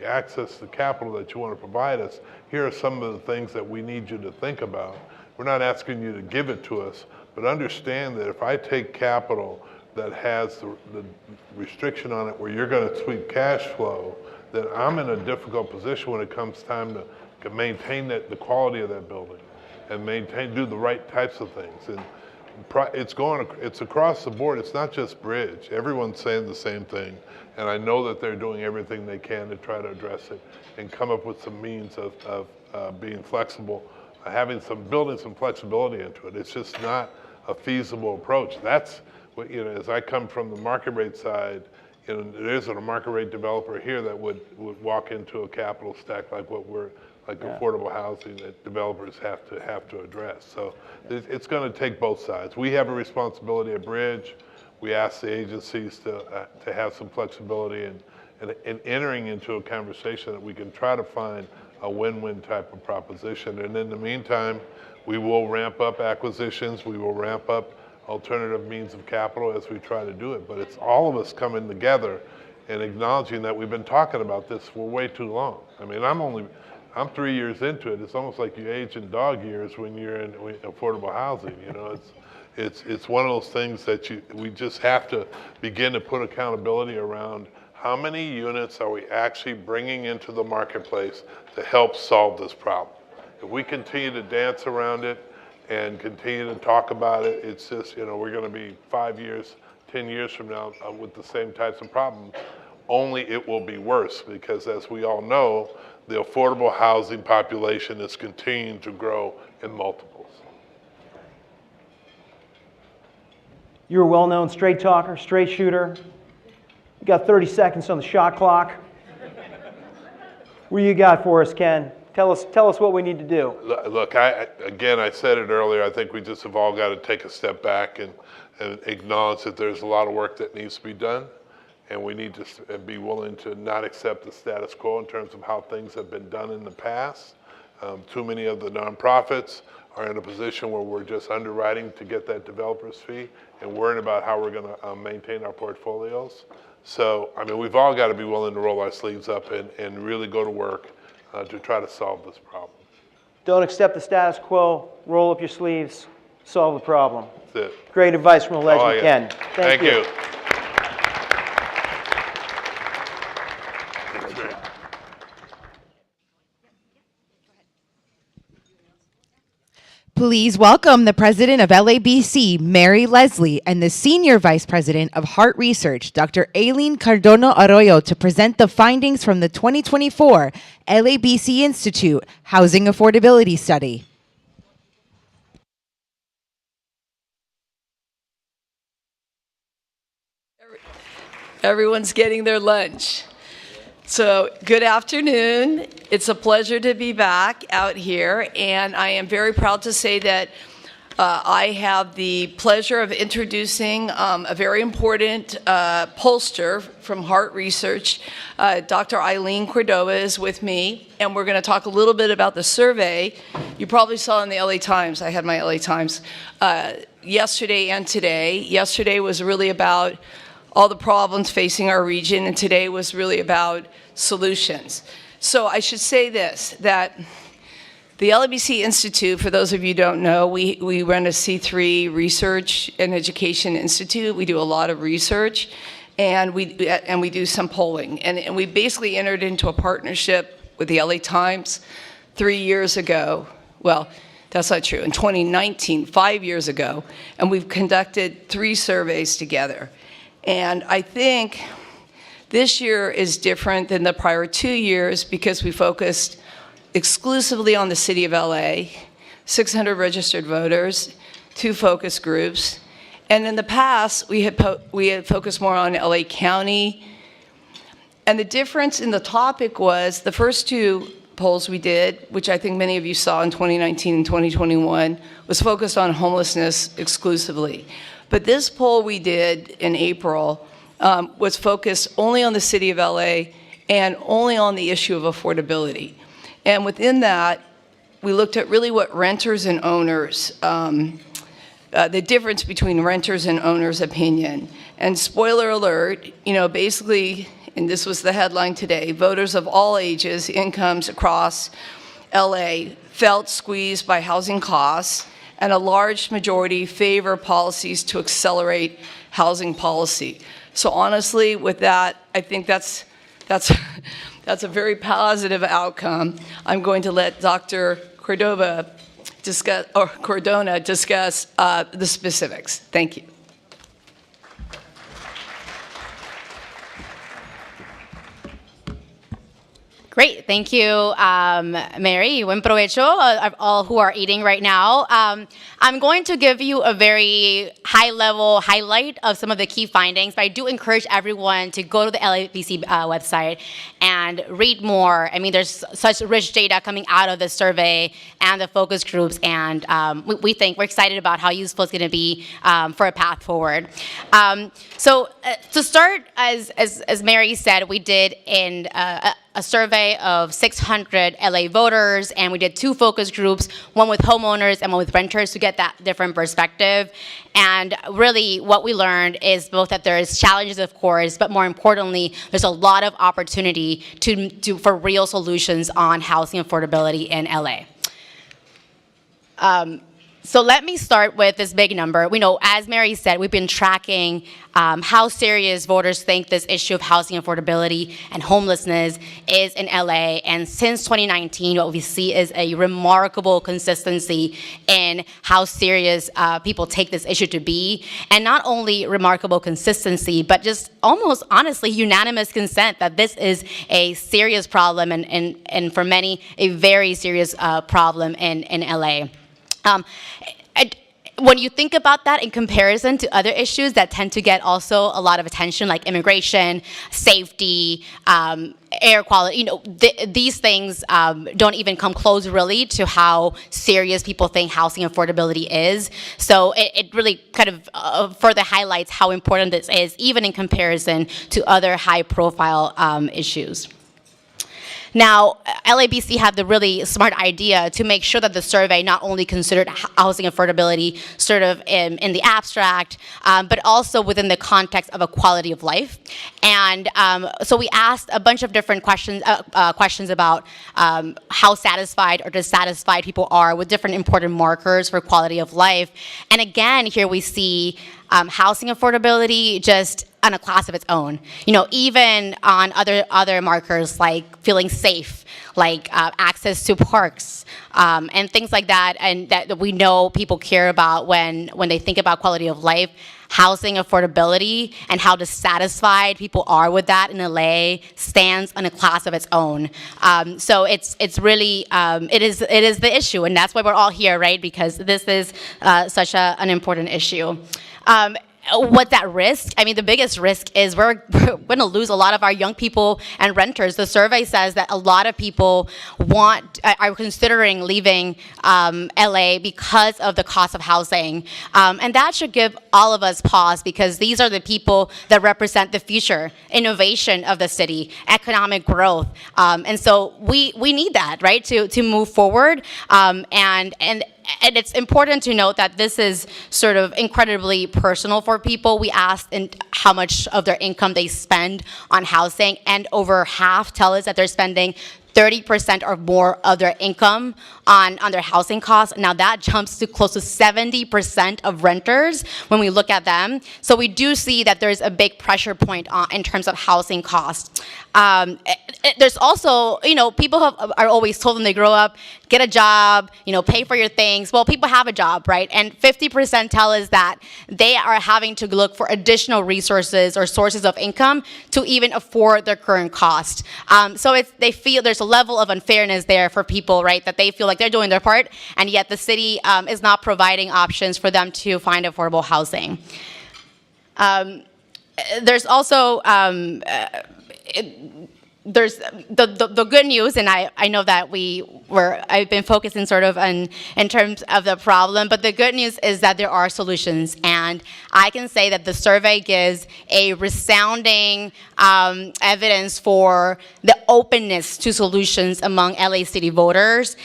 access the capital that you want to provide us, here are some of the things that we need you to think about. We're not asking you to give it to us, but understand that if I take capital that has the restriction on it where you're going to sweep cash flow, then I'm in a difficult position when it comes time to maintain the quality of that building and do the right types of things. And it's across the board. It's not just bridge. Everyone's saying the same thing. And I know that they're doing everything they can to try to address it and come up with some means of being flexible, building some flexibility into it. It's just not a feasible approach. That's what, as I come from the market rate side, there isn't a market rate developer here that would walk into a capital stack like affordable housing that developers have to address. So it's going to take both sides. We have a responsibility at Bridge. We ask the agencies to have some flexibility and entering into a conversation that we can try to find a win-win type of proposition. And in the meantime, we will ramp up acquisitions. We will ramp up alternative means of capital as we try to do it. But it's all of us coming together and acknowledging that we've been talking about this for way too long. I mean, I'm 3 years into it. It's almost like you age in dog years when you're in affordable housing. It's one of those things that we just have to begin to put accountability around. How many units are we actually bringing into the marketplace to help solve this problem? If we continue to dance around it and continue to talk about it, it's just, we're going to be 5 years, 10 years from now with the same types of problems. Only it will be worse because, as we all know, the affordable housing population is continuing to grow in multiples. You're a well-known straight talker, straight shooter. You got 30 seconds on the shot clock. What do you got for us, Ken? Tell us what we need to do. Look, I said it earlier, I think we just have all got to take a step back and acknowledge that there's a lot of work that needs to be done. And we need to be willing to not accept the status quo in terms of how things have been done in the past. Too many of the nonprofits are in a position where we're just underwriting to get that developer's fee and worrying about how we're going to maintain our portfolios. So, I mean, we've all got to be willing to roll our sleeves up and really go to work to try to solve this problem. Don't accept the status quo, roll up your sleeves, solve the problem. That's it. Great advice from a legend, Ken. Thank you. Please welcome the president of LABC, Mary Leslie, and the senior vice president of Heart Research, Dr. Aileen Cardona Arroyo, to present the findings from the 2024 LABC Institute Housing Affordability Study. Everyone's getting their lunch. So, good afternoon. It's a pleasure to be back out here, and I am very proud to say that I have the pleasure of introducing a very important pollster from Heart Research. Dr. Aileen Cordova is with me, and we're going to talk a little bit about the survey. You probably saw in the LA Times, I had my LA Times, yesterday and today. Yesterday was really about all the problems facing our region, and today was really about solutions. So I should say this, that the LABC Institute, for those of you who don't know, we run a C3 research and education institute. We do a lot of research, and we do some polling. And we basically entered into a partnership with the LA Times 3 years ago. Well, that's not true. In 2019, 5 years ago, and we've conducted 3 surveys together. And I think This year is different than the prior 2 years because we focused exclusively on the city of LA, 600 registered voters, 2 focus groups. And in the past, we had focused more on LA County. And the difference in the topic was the first 2 polls we did, which I think many of you saw in 2019 and 2021, was focused on homelessness exclusively. But this poll we did in April was focused only on the city of LA and only on the issue of affordability. And within that, we looked at really what renters and owners, the difference between renters and owners' opinion. And spoiler alert, basically, and this was the headline today, voters of all ages, incomes across LA felt squeezed by housing costs, and a large majority favor policies to accelerate housing policy. So honestly, with that, I think that's a very positive outcome. I'm going to let Dr. Cardona discuss the specifics. Thank you. Great, thank you, Mary. Buen provecho of all who are eating right now. I'm going to give you a very high-level highlight of some of the key findings, but I do encourage everyone to go to the LABC website and read more. I mean, there's such rich data coming out of the survey and the focus groups, and we're excited about how useful it's going to be for a path forward. So to start, as Mary said, we did in a survey of 600 LA voters, and we did 2 focus groups, one with homeowners and one with renters, to get that different perspective. And really what we learned is both that there's challenges, of course, but more importantly, there's a lot of opportunity for real solutions on housing affordability in LA. So let me start with this big number. We know, as Mary said, we've been tracking how serious voters think this issue of housing affordability and homelessness is in LA. And since 2019, what we see is a remarkable consistency in how serious people take this issue to be. And not only remarkable consistency, but just almost honestly unanimous consent that this is a serious problem and for many, a very serious problem in LA. When you think about that in comparison to other issues that tend to get also a lot of attention, like immigration, safety, air quality, these things don't even come close really to how serious people think housing affordability is. So it really kind of further highlights how important this is, even in comparison to other high-profile issues. Now, LABC had the really smart idea to make sure that the survey not only considered housing affordability sort of in the abstract, but also within the context of a quality of life. And so we asked a bunch of different questions about how satisfied or dissatisfied people are with different important markers for quality of life. And again, here we see housing affordability just on a class of its own. Even on other markers like feeling safe, like access to parks, and things like that, and that we know people care about when they think about quality of life. Housing affordability and how dissatisfied people are with that in LA stands on a class of its own. So it's really it is the issue, and that's why we're all here, right? Because this is such an important issue. What's at risk? I mean, the biggest risk is we're going to lose a lot of our young people and renters. The survey says that a lot of people are considering leaving LA because of the cost of housing. And that should give all of us pause, because these are the people that represent the future, innovation of the city, economic growth. And so we need that, right, to move forward. And it's important to note that this is sort of incredibly personal for people. We asked how much of their income they spend on housing, and over half tell us that they're spending 30% or more of their income on their housing costs. Now that jumps to close to 70% of renters when we look at them. So we do see that there's a big pressure point in terms of housing costs. There's also, people are always told when they grow up, get a job, pay for your things. Well, people have a job, right? And 50% tell us that they are having to look for additional resources or sources of income to even afford their current cost. So they feel there's a level of unfairness there for people, right? That they feel like they're doing their part, and yet the city is not providing options for them to find affordable housing. There's also there's the good news, and I know that I've been focusing sort of in terms of the problem, but the good news is that there are solutions, and I can say that the survey gives a resounding evidence for the openness to solutions among LA City voters.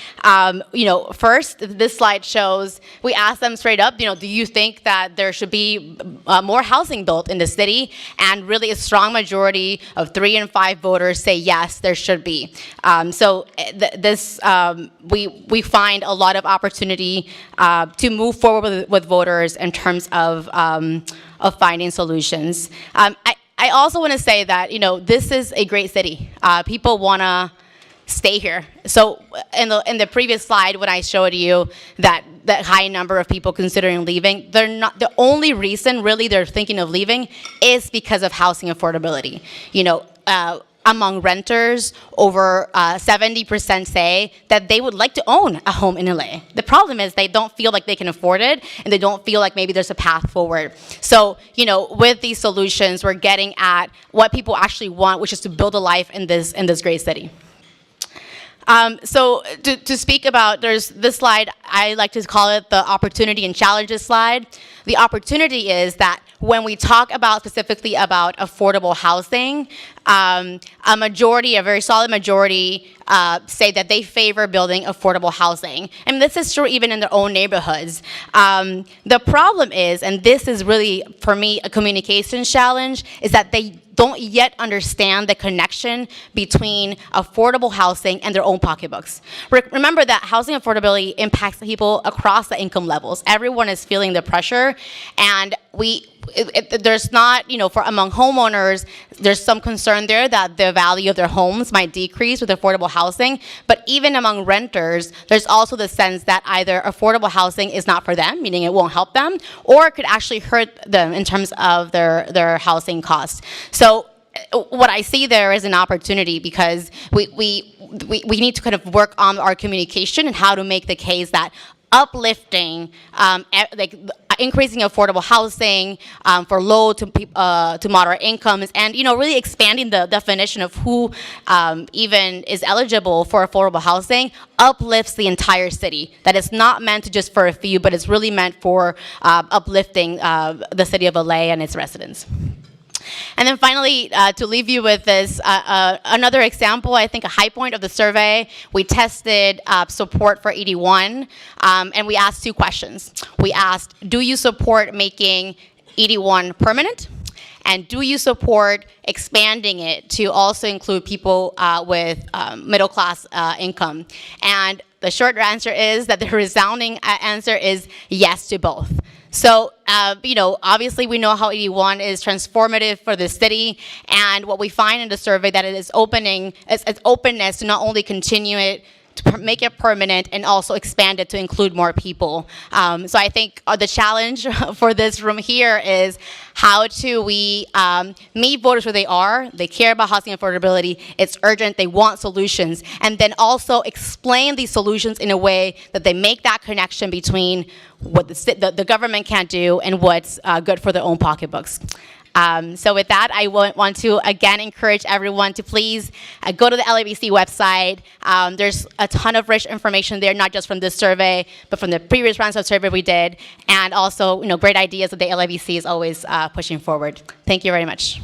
First, this slide shows, we asked them straight up, do you think that there should be more housing built in the city? And really a strong majority of 3 in 5 voters say yes, there should be. We find a lot of opportunity to move forward with voters in terms of finding solutions. I also want to say that this is a great city. People want to stay here. So in the previous slide, when I showed you that high number of people considering leaving, they're not the only reason really they're thinking of leaving is because of housing affordability. Among renters, over 70% say that they would like to own a home in LA. The problem is they don't feel like they can afford it, and they don't feel like maybe there's a path forward. So, with these solutions, we're getting at what people actually want, which is to build a life in this great city. So to speak about, there's this slide, I like to call it the opportunity and challenges slide. The opportunity is that when we talk about specifically about affordable housing, a very solid majority say that they favor building affordable housing. And this is true even in their own neighborhoods. The problem is, and this is really, for me, a communications challenge, is that they don't yet understand the connection between affordable housing and their own pocketbooks. Remember that housing affordability impacts people across the income levels. Everyone is feeling the pressure, and there's not, for among homeowners, there's some concern there that the value of their homes might decrease with affordable housing. But even among renters, there's also the sense that either affordable housing is not for them, meaning it won't help them, or it could actually hurt them in terms of their housing costs. So what I see there is an opportunity, because we need to kind of work on our communication and how to make the case that uplifting, increasing affordable housing for low to moderate incomes, and really expanding the definition of who even is eligible for affordable housing uplifts the entire city. That is not meant to just for a few, but it's really meant for uplifting the city of LA and its residents. And then finally, to leave you with this, another example, I think a high point of the survey, we tested support for 81, and we asked 2 questions. We asked, do you support making 81 permanent? And do you support expanding it to also include people with middle class income? And the short answer is that the resounding answer is yes to both. So, obviously we know how 81 is transformative for the city, and what we find in the survey that it is openness to not only continue it, to make it permanent, and also expand it to include more people. So I think the challenge for this room here is how do we meet voters where they are? They care about housing affordability. It's urgent. They want solutions. And then also explain these solutions in a way that they make that connection between what the government can't do and what's good for their own pocketbooks. So with that, I want to again encourage everyone to please go to the LABC website. There's a ton of rich information there, not just from this survey, but from the previous rounds of survey we did, and also great ideas that the LABC is always pushing forward. Thank you very much.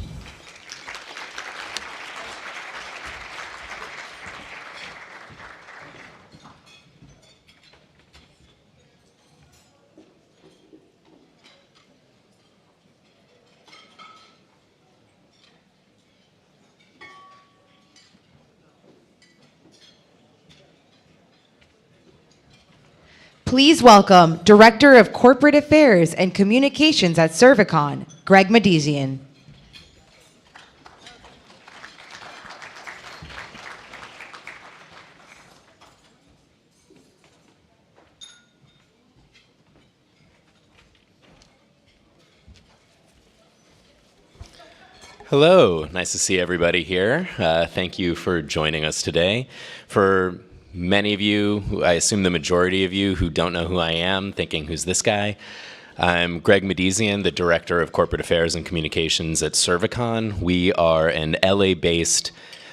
Please welcome Director of Corporate Affairs and Communications at Servicon, Greg Medizian. Hello, nice to see everybody here. Thank you for joining us today. For many of you, I assume the majority of you who don't know who I am, thinking, who's this guy? I'm Greg Medizian, the Director of Corporate Affairs and Communications at Servicon. We are an LA-based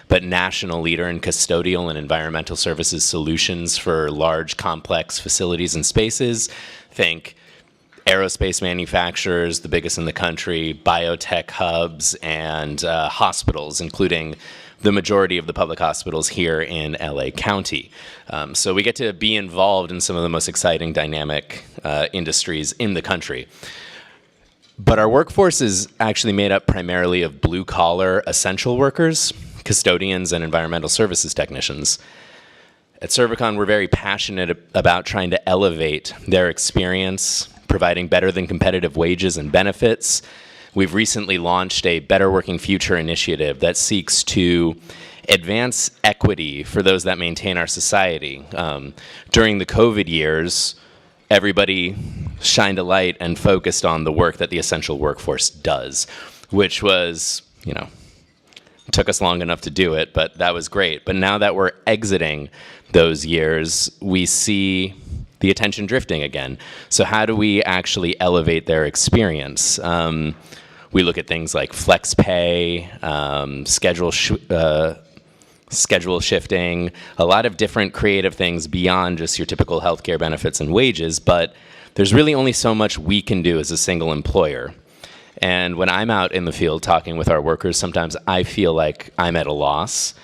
but national leader in custodial and environmental services solutions for large, complex facilities and spaces. Think aerospace manufacturers, the biggest in the country, biotech hubs, and hospitals, including the majority of the public hospitals here in LA County. So we get to be involved in some of the most exciting, dynamic industries in the country. But our workforce is actually made up primarily of blue-collar essential workers, custodians, and environmental services technicians. At Servicon, we're very passionate about trying to elevate their experience, providing better than competitive wages and benefits. We've recently launched a Better Working Future initiative that seeks to advance equity for those that maintain our society. During the COVID years, everybody shined a light and focused on the work that the essential workforce does, which was, it took us long enough to do it, but that was great. But now that we're exiting those years, we see the attention drifting again. So how do we actually elevate their experience? We look at things like flex pay, schedule shifting, a lot of different creative things beyond just your typical healthcare benefits and wages, but there's really only so much we can do as a single employer. And when I'm out in the field talking with our workers, sometimes I feel like I'm at a loss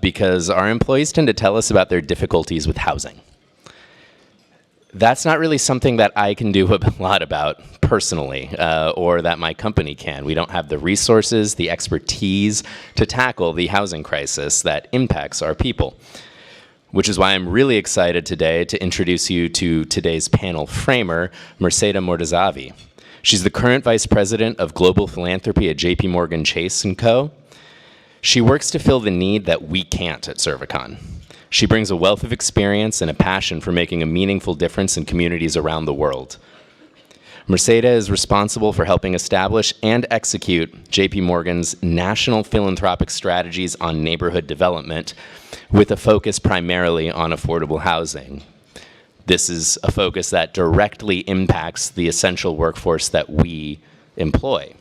because our employees tend to tell us about their difficulties with housing. That's not really something that I can do a lot about personally, or that my company can. We don't have the resources, the expertise to tackle the housing crisis that impacts our people. Which is why I'm really excited today to introduce you to today's panel framer, Mercedes Mortazavi. She's the current Vice President of Global Philanthropy at JP Morgan Chase & Co. She works to fill the need that we can't at Servicon. She brings a wealth of experience and a passion for making a meaningful difference in communities around the world. Mercedes is responsible for helping establish and execute JP Morgan's national philanthropic strategies on neighborhood development with a focus primarily on affordable housing. This is a focus that directly impacts the essential workforce that we employ.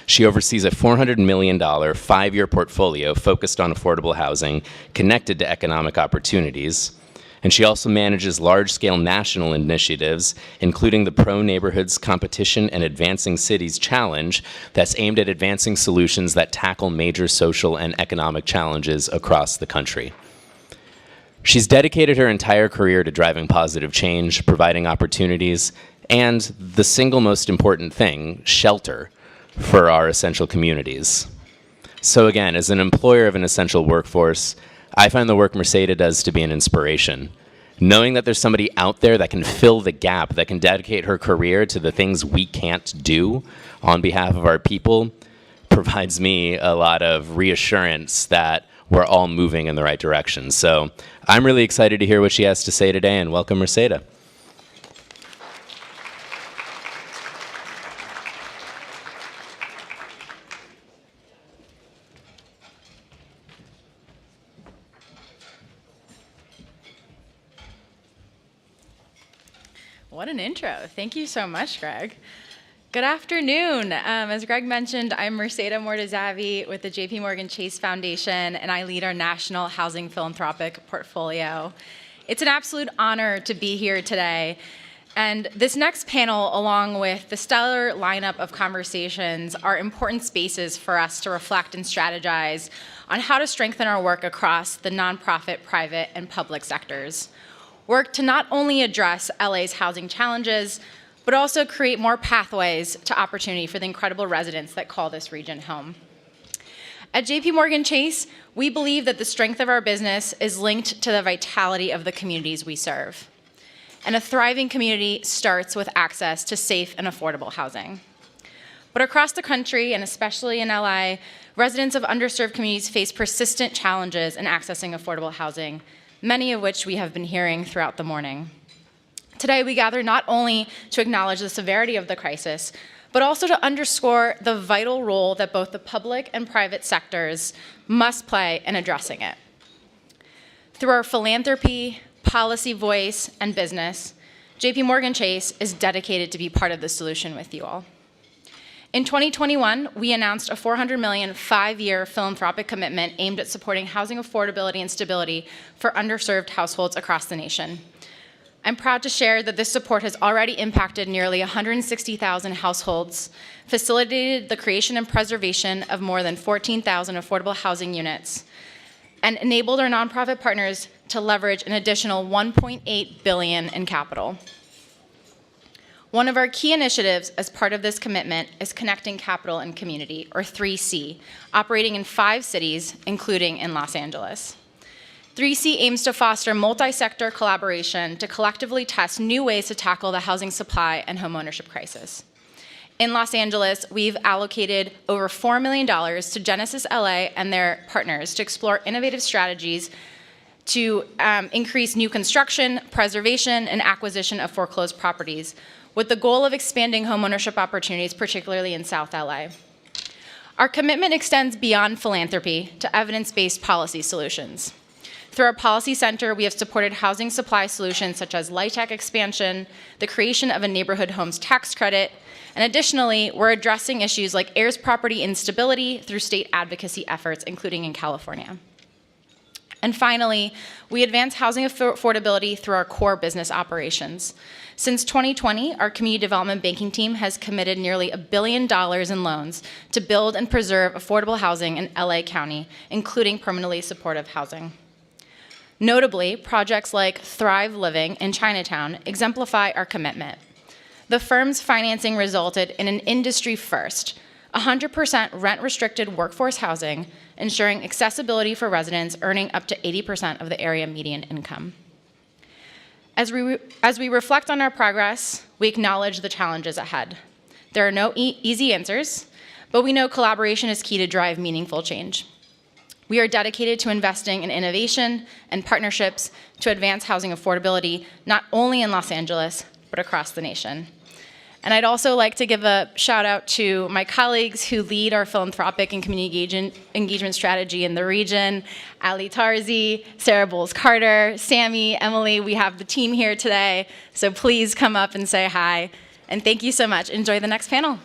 She oversees a $400 million 5-year portfolio focused on affordable housing connected to economic opportunities. And she also manages large-scale national initiatives, including the Pro Neighborhoods Competition and Advancing Cities Challenge that's aimed at advancing solutions that tackle major social and economic challenges across the country. She's dedicated her entire career to driving positive change, providing opportunities, and the single most important thing, shelter, for our essential communities. So again, as an employer of an essential workforce, I find the work Mercedes does to be an inspiration. Knowing that there's somebody out there that can fill the gap, that can dedicate her career to the things we can't do on behalf of our people, provides me a lot of reassurance that we're all moving in the right direction. So I'm really excited to hear what she has to say today, and welcome, Mercedes. What an intro. Thank you so much, Greg. Good afternoon. As Greg mentioned, I'm Mercedes Mortazavi with the JP Morgan Chase Foundation, and I lead our national housing philanthropic portfolio. It's an absolute honor to be here today. And this next panel, along with the stellar lineup of conversations, are important spaces for us to reflect and strategize on how to strengthen our work across the nonprofit, private, and public sectors. Work to not only address LA's housing challenges, but also create more pathways to opportunity for the incredible residents that call this region home. At JP Morgan Chase, we believe that the strength of our business is linked to the vitality of the communities we serve. And a thriving community starts with access to safe and affordable housing. But across the country, and especially in LA, residents of underserved communities face persistent challenges in accessing affordable housing, many of which we have been hearing throughout the morning. Today, we gather not only to acknowledge the severity of the crisis, but also to underscore the vital role that both the public and private sectors must play in addressing it. Through our philanthropy, policy voice, and business, JPMorgan Chase is dedicated to be part of the solution with you all. In 2021, we announced a $400 million 5-year philanthropic commitment aimed at supporting housing affordability and stability for underserved households across the nation. I'm proud to share that this support has already impacted nearly 160,000 households, facilitated the creation and preservation of more than 14,000 affordable housing units, and enabled our nonprofit partners to leverage an additional $1.8 billion in capital. One of our key initiatives as part of this commitment is Connecting Capital and Community, or 3C, operating in 5 cities, including in Los Angeles. 3C aims to foster multi-sector collaboration to collectively test new ways to tackle the housing supply and homeownership crisis. In Los Angeles, we've allocated over $4 million to Genesis LA and their partners to explore innovative strategies to increase new construction, preservation, and acquisition of foreclosed properties, with the goal of expanding homeownership opportunities, particularly in South LA. Our commitment extends beyond philanthropy to evidence-based policy solutions. Through our Policy Center, we have supported housing supply solutions such as LIHTC expansion, the creation of a neighborhood homes tax credit, and additionally, we're addressing issues like heirs property instability through state advocacy efforts, including in California. And finally, we advance housing affordability through our core business operations. Since 2020, our community development banking team has committed nearly $1 billion in loans to build and preserve affordable housing in LA County, including permanently supportive housing. Notably, projects like Thrive Living in Chinatown exemplify our commitment. The firm's financing resulted in an industry first, 100% rent-restricted workforce housing, ensuring accessibility for residents earning up to 80% of the area median income. As we reflect on our progress, we acknowledge the challenges ahead. There are no easy answers, but we know collaboration is key to drive meaningful change. We are dedicated to investing in innovation and partnerships to advance housing affordability, not only in Los Angeles, but across the nation. And I'd also like to give a shout out to my colleagues who lead our philanthropic and community engagement strategy in the region, Ali Tarzi, Sarah Bowles-Carter, Sammy, Emily. We have the team here today, so please come up and say hi. And thank you so much. Enjoy the next panel.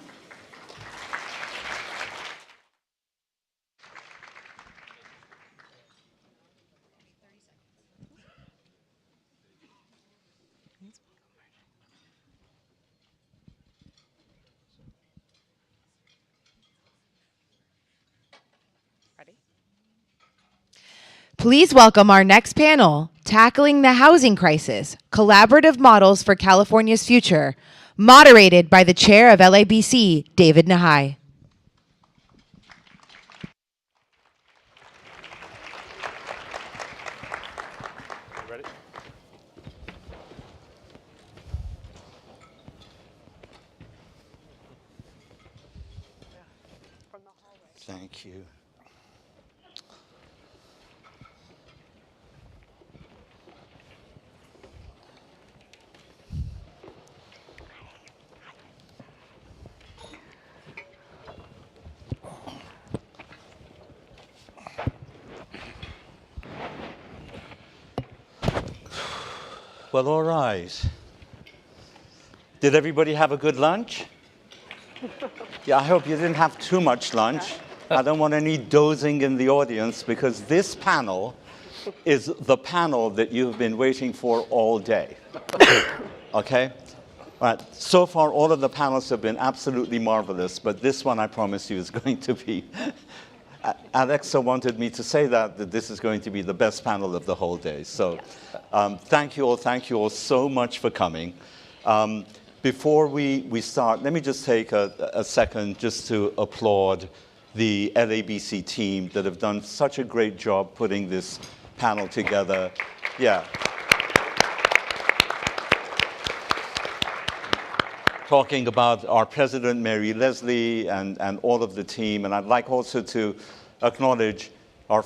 Please welcome our next panel, Tackling the Housing Crisis, Collaborative Models for California's Future, moderated by the chair of LABC, David Nahai. Ready? Thank you. Well, all right. Did everybody have a good lunch? Yeah, I hope you didn't have too much lunch. I don't want any dozing in the audience because this panel is the panel that you've been waiting for all day. Okay? All right. So far, all of the panels have been absolutely marvelous, but this one, I promise you, is going to be... Alexa wanted me to say that this is going to be the best panel of the whole day. So thank you all so much for coming. Before we start, let me just take a second just to applaud the LABC team that have done such a great job putting this panel together. Yeah. Talking about our president, Mary Leslie, and all of the team. And I'd like also to acknowledge our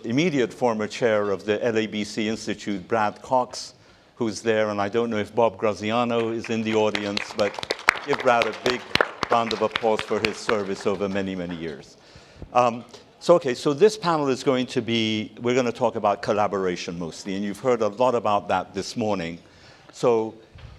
immediate former chair of the LABC Institute, Brad Cox, who's there. And I don't know if Bob Graziano is in the audience, but Give Brad a big round of applause for his service over many, many years. So this panel is going to be, we're going to talk about collaboration mostly, and you've heard a lot about that this morning. So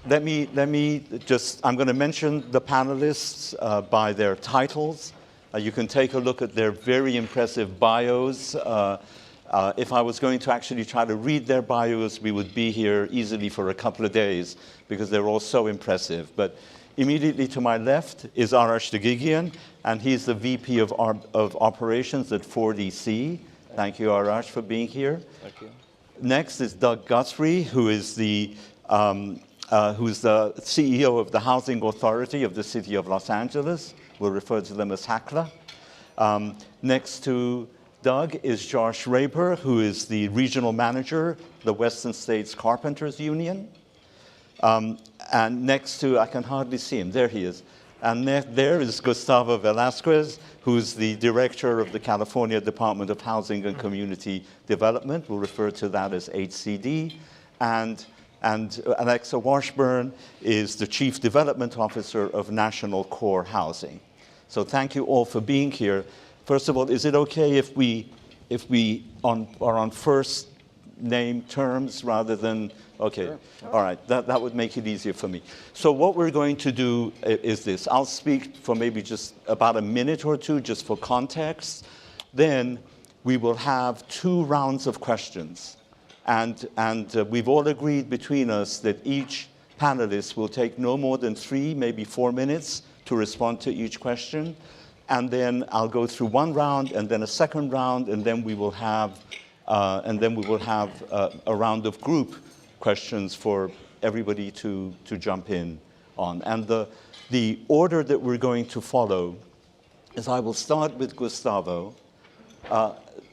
let me just, I'm going to mention the panelists by their titles. You can take a look at their very impressive bios. If I was going to actually try to read their bios, we would be here easily for a couple of days because they're all so impressive. But immediately to my left is Arash Hedigan, and he's the VP of Operations at 4DC. Thank you, Arash, for being here. Thank you. Next is Doug Guthrie, who is who's the CEO of the Housing Authority of the City of Los Angeles. We'll refer to them as HACLA. Next to Doug is Josh Raber, who is the regional manager, the Western States Carpenters Union. And next to, I can hardly see him, there he is. And there is Gustavo Velasquez, who's the director of the California Department of Housing and Community Development. We'll refer to that as HCD. And Alexa Washburn is the Chief Development Officer of National Core Housing. So thank you all for being here. First of all, is it okay if we are on first name terms rather than, okay, sure. All right, that would make it easier for me. So what we're going to do is this. I'll speak for maybe just about a minute or two just for context. Then we will have 2 rounds of questions. And we've all agreed between us that each panelist will take no more than 3, maybe 4 minutes to respond to each question. And then I'll go through 1 round and then a second round, and then we will have a round of group questions for everybody to jump in on. And the order that we're going to follow is I will start with Gustavo.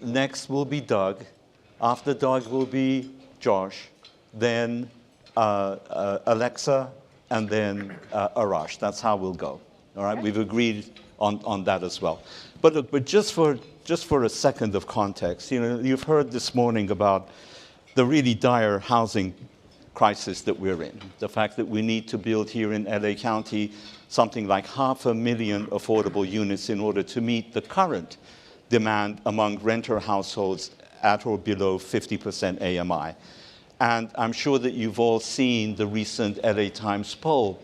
Next will be Doug. After Doug will be Josh, then Alexa, and then Arash. That's how we'll go. All right, we've agreed on that as well. But look, just for a second of context, you've heard this morning about the really dire housing crisis that we're in. The fact that we need to build here in LA County something like 500,000 affordable units in order to meet the current demand among renter households at or below 50% AMI. And I'm sure that you've all seen the recent LA Times poll,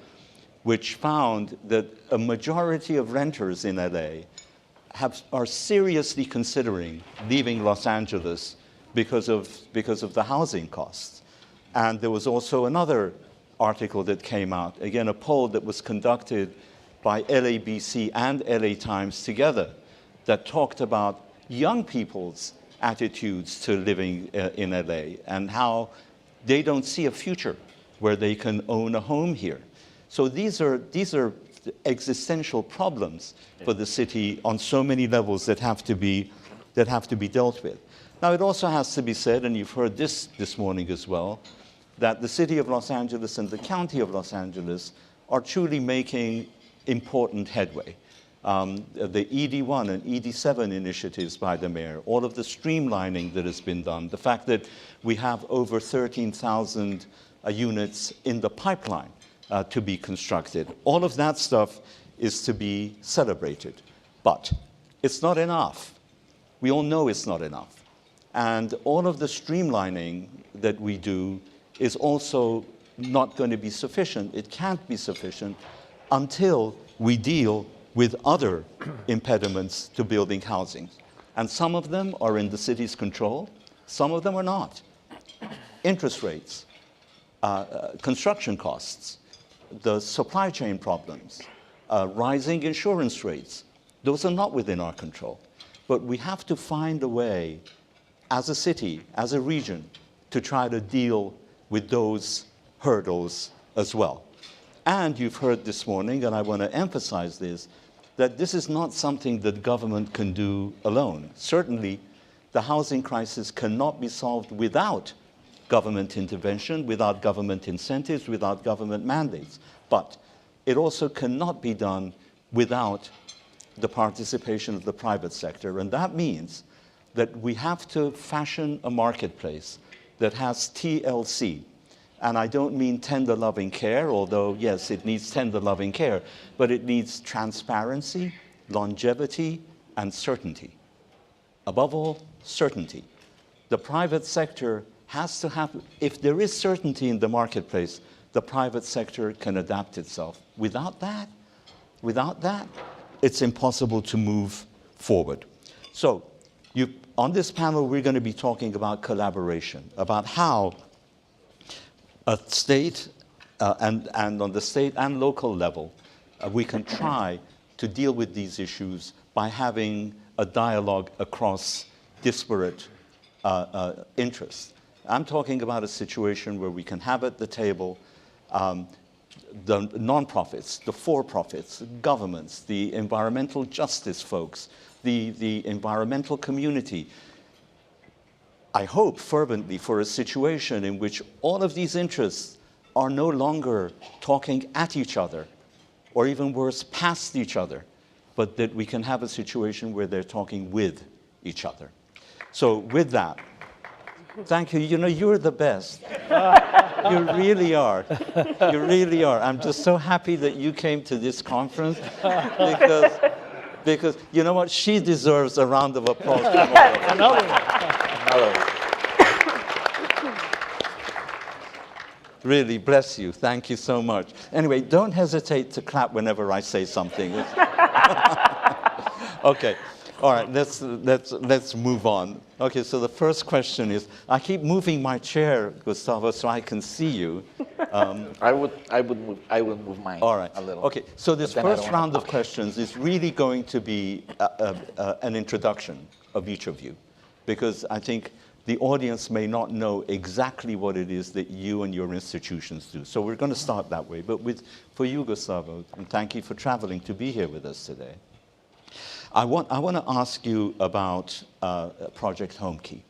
which found that a majority of renters in LA are seriously considering leaving Los Angeles because of the housing costs. And there was also another article that came out, again, a poll that was conducted by LABC and LA Times together that talked about young people's attitudes to living in LA and how they don't see a future where they can own a home here. So these are existential problems for the city on so many levels that have to be dealt with. Now, it also has to be said, and you've heard this morning as well, that the city of Los Angeles and the county of Los Angeles are truly making important headway. The ED1 and ED7 initiatives by the mayor, all of the streamlining that has been done, the fact that we have over 13,000 units in the pipeline to be constructed. All of that stuff is to be celebrated. But it's not enough. We all know it's not enough. And all of the streamlining that we do is also not going to be sufficient. It can't be sufficient until we deal with other impediments to building housing. And some of them are in the city's control, some of them are not. Interest rates, construction costs, the supply chain problems, rising insurance rates, those are not within our control. But we have to find a way, as a city, as a region, to try to deal with those hurdles as well. And you've heard this morning, and I want to emphasize this, that this is not something that government can do alone. Certainly, the housing crisis cannot be solved without government intervention, without government incentives, without government mandates. But it also cannot be done without the participation of the private sector. And that means that we have to fashion a marketplace that has TLC And I don't mean tender loving care, although yes, it needs tender loving care, but it needs transparency, longevity, and certainty. Above all, certainty. The private sector has to have, if there is certainty in the marketplace, the private sector can adapt itself. Without that, it's impossible to move forward. So, on this panel, we're going to be talking about collaboration, about how a state and on the state and local level, we can try to deal with these issues by having a dialogue across disparate interests. I'm talking about a situation where we can have at the table the nonprofits, the for-profits, governments, the environmental justice folks, the environmental community. I hope fervently for a situation in which all of these interests are no longer talking at each other, or even worse, past each other, but that we can have a situation where they're talking with each other. So with that, thank you. You know, you're the best. You really are. You really are. I'm just so happy that you came to this conference because you know what? She deserves a round of applause from all of us. Really, bless you. Thank you so much. Anyway, don't hesitate to clap whenever I say something. Okay. All right, let's move on. Okay, so the first question is, I keep moving my chair, Gustavo, so I can see you. I would move mine. All right. A little. Okay, so this But then I first don't round of questions is really going to be an introduction of each of you, because I think the audience may not know exactly what it is that you and your institutions do. So we're going to start that way. But for you, Gustavo, and thank you for traveling to be here with us today. I want to ask you about Project HomeKey,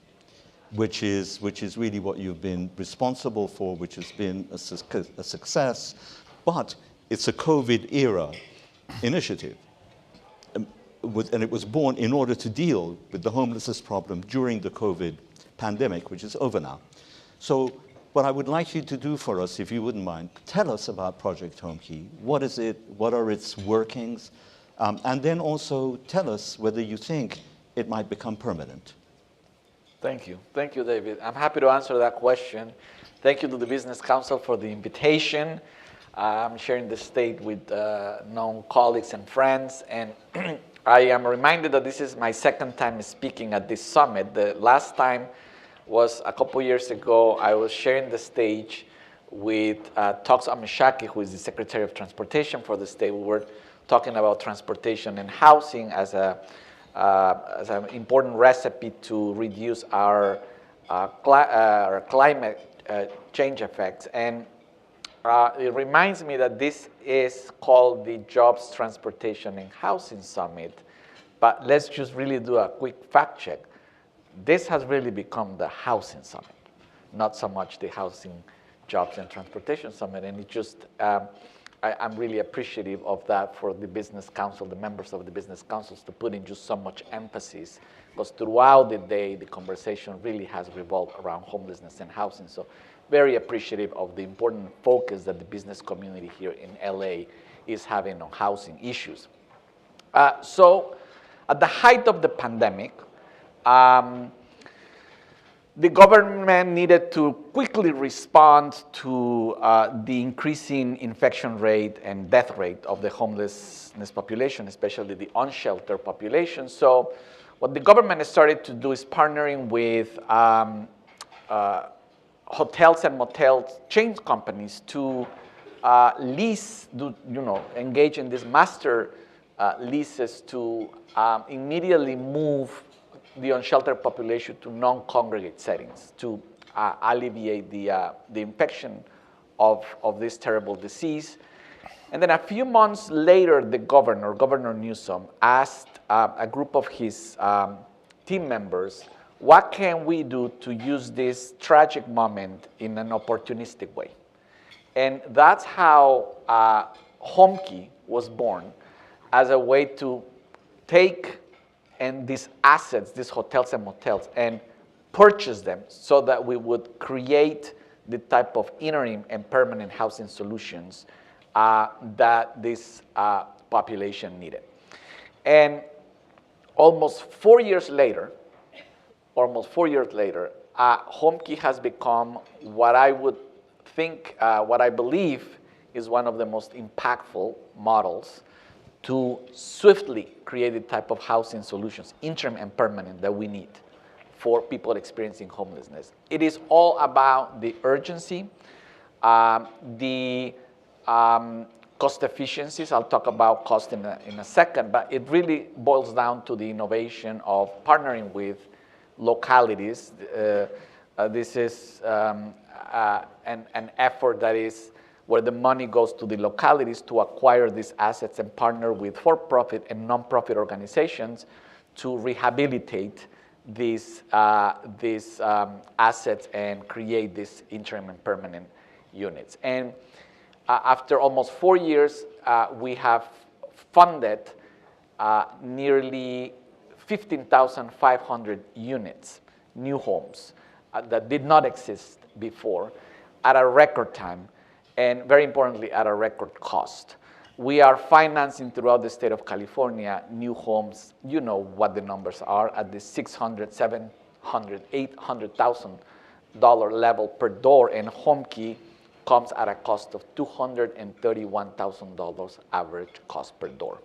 which is really what you've been responsible for, which has been a success, but it's a COVID-era initiative. And it was born in order to deal with the homelessness problem during the COVID pandemic, which is over now. So what I would like you to do for us, if you wouldn't mind, tell us about Project HomeKey. What is it? What are its workings? And then also tell us whether you think it might become permanent. Thank you. Thank you, David. I'm happy to answer that question. Thank you to the Business Council for the invitation. I'm sharing the stage with known colleagues and friends, and I am reminded that this is my second time speaking at this summit. The last time was a couple years ago. I was sharing the stage with Tox Amishaki, who is the Secretary of Transportation for the state. We were talking about transportation and housing as an important recipe to reduce our climate change effects. And it reminds me that this is called the Jobs, Transportation, and Housing Summit. But let's just really do a quick fact check. This has really become the Housing Summit, not so much the Housing, Jobs, and Transportation Summit. And it just, I'm really appreciative of that for the Business Council, the members of the Business Councils, to put in just so much emphasis, because throughout the day, the conversation really has revolved around homelessness and housing. So very appreciative of the important focus that the business community here in LA is having on housing issues. So at the height of the pandemic, the government needed to quickly respond to the increasing infection rate and death rate of the homelessness population, especially the unsheltered population. So what the government started to do is partnering with hotels and motels chain companies to lease, engage in these master leases to immediately move the unsheltered population to non-congregate settings to alleviate the infection of this terrible disease. And then a few months later, the Governor Newsom, asked a group of his team members, what can we do to use this tragic moment in an opportunistic way? And that's how HomeKey was born, as a way to take these assets, these hotels and motels, and purchase them so that we would create the type of interim and permanent housing solutions that this population needed. And almost 4 years later, HomeKey has become what I would think, what I believe is one of the most impactful models to swiftly create the type of housing solutions, interim and permanent, that we need for people experiencing homelessness. It is all about the urgency, the cost efficiencies. I'll talk about cost in a second, but it really boils down to the innovation of partnering with localities. This is an effort that is where the money goes to the localities to acquire these assets and partner with for-profit and non-profit organizations to rehabilitate these assets and create these interim and permanent units. And after almost 4 years, we have funded nearly 15,500 units, new homes that did not exist before, at a record time, and very importantly, at a record cost. We are financing throughout the state of California new homes. You know what the numbers are, at the $600,000, $700,000, $800,000 level per door, and HomeKey comes at a cost of $231,000 average cost per door.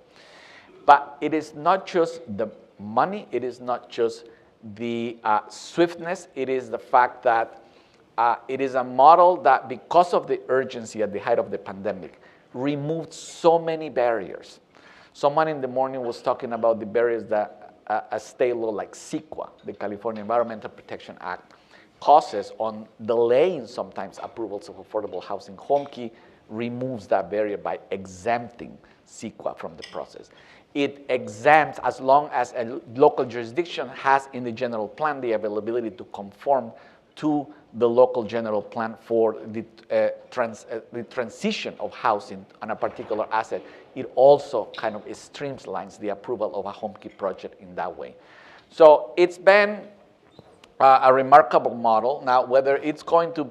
But it is not just the money, it is not just the swiftness, it is the fact that it is a model that, because of the urgency at the height of the pandemic, removed so many barriers. Someone in the morning was talking about the barriers that a state law like CEQA, the California Environmental Protection Act, causes on delaying sometimes approvals of affordable housing. HomeKey removes that barrier by exempting CEQA from the process. It exempts, as long as a local jurisdiction has in the general plan the availability to conform to the local general plan for the transition of housing on a particular asset. It also kind of streamlines the approval of a HomeKey project in that way. So it's been a remarkable model. Now, whether it's going to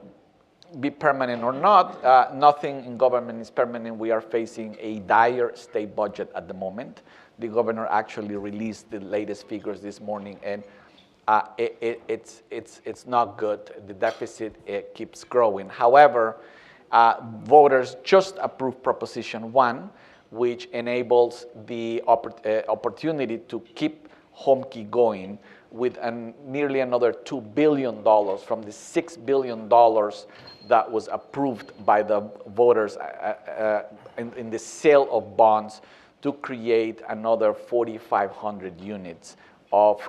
be permanent or not, nothing in government is permanent. We are facing a dire state budget at the moment. The governor actually released the latest figures this morning, and it's not good. The deficit, it keeps growing. However, voters just approved Proposition 1, which enables the opportunity to keep HomeKey going with nearly another $2 billion from the $6 billion that was approved by the voters in the sale of bonds to create another 4,500 units of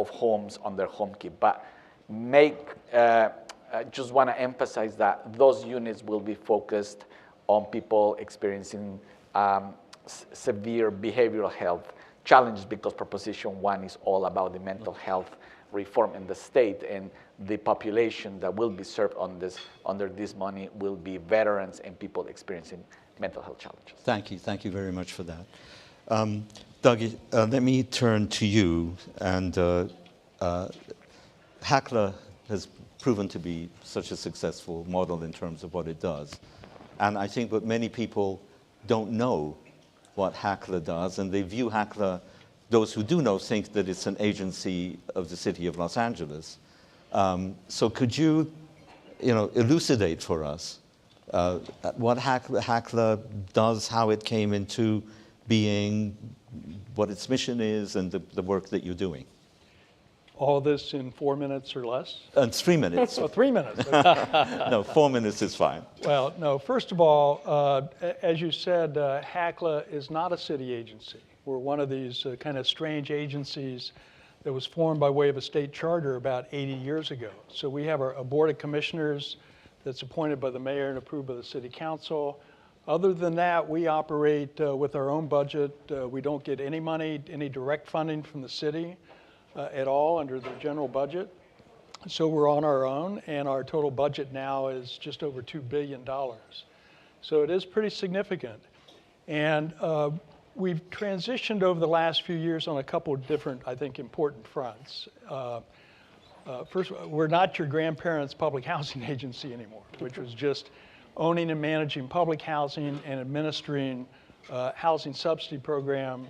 homes under HomeKey. But I just want to emphasize that those units will be focused on people experiencing severe behavioral health challenges, because Proposition 1 is all about the mental health reform in the state, and the population that will be served under this money will be veterans and people experiencing mental health challenges. Thank you very much for that. Doug, let me turn to you. And HACLA has proven to be such a successful model in terms of what it does. And I think that many people don't know what HACLA does, and they view HACLA, those who do know think that it's an agency of the city of Los Angeles. So could you elucidate for us what HACLA does, how it came into being, what its mission is, and the work that you're doing? All this in 4 minutes or less? 3 minutes. Oh, 3 minutes. No, 4 minutes is fine. Well, no, first of all, as you said, HACLA is not a city agency. We're one of these kind of strange agencies that was formed by way of a state charter about 80 years ago. So we have a board of commissioners that's appointed by the mayor and approved by the city council. Other than that, we operate with our own budget. We don't get any money, any direct funding from the city at all under the general budget. So we're on our own, and our total budget now is just over $2 billion. So it is pretty significant. And we've transitioned over the last few years on a couple of different, I think, important fronts. First, we're not your grandparents' public housing agency anymore, which was just owning and managing public housing and administering housing subsidy program,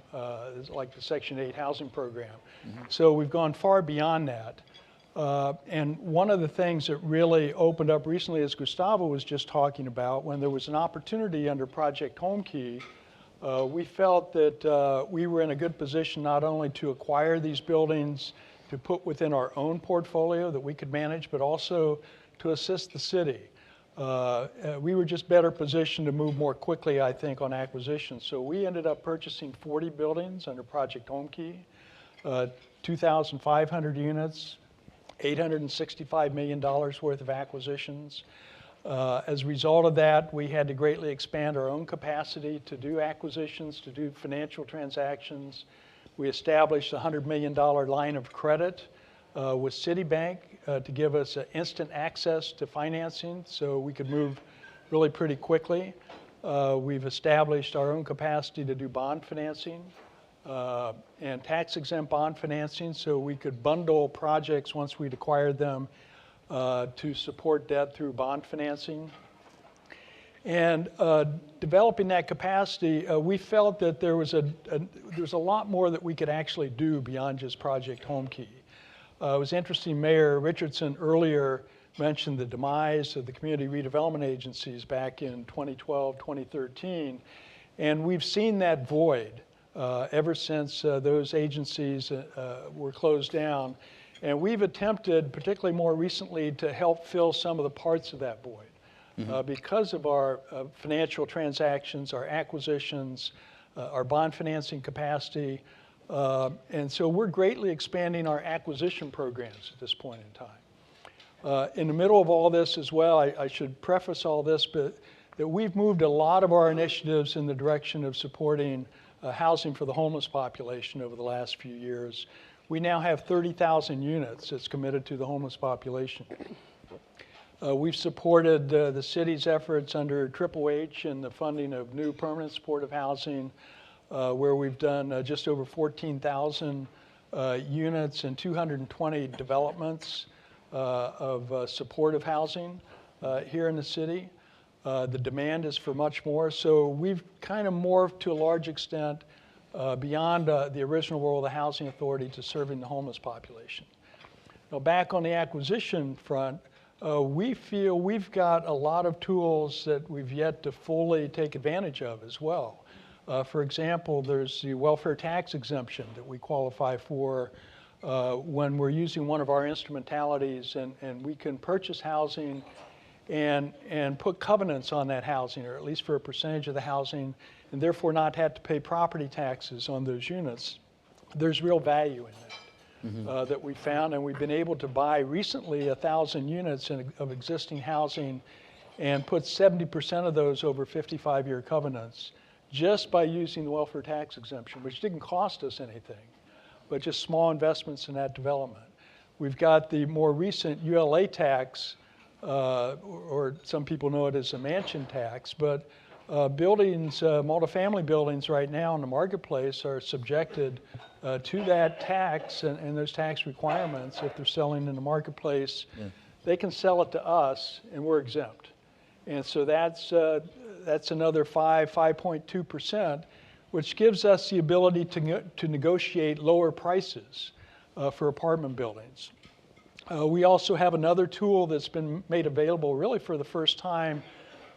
like the Section 8 housing program. So we've gone far beyond that. And one of the things that really opened up recently, as Gustavo was just talking about, when there was an opportunity under Project Homekey, we felt that we were in a good position not only to acquire these buildings to put within our own portfolio that we could manage, but also to assist the city. We were just better positioned to move more quickly, I think, on acquisitions. So we ended up purchasing 40 buildings under Project Homekey, 2,500 units, $865 million worth of acquisitions. As a result of that, we had to greatly expand our own capacity to do acquisitions, to do financial transactions. We established a $100 million line of credit with Citibank to give us instant access to financing so we could move really pretty quickly. We've established our own capacity to do bond financing and tax-exempt bond financing so we could bundle projects once we'd acquired them to support debt through bond financing. And developing that capacity, we felt that there was a lot more that we could actually do beyond just Project Homekey. It was interesting, Mayor Richardson earlier mentioned the demise of the community redevelopment agencies back in 2012, 2013, and we've seen that void ever since those agencies were closed down. And we've attempted, particularly more recently, to help fill some of the parts of that void. Because of our financial transactions, our acquisitions, our bond financing capacity. And so we're greatly expanding our acquisition programs at this point in time. In the middle of all this as well, I should preface all this, but that we've moved a lot of our initiatives in the direction of supporting housing for the homeless population over the last few years. We now have 30,000 units that's committed to the homeless population. We've supported the city's efforts under Triple H in the funding of new permanent supportive housing, where we've done just over 14,000 units and 220 developments of supportive housing here in the city. The demand is for much more, so we've kind of morphed to a large extent beyond the original role of the Housing Authority to serving the homeless population. Now, back on the acquisition front, we feel we've got a lot of tools that we've yet to fully take advantage of as well. For example, there's the welfare tax exemption that we qualify for when we're using one of our instrumentalities, and we can purchase housing and put covenants on that housing, or at least for a percentage of the housing, and therefore not have to pay property taxes on those units. There's real value in that. That we found, and we've been able to buy recently 1,000 units of existing housing and put 70% of those over 55-year covenants just by using the welfare tax exemption, which didn't cost us anything, but just small investments in that development. We've got the more recent ULA tax, or some people know it as a mansion tax, but buildings, multifamily buildings right now in the marketplace are subjected to that tax and those tax requirements. If they're selling in the marketplace, they can sell it to us and we're exempt. And so that's another 5.2%, which gives us the ability to negotiate lower prices for apartment buildings. We also have another tool that's been made available really for the first time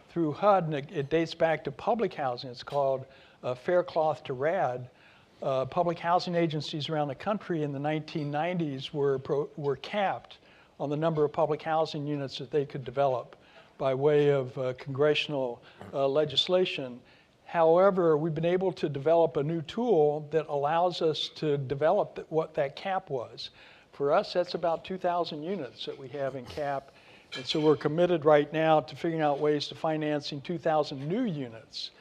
through HUD, and it dates back to public housing. It's called Fair Cloth to Rad. Public housing agencies around the country in the 1990s were capped on the number of public housing units that they could develop by way of congressional legislation. However, we've been able to develop a new tool that allows us to develop what that cap was. For us, that's about 2,000 units that we have in cap. And so we're committed right now to figuring out ways to financing 2,000 new units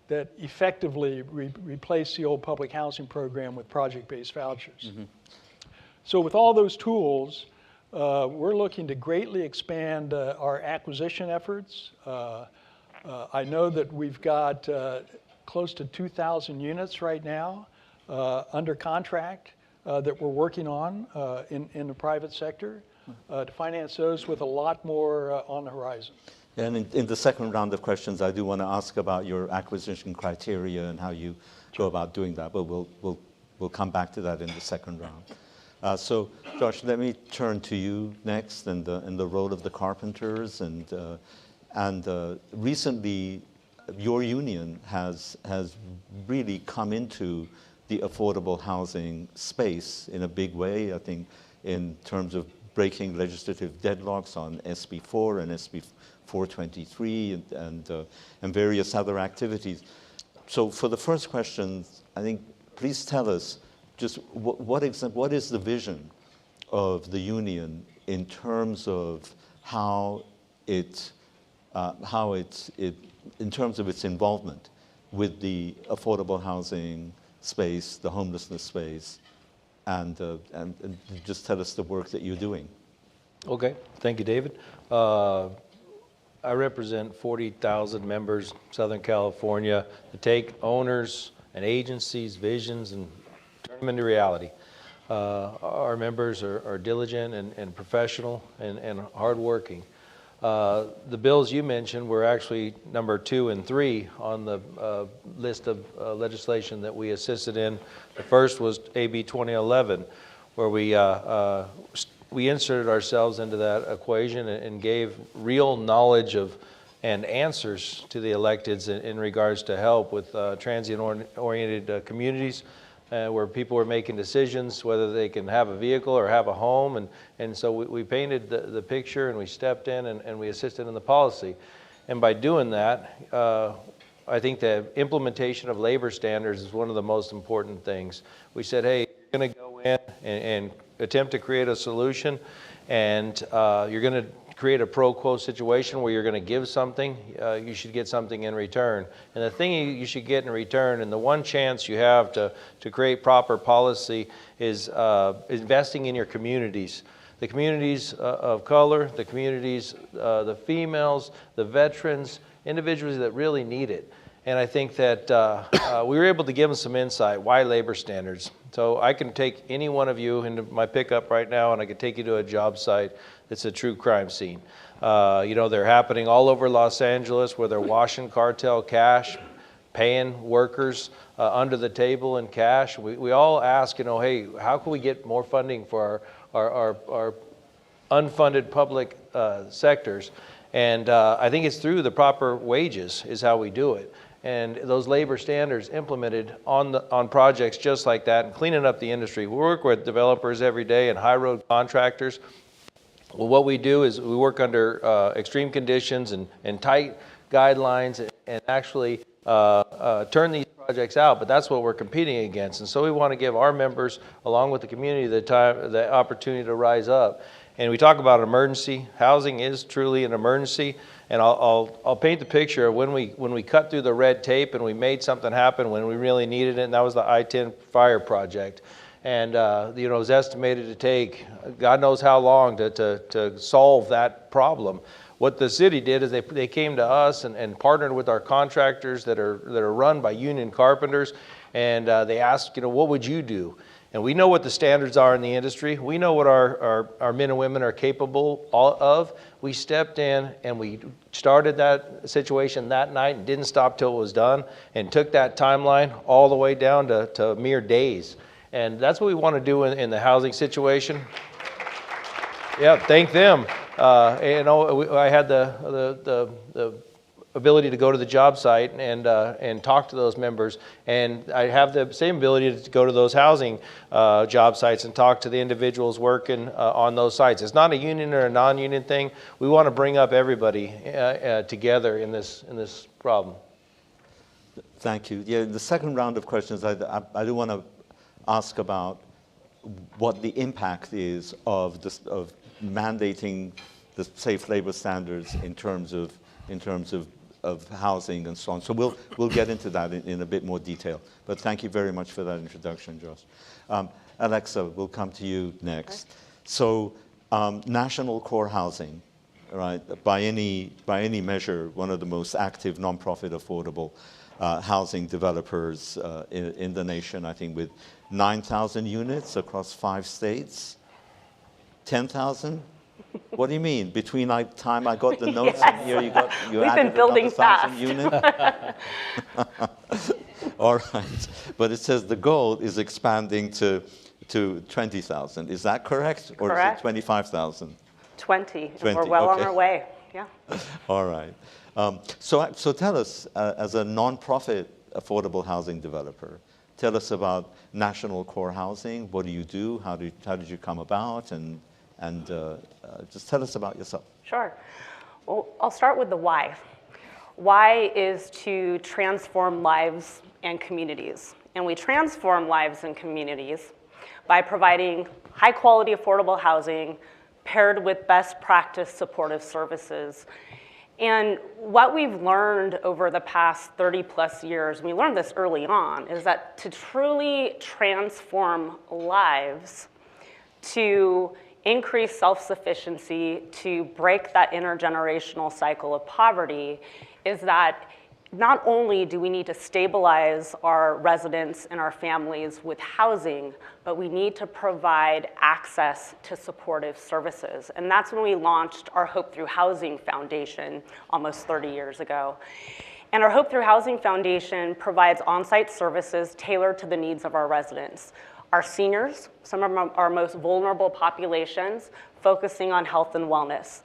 that effectively replace the old public housing program with project-based vouchers. So with all those tools, we're looking to greatly expand our acquisition efforts. I know that we've got close to 2,000 units right now under contract that we're working on in the private sector. to finance those with a lot more on the horizon. And in the second round of questions, I do want to ask about your acquisition criteria and how you go about doing that, but we'll come back to that in the second round. So, Josh, let me turn to you next in the role of the carpenters. And recently, your union has really come into the affordable housing space in a big way, I think, in terms of breaking legislative deadlocks on SB 4 and SB 423 and various other activities. So for the first question, I think, please tell us just what is the vision of the union in terms of in terms of its involvement with the affordable housing space, the homelessness space, and just tell us the work that you're doing. Okay, thank you, David. I represent 40,000 members, Southern California, to take owners and agencies' visions and turn them into reality. Our members are diligent and professional and hardworking. The bills you mentioned were actually number 2 and 3 on the list of legislation that we assisted in. The first was AB 2011, where we inserted ourselves into that equation and gave real knowledge of and answers to the electeds in regards to help with transient-oriented communities where people were making decisions whether they can have a vehicle or have a home. And so we painted the picture and we stepped in and we assisted in the policy. And by doing that, I think the implementation of labor standards is one of the most important things. We said, hey, you're going to go in and attempt to create a solution, and you're going to create a pro quo situation where you're going to give something, you should get something in return. And the thing you should get in return, and the one chance you have to create proper policy, is investing in your communities. The communities of color, the communities, the females, the veterans, individuals that really need it. And I think that we were able to give them some insight. Why labor standards? So I can take any one of you into my pickup right now and I can take you to a job site that's a true crime scene. You know, they're happening all over Los Angeles where they're washing cartel cash, paying workers under the table in cash. We all ask, you know, hey, how can we get more funding for our unfunded public sectors? And I think it's through the proper wages is how we do it. And those labor standards implemented on projects just like that and cleaning up the industry. We work with developers every day and high road contractors. Well, what we do is we work under extreme conditions and tight guidelines and actually turn these projects out, but that's what we're competing against. And so we want to give our members, along with the community, the opportunity to rise up. And we talk about emergency. Housing is truly an emergency. And I'll paint the picture of when we cut through the red tape and we made something happen when we really needed it, and that was the I-10 fire project. And you know, it was estimated to take God knows how long to solve that problem. What the city did is they came to us and partnered with our contractors that are run by union carpenters, and they asked, you know, what would you do? And we know what the standards are in the industry. We know what our men and women are capable of. We stepped in and we started that situation that night and didn't stop till it was done, and took that timeline all the way down to mere days. And that's what we want to do in the housing situation. Yeah, thank them. You know, I had the ability to go to the job site and talk to those members, and I have the same ability to go to those housing job sites and talk to the individuals working on those sites. It's not a union or a non-union thing. We want to bring up everybody together in this problem. Thank you. Yeah, the second round of questions, I do want to ask about what the impact is of mandating the safe labor standards in terms of housing and so on. So we'll get into that in a bit more detail. But thank you very much for that introduction, Josh. Alexa, we'll come to you next. Okay. So national core housing, right? By any measure, one of the most active nonprofit affordable housing developers in the nation, I think, with 9,000 units across 5 states, 10,000 What do you mean? Between the time I got the notes and here you We've added been building another 1,000 fast. units? All right. But it says the goal is expanding to 20,000. Is that correct? Or Correct. is it 25,000? 20, and 20, we're well on okay. our way. Yeah. All right. So tell us, as a nonprofit affordable housing developer, tell us about National Core Housing. What do you do? How did you come about? And just tell us about yourself. Sure. Well, I'll start with the why. Why is to transform lives and communities. And we transform lives and communities by providing high quality affordable housing paired with best practice supportive services. And what we've learned over the past 30 plus years, we learned this early on, is that to truly transform lives, to increase self-sufficiency, to break that intergenerational cycle of poverty, is that not only do we need to stabilize our residents and our families with housing, but we need to provide access to supportive services. And that's when we launched our Hope Through Housing Foundation almost 30 years ago. And our Hope Through Housing Foundation provides on-site services tailored to the needs of our residents. Our seniors, some of our most vulnerable populations, focusing on health and wellness.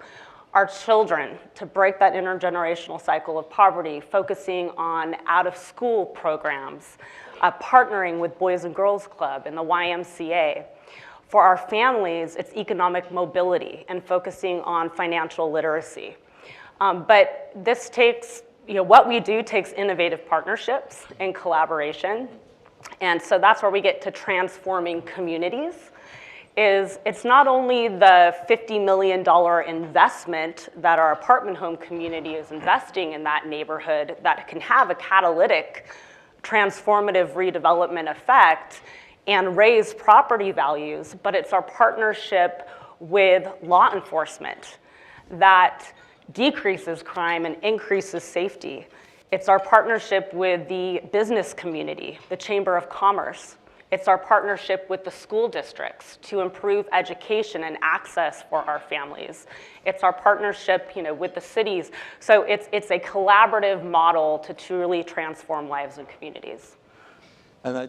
Our children, to break that intergenerational cycle of poverty, focusing on out-of-school programs, partnering with Boys and Girls Club and the YMCA. For our families, it's economic mobility and focusing on financial literacy. But this takes, what we do takes innovative partnerships and collaboration. And so that's where we get to transforming communities. It's not only the $50 million investment that our apartment home community is investing in that neighborhood that can have a catalytic transformative redevelopment effect and raise property values, but it's our partnership with law enforcement that decreases crime and increases safety. It's our partnership with the business community, the Chamber of Commerce. It's our partnership with the school districts to improve education and access for our families. It's our partnership, with the cities. So it's a collaborative model to truly transform lives and communities. And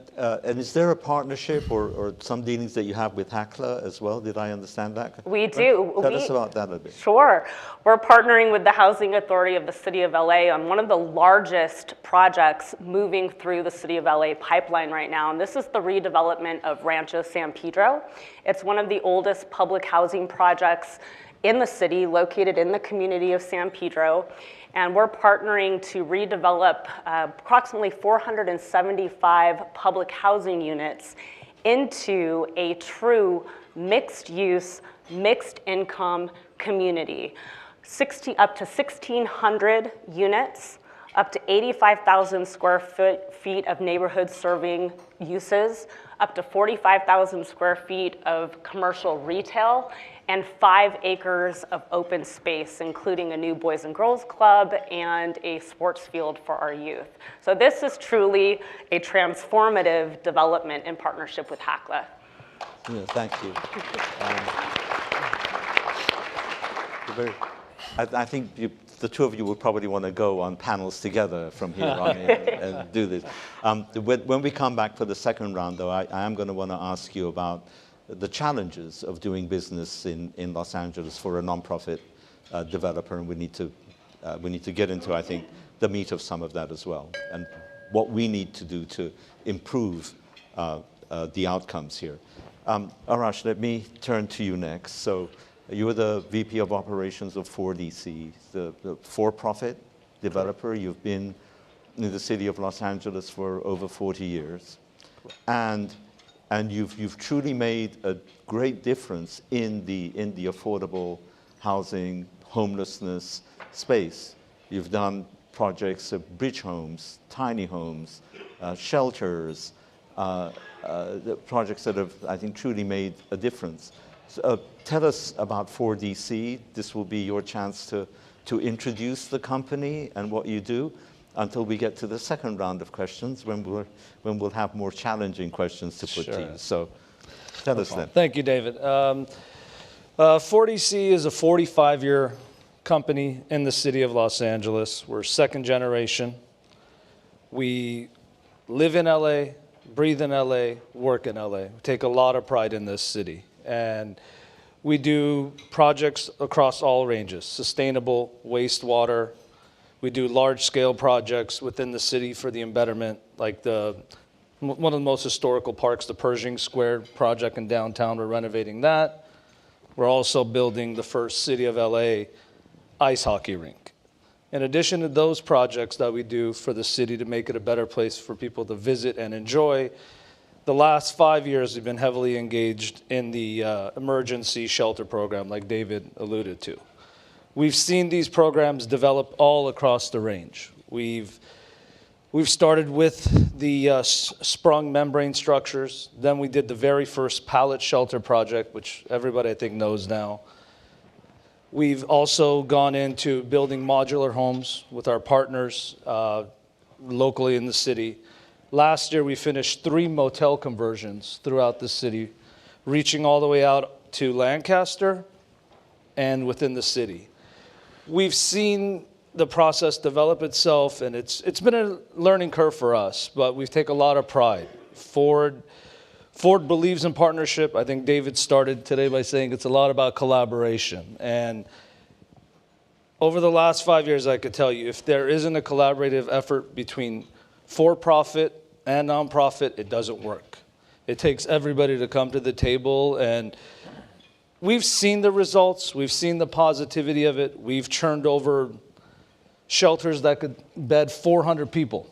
is there a partnership or some dealings that you have with HACLA as well? Did I understand that? We do. Tell us about that a bit. Sure. We're partnering with the Housing Authority of the City of LA on one of the largest projects moving through the City of LA pipeline right now. And this is the redevelopment of Rancho San Pedro. It's one of the oldest public housing projects in the city, located in the community of San Pedro. And we're partnering to redevelop approximately 475 public housing units into a true mixed-use, mixed-income community. Up to 1,600 units, up to 85,000 square feet of neighborhood-serving uses, up to 45,000 square feet of commercial retail, and 5 acres of open space, including a new Boys and Girls Club and a sports field for our youth. So this is truly a transformative development in partnership with HACLA. Yeah, thank you. I think the two of you will probably want to go on panels together from here on in and do this. When we come back for the second round, though, I am going to want to ask you about the challenges of doing business in Los Angeles for a nonprofit developer, and we need to get into, I think, the meat of some of that as well, and what we need to do to improve the outcomes here. Arash, let me turn to you next. So you're the VP of Operations of 4DC, the for-profit developer. You've been in the city of Los Angeles for over 40 years, and you've truly made a great difference in the affordable housing, homelessness space. You've done projects of bridge homes, tiny homes, shelters, projects that have, I think, truly made a difference. So, tell us about 4DC. This will be your chance to introduce the company and what you do, until we get to the second round of questions, when we'll have more challenging questions to put to you. So tell us then. Thank you, David. 40C is a 45-year company in the city of Los Angeles. We're second generation. We live in LA, breathe in LA, work in LA. We take a lot of pride in this city. And we do projects across all ranges: sustainable, wastewater. We do large-scale projects within the city for the embetterment, like one of the most historical parks, the Pershing Square project in downtown. We're renovating that. We're also building the first City of LA ice hockey rink. In addition to those projects that we do for the city to make it a better place for people to visit and enjoy, the last 5 years we've been heavily engaged in the emergency shelter program, like David alluded to. We've seen these programs develop all across the range. We've started with the sprung membrane structures. Then we did the very first pallet shelter project, which everybody I think knows now. We've also gone into building modular homes with our partners locally in the city. Last year we finished 3 motel conversions throughout the city, reaching all the way out to Lancaster and within the city. We've seen the process develop itself, and it's been a learning curve for us, but we take a lot of pride. Ford believes in partnership. I think David started today by saying it's a lot about collaboration. And over the last 5 years, I could tell you, if there isn't a collaborative effort between for-profit and nonprofit, it doesn't work. It takes everybody to come to the table, and we've seen the results. We've seen the positivity of it. We've churned over shelters that could bed 400 people.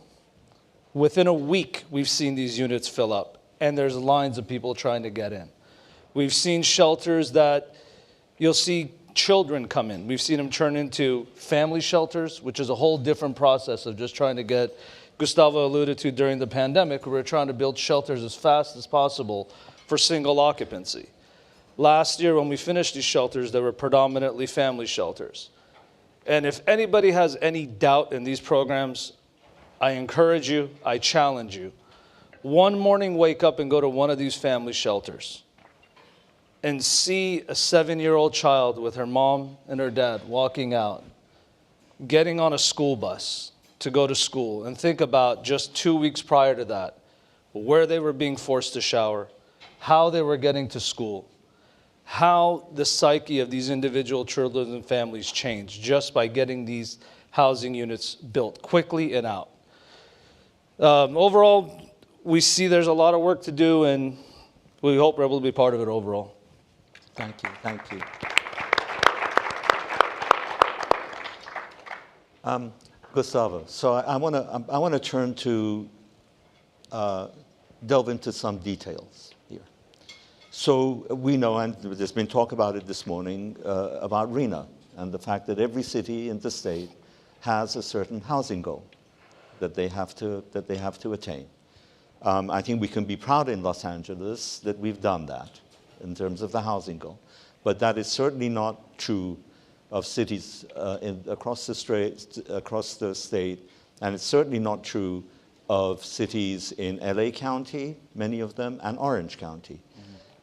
Within a week, we've seen these units fill up, and there's lines of people trying to get in. We've seen shelters that you'll see children come in. We've seen them turn into family shelters, which is a whole different process of just trying to get, Gustavo alluded to during the pandemic, we were trying to build shelters as fast as possible for single occupancy. Last year, when we finished these shelters, they were predominantly family shelters. And if anybody has any doubt in these programs, I encourage you, I challenge you. One morning, wake up and go to one of these family shelters and see a 7-year-old child with her mom and her dad walking out, getting on a school bus to go to school, and think about just 2 weeks prior to that, where they were being forced to shower, how they were getting to school, how the psyche of these individual children and families changed just by getting these housing units built quickly and out. Overall, we see there's a lot of work to do, and we hope we're able to be part of it overall. Thank you, thank you. Gustavo, so I want to turn to delve into some details. So we know, and there's been talk about it this morning, about RHNA and the fact that every city in the state has a certain housing goal that they have to attain. I think we can be proud in Los Angeles that we've done that in terms of the housing goal. But that is certainly not true of cities across the state, and it's certainly not true of cities in LA County, many of them, and Orange County.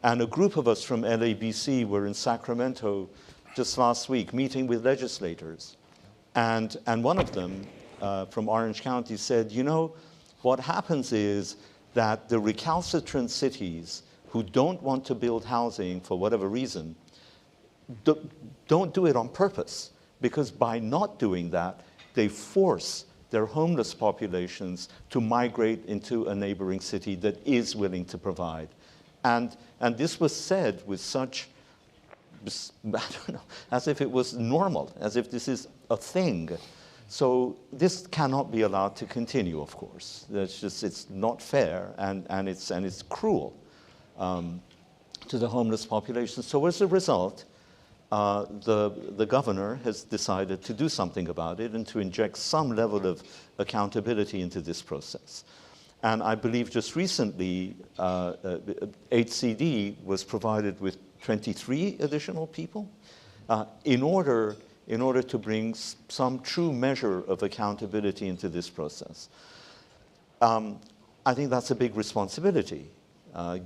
And a group of us from LABC were in Sacramento just last week meeting with legislators. And one of them from Orange County said, you know, what happens is that the recalcitrant cities who don't want to build housing for whatever reason don't do it on purpose, because by not doing that, they force their homeless populations to migrate into a neighboring city that is willing to provide. And this was said with such, I don't know, as if it was normal, as if this is a thing. So this cannot be allowed to continue, of course. It's not fair, and it's cruel to the homeless population. So as a result, the governor has decided to do something about it and to inject some level of accountability into this process. And I believe just recently, HCD was provided with 23 additional people in order to bring some true measure of accountability into this process. I think that's a big responsibility.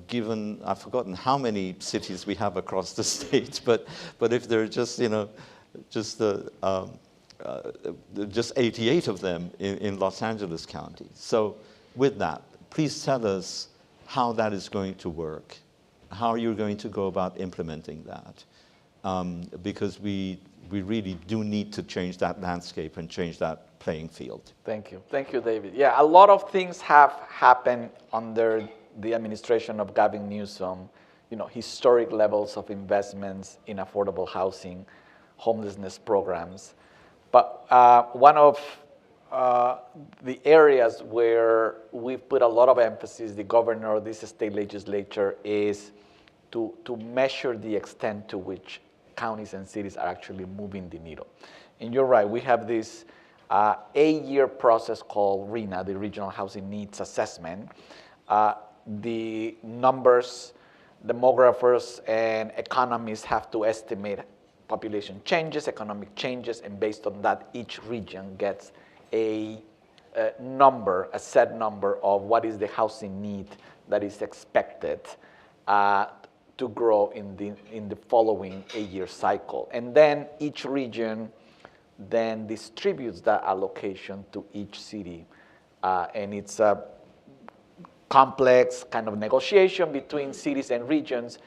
given, I've forgotten how many cities we have across the state, but if there are just, just 88 of them in Los Angeles County. So with that, please tell us how that is going to work, how you're going to go about implementing that, because we really do need to change that landscape and change that playing field. Thank you. Thank you, David. Yeah, a lot of things have happened under the administration of Gavin Newsom, historic levels of investments in affordable housing, homelessness programs. But one of the areas where we've put a lot of emphasis, the governor, this state legislature, is to measure the extent to which counties and cities are actually moving the needle. And you're right, we have this 8-year process called RHNA, the Regional Housing Needs Assessment. The numbers, demographers and economists have to estimate population changes, economic changes, and based on that, each region gets a number, a set number of what is the housing need that is expected to grow in the following 8-year cycle. And then each region then distributes that allocation to each city. And it's a complex kind of negotiation between cities and regions,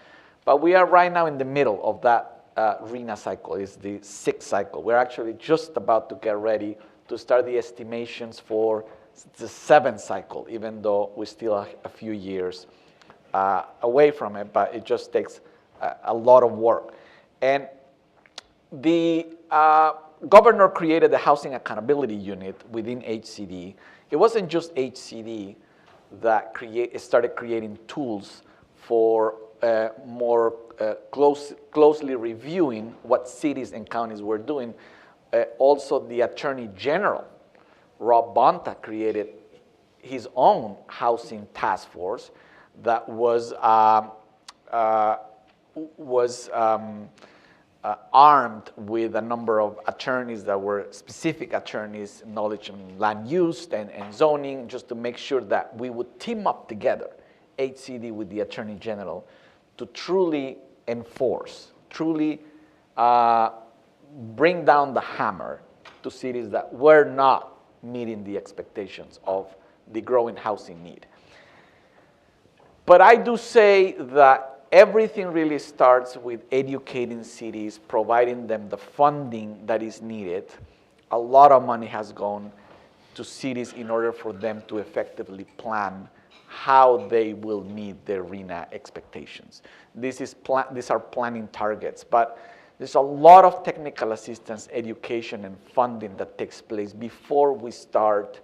but we are right now in the middle of that RHNA cycle. It's the 6th cycle. We're actually just about to get ready to start the estimations for the 7th cycle, even though we're still a few years away from it, but it just takes a lot of work. And the governor created the Housing Accountability Unit within HCD. It wasn't just HCD that started creating tools for more closely reviewing what cities and counties were doing. Also, the Attorney General, Rob Bonta, created his own housing task force that was armed with a number of attorneys that were specific attorneys, knowledge in land use and zoning, just to make sure that we would team up together, HCD with the Attorney General, to truly enforce, truly bring down the hammer to cities that were not meeting the expectations of the growing housing need. But I do say that everything really starts with educating cities, providing them the funding that is needed. A lot of money has gone to cities in order for them to effectively plan how they will meet their RHNA expectations. These are planning targets, but there's a lot of technical assistance, education, and funding that takes place before we start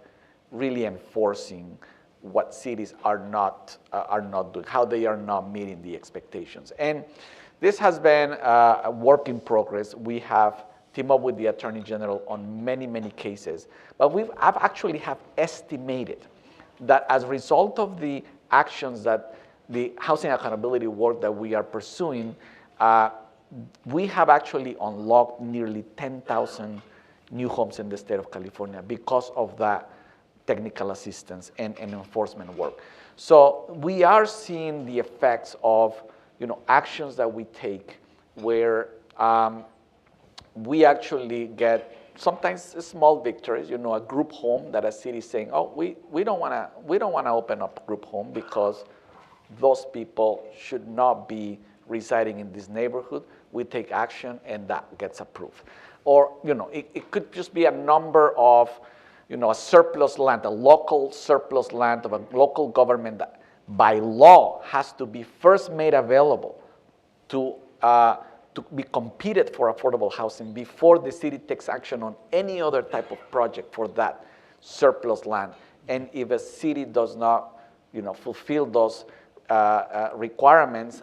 really enforcing what cities are not doing, how they are not meeting the expectations. And this has been a work in progress. We have teamed up with the Attorney General on many, many cases, but I've actually have estimated that as a result of the actions that the housing accountability work that we are pursuing, we have actually unlocked nearly 10,000 new homes in the state of California because of that technical assistance and enforcement work. So we are seeing the effects of actions that we take where we actually get sometimes small victories, a group home that a city is saying, oh, we don't want to open up a group home because those people should not be residing in this neighborhood. We take action and that gets approved. Or, it could just be a number of, a surplus land, a local surplus land of a local government that by law has to be first made available to be competed for affordable housing before the city takes action on any other type of project for that surplus land. And if a city does not, fulfill those requirements,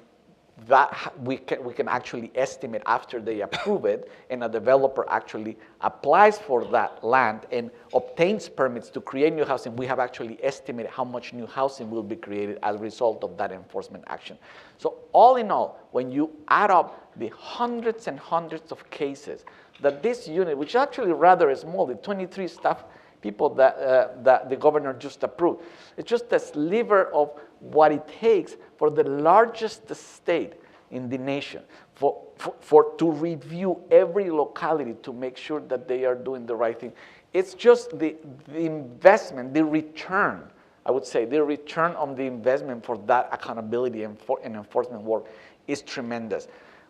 that we can actually estimate after they approve it, and a developer actually applies for that land and obtains permits to create new housing. We have actually estimated how much new housing will be created as a result of that enforcement action. So all in all, when you add up the hundreds and hundreds of cases that this unit, which is actually rather small, the 23 staff people that the governor just approved. It's just a sliver of what it takes for the largest state in the nation to review every locality to make sure that they are doing the right thing. It's just the investment, the return, I would say, the return on the investment for that accountability and enforcement work is tremendous.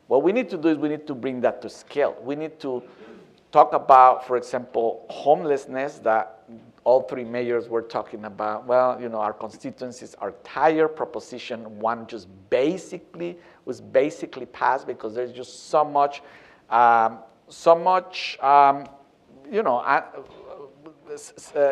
What we need to do is we need to bring that to scale. We need to talk about, for example, homelessness that all three mayors were talking about. Well, you know, our constituencies are tired. Proposition 1 just was basically passed because there's just so much,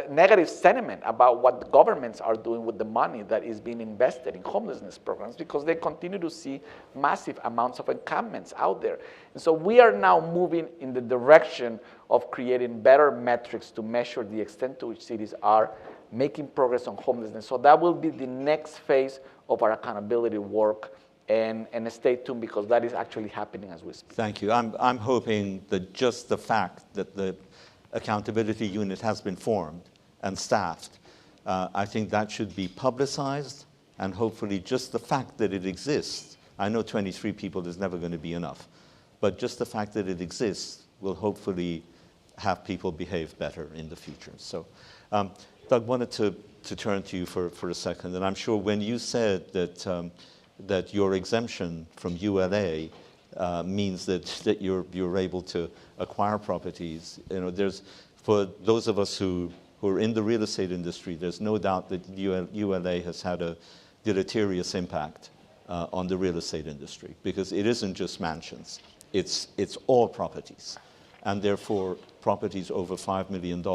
negative sentiment about what the governments are doing with the money that is being invested in homelessness programs because they continue to see massive amounts of encampments out there. And so we are now moving in the direction of creating better metrics to measure the extent to which cities are making progress on homelessness. So that will be the next phase of our accountability work. And stay tuned because that is actually happening as we speak. Thank you. I'm hoping that just the fact that the accountability unit has been formed and staffed, I think that should be publicized, and hopefully just the fact that it exists. I know 23 people is never going to be enough, but just the fact that it exists will hopefully have people behave better in the future. So, Doug, wanted to turn to you for a second, and I'm sure when you said that your exemption from ULA means that you're able to acquire properties. You know, there's, for those of us who are in the real estate industry, there's no doubt that ULA has had a deleterious impact on the real estate industry because it isn't just mansions, it's all properties, and therefore properties over $5 million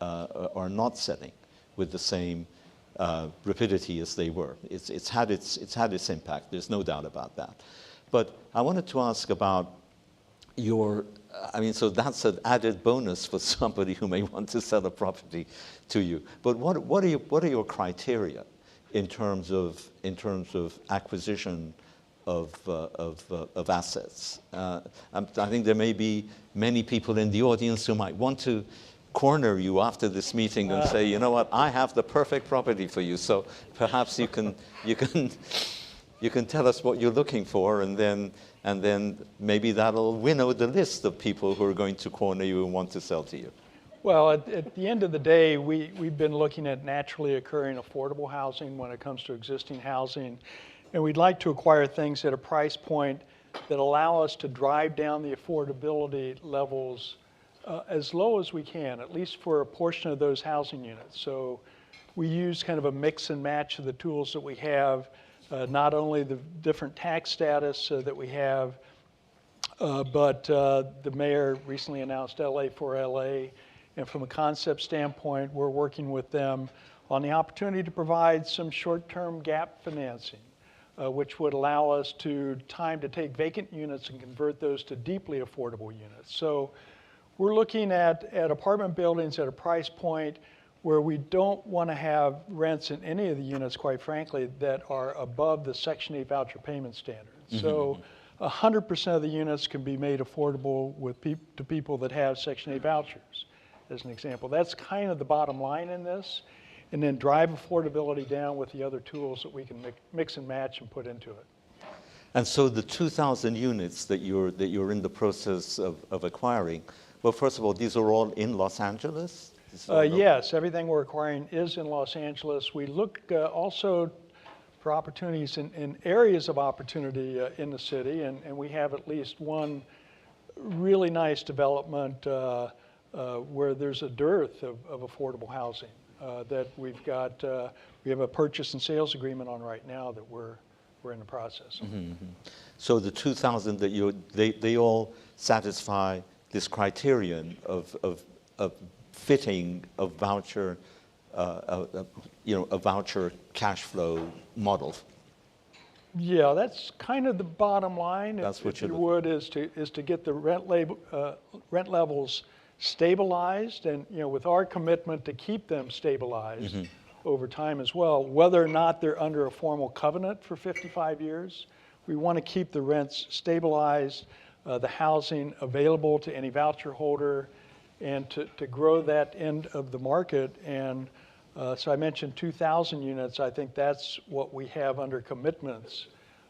are not selling with the same rapidity as they were. It's had its impact. There's no doubt about that. But I wanted to ask about your, so that's an added bonus for somebody who may want to sell a property to you. But what are your criteria in terms of acquisition of assets? I think there may be many people in the audience who might want to corner you after this meeting and say, you know what, I have the perfect property for you. So perhaps you can tell us what you're looking for, and then maybe that'll winnow the list of people who are going to corner you and want to sell to you. Well, at the end of the day, we've been looking at naturally occurring affordable housing when it comes to existing housing, and we'd like to acquire things at a price point that allow us to drive down the affordability levels as low as we can, at least for a portion of those housing units. So we use kind of a mix and match of the tools that we have, not only the different tax status that we have, but the mayor recently announced LA for LA. And from a concept standpoint, we're working with them on the opportunity to provide some short-term gap financing, which would allow us to take vacant units and convert those to deeply affordable units. So we're looking at apartment buildings at a price point where we don't want to have rents in any of the units, quite frankly, that are above the Section 8 voucher payment standard. Mm-hmm. So 100% of the units can be made affordable to people that have Section 8 vouchers, as an example. That's kind of the bottom line in this, and then drive affordability down with the other tools that we can mix and match and put into it. And so the 2,000 units that you're in the process of acquiring, well, first of all, these are all in Los Angeles? Yes, everything we're acquiring is in Los Angeles. We look also for opportunities in areas of opportunity in the city, and we have at least one really nice development where there's a dearth of affordable housing that we've got. We have a purchase and sales agreement on right now that we're in the process. Mm-hmm. So the 2,000 that they all satisfy this criterion of fitting a voucher, a voucher cash flow model. Yeah, that's kind of the bottom line. That's if you would, is to get the rent levels stabilized, and with our commitment to keep them stabilized mm-hmm. over time as well. Whether or not they're under a formal covenant for 55 years, we want to keep the rents stabilized, the housing available to any voucher holder, and to grow that end of the market. And so I mentioned 2,000 units. I think that's what we have under commitments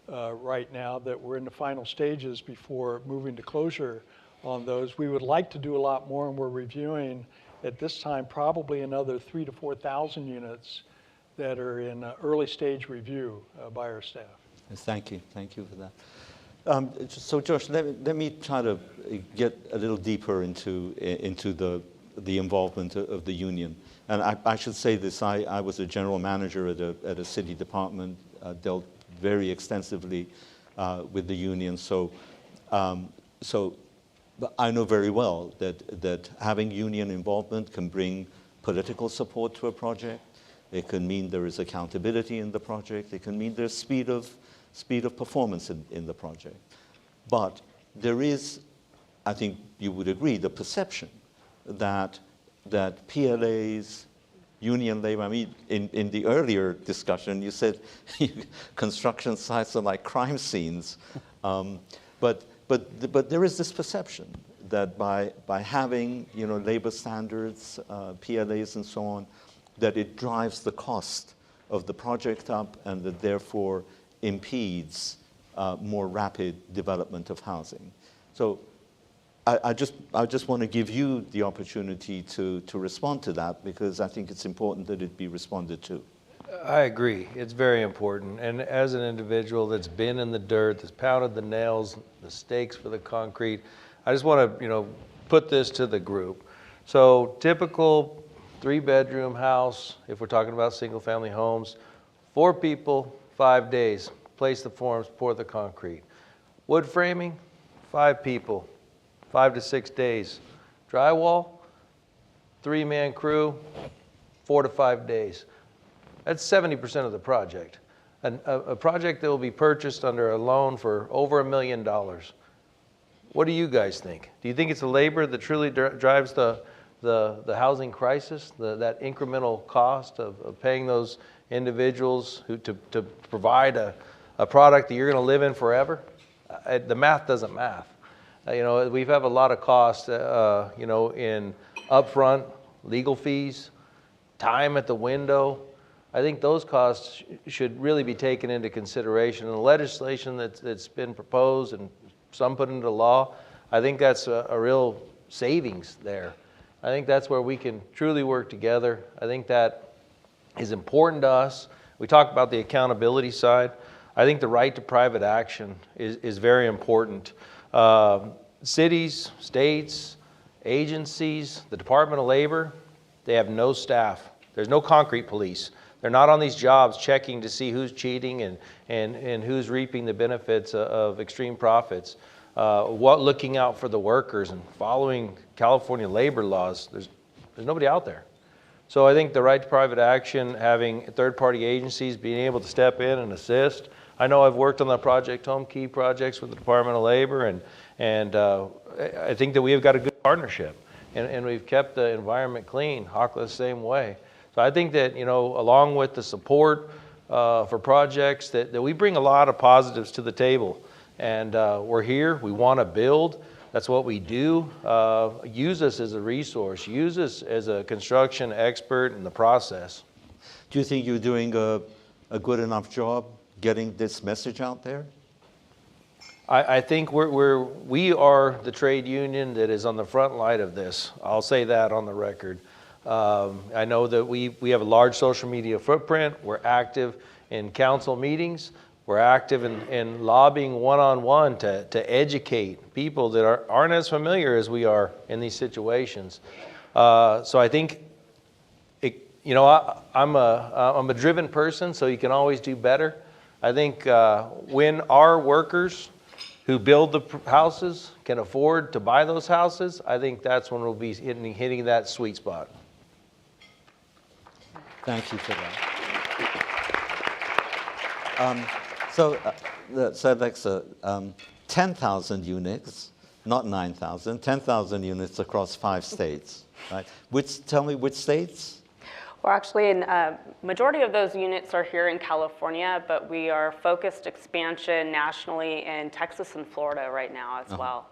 right now, that we're in the final stages before moving to closure on those. We would like to do a lot more, and we're reviewing at this time probably another 3,000 to 4,000 units that are in early stage review by our staff. Thank you for that. So Josh, let me try to get a little deeper into the involvement of the union. And I should say this, I was a general manager at a city department, dealt very extensively with the union. So I know very well that having union involvement can bring political support to a project. It can mean there is accountability in the project. It can mean there's speed of performance in the project. But there is, I think you would agree, the perception that PLAs, union labor, I mean, in the earlier discussion, you said construction sites are like crime scenes. But there is this perception that by having, labor standards, PLAs and so on, that it drives the cost of the project up and that therefore impedes more rapid development of housing. So I just want to give you the opportunity to respond to that, because I think it's important that it be responded to. I agree. It's very important. And as an individual that's been in the dirt, that's pounded the nails, the stakes for the concrete, I just want to, put this to the group. So typical 3-bedroom house, if we're talking about single-family homes, 4 people, 5 days. Place the forms, pour the concrete. Wood framing, 5 people, 5 to 6 days. Drywall, 3-man crew, 4 to 5 days. That's 70% of the project. A project that will be purchased under a loan for over $1 million. What do you guys think? Do you think it's the labor that truly drives the housing crisis, that incremental cost of paying those individuals to provide a product that you're going to live in forever? The math doesn't math. We have a lot of costs, in upfront legal fees, time at the window. I think those costs should really be taken into consideration. And the legislation that's been proposed and some put into law, I think that's a real savings there. I think that's where we can truly work together. I think that is important to us. We talked about the accountability side. I think the right to private action is very important. Cities, states, agencies, the Department of Labor, they have no staff. There's no concrete police. They're not on these jobs checking to see who's cheating and who's reaping the benefits of extreme profits. Looking out for the workers and following California labor laws. There's nobody out there. So I think the right to private action, having third-party agencies being able to step in and assist. I know I've worked on the Project Home Key projects with the Department of Labor, and I think that we have got a good partnership, and we've kept the environment clean. HOCLA the same way. So I think that, along with the support for projects, that we bring a lot of positives to the table. And we're here, we want to build. That's what we do. Use us as a resource. Use us as a construction expert in the process. Do you think you're doing a good enough job getting this message out there? I think we are the trade union that is on the front line of this. I'll say that on the record. I know that we have a large social media footprint. We're active in council meetings. We're active in lobbying one-on-one to educate people that aren't as familiar as we are in these situations. So I think, I'm a driven person, so you can always do better. I think when our workers who build the houses can afford to buy those houses, I think that's when we'll be hitting that sweet spot. Thank you for that. So that's 10,000 units, not 9,000, 10,000 units across 5 states, right? Tell me which states? Well, actually, majority of those units are here in California, but we are focused expansion nationally in Texas and Florida right now as well.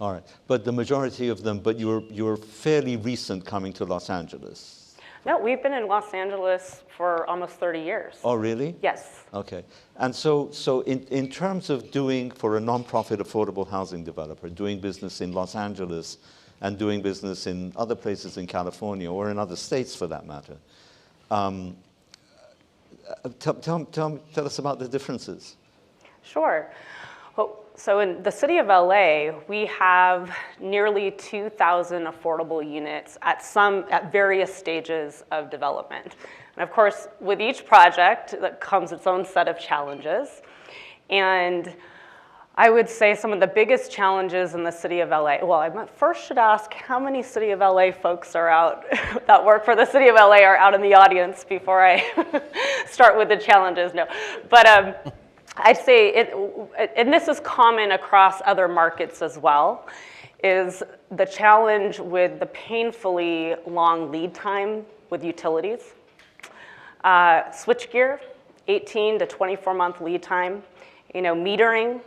All right, but the majority of them, but you're fairly recent coming to Los Angeles. No, we've been in Los Angeles for almost 30 years. Oh, really? Yes. Okay. And so in terms of doing, for a nonprofit affordable housing developer, doing business in Los Angeles and doing business in other places in California or in other states for that matter, tell us about the differences. Sure. Well, so in the city of LA, we have nearly 2,000 affordable units at various stages of development. And of course, with each project, that comes its own set of challenges. And I would say some of the biggest challenges in the city of LA, well, I first should ask how many city of LA folks are out that work for the city of LA are out in the audience before I start with the challenges. No, but I'd say, and this is common across other markets as well, is the challenge with the painfully long lead time with utilities. Switchgear, 18 to 24-month lead time. Metering,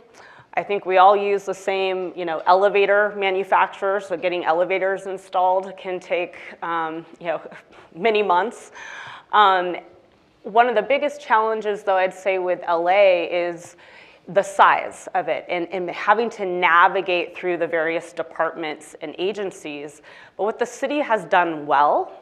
I think we all use the same, elevator manufacturers, so getting elevators installed can take, many months. One of the biggest challenges, though, I'd say with LA is the size of it and having to navigate through the various departments and agencies. But what the city has done well,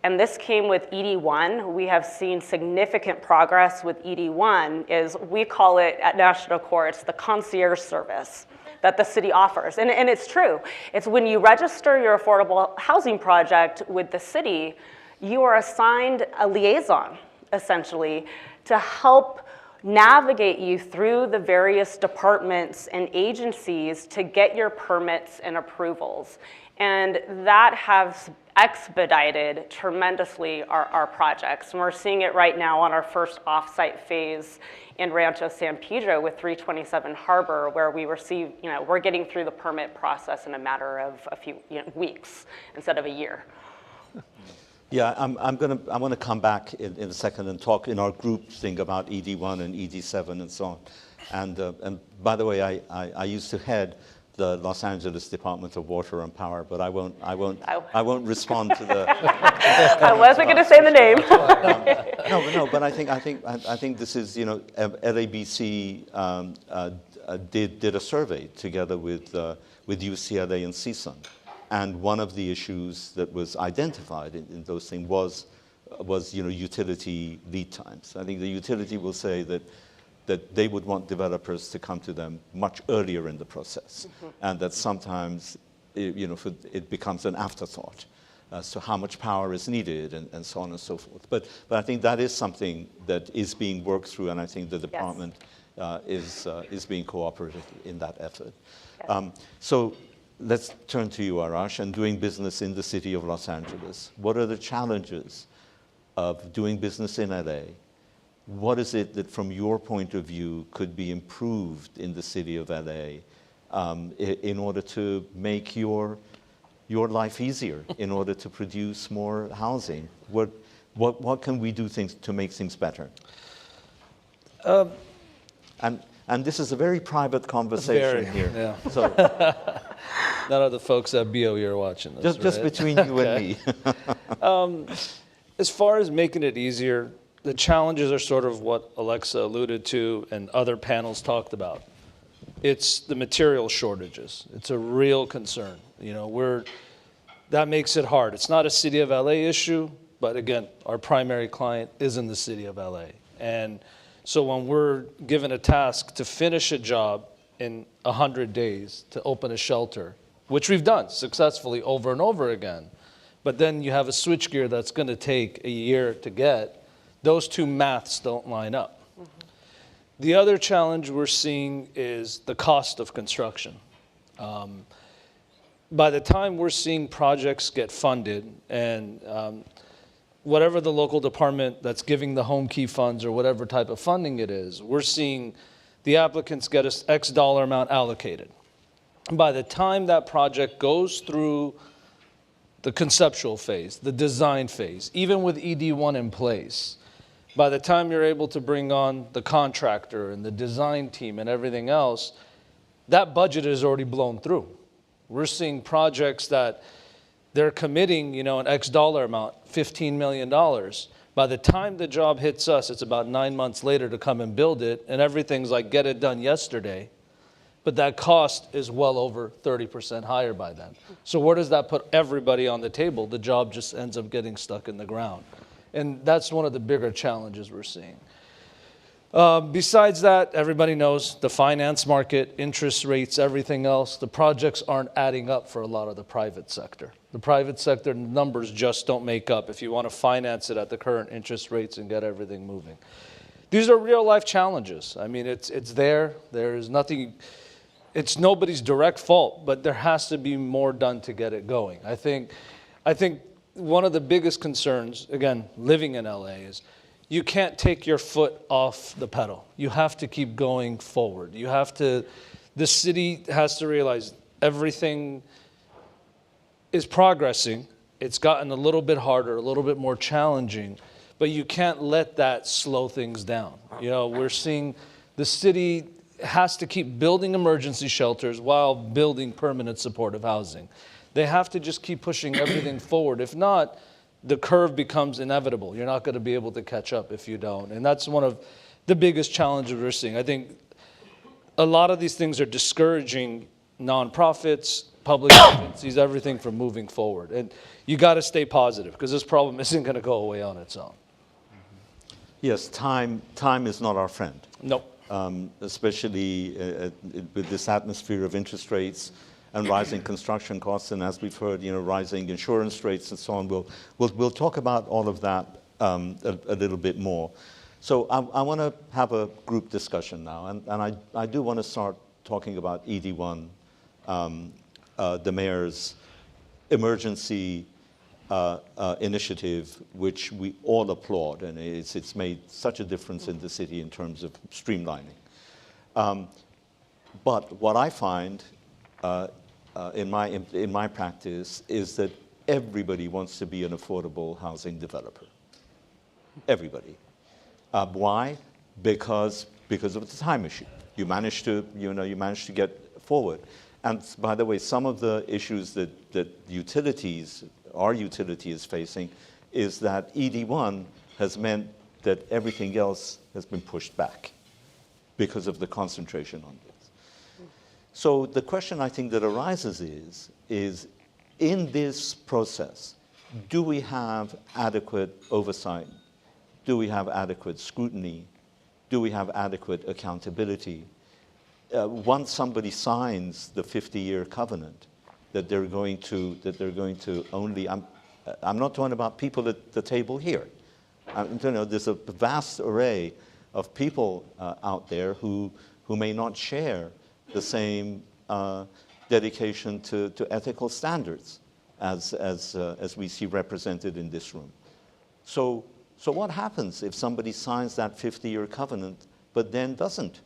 and this came with ED1, we have seen significant progress with ED1, is we call it at National Core, it's the concierge service that the city offers. And it's true. It's when you register your affordable housing project with the city, you are assigned a liaison, essentially, to help navigate you through the various departments and agencies to get your permits and approvals. And that has expedited tremendously our projects. And we're seeing it right now on our first offsite phase in Rancho San Pedro with 327 Harbor, where we receive, we're getting through the permit process in a matter of a few weeks instead of a year. Yeah, I want to come back in a second and talk in our group thing about ED1 and ED7 and so on. And by the way, I used to head the Los Angeles Department of Water and Power, but I won't respond to the. I wasn't going to say the name. No, but I think this is, LABC did a survey together with UCLA and CSUN. And one of the issues that was identified in those things was utility lead times. I think the utility will say that they would want developers to come to them much earlier in the process, and that sometimes it becomes an afterthought as to how much power is needed and so on and so forth. But I think that is something that is being worked through, and I think the department is being cooperative in that effort. Yes. So let's turn to you, Arash, and doing business in the city of Los Angeles. What are the challenges of doing business in LA? What is it that, from your point of view, could be improved in the city of LA in order to make your life easier, in order to produce more housing? What can we do to make things better? And this is a very private conversation here. Yeah. So none of the folks at BOE are watching this. Just between you and me. As far as making it easier, the challenges are sort of what Alexa alluded to and other panels talked about. It's the material shortages. It's a real concern. That makes it hard. It's not a City of LA issue, but again, our primary client is in the City of LA. And so when we're given a task to finish a job in 100 days to open a shelter, which we've done successfully over and over again, but then you have a switchgear that's going to take a year to get, those two maths don't line up. Mm-hmm. The other challenge we're seeing is the cost of construction. By the time we're seeing projects get funded and whatever the local department that's giving the home key funds or whatever type of funding it is, we're seeing the applicants get us X dollar amount allocated. By the time that project goes through the conceptual phase, the design phase, even with ED1 in place, by the time you're able to bring on the contractor and the design team and everything else, that budget is already blown through. We're seeing projects that they're committing, an X dollar amount, $15 million. By the time the job hits us, it's about 9 months later to come and build it, and everything's like, get it done yesterday. But that cost is well over 30% higher by then. So where does that put everybody on the table? The job just ends up getting stuck in the ground. And that's one of the bigger challenges we're seeing. Besides that, everybody knows the finance market, interest rates, everything else, the projects aren't adding up for a lot of the private sector. The private sector numbers just don't make up if you want to finance it at the current interest rates and get everything moving. These are real life challenges. I mean, it's there. There is nothing, it's nobody's direct fault, but there has to be more done to get it going. I think one of the biggest concerns, again, living in LA, is you can't take your foot off the pedal. You have to keep going forward. The city has to realize everything is progressing. It's gotten a little bit harder, a little bit more challenging, but you can't let that slow things down. We're seeing the city has to keep building emergency shelters while building permanent supportive housing. They have to just keep pushing everything forward. If not, the curve becomes inevitable. You're not going to be able to catch up if you don't. And that's one of the biggest challenges we're seeing. I think a lot of these things are discouraging nonprofits, public agencies, everything from moving forward. And you got to stay positive because this problem isn't going to go away on its own. Yes, time is not our friend. Nope. Especially with this atmosphere of interest rates and rising construction costs, and as we've heard, rising insurance rates and so on. We'll talk about all of that a little bit more. So I want to have a group discussion now, and I do want to start talking about ED1, the mayor's emergency initiative, which we all applaud, and it's made such a difference in the city in terms of streamlining. But what I find in my practice is that everybody wants to be an affordable housing developer. Everybody. Why? Because of the time issue. You manage to get forward. And by the way, some of the issues that our utility is facing is that ED1 has meant that everything else has been pushed back because of the concentration on this. So the question I think that arises is in this process, do we have adequate oversight? Do we have adequate scrutiny? Do we have adequate accountability? Once somebody signs the 50-year covenant, that they're going to only, I'm not talking about people at the table here. There's a vast array of people out there who may not share the same dedication to ethical standards as we see represented in this room. So what happens if somebody signs that 50-year covenant but then doesn't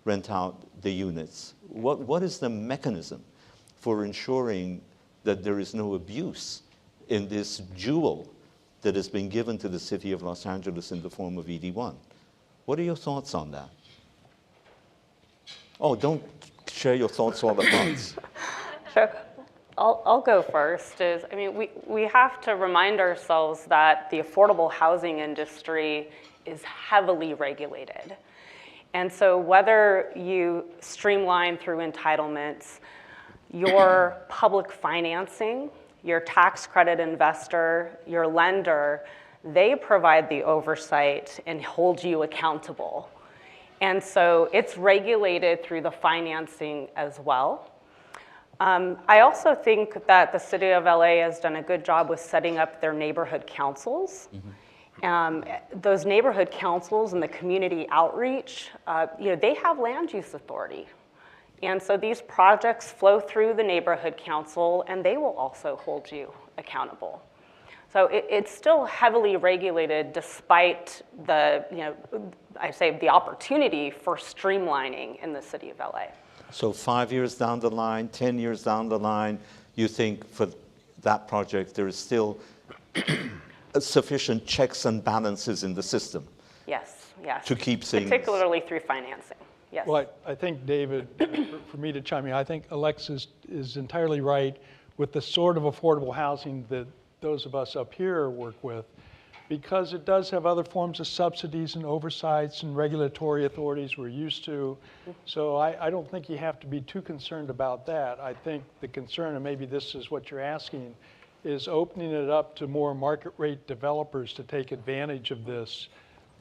rent out the units? What is the mechanism for ensuring that there is no abuse in this jewel that has been given to the city of Los Angeles in the form of ED1? What are your thoughts on that? Oh, don't share your thoughts all at once. Sure. I'll go first. We have to remind ourselves that the affordable housing industry is heavily regulated. And so whether you streamline through entitlements, your public financing, your tax credit investor, your lender, they provide the oversight and hold you accountable. And so it's regulated through the financing as well. I also think that the city of LA has done a good job with setting up their neighborhood councils. Those neighborhood councils and the community outreach, they have land use authority. And so these projects flow through the neighborhood council, and they will also hold you accountable. So it's still heavily regulated despite the, the opportunity for streamlining in the city of LA. So 5 years down the line, 10 years down the line, you think for that project there is still sufficient checks and balances in the system? Yes. To keep things... Particularly through financing, Yes. Well, I think, David, for me to chime in, I think Alexis is entirely right with the sort of affordable housing that those of us up here work with, because it does have other forms of subsidies and oversights and regulatory authorities we're used to. So I don't think you have to be too concerned about that. I think the concern, and maybe this is what you're asking, is opening it up to more market rate developers to take advantage of this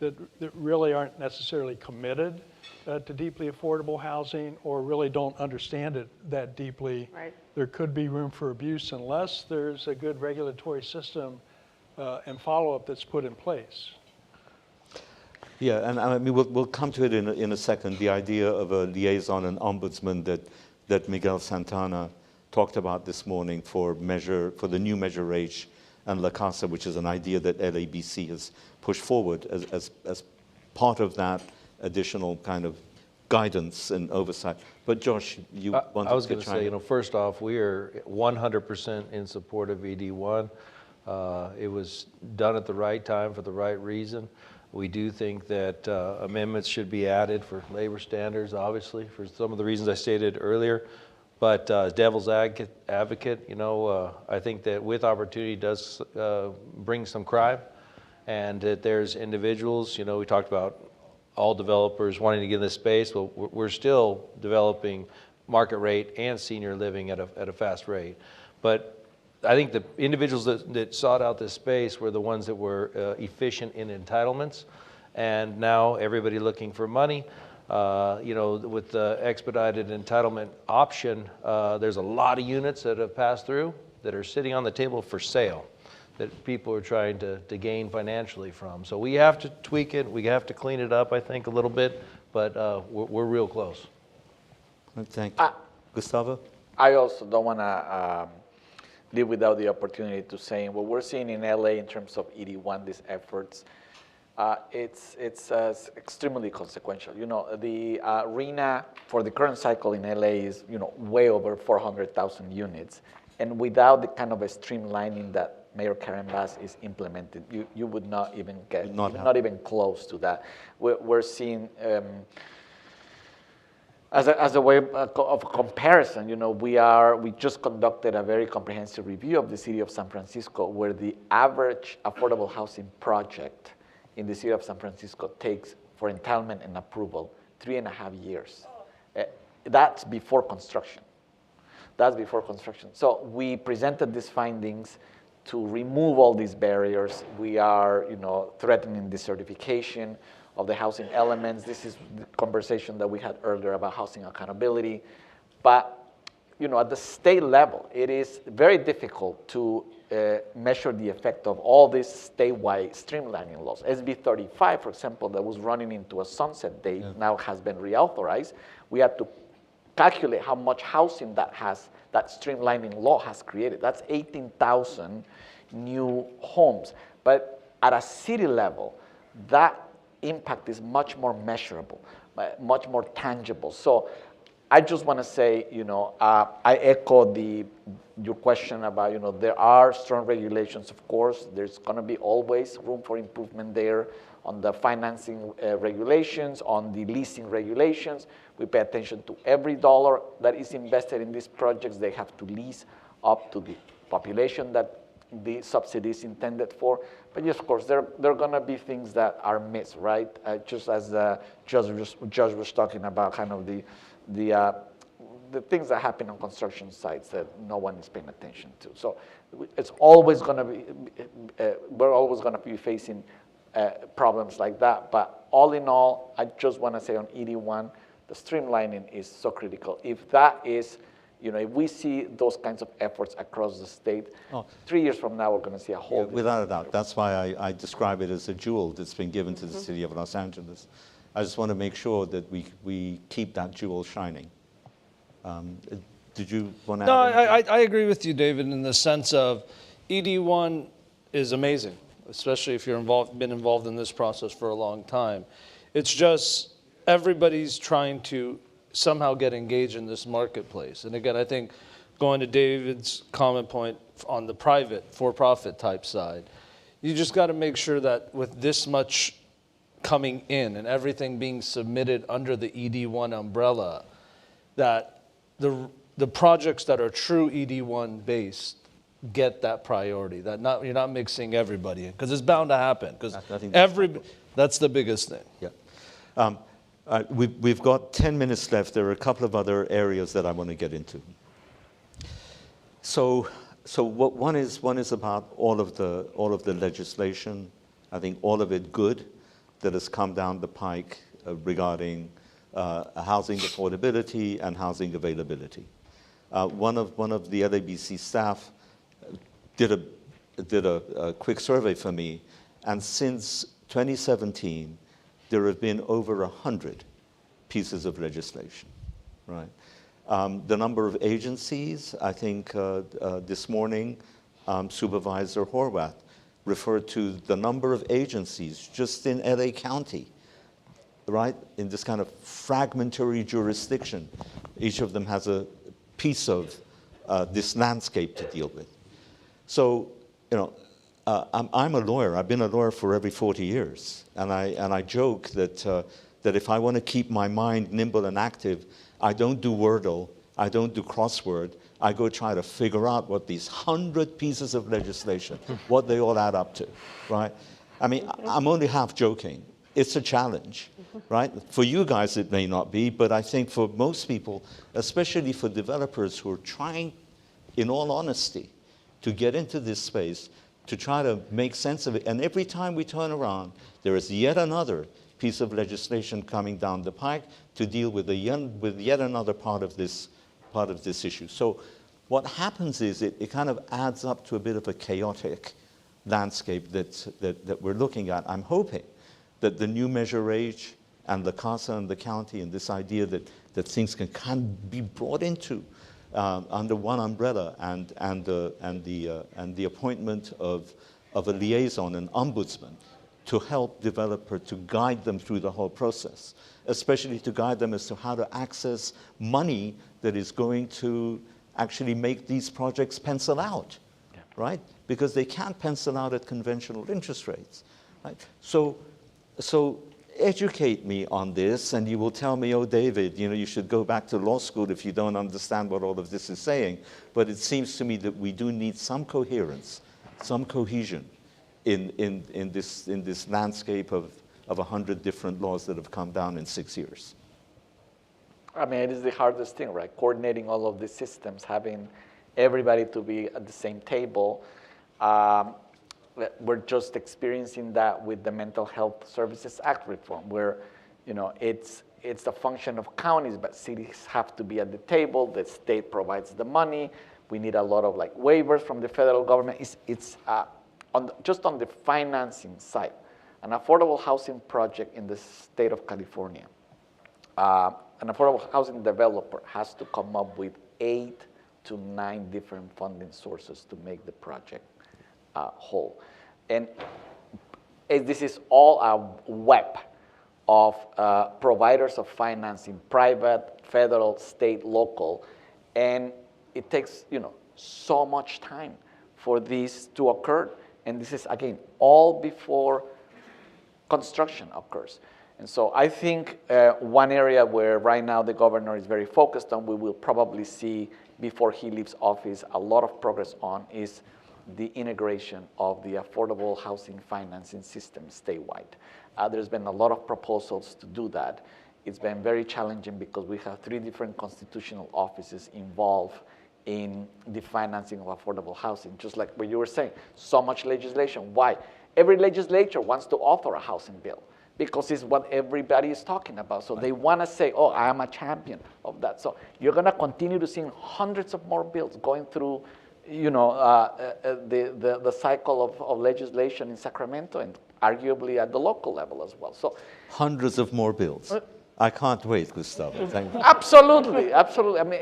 that really aren't necessarily committed to deeply affordable housing or really don't understand it that deeply. Right. There could be room for abuse unless there's a good regulatory system and follow-up that's put in place. Yeah, and I mean, we'll come to it in a second, the idea of a liaison and ombudsman that Miguel Santana talked about this morning for the new Measure H and La Casa, which is an idea that LABC has pushed forward as part of that additional kind of guidance and oversight. But Josh, you wanted I was going to chime in. say, first off, we are 100% in support of ED1. It was done at the right time for the right reason. We do think that amendments should be added for labor standards, obviously, for some of the reasons I stated earlier. But devil's advocate, I think that with opportunity does bring some crime, and that there's individuals, we talked about all developers wanting to get in this space, but we're still developing market rate and senior living at a fast rate. But I think the individuals that sought out this space were the ones that were efficient in entitlements, and now everybody looking for money. With the expedited entitlement option, there's a lot of units that have passed through that are sitting on the table for sale that people are trying to gain financially from. So we have to tweak it. We have to clean it up, I think, a little bit, but we're real close. Thank you. Gustavo? I also don't want to live without the opportunity to say what we're seeing in LA in terms of ED1, these efforts. It's extremely consequential. The arena for the current cycle in LA is, way over 400,000 units. And without the kind of a streamlining that Mayor Karen Bass is implemented, you would not even get, not even close to that. We're seeing, as a way of comparison, we just conducted a very comprehensive review of the city of San Francisco, where the average affordable housing project in the city of San Francisco takes, for entitlement and approval, 3.5 years. That's before construction. That's before construction. So we presented these findings to remove all these barriers. We are, threatening the certification of the housing elements. This is the conversation that we had earlier about housing accountability. But, at the state level, it is very difficult to measure the effect of all these statewide streamlining laws. SB 35, for example, that was running into a sunset date, now has been reauthorized. We had to calculate how much housing that streamlining law has created. That's 18,000 new homes. But at a city level, that impact is much more measurable, much more tangible. So I just want to say, I echo your question about, there are strong regulations, of course. There's going to be always room for improvement there on the financing regulations, on the leasing regulations. We pay attention to every dollar that is invested in these projects. They have to lease up to the population that the subsidy is intended for. But yes, of course, there are going to be things that are missed, right? Just as Judge was talking about, kind of the things that happen on construction sites that no one is paying attention to. So it's always going to be, we're always going to be facing problems like that. But all in all, I just want to say on ED1, the streamlining is so critical. If that is, if we see those kinds of efforts across the state, 3 years from now, we're going to see a whole without a doubt. That's why I describe it as a jewel that's been given to the city of Los Angeles. I just want to make sure that we keep that jewel shining. Did you want to add anything? I agree with you, David, in the sense of ED1 is amazing, especially if you've been involved in this process for a long time. It's just everybody's trying to somehow get engaged in this marketplace. And again, I think going to David's comment point on the private, for-profit type side, you just got to make sure that with this much coming in and everything being submitted under the ED1 umbrella, that the projects that are true ED1 based get that priority, that you're not mixing everybody in, because it's bound to happen, because that's the biggest thing. Yeah. We've got 10 minutes left. There are a couple of other areas that I want to get into. So one is about all of the legislation. I think all of it good that has come down the pike regarding housing affordability and housing availability. One of the LABC staff did a quick survey for me, and since 2017, there have been over 100 pieces of legislation, right? The number of agencies, I think this morning, Supervisor Horwath referred to the number of agencies just in LA County, right? In this kind of fragmentary jurisdiction. Each of them has a piece of this landscape to deal with. So, you know, I'm a lawyer. I've been a lawyer for every 40 years. And I joke that if I want to keep my mind nimble and active, I don't do Wordle, I don't do crossword, I go try to figure out what these 100 pieces of legislation, what they all add up to, right? I mean, I'm only half joking. It's a challenge, right? For you guys, it may not be, but I think for most people, especially for developers who are trying, in all honesty, to get into this space, to try to make sense of it. And every time we turn around, there is yet another piece of legislation coming down the pike to deal with yet another part of this issue. So what happens is it kind of adds up to a bit of a chaotic landscape that we're looking at. I'm hoping that the new measure age and the CASA and the county and this idea that things can kind of be brought into under one umbrella and the appointment of a liaison, an ombudsman, to help developer, to guide them through the whole process, especially to guide them as to how to access money that is going to actually make these projects pencil out, right? Because they can't pencil out at conventional interest rates, right? So educate me on this, and you will tell me, oh, David, you know, you should go back to law school if you don't understand what all of this is saying. But it seems to me that we do need some coherence, some cohesion in this landscape of 100 different laws that have come down in 6 years. I mean, it is the hardest thing, right? Coordinating all of these systems, having everybody to be at the same table. We're just experiencing that with the Mental Health Services Act reform, where, you know, it's a function of counties, but cities have to be at the table. The state provides the money. We need a lot of like waivers from the federal government. Just on the financing side, an affordable housing project in the state of California, an affordable housing developer has to come up with 8 to 9 different funding sources to make the project whole. And this is all a web of providers of financing, private, federal, state, local, and it takes, you know, so much time for this to occur. And this is, again, all before construction occurs. And so I think one area where right now the governor is very focused on, we will probably see before he leaves office a lot of progress on, is the integration of the affordable housing financing system statewide. There's been a lot of proposals to do that. It's been very challenging because we have 3 different constitutional offices involved in the financing of affordable housing. Just like what you were saying, so much legislation. Why? Every legislature wants to author a housing bill because it's what everybody is talking about. So they want to say, oh, I am a champion of that. So you're going to continue to see hundreds of more bills going through, you know, the cycle of legislation in Sacramento and arguably at the local level as well. So hundreds of more bills. I can't wait, Gustavo. Thank you. Absolutely, absolutely. I mean,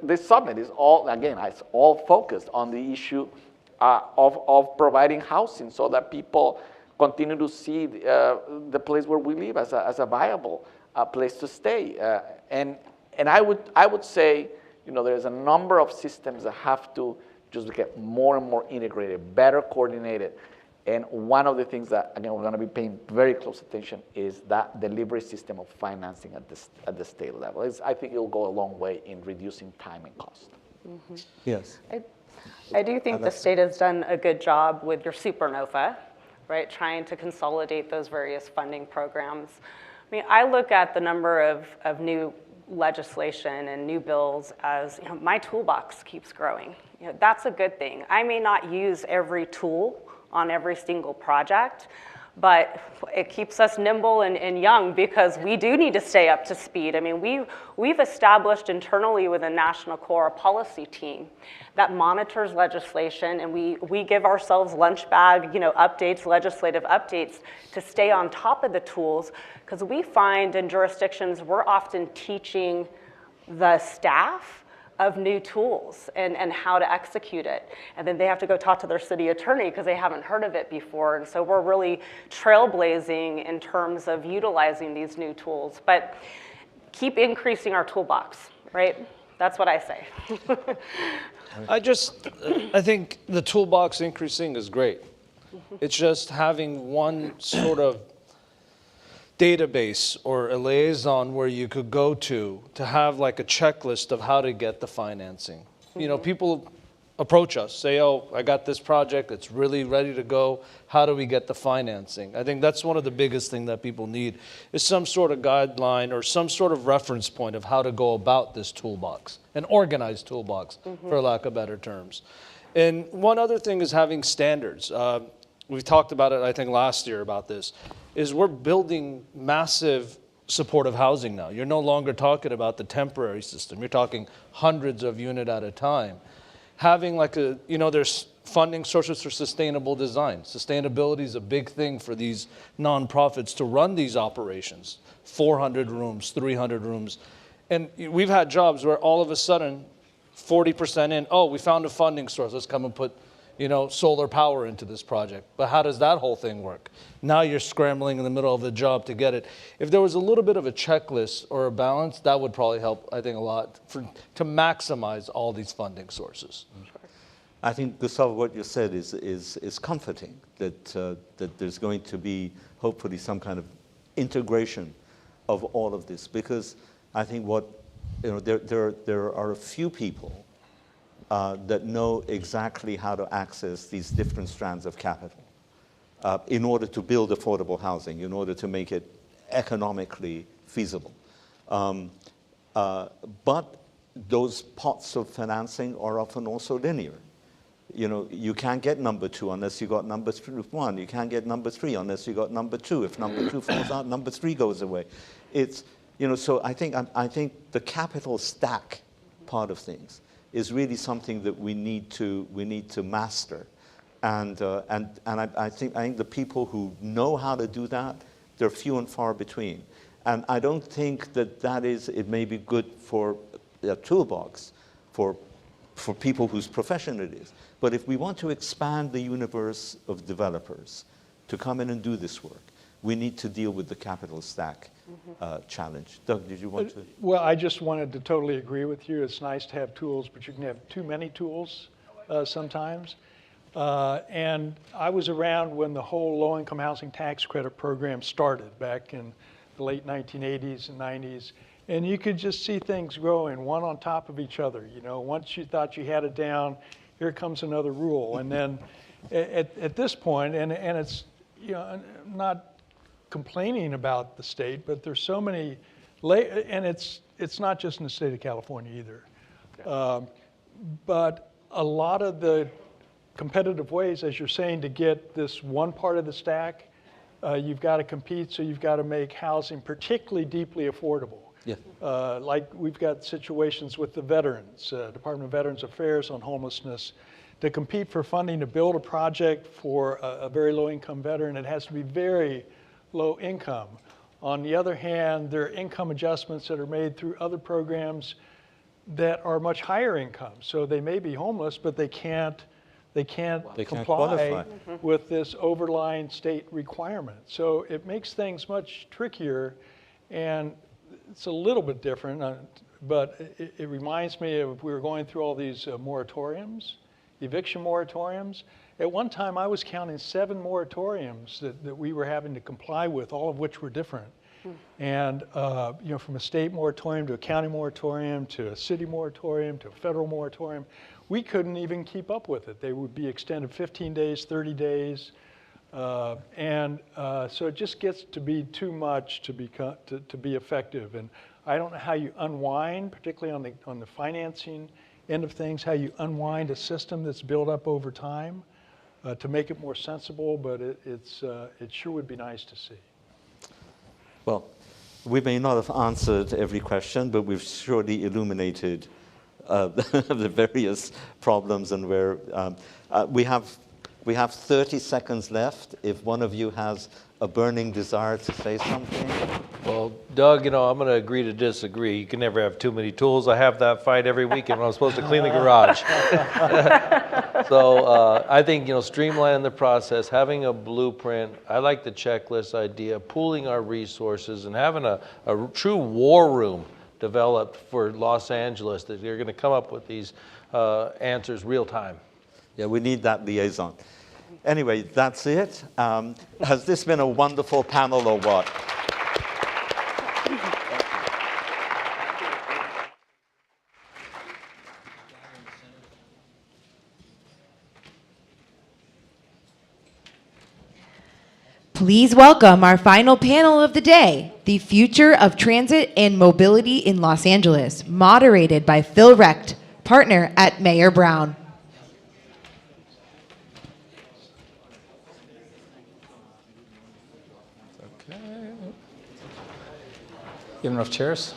the summit is all, again, it's all focused on the issue of providing housing so that people continue to see the place where we live as a viable place to stay. And I would say, you know, there's a number of systems that have to just get more and more integrated, better coordinated. And one of the things that, again, we're going to be paying very close attention is that delivery system of financing at the state level. I think it will go a long way in reducing time and cost. Mm-hmm. Yes. I do think the state has done a good job with your supernova, right? Trying to consolidate those various funding programs. I mean, I look at the number of new legislation and new bills as, you know, my toolbox keeps growing. You know, that's a good thing. I may not use every tool on every single project, but it keeps us nimble and young because we do need to stay up to speed. I mean, we've established internally with a national core policy team that monitors legislation, and we give ourselves lunch bag, you know, updates, legislative updates to stay on top of the tools, because we find in jurisdictions we're often teaching the staff of new tools and how to execute it. And then they have to go talk to their city attorney because they haven't heard of it before. And so we're really trailblazing in terms of utilizing these new tools. But keep increasing our toolbox, right? That's what I say. I think the toolbox increasing is great. It's just having one sort of database or a liaison where you could go to have like a checklist of how to get the financing. You know, people approach us, say, oh, I got this project, it's really ready to go. How do we get the financing? I think that's one of the biggest things that people need is some sort of guideline or some sort of reference point of how to go about this toolbox, an organized toolbox, for lack of better terms. And one other thing is having standards. We talked about it, I think, last year about this, is we're building massive supportive housing now. You're no longer talking about the temporary system. You're talking hundreds of units at a time. Having like a, you know, there's funding sources for sustainable design. Sustainability is a big thing for these nonprofits to run these operations. 400 rooms, 300 rooms. And we've had jobs where all of a sudden, 40% in, oh, we found a funding source, let's come and put, you know, solar power into this project. But how does that whole thing work? Now you're scrambling in the middle of the job to get it. If there was a little bit of a checklist or a balance, that would probably help, I think, a lot to maximize all these funding sources. I think, Gustavo, what you said is comforting, that that there's going to be hopefully some kind of integration of all of this, because I think what, you know, there are a few people that know exactly how to access these different strands of capital in order to build affordable housing, in order to make it economically feasible. But those pots of financing are often also linear. You know, you can't get number 2 unless you got number 1. You can't get number 3 unless you got number 2. If number 2 falls out, number 3 goes away. It's, you know, so I think the capital stack part of things is really something that we need to master, and I think the people who know how to do that, they're few and far between, and I don't think that is, it may be good for a toolbox for people whose profession it is, but if we want to expand the universe of developers to come in and do this work, we need to deal with the capital stack challenge. Doug, did you want to? Well, I just wanted to totally agree with you. It's nice to have tools, but you can have too many tools sometimes. And I was around when the whole low-income housing tax credit program started back in the late 1980s and 90s. And you could just see things growing one on top of each other. You know, once you thought you had it down, here comes another rule. And then at this point, and it's, you know, not complaining about the state, but there's so many, and it's not just in the state of California either. But a lot of the competitive ways, as you're saying, to get this one part of the stack, you've got to compete, so you've got to make housing particularly deeply affordable. Yeah. Like we've got situations with the veterans, Department of Veterans Affairs on homelessness. To compete for funding to build a project for a very low-income veteran, it has to be very low income. On the other hand, there are income adjustments that are made through other programs that are much higher income. So they may be homeless, but they can't comply with this overlying state requirement. So it makes things much trickier, and it's a little bit different, but it reminds me of, we were going through all these moratoriums, eviction moratoriums, At one time, I was counting 7 moratoriums that we were having to comply with, all of which were different. And from a state moratorium to a county moratorium to a city moratorium to a federal moratorium, we couldn't even keep up with it. They would be extended 15 days, 30 days. So it just gets to be too much to be effective. And I don't know how you unwind, particularly on the financing end of things, how you unwind a system that's built up over time to make it more sensible, but it sure would be nice to see. Well, we may not have answered every question, but we've surely illuminated the various problems and where we have 30 seconds left. If one of you has a burning desire to say something. Well, Doug, I'm going to agree to disagree. You can never have too many tools. I have that fight every weekend when I'm supposed to clean the garage. So I think, streamlining the process, having a blueprint. I like the checklist idea, pooling our resources and having a true war room developed for Los Angeles that you're going to come up with these answers real time. Yeah, we need that liaison. Anyway, that's it. Has this been a wonderful panel or what? Please welcome our final panel of the day, the future of transit and mobility in Los Angeles, moderated by Phil Recht, partner at Mayor Brown. You have enough chairs?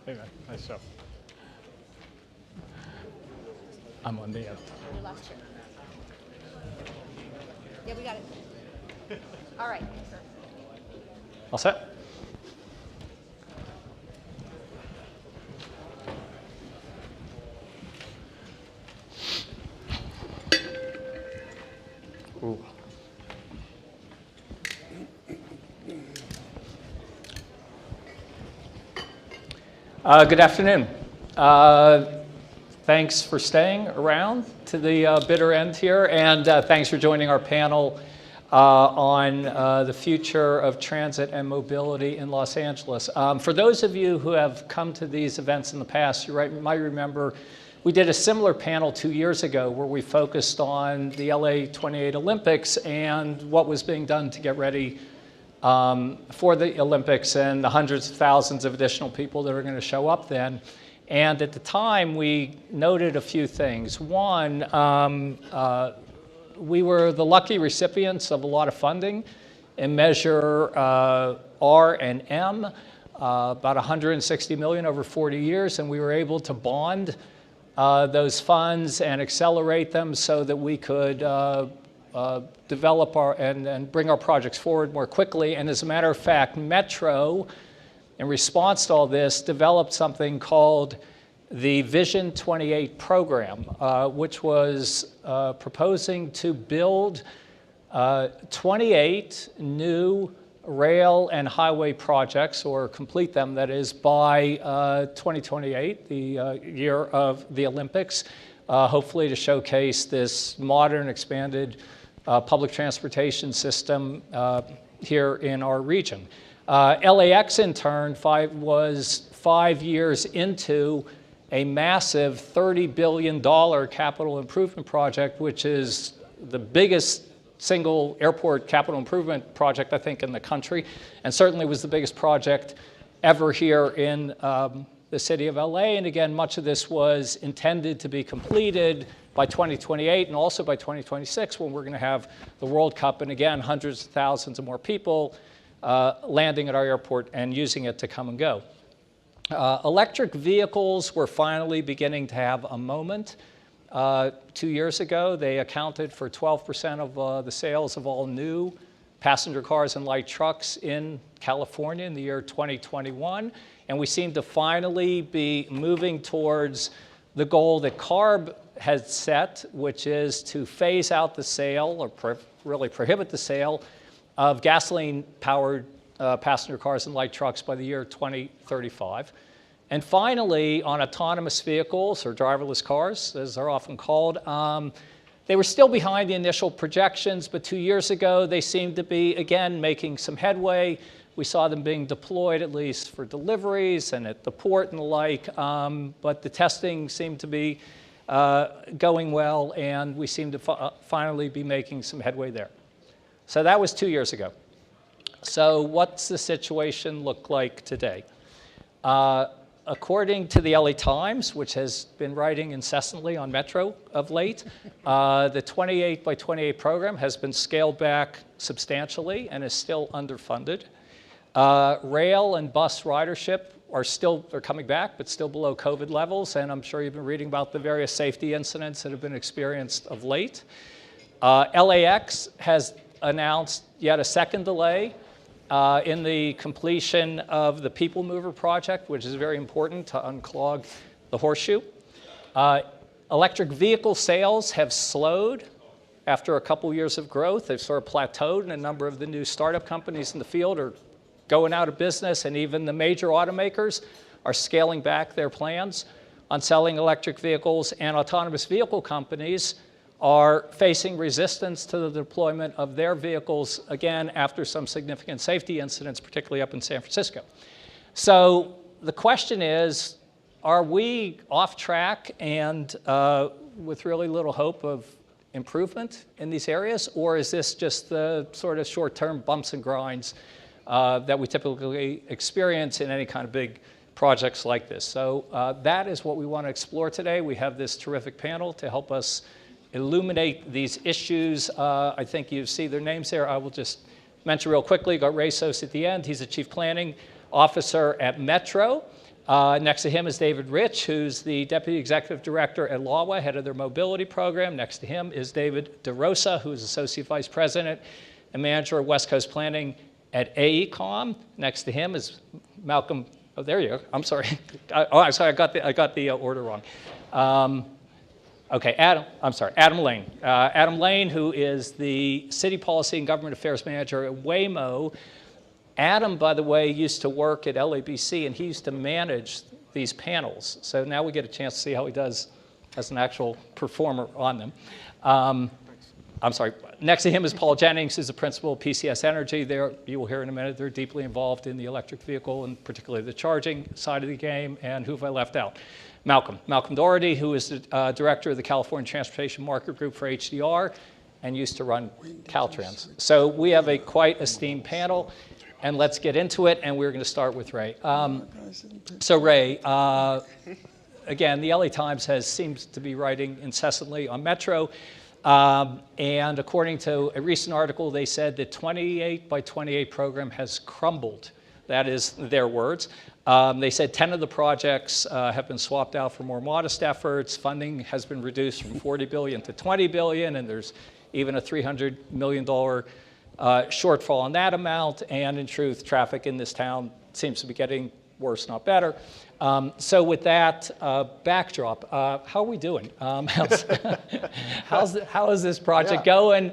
Hey man, nice job. I'm on the Your last chair. Yeah, we got it. All right. All set? Ooh. Good afternoon. Thanks for staying around to the bitter end here, and thanks for joining our panel on the future of transit and mobility in Los Angeles. For those of you who have come to these events in the past, you might remember we did a similar panel 2 years ago where we focused on the LA 28 Olympics and what was being done to get ready for the Olympics and the hundreds of thousands of additional people that are going to show up then. And at the time, we noted a few things. One, we were the lucky recipients of a lot of funding in Measure R and M, about $160 million over 40 years, and we were able to bond those funds and accelerate them so that we could develop and bring our projects forward more quickly. And as a matter of fact, Metro, in response to all this, developed something called the Vision 28 program, which was proposing to build 28 new rail and highway projects, or complete them, that is, by 2028, the year of the Olympics, hopefully to showcase this modern, expanded public transportation system here in our region. LAX, in turn, was 5 years into a massive $30 billion capital improvement project, which is the biggest single airport capital improvement project, I think, in the country, and certainly was the biggest project ever here in the city of LA. And again, much of this was intended to be completed by 2028 and also by 2026, when we're going to have the World Cup, and again, hundreds of thousands of more people landing at our airport and using it to come and go. Electric vehicles were finally beginning to have a moment. 2 years ago, they accounted for 12% of the sales of all new passenger cars and light trucks in California in the year 2021. And we seem to finally be moving towards the goal that CARB has set, which is to phase out the sale, or really prohibit the sale, of gasoline-powered passenger cars and light trucks by the year 2035. And finally, on autonomous vehicles, or driverless cars, as they're often called, they were still behind the initial projections, but 2 years ago, they seemed to be, again, making some headway. We saw them being deployed, at least for deliveries and at the port and the like, but the testing seemed to be going well, and we seem to finally be making some headway there. So that was 2 years ago. So what's the situation look like today? According to the LA Times, which has been writing incessantly on Metro of late, the 28 by 28 program has been scaled back substantially and is still underfunded. Rail and bus ridership are coming back, but still below COVID levels, and I'm sure you've been reading about the various safety incidents that have been experienced of late. LAX has announced yet a second delay in the completion of the People Mover project, which is very important to unclog the horseshoe. Electric vehicle sales have slowed after a couple years of growth. They've sort of plateaued, and a number of the new startup companies in the field are going out of business, and even the major automakers are scaling back their plans on selling electric vehicles, and autonomous vehicle companies are facing resistance to the deployment of their vehicles, again, after some significant safety incidents, particularly up in San Francisco. So the question is, are we off track and with really little hope of improvement in these areas, or is this just the sort of short-term bumps and grinds that we typically experience in any kind of big projects like this? So that is what we want to explore today. We have this terrific panel to help us illuminate these issues. I think you see their names there. I will just mention real quickly, got Ray Sos at the end. He's the Chief Planning Officer at Metro. Next to him is David Rich, who's the Deputy Executive Director at LAWA, head of their mobility program. Next to him is David DeRosa, who is Associate Vice President and Manager of West Coast Planning at AECOM. Next to him is Malcolm, oh, there you go, I'm sorry. I'm sorry, I got the order wrong. Okay, Adam Lane. Adam Lane, who is the City Policy and Government Affairs Manager at Waymo. Adam, by the way, used to work at LABC, and he used to manage these panels. So now we get a chance to see how he does as an actual performer on them. I'm sorry. Next to him is Paul Jennings, who's the principal of PCS Energy. You will hear in a minute, they're deeply involved in the electric vehicle and particularly the charging side of the game. And who have I left out? Malcolm Doherty, who is the director of the California Transportation Market Group for HDR and used to run Caltrans. So we have a quite esteemed panel, and let's get into it, and we're going to start with Ray. So Ray, again, the LA Times seems to be writing incessantly on Metro, and according to a recent article, they said the 28 by 28 program has crumbled. That is their words. They said 10 of the projects have been swapped out for more modest efforts. Funding has been reduced from $40 billion to $20 billion, and there's even a $300 million shortfall on that amount. And in truth, traffic in this town seems to be getting worse, not better. So with that backdrop, how are we doing? How is this project going?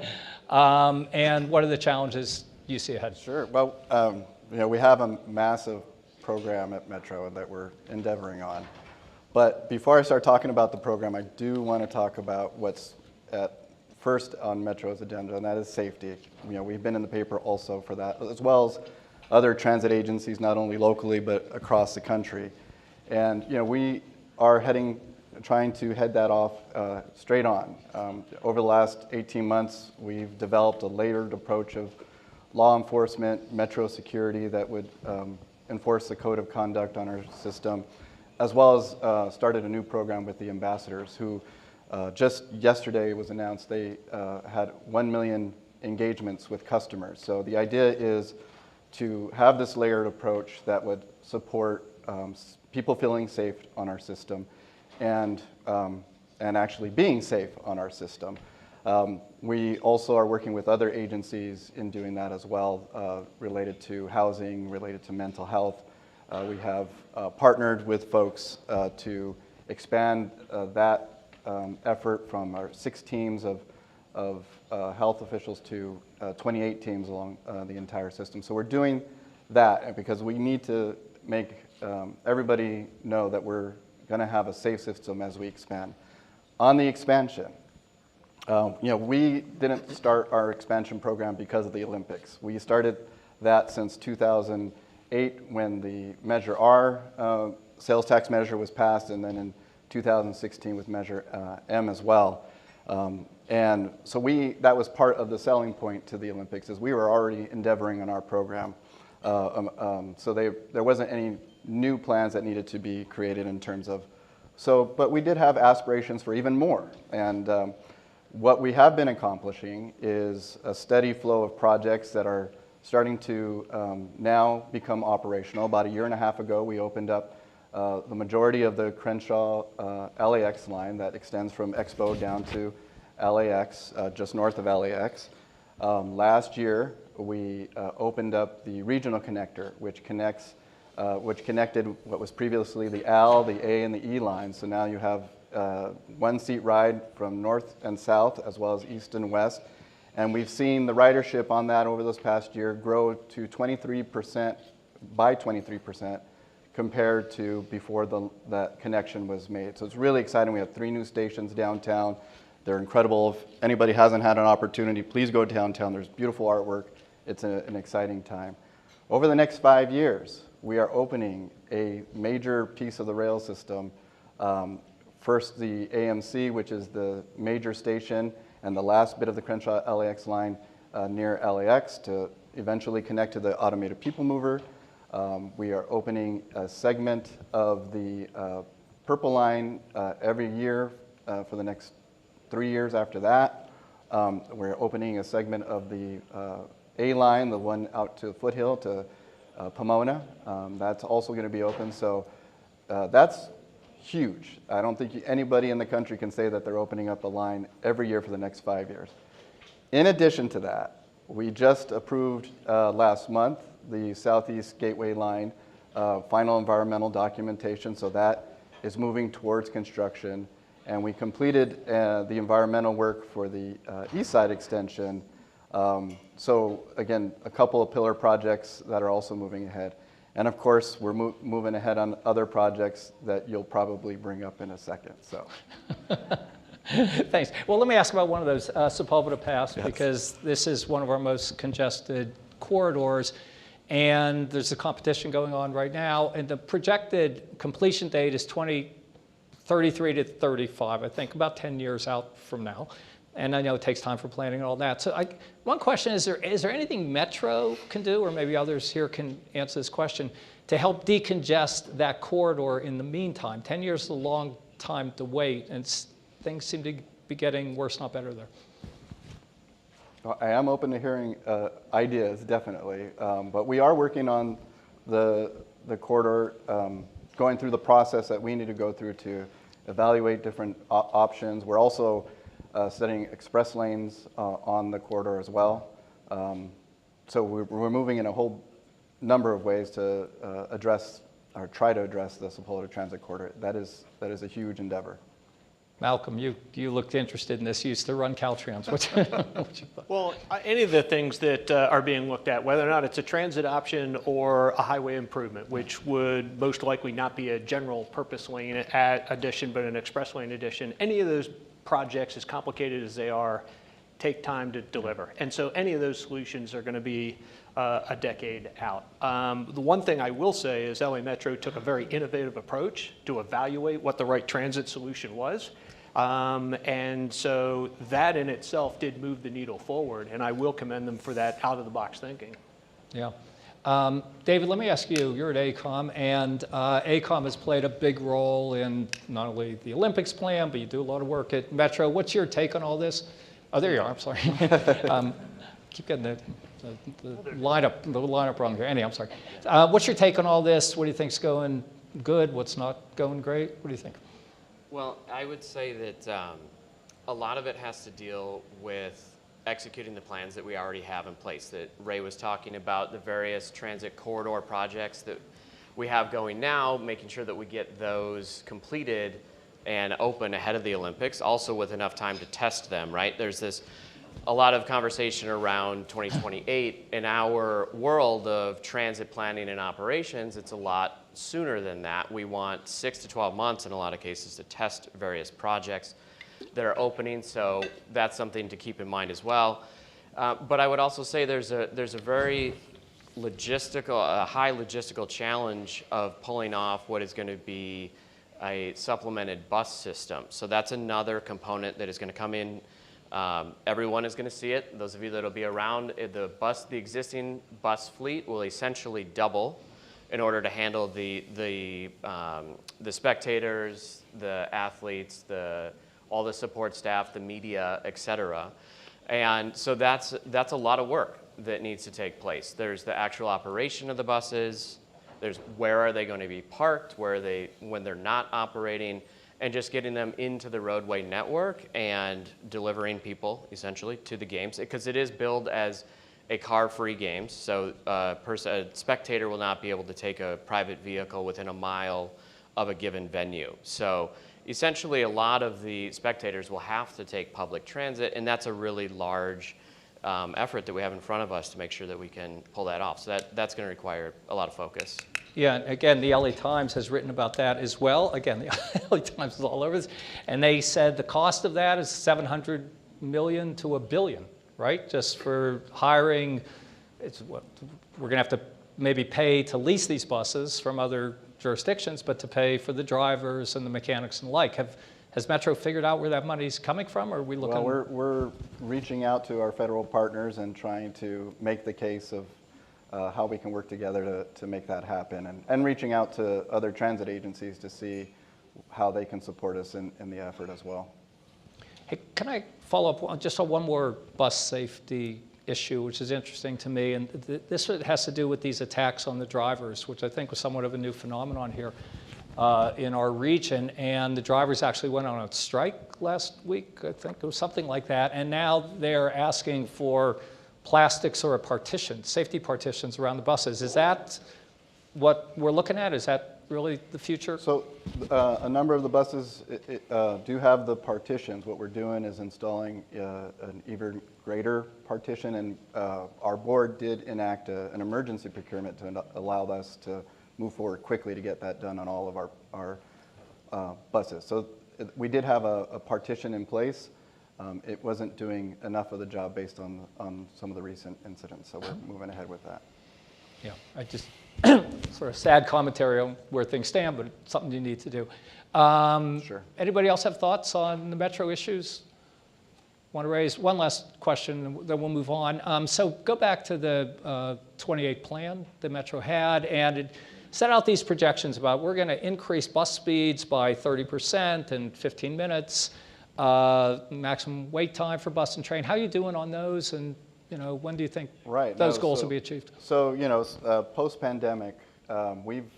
And what are the challenges you see ahead? Sure. Well, we have a massive program at Metro that we're endeavoring on. But before I start talking about the program, I do want to talk about what's at first on Metro's agenda, and that is safety. We've been in the paper also for that, as well as other transit agencies, not only locally, but across the country. And we are trying to head that off straight on. Over the last 18 months, we've developed a layered approach of law enforcement, Metro security that would enforce the code of conduct on our system, as well as started a new program with the ambassadors who just yesterday it was announced they had 1 million engagements with customers. So the idea is to have this layered approach that would support people feeling safe on our system and actually being safe on our system. We also are working with other agencies in doing that as well, related to housing, related to mental health. We have partnered with folks to expand that effort from our 6 teams of health officials to 28 teams along the entire system. So we're doing that because we need to make everybody know that we're going to have a safe system as we expand. On the expansion, we didn't start our expansion program because of the Olympics. We started that since 2008 when the Measure R sales tax measure was passed, and then in 2016 with Measure M as well. And so that was part of the selling point to the Olympics, is we were already endeavoring on our program. So there wasn't any new plans that needed to be created in terms of, but we did have aspirations for even more. And what we have been accomplishing is a steady flow of projects that are starting to now become operational. About 1.5 years ago, we opened up the majority of the Crenshaw LAX line that extends from Expo down to LAX, just north of LAX. Last year, we opened up the regional connector, which connected what was previously the L, the A, and the E lines. So now you have 1-seat ride from north and south, as well as east and west. And we've seen the ridership on that over this past year grow to 23%, by 23%, compared to before that connection was made. So it's really exciting. We have 3 new stations downtown. They're incredible. If anybody hasn't had an opportunity, please go downtown. There's beautiful artwork. It's an exciting time. Over the next 5 years, we are opening a major piece of the rail system. First, the AMC, which is the major station, and the last bit of the Crenshaw LAX line near LAX to eventually connect to the automated people mover. We are opening a segment of the Purple Line every year for the next 3 years after that. We're opening a segment of the A line, the one out to Foothill to Pomona. That's also going to be open. So that's huge. I don't think anybody in the country can say that they're opening up a line every year for the next 5 years. In addition to that, we just approved last month the Southeast Gateway line final environmental documentation. So that is moving towards construction. And we completed the environmental work for the East Side extension. So again, a couple of pillar projects that are also moving ahead. And of course, we're moving ahead on other projects that you'll probably bring up in a second. So. Thanks. Well, let me ask about one of those, Sepulveda Pass, yes, because this is one of our most congested corridors. And there's a competition going on right now. And the projected completion date is 2033 to 35, I think, about 10 years out from now. And I know it takes time for planning and all that. So one question is there anything Metro can do, or maybe others here can answer this question, to help decongest that corridor in the meantime? 10 years is a long time to wait, and things seem to be getting worse, not better there. Well, I am open to hearing ideas, definitely. But we are working on the corridor, going through the process that we need to go through to evaluate different options. We're also setting express lanes on the corridor as well. So we're moving in a whole number of ways to address or try to address the Sepulveda Transit Corridor. That is a huge endeavor. Malcolm, you looked interested in this. You used to run Caltrans. What you thought? Well, any of the things that are being looked at, whether or not it's a transit option or a highway improvement, which would most likely not be a general purpose lane addition, but an express lane addition, any of those projects, as complicated as they are, take time to deliver. And so any of those solutions are going to be a decade out. The one thing I will say is LA Metro took a very innovative approach to evaluate what the right transit solution was. And so that in itself did move the needle forward, and I will commend them for that out-of-the-box thinking. Yeah. David, let me ask you, you're at AECOM, and AECOM has played a big role in not only the Olympics plan, but you do a lot of work at Metro. What's your take on all this? Oh, there you are, I'm sorry. Keep getting the lineup wrong here. Anyway, I'm sorry. What's your take on all this? What do you think's going good? What's not going great? What do you think? Well, I would say that a lot of it has to deal with executing the plans that we already have in place that Ray was talking about, the various transit corridor projects that we have going now, making sure that we get those completed and open ahead of the Olympics, also with enough time to test them, right? There's a lot of conversation around 2028. In our world of transit planning and operations, it's a lot sooner than that. We want 6 to 12 months in a lot of cases to test various projects that are opening, so that's something to keep in mind as well. But I would also say there's a very a high logistical challenge of pulling off what is going to be a supplemented bus system. So that's another component that is going to come in. Everyone is going to see it. Those of you that will be around, the existing bus fleet will essentially double in order to handle the spectators, the athletes, all the support staff, the media, et cetera. And so that's a lot of work that needs to take place. There's the actual operation of the buses. There's where are they going to be parked, when they're not operating, and just getting them into the roadway network and delivering people essentially to the games, because it is billed as a car-free games. So a spectator will not be able to take a private vehicle within a mile of a given venue. So essentially a lot of the spectators will have to take public transit, and that's a really large effort that we have in front of us to make sure that we can pull that off. So that's going to require a lot of focus. Yeah, and again, the LA Times has written about that as well. Again, the LA Times is all over this. And they said the cost of that is $700 million to $1 billion, right? Just for hiring, we're going to have to maybe pay to lease these buses from other jurisdictions, but to pay for the drivers and the mechanics and the like. Has Metro figured out where that money's coming from, or are we looking? Well, we're reaching out to our federal partners and trying to make the case of how we can work together to make that happen, and reaching out to other transit agencies to see how they can support us in the effort as well. Hey, can I follow up just on one more bus safety issue, which is interesting to me, and this has to do with these attacks on the drivers, which I think was somewhat of a new phenomenon here in our region. And the drivers actually went on a strike last week, I think it was something like that, and now they're asking for plastics or a partition, safety partitions around the buses. Is that what we're looking at? Is that really the future? So a number of the buses do have the partitions. What we're doing is installing an even greater partition, and our board did enact an emergency procurement to allow us to move forward quickly to get that done on all of our buses. So we did have a partition in place. It wasn't doing enough of the job based on some of the recent incidents, so we're moving ahead with that. Yeah, I just sort of sad commentary on where things stand, but it's something you need to do. Sure. Anybody else have thoughts on the Metro issues? Want to raise one last question, then we'll move on. So go back to the 28 plan the Metro had, and it set out these projections about we're going to increase bus speeds by 30% in 15 minutes. Maximum wait time for bus and train. How are you doing on those, and when do you think those goals will be achieved? So post-pandemic, we've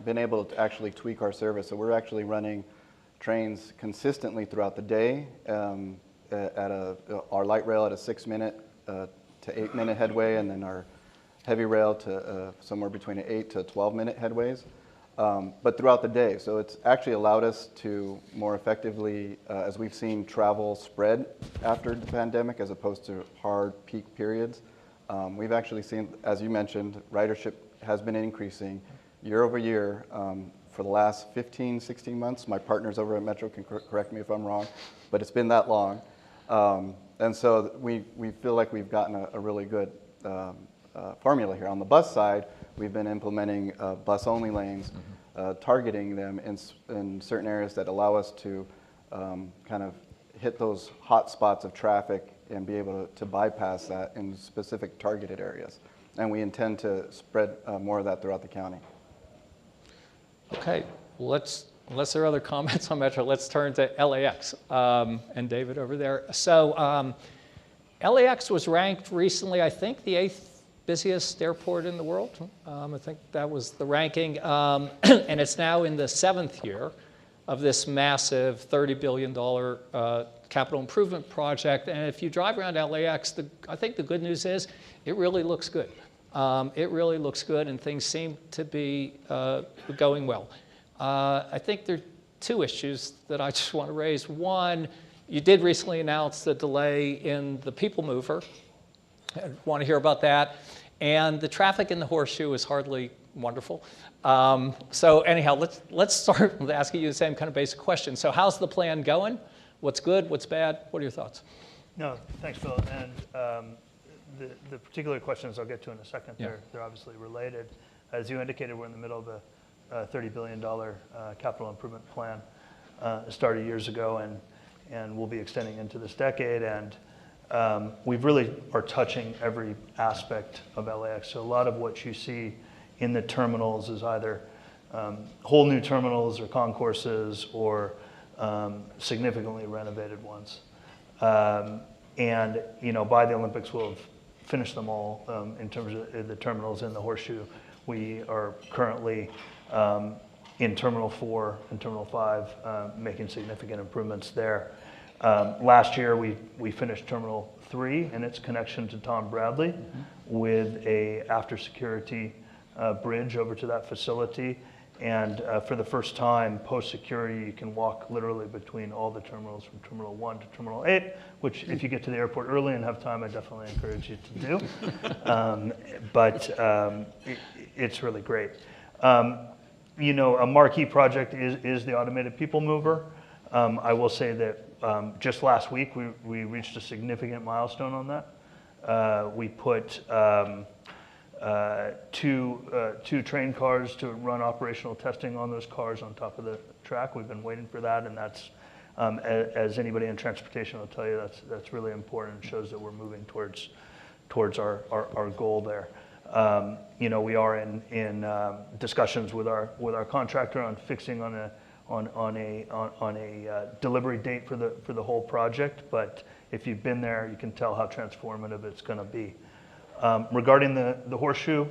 been able to actually tweak our service. So we're actually running trains consistently throughout the day at our light rail at a 6-minute to 8-minute headway, and then our heavy rail to somewhere between an 8 to 12-minute headways. But throughout the day. So it's actually allowed us to more effectively, as we've seen travel spread after the pandemic as opposed to hard peak periods, we've actually seen, as you mentioned, ridership has been increasing year over year for the last 15, 16 months. My partners over at Metro can correct me if I'm wrong, but it's been that long. And so we feel like we've gotten a really good formula here. On the bus side, we've been implementing bus-only lanes, targeting them in certain areas that allow us to kind of hit those hot spots of traffic and be able to bypass that in specific targeted areas. And we intend to spread more of that throughout the county. Okay, unless there are other comments on Metro, let's turn to LAX and David over there. So LAX was ranked recently, I think, the 8th busiest airport in the world. I think that was the ranking, and it's now in the 7th year. of this massive $30 billion capital improvement project. And if you drive around LAX, I think the good news is it really looks good. It really looks good, and things seem to be going well. I think there are two issues that I just want to raise. One, you did recently announce the delay in the people mover. I want to hear about that. And the traffic in the horseshoe is hardly wonderful. So anyhow, let's start with asking you the same kind of basic question. So how's the plan going? What's good? What's bad? What are your thoughts? No, thanks, Phil. And the particular questions I'll get to in a second, they're obviously related. As you indicated, we're in the middle of a $30 billion capital improvement plan. It started years ago and will be extending into this decade. And we really are touching every aspect of LAX. So a lot of what you see in the terminals is either whole new terminals or concourses or significantly renovated ones. And by the Olympics, we'll have finished them all in terms of the terminals in the horseshoe. We are currently in Terminal 4 and Terminal 5 making significant improvements there. Last year, we finished Terminal 3 and its connection to Tom Bradley with a after security bridge over to that facility. And for the first time, post-security, you can walk literally between all the terminals from Terminal 1 to Terminal 8, which if you get to the airport early and have time, I definitely encourage you to do. But it's really great. A marquee project is the automated people mover. I will say that just last week, we reached a significant milestone on that. We put two train cars to run operational testing on those cars on top of the track. We've been waiting for that, and that's, as anybody in transportation will tell you, that's really important. It shows that we're moving towards our goal there. We are in discussions with our contractor on fixing on a delivery date for the whole project. But if you've been there, you can tell how transformative it's going to be. Regarding the horseshoe,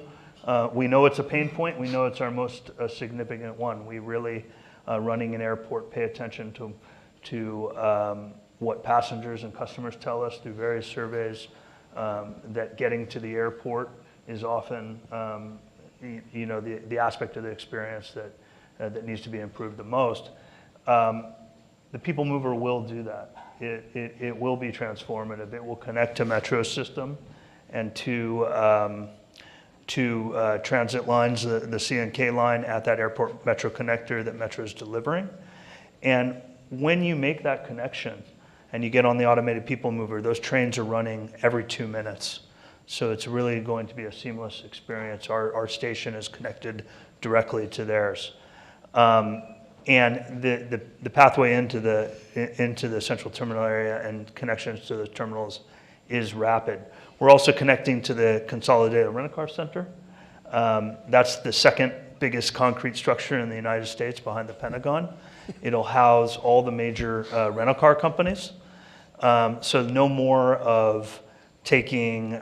we know it's a pain point. We know it's our most significant one. We really, running an airport, pay attention to what passengers and customers tell us through various surveys, that getting to the airport is often the aspect of the experience that needs to be improved the most. The people mover will do that. It will be transformative. It will connect to Metro's system and to transit lines, the C and K line at that airport Metro connector that Metro is delivering. And when you make that connection and you get on the automated people mover, those trains are running every 2 minutes. So it's really going to be a seamless experience. Our station is connected directly to theirs. And the pathway into the central terminal area and connections to the terminals is rapid. We're also connecting to the Consolidated Rent-A-Car Center. That's the second biggest concrete structure in the United States behind the Pentagon. It'll house all the major rental car companies. So no more of taking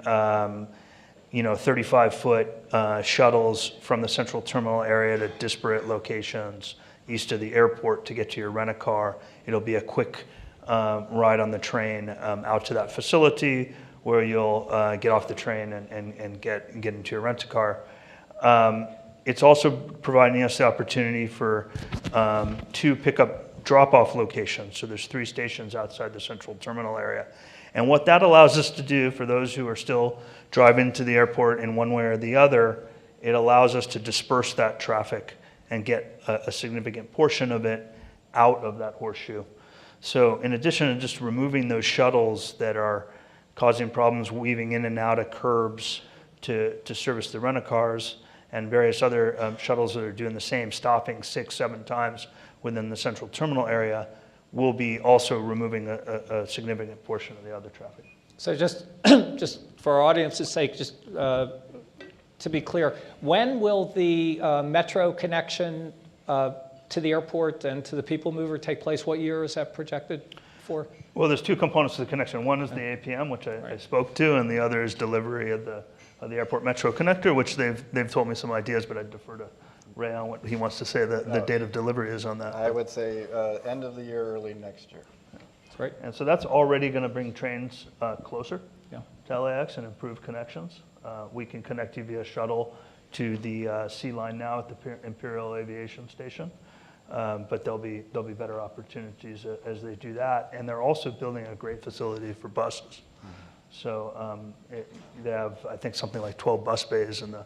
35-foot shuttles from the central terminal area to disparate locations east of the airport to get to your rent-a-car. It'll be a quick ride on the train out to that facility where you'll get off the train and get into your rent-a-car. It's also providing us the opportunity for 2 pickup drop-off locations. So there's 3 stations outside the central terminal area. And what that allows us to do for those who are still driving to the airport in one way or the other, it allows us to disperse that traffic and get a significant portion of it out of that horseshoe. So in addition to just removing those shuttles that are causing problems weaving in and out of curbs to service the rent-a-cars and various other shuttles that are doing the same, stopping 6-7 times within the central terminal area, we'll be also removing a significant portion of the other traffic. So just for our audience's sake, just to be clear, when will the Metro connection to the airport and to the people mover take place? What year is that projected for? Well, there's 2 components to the connection. One is the APM, which I spoke to, and the other is delivery of the airport Metro connector, which they've told me some ideas, but I'd defer to Ray on what he wants to say the date of delivery is on that. I would say end of the year, early next year. Right. And so that's already going to bring trains closer to LAX and improve connections. We can connect you via shuttle to the Sea Line now at the Imperial Aviation Station. But there'll be better opportunities as they do that. And they're also building a great facility for buses. So they have, I think, something like 12 bus bays in the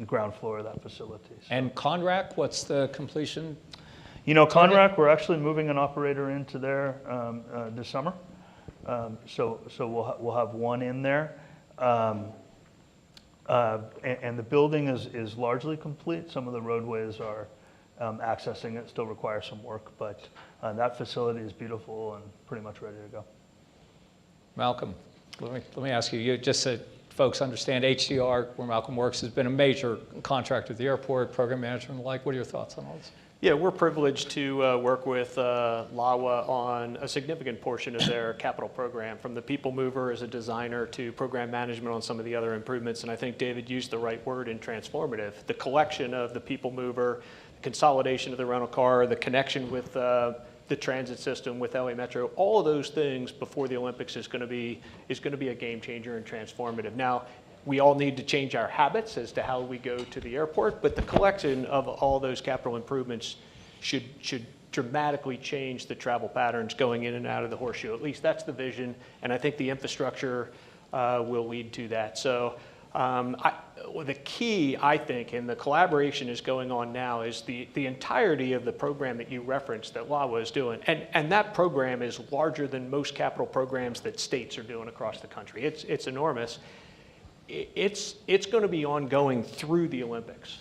ground floor of that facility. So. And Conrac, what's the completion? You know, Conrac, we're actually moving an operator into there this summer. So we'll have one in there. And the building is largely complete. Some of the roadways are accessing it, still require some work, but that facility is beautiful and pretty much ready to go. Malcolm, let me ask you, you just said folks understand HDR, where Malcolm works, has been a major contract with the airport, program management and the like. What are your thoughts on all this? Yeah, we're privileged to work with LAWA on a significant portion of their capital program, from the People Mover as a designer to program management on some of the other improvements. And I think David used the right word in transformative. The collection of the People Mover, the consolidation of the rental car, the connection with the transit system with LA Metro, all of those things before the Olympics is going to be a game changer and transformative. Now, we all need to change our habits as to how we go to the airport, but the collection of all those capital improvements should dramatically change the travel patterns going in and out of the Horseshoe. At least that's the vision, and I think the infrastructure will lead to that. So the key, I think, and the collaboration is going on now, is the entirety of the program that you referenced that LAWA is doing. And that program is larger than most capital programs that states are doing across the country. It's enormous. It's going to be ongoing through the Olympics.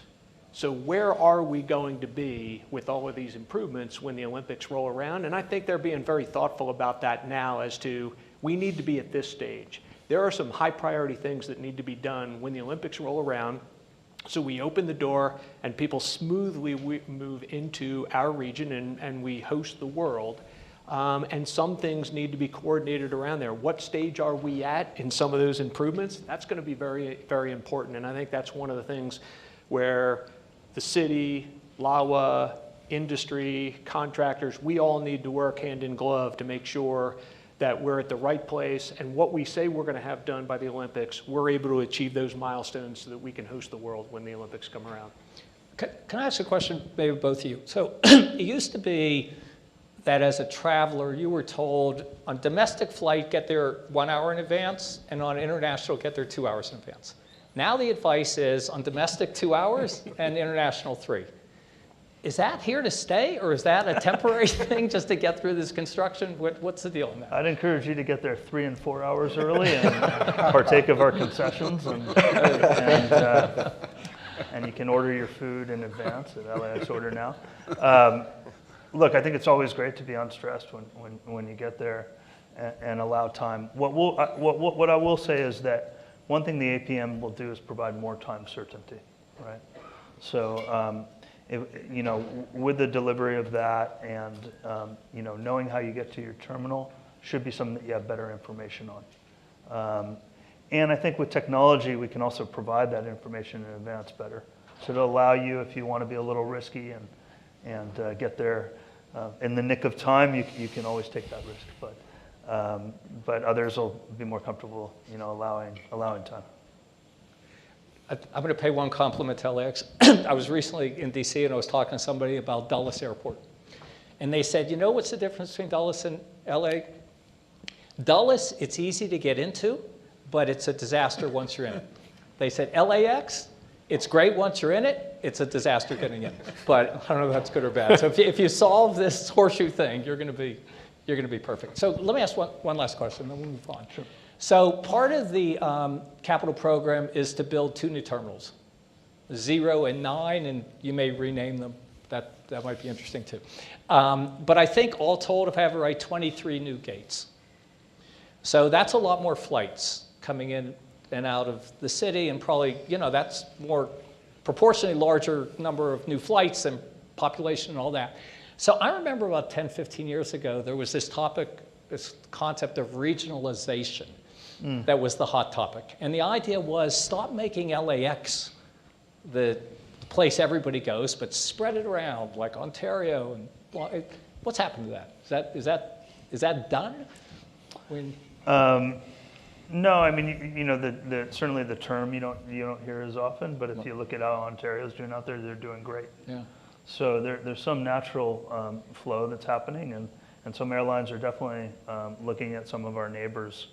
So where are we going to be with all of these improvements when the Olympics roll around? And I think they're being very thoughtful about that now, as to, we need to be at this stage. There are some high priority things that need to be done when the Olympics roll around, so we open the door and people smoothly move into our region and we host the world. And some things need to be coordinated around there. What stage are we at in some of those improvements? That's going to be very, very important. And I think that's one of the things where the city, LAWA, industry, contractors, we all need to work hand in glove to make sure that we're at the right place, and what we say we're going to have done by the Olympics, we're able to achieve those milestones so that we can host the world when the Olympics come around. Can I ask a question, maybe both of you? So it used to be that as a traveler, you were told on domestic flight, get there 1 hour in advance, and on international, get there 2 hours in advance. Now the advice is on domestic 2 hours and international 3. Is that here to stay, or is that a temporary thing just to get through this construction? What's the deal on that? I'd encourage you to get there 3 and 4 hours early and partake of our concessions, and you can order your food in advance at LAX Order Now. Look, I think it's always great to be unstressed when you get there and allow time. What I will say is that one thing the APM will do is provide more time certainty, right? So. With the delivery of that and, knowing how you get to your terminal should be something that you have better information on. And I think with technology, we can also provide that information in advance better. So it'll allow you, if you want to be a little risky and get there in the nick of time, you can always take that risk. But others will be more comfortable, allowing time. I'm going to pay one compliment to LAX. I was recently in DC and I was talking to somebody about Dulles Airport. And they said, you know what's the difference between Dulles and LA? Dulles, it's easy to get into, but it's a disaster once you're in it. They said LAX, it's great once you're in it, it's a disaster getting in. But I don't know if that's good or bad. So if you solve this horseshoe thing, you're going to be perfect. So let me ask one last question, then we'll move on. Sure. So part of the capital program is to build 2 new terminals, 0 and 9, and you may rename them. That might be interesting too. But I think all told, if I have it right, 23 new gates. So that's a lot more flights coming in and out of the city, and probably, that's more proportionally larger number of new flights and population and all that. So I remember about 10, 15 years ago, there was this concept of regionalization. That was the hot topic. And the idea was, stop making LAX the place everybody goes, but spread it around like Ontario and what's happened to that? Is that done? No, I mean, you know, certainly the term you don't hear as often, but if you look at how Ontario's doing out there, they're doing great. Yeah. So there's some natural flow that's happening, and some airlines are definitely looking at some of our neighbors.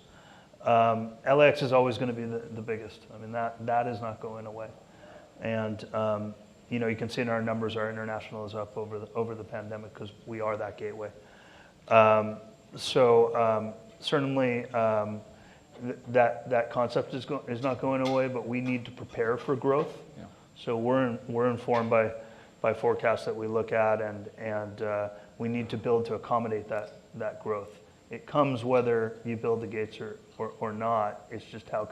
LAX is always going to be the biggest. I mean, that is not going away. And you know, you can see in our numbers, our international is up over the pandemic because we are that gateway. Certainly that concept is not going away, but we need to prepare for growth. Yeah. So we're informed by forecasts that we look at, and we need to build to accommodate that growth. It comes whether you build the gates or not. It's just how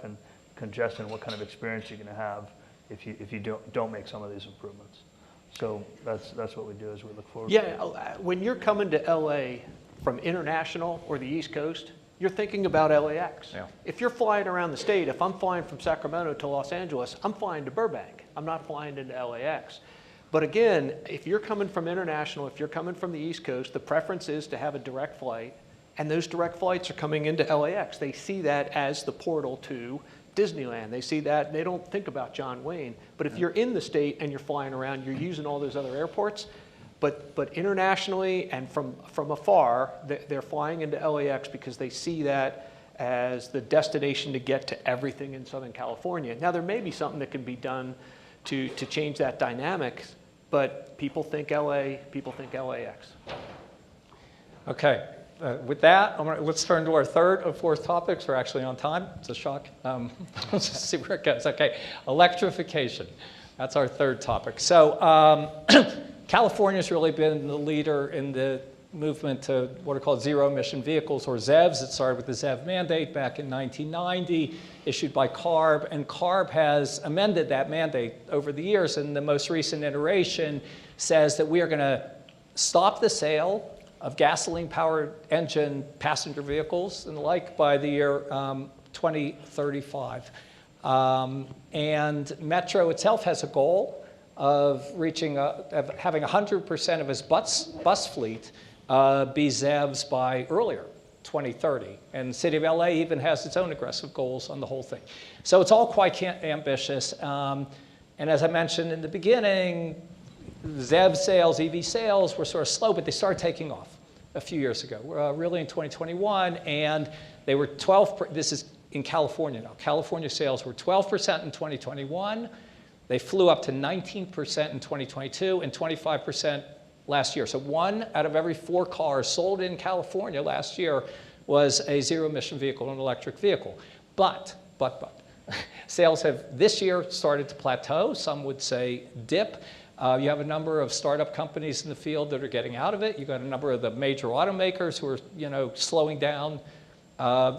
congestion, what kind of experience you're going to have if you don't make some of these improvements. So that's what we do as we look forward. Yeah, when you're coming to LA from international or the East Coast, you're thinking about LAX. Yeah. If you're flying around the state, if I'm flying from Sacramento to Los Angeles, I'm flying to Burbank. I'm not flying into LAX. But again, if you're coming from international, if you're coming from the East Coast, the preference is to have a direct flight, and those direct flights are coming into LAX. They see that as the portal to Disneyland. They see that, they don't think about John Wayne. But if you're in the state and you're flying around, you're using all those other airports. But internationally and from afar, they're flying into LAX because they see that as the destination to get to everything in Southern California. Now, there may be something that can be done to change that dynamic, but people think LA, people think LAX. Okay. With that, let's turn to our third of fourth topics. We're actually on time. It's a shock. Let's just see where it goes. Okay, electrification. That's our third topic. So California's really been the leader in the movement to what are called zero-emission vehicles, or ZEVs. It started with the ZEV mandate back in 1990, issued by CARB, and CARB has amended that mandate over the years, and the most recent iteration says that we are going to stop the sale of gasoline-powered engine passenger vehicles and the like by the year 2035. And Metro itself has a goal of having 100% of its bus fleet be ZEVs by earlier, 2030. And the city of LA even has its own aggressive goals on the whole thing. So it's all quite ambitious. And as I mentioned in the beginning, ZEV sales, EV sales were sort of slow, but they started taking off a few years ago, really in 2021. And they were this is in California now. California sales were 12% in 2021. They flew up to 19% in 2022 and 25% last year. So 1 out of every 4 cars sold in California last year was a zero-emission vehicle, an electric vehicle. But, sales have this year started to plateau. Some would say dip. You have a number of startup companies in the field that are getting out of it. You've got a number of the major automakers who are, slowing down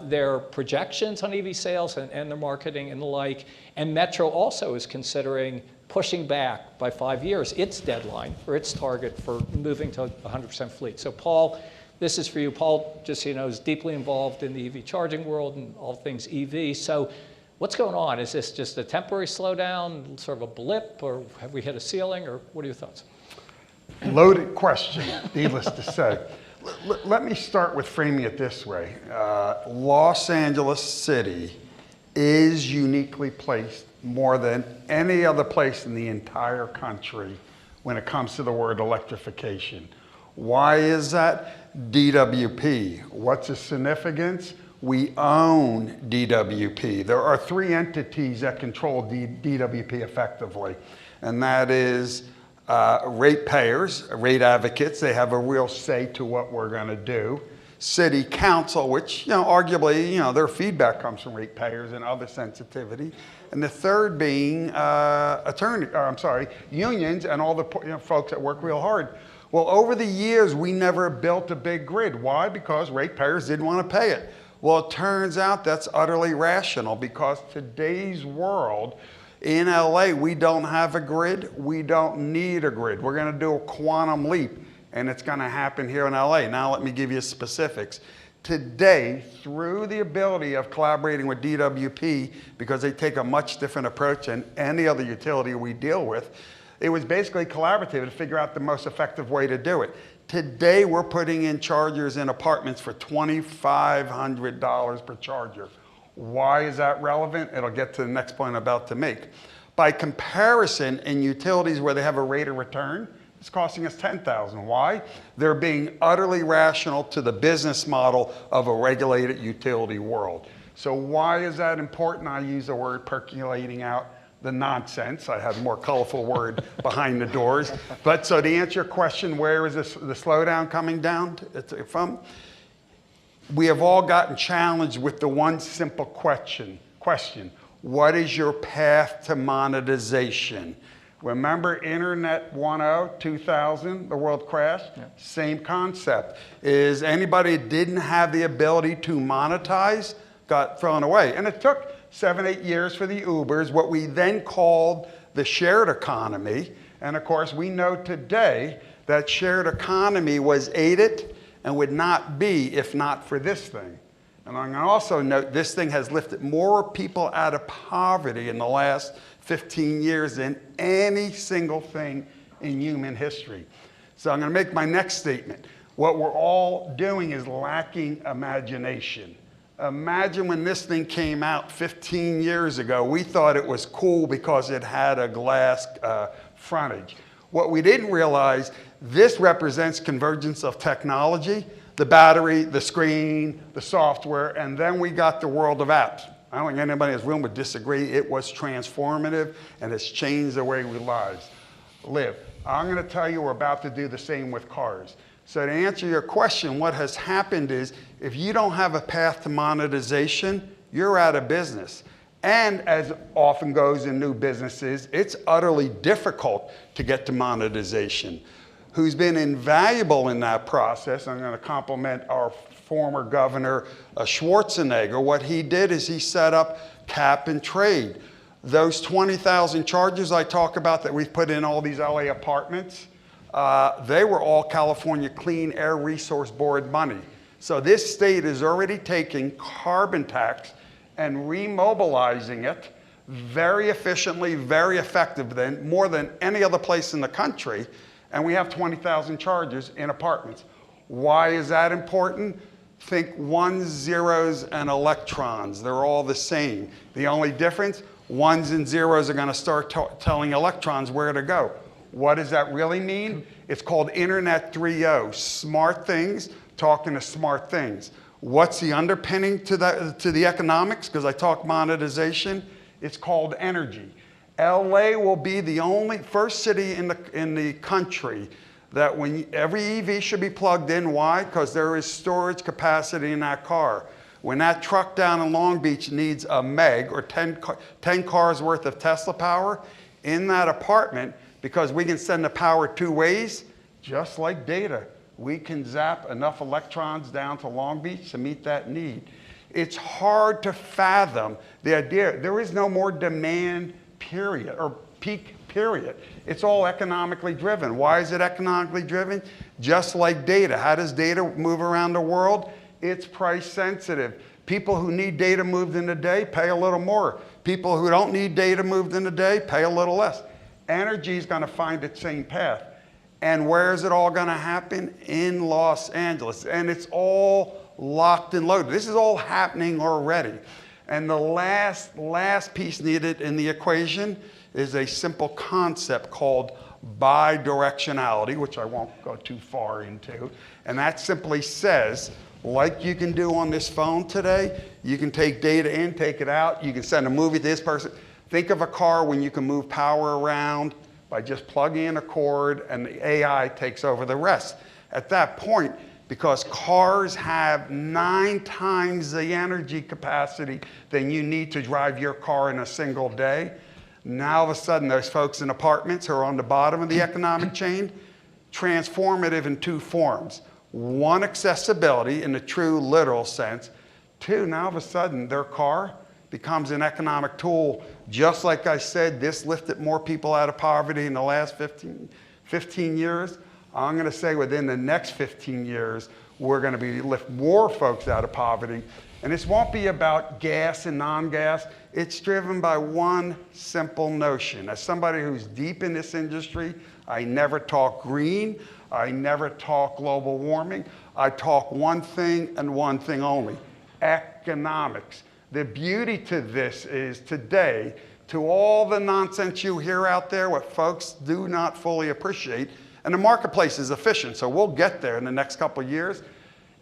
their projections on EV sales and their marketing and the like. And Metro also is considering pushing back by 5 years its deadline or its target for moving to 100% fleet. So Paul, this is for you. Paul, just so you know, is deeply involved in the EV charging world and all things EV. So what's going on? Is this just a temporary slowdown, sort of a blip, or have we hit a ceiling, or what are your thoughts? Loaded question, needless to say. Let me start with framing it this way. Los Angeles City is uniquely placed more than any other place in the entire country when it comes to the word electrification. Why is that? DWP. What's the significance? We own DWP. There are 3 entities that control DWP effectively, and that is ratepayers, rate advocates. They have a real say to what we're going to do. City council, which arguably their feedback comes from ratepayers and other sensitivity, and the third being unions and all the folks that work real hard. Well, over the years, we never built a big grid. Why? Because ratepayers didn't want to pay it. Well, it turns out that's utterly rational, because today's world, in LA, we don't have a grid. We don't need a grid. We're going to do a quantum leap, and it's going to happen here in LA. Now let me give you specifics. Today, through the ability of collaborating with DWP, because they take a much different approach than any other utility we deal with, it was basically collaborative to figure out the most effective way to do it. Today, we're putting in chargers in apartments for $2,500 per charger. Why is that relevant? It'll get to the next point I'm about to make. By comparison, in utilities where they have a rate of return, it's costing us $10,000. Why? They're being utterly rational to the business model of a regulated utility world. So why is that important? I use the word percolating out the nonsense. I have a more colorful word behind the doors. But so to answer your question, where is this, the slowdown coming down from? We have all gotten challenged with the one simple question. What is your path to monetization? Remember Internet 1.0, 2000, the world crashed? Yeah. Same concept. Is anybody that didn't have the ability to monetize got thrown away. And it took 7-8 years for the Ubers, what we then called the shared economy. And of course, we know today that shared economy was aided and would not be if not for this thing. And I'm going to also note this thing has lifted more people out of poverty in the last 15 years than any single thing in human history. So I'm going to make my next statement. What we're all doing is lacking imagination. Imagine when this thing came out 15 years ago, we thought it was cool because it had a glass frontage. What we didn't realize, this represents convergence of technology, the battery, the screen, the software, and then we got the world of apps. I don't think anybody in this room would disagree. It was transformative, and it's changed the way we live. I'm going to tell you we're about to do the same with cars. So to answer your question, what has happened is if you don't have a path to monetization, you're out of business. And as often goes in new businesses, it's utterly difficult to get to monetization. Who's been invaluable in that process, I'm going to compliment our former governor, Schwarzenegger. What he did is he set up cap and trade. Those 20,000 chargers I talk about that we've put in all these LA apartments, they were all California Clean Air Resource Board money. So this state is already taking carbon tax and remobilizing it very efficiently, very effective, more than any other place in the country. And we have 20,000 chargers in apartments. Why is that important? Think ones, zeros, and electrons. They're all the same. The only difference, ones and zeros are going to start telling electrons where to go. What does that really mean? It's called Internet 3.0, smart things talking to smart things. What's the underpinning to the economics? Because I talk monetization. It's called energy. LA will be the only first city in the country that when every EV should be plugged in. Why? Because there is storage capacity in that car. When that truck down in Long Beach needs a meg or 10 cars worth of Tesla power, in that apartment, because we can send the power 2 ways, just like data, we can zap enough electrons down to Long Beach to meet that need. It's hard to fathom the idea. There is no more demand period or peak period. It's all economically driven. Why is it economically driven? Just like data. How does data move around the world? It's price sensitive. People who need data moved in a day pay a little more. People who don't need data moved in a day pay a little less. Energy is going to find its same path. And where is it all going to happen? In Los Angeles. And it's all locked and loaded. This is all happening already. And the last piece needed in the equation is a simple concept called bidirectionality, which I won't go too far into. And that simply says, like you can do on this phone today, you can take data in, take it out, you can send a movie to this person. Think of a car when you can move power around by just plugging in a cord and the AI takes over the rest. At that point, because cars have 9 times the energy capacity than you need to drive your car in a single day, now all of a sudden those folks in apartments who are on the bottom of the economic chain, transformative in 2 forms. 1, accessibility in the true literal sense. 2, now all of a sudden their car becomes an economic tool. Just like I said, this lifted more people out of poverty in the last 15 years. I'm going to say within the next 15 years, We're going to lift more folks out of poverty. And this won't be about gas and non-gas. It's driven by one simple notion. As somebody who's deep in this industry, I never talk green. I never talk global warming. I talk one thing and one thing only: economics. The beauty to this is today, to all the nonsense you hear out there, what folks do not fully appreciate, and the marketplace is efficient, so we'll get there in the next couple of years.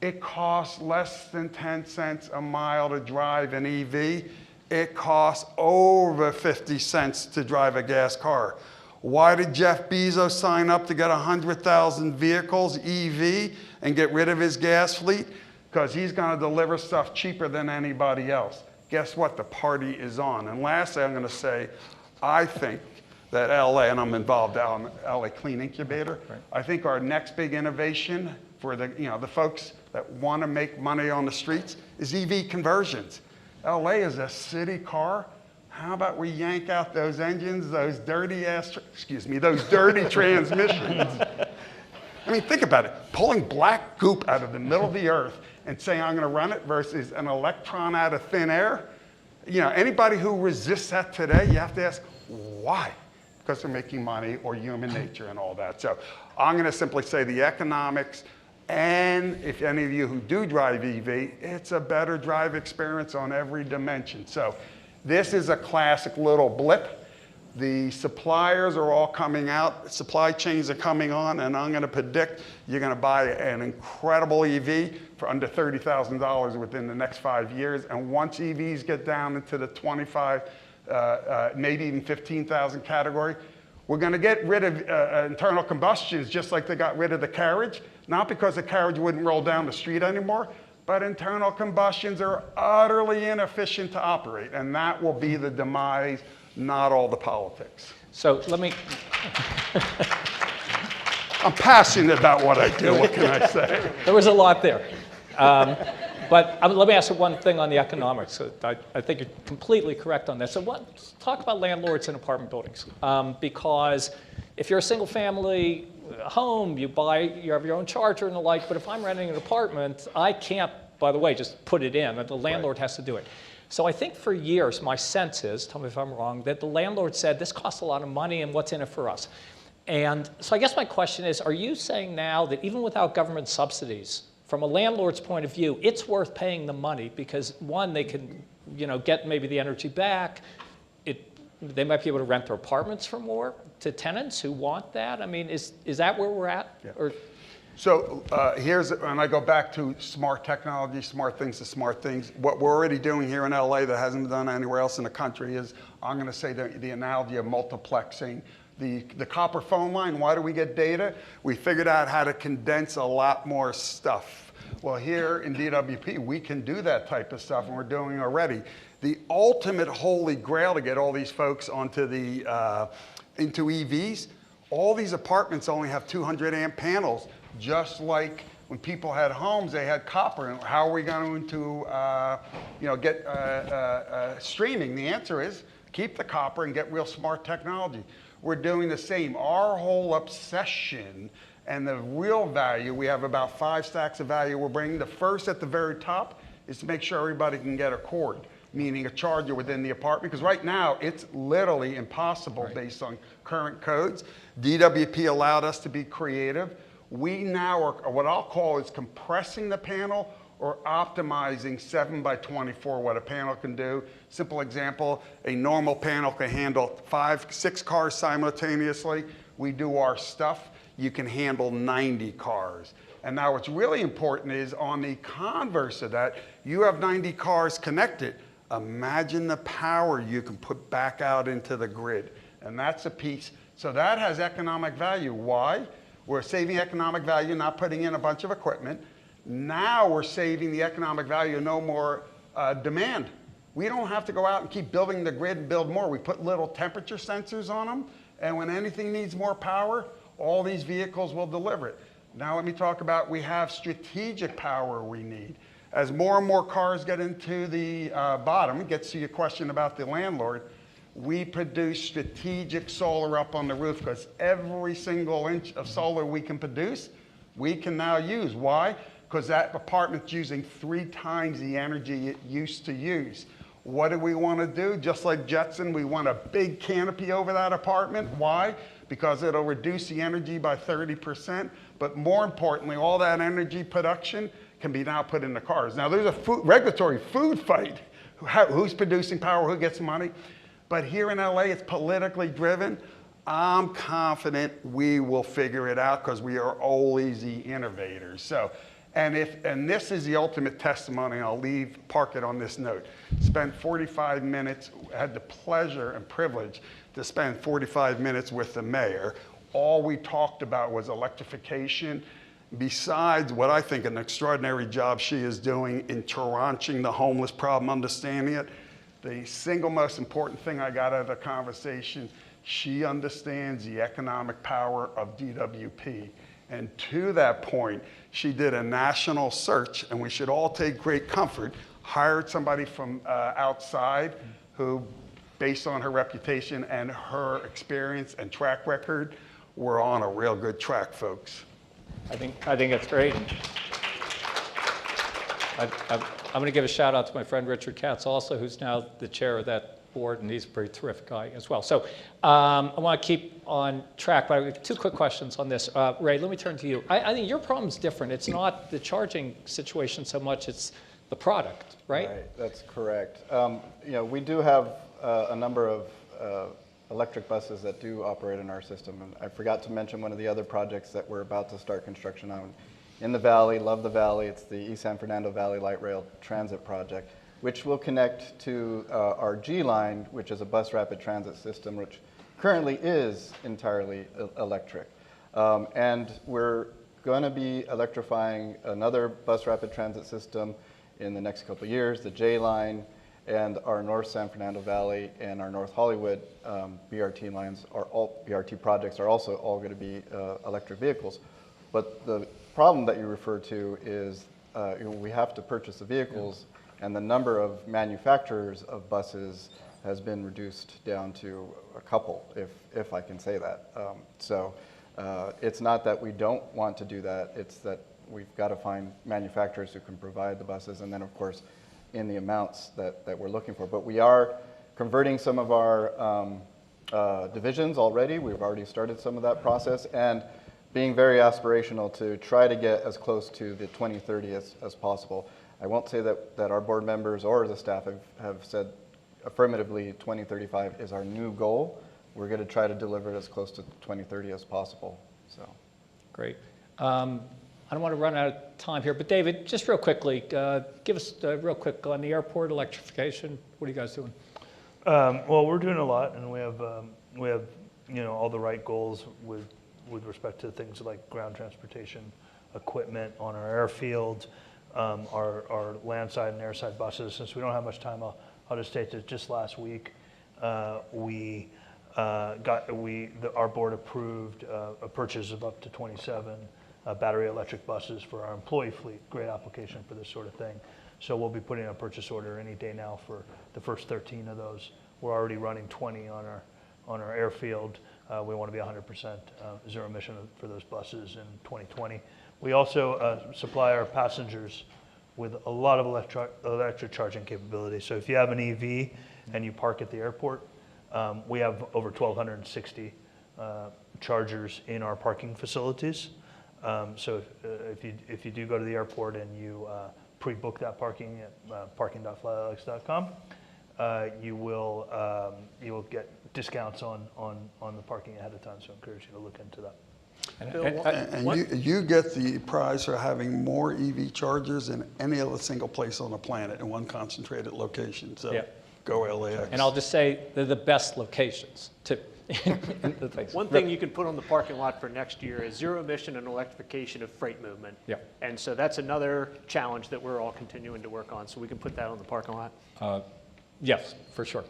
It costs less than 10 cents a mile to drive an EV. It costs over 50 cents to drive a gas car. Why did Jeff Bezos sign up to get 100,000 vehicles, EV, and get rid of his gas fleet? Because he's going to deliver stuff cheaper than anybody else. Guess what? The party is on. And lastly, I'm going to say, I think that LA, and I'm involved in LA Clean Incubator, right. I think our next big innovation for the folks that want to make money on the streets is EV conversions. LA is a city car. How about we yank out those engines, those dirty transmissions? I mean, think about it. Pulling black goop out of the middle of the earth and saying, I'm going to run it versus an electron out of thin air. Anybody who resists that today, you have to ask, why? Because they're making money or human nature and all that. So I'm going to simply say the economics, and if any of you who do drive EV, it's a better drive experience on every dimension. So this is a classic little blip. The suppliers are all coming out, supply chains are coming on, and I'm going to predict you're going to buy an incredible EV for under $30,000 within the next 5 years. And once EVs get down into the 25, maybe even 15,000 category, we're going to get rid of internal combustions just like they got rid of the carriage, not because the carriage wouldn't roll down the street anymore, but internal combustions are utterly inefficient to operate, and that will be the demise, not all the politics. So let me... I'm passionate about what I do, what can I say? There was a lot there. But let me ask you one thing on the economics. I think you're completely correct on this. So let's talk about landlords in apartment buildings. Because if you're a single family home, you have your own charger and the like, but if I'm renting an apartment, I can't, by the way, just put it in. The landlord has to do it. So I think for years, my sense is, tell me if I'm wrong, that the landlord said, this costs a lot of money and what's in it for us? And so I guess my question is, are you saying now that even without government subsidies, from a landlord's point of view, it's worth paying the money because, one, they can get maybe the energy back. They might be able to rent their apartments for more to tenants who want that? I mean, is that where we're at? Yeah. Or? So when I go back to smart technology, smart things to smart things, what we're already doing here in LA that hasn't been done anywhere else in the country is, I'm going to say the analogy of multiplexing. The copper phone line, why do we get data? We figured out how to condense a lot more stuff. Well, here in DWP, we can do that type of stuff, and we're doing already. The ultimate holy grail to get all these folks onto into EVs, all these apartments only have 200 amp panels, just like when people had homes, they had copper. And how are we going to get streaming? The answer is keep the copper and get real smart technology. We're doing the same. Our whole obsession and the real value, we have about 5 stacks of value we're bringing. The first at the very top is to make sure everybody can get a cord, meaning a charger within the apartment, because right now it's literally impossible based on current codes. DWP allowed us to be creative. We now are what I'll call is compressing the panel or optimizing 7x24 what a panel can do. Simple example, a normal panel can handle 5-6 cars simultaneously. We do our stuff, you can handle 90 cars. And now what's really important is on the converse of that, you have 90 cars connected. Imagine the power you can put back out into the grid. And that's a piece. So that has economic value. Why? We're saving economic value, not putting in a bunch of equipment. Now we're saving the economic value, no more demand. We don't have to go out and keep building the grid and build more. We put little temperature sensors on them, and when anything needs more power, all these vehicles will deliver it. Now let me talk about, we have strategic power we need. As more and more cars get into the bottom, it gets to your question about the landlord, we produce strategic solar up on the roof because every single inch of solar we can produce, we can now use. Why? because that apartment's using 3 times the energy it used to use. What do we want to do? Just like Jetson, we want a big canopy over that apartment. Why? Because it'll reduce the energy by 30%. But more importantly, all that energy production can be now put in the cars. Now, there's a regulatory food fight. Who's producing power? Who gets money? But here in LA, it's politically driven. I'm confident we will figure it out because we are always the innovators. So, and this is the ultimate testimony. I'll park it on this note. Spent 45 minutes, had the pleasure and privilege to spend 45 minutes with the mayor. All we talked about was electrification. Besides what I think an extraordinary job she is doing in tranching the homeless problem, understanding it, the single most important thing I got out of the conversation, she understands the economic power of DWP. And to that point, she did a national search, and we should all take great comfort, hired somebody from outside who, based on her reputation and her experience and track record, we're on a real good track, folks. I think that's great. I'm going to give a shout out to my friend Richard Katz also, who's now the chair of that board, and he's a pretty terrific guy as well. So I want to keep on track, but I have 2 quick questions on this. Ray, let me turn to you. I think your problem's different. It's not the charging situation so much, it's the product, right? Right, that's correct. We do have a number of electric buses that do operate in our system. And I forgot to mention one of the other projects that we're about to start construction on in the Valley, love the Valley. It's the East San Fernando Valley Light Rail Transit Project, which will connect to our G line, which is a bus rapid transit system, which currently is entirely electric. And we're going to be electrifying another bus rapid transit system in the next couple of years, the J line, and our North San Fernando Valley and our North Hollywood BRT lines, BRT projects are also all going to be electric vehicles. But the problem that you refer to is we have to purchase the vehicles, and the number of manufacturers of buses has been reduced down to a couple, if I can say that. So it's not that we don't want to do that, it's that we've got to find manufacturers who can provide the buses, and then of course in the amounts that we're looking for. But we are converting some of our divisions already. We've already started some of that process, and being very aspirational to try to get as close to the 2030 as possible. I won't say that our board members or the staff have said affirmatively 2035 is our new goal. We're going to try to deliver it as close to 2030 as possible. So, great. I don't want to run out of time here, but David, just real quickly, give us real quick on the airport electrification. What are you guys doing? Well, we're doing a lot, and we have all the right goals with respect to things like ground transportation equipment on our airfield, our landside and airside buses. Since we don't have much time, I'll just state that just last week our board approved a purchase of up to 27 battery electric buses for our employee fleet. Great application for this sort of thing. So we'll be putting a purchase order any day now for the first 13 of those. We're already running 20 on our airfield. We want to be 100% zero emission for those buses in 2020. We also supply our passengers with a lot of electric charging capability. So if you have an EV and you park at the airport, we have over 1,260 chargers in our parking facilities. So if you do go to the airport and you pre-book that parking at parking.flylex.com, you will get discounts on the parking ahead of time. So I encourage you to look into that. And you get the prize for having more EV chargers than any other single place on the planet in one concentrated location. So go LAX. And I'll just say they're the best locations too. One thing you can put on the parking lot for next year is zero emission and electrification of freight movement. Yeah. And so that's another challenge that we're all continuing to work on. So we can put that on the parking lot. Yes, for sure.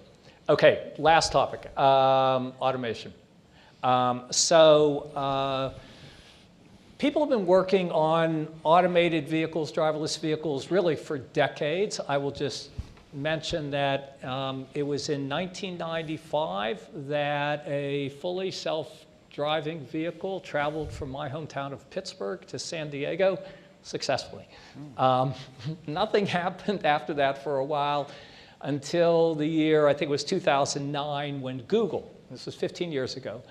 Okay, last topic, automation. People have been working on automated vehicles, driverless vehicles, really for decades. I will just mention that it was in 1995 that a fully self-driving vehicle traveled from my hometown of Pittsburgh to San Diego, successfully. Nothing happened after that for a while until the year, I think it was 2009, when Google, this was 15 years ago,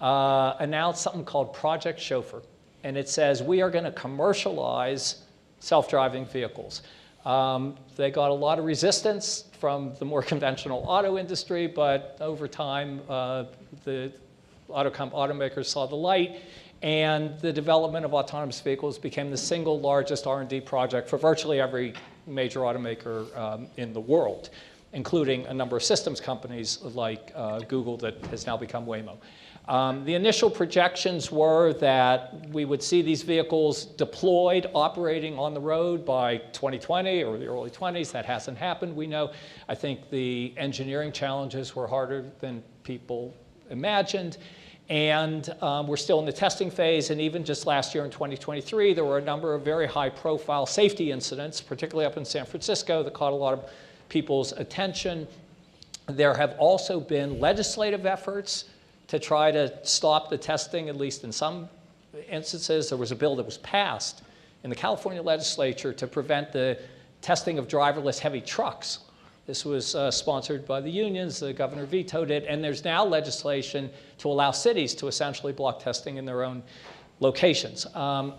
announced something called Project Chauffeur. And it says, we are going to commercialize self-driving vehicles. They got a lot of resistance from the more conventional auto industry, but over time, the automakers saw the light, and the development of autonomous vehicles became the single largest R&D project for virtually every major automaker in the world, including a number of systems companies like Google that has now become Waymo. The initial projections were that we would see these vehicles deployed, operating on the road by 2020 or the early 20s. That hasn't happened, we know. I think the engineering challenges were harder than people imagined. And we're still in the testing phase. And even just last year in 2023, there were a number of very high-profile safety incidents, particularly up in San Francisco, that caught a lot of people's attention. There have also been legislative efforts to try to stop the testing, at least in some instances. There was a bill that was passed in the California legislature to prevent the testing of driverless heavy trucks. This was sponsored by the unions. The governor vetoed it. And there's now legislation to allow cities to essentially block testing in their own locations.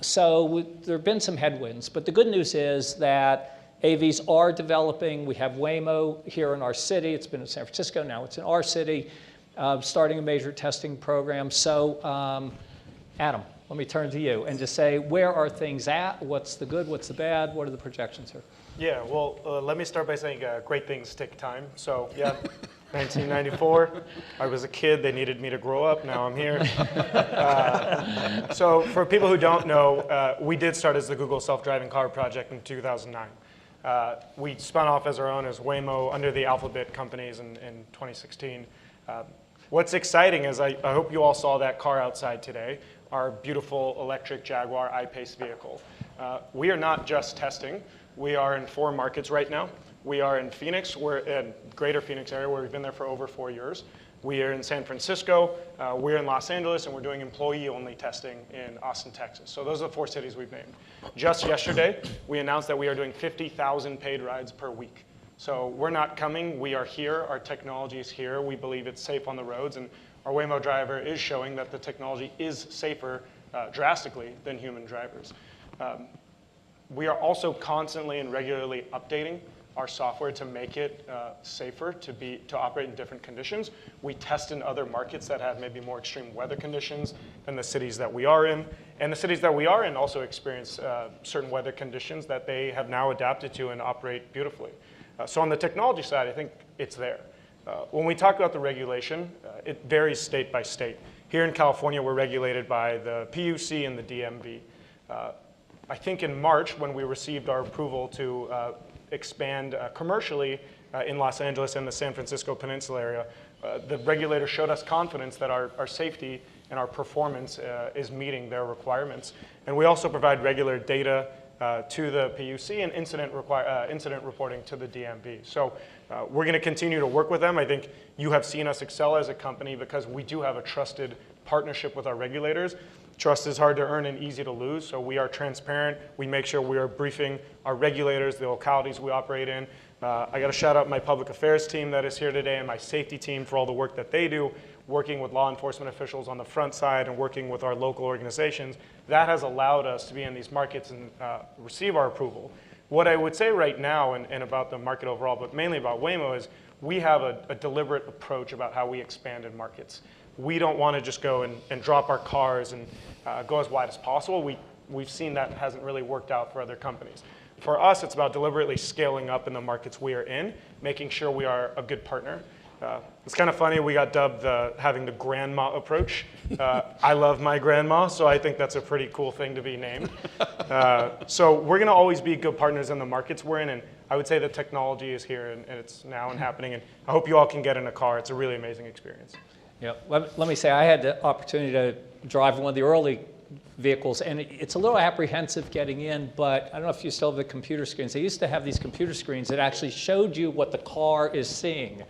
So there have been some headwinds. But the good news is that AVs are developing. We have Waymo here in our city. It's been in San Francisco. Now it's in our city. Starting a major testing program. So, Adam, let me turn to you and just say, where are things at? What's the good? What's the bad? What are the projections here? Yeah, well, let me start by saying great things take time. So, yeah, 1994, I was a kid. They needed me to grow up. Now I'm here. So for people who don't know, we did start as the Google Self-Driving Car Project in 2009. We spun off as our own as Waymo under the Alphabet companies in 2016. What's exciting is I hope you all saw that car outside today, our beautiful electric Jaguar I-Pace vehicle. We are not just testing. We are in 4 markets right now. We are in Phoenix. We're in greater Phoenix area where we've been there for over 4 years. We are in San Francisco. We're in Los Angeles, and we're doing employee-only testing in Austin, Texas. So those are the 4 cities we've named. Just yesterday, we announced that we are doing 50,000 paid rides per week. So we're not coming, we are here, our technology is here, we believe it's safe on the roads, and our Waymo driver is showing that the technology is safer drastically than human drivers. We are also constantly and regularly updating our software to make it safer to operate in different conditions. We test in other markets that have maybe more extreme weather conditions than the cities that we are in. And the cities that we are in also experience certain weather conditions that they have now adapted to and operate beautifully. So on the technology side, I think it's there. When we talk about the regulation, it varies state by state. Here in California, we're regulated by the PUC and the DMV. I think in March, when we received our approval to expand commercially in Los Angeles and the San Francisco Peninsula area, the regulator showed us confidence that our safety and our performance is meeting their requirements. And we also provide regular data to the PUC and incident reporting to the DMV. So we're going to continue to work with them. I think you have seen us excel as a company because we do have a trusted partnership with our regulators. Trust is hard to earn and easy to lose, so we are transparent. We make sure we are briefing our regulators, the localities we operate in. I got to shout out my public affairs team that is here today and my safety team for all the work that they do, working with law enforcement officials on the front side and working with our local organizations. That has allowed us to be in these markets and receive our approval. What I would say right now and about the market overall, but mainly about Waymo, is we have a deliberate approach about how we expand in markets. We don't want to just go and drop our cars and go as wide as possible. We've seen that hasn't really worked out for other companies. For us, it's about deliberately scaling up in the markets we are in, making sure we are a good partner. It's kind of funny, we got dubbed having the grandma approach. I love my grandma, so I think that's a pretty cool thing to be named. So we're going to always be good partners in the markets we're in, and I would say the technology is here and it's now and happening, and I hope you all can get in a car. It's a really amazing experience. Yeah, let me say, I had the opportunity to drive one of the early vehicles, and it's a little apprehensive getting in, but I don't know if you still have the computer screens. They used to have these computer screens that actually showed you what the car is seeing.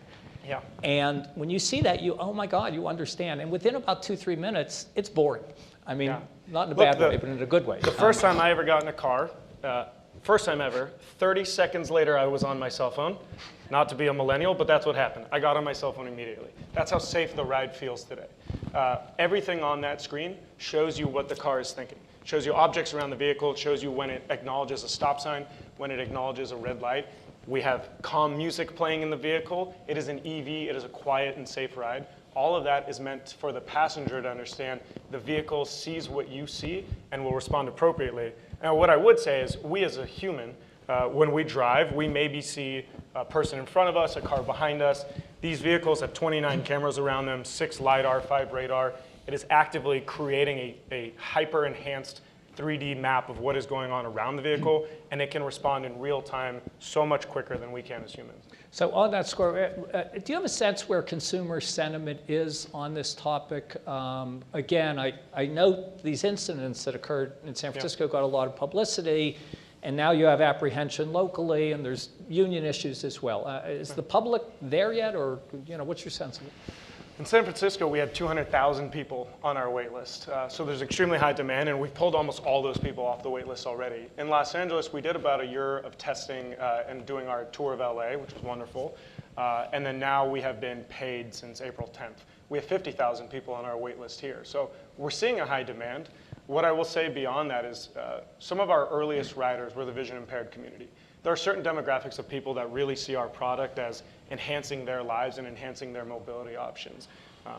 Yeah. And when you see that, oh my God, you understand. And within about 2-3 minutes, it's boring. I mean, Yeah. not in a bad way, but in a good way. The first time I ever got in a car, first time ever, 30 seconds later I was on my cell phone. Not to be a millennial, but that's what happened. I got on my cell phone immediately. That's how safe the ride feels today. Everything on that screen shows you what the car is thinking. It shows you objects around the vehicle. It shows you when it acknowledges a stop sign, when it acknowledges a red light. We have calm music playing in the vehicle. It is an EV. It is a quiet and safe ride. All of that is meant for the passenger to understand the vehicle sees what you see and will respond appropriately. Now, what I would say is we as a human, when we drive, we maybe see a person in front of us, a car behind us. These vehicles have 29 cameras around them, 6 LiDAR, 5 radar. It is actively creating a hyper-enhanced 3D map of what is going on around the vehicle, and it can respond in real time so much quicker than we can as humans. So on that score, do you have a sense where consumer sentiment is on this topic? Again, I note these incidents that occurred in San Francisco got a lot of publicity, and now you have apprehension locally, and there's union issues as well. Is the public there yet, or what's your sense of it? In San Francisco, we had 200,000 people on our wait list. So there's extremely high demand, and we've pulled almost all those people off the wait list already. In Los Angeles, we did about a year of testing and doing our tour of LA, which was wonderful. And then now we have been paid since April 10th. We have 50,000 people on our wait list here. So we're seeing a high demand. What I will say beyond that is some of our earliest riders were the vision impaired community. There are certain demographics of people that really see our product as enhancing their lives and enhancing their mobility options.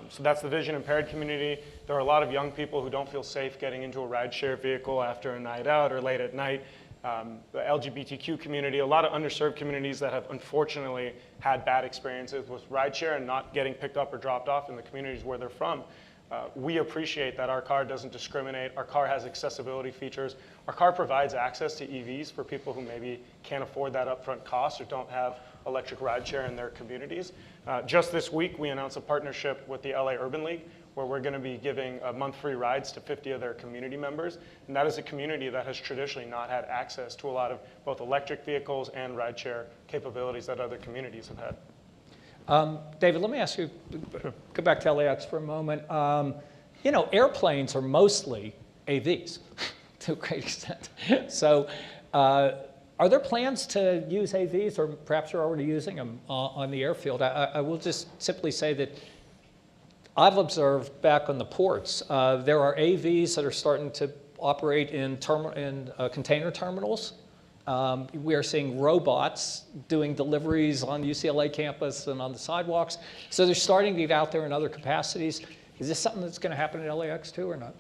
So that's the vision impaired community. There are a lot of young people who don't feel safe getting into a rideshare vehicle after a night out or late at night. The LGBTQ community, a lot of underserved communities that have unfortunately had bad experiences with rideshare and not getting picked up or dropped off in the communities where they're from. We appreciate that our car doesn't discriminate. Our car has accessibility features. Our car provides access to EVs for people who maybe can't afford that upfront cost or don't have electric rideshare in their communities. Just this week, we announced a partnership with the LA Urban League, where we're going to be giving a month free rides to 50 of their community members. And that is a community that has traditionally not had access to a lot of both electric vehicles and rideshare capabilities that other communities have had. David, let me ask you, go back to LAX for a moment. Airplanes are mostly AVs to a great extent. So are there plans to use AVs, or perhaps you're already using them on the airfield? I will just simply say that I've observed back on the ports, there are AVs that are starting to operate in container terminals. We are seeing robots doing deliveries on the UCLA campus and on the sidewalks. So they're starting to get out there in other capacities. Is this something that's going to happen at LAX too, or not?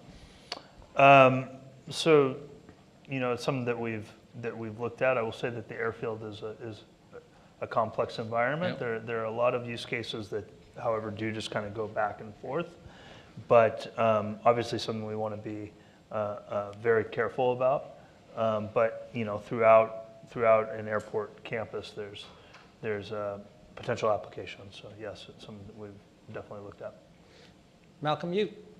So, it's something that we've looked at. I will say that the airfield is a complex environment. Yep. There are a lot of use cases that, however, do just kind of go back and forth. But obviously something we want to be very careful about. But throughout an airport campus, there's potential applications. So yes, it's something that we've definitely looked at. Malcolm,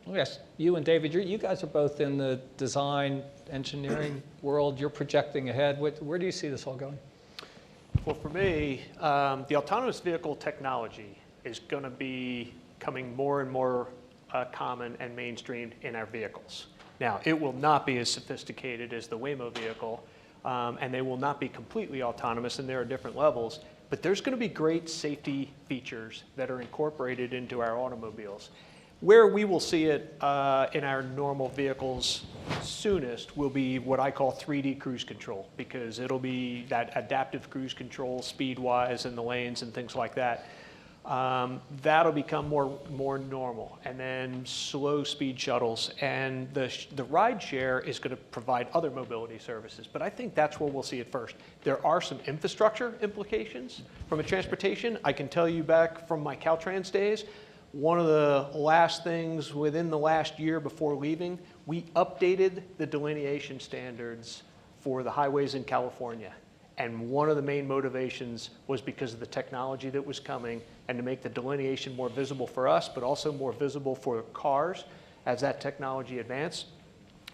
yes, you and David, you guys are both in the design engineering world. You're projecting ahead. Where do you see this all going? Well, for me, the autonomous vehicle technology is going to be becoming more and more common and mainstreamed in our vehicles. Now, it will not be as sophisticated as the Waymo vehicle, and they will not be completely autonomous, and there are different levels, but there's going to be great safety features that are incorporated into our automobiles. Where we will see it in our normal vehicles soonest will be what I call 3D cruise control, because it'll be that adaptive cruise control speed-wise in the lanes and things like that. That'll become more normal, and then slow speed shuttles, and the ride share is going to provide other mobility services, but I think that's where we'll see it first. There are some infrastructure implications from a transportation. I can tell you back from my Caltrans days, one of the last things within the last year before leaving, we updated the delineation standards for the highways in California. And one of the main motivations was because of the technology that was coming and to make the delineation more visible for us, but also more visible for cars as that technology advanced.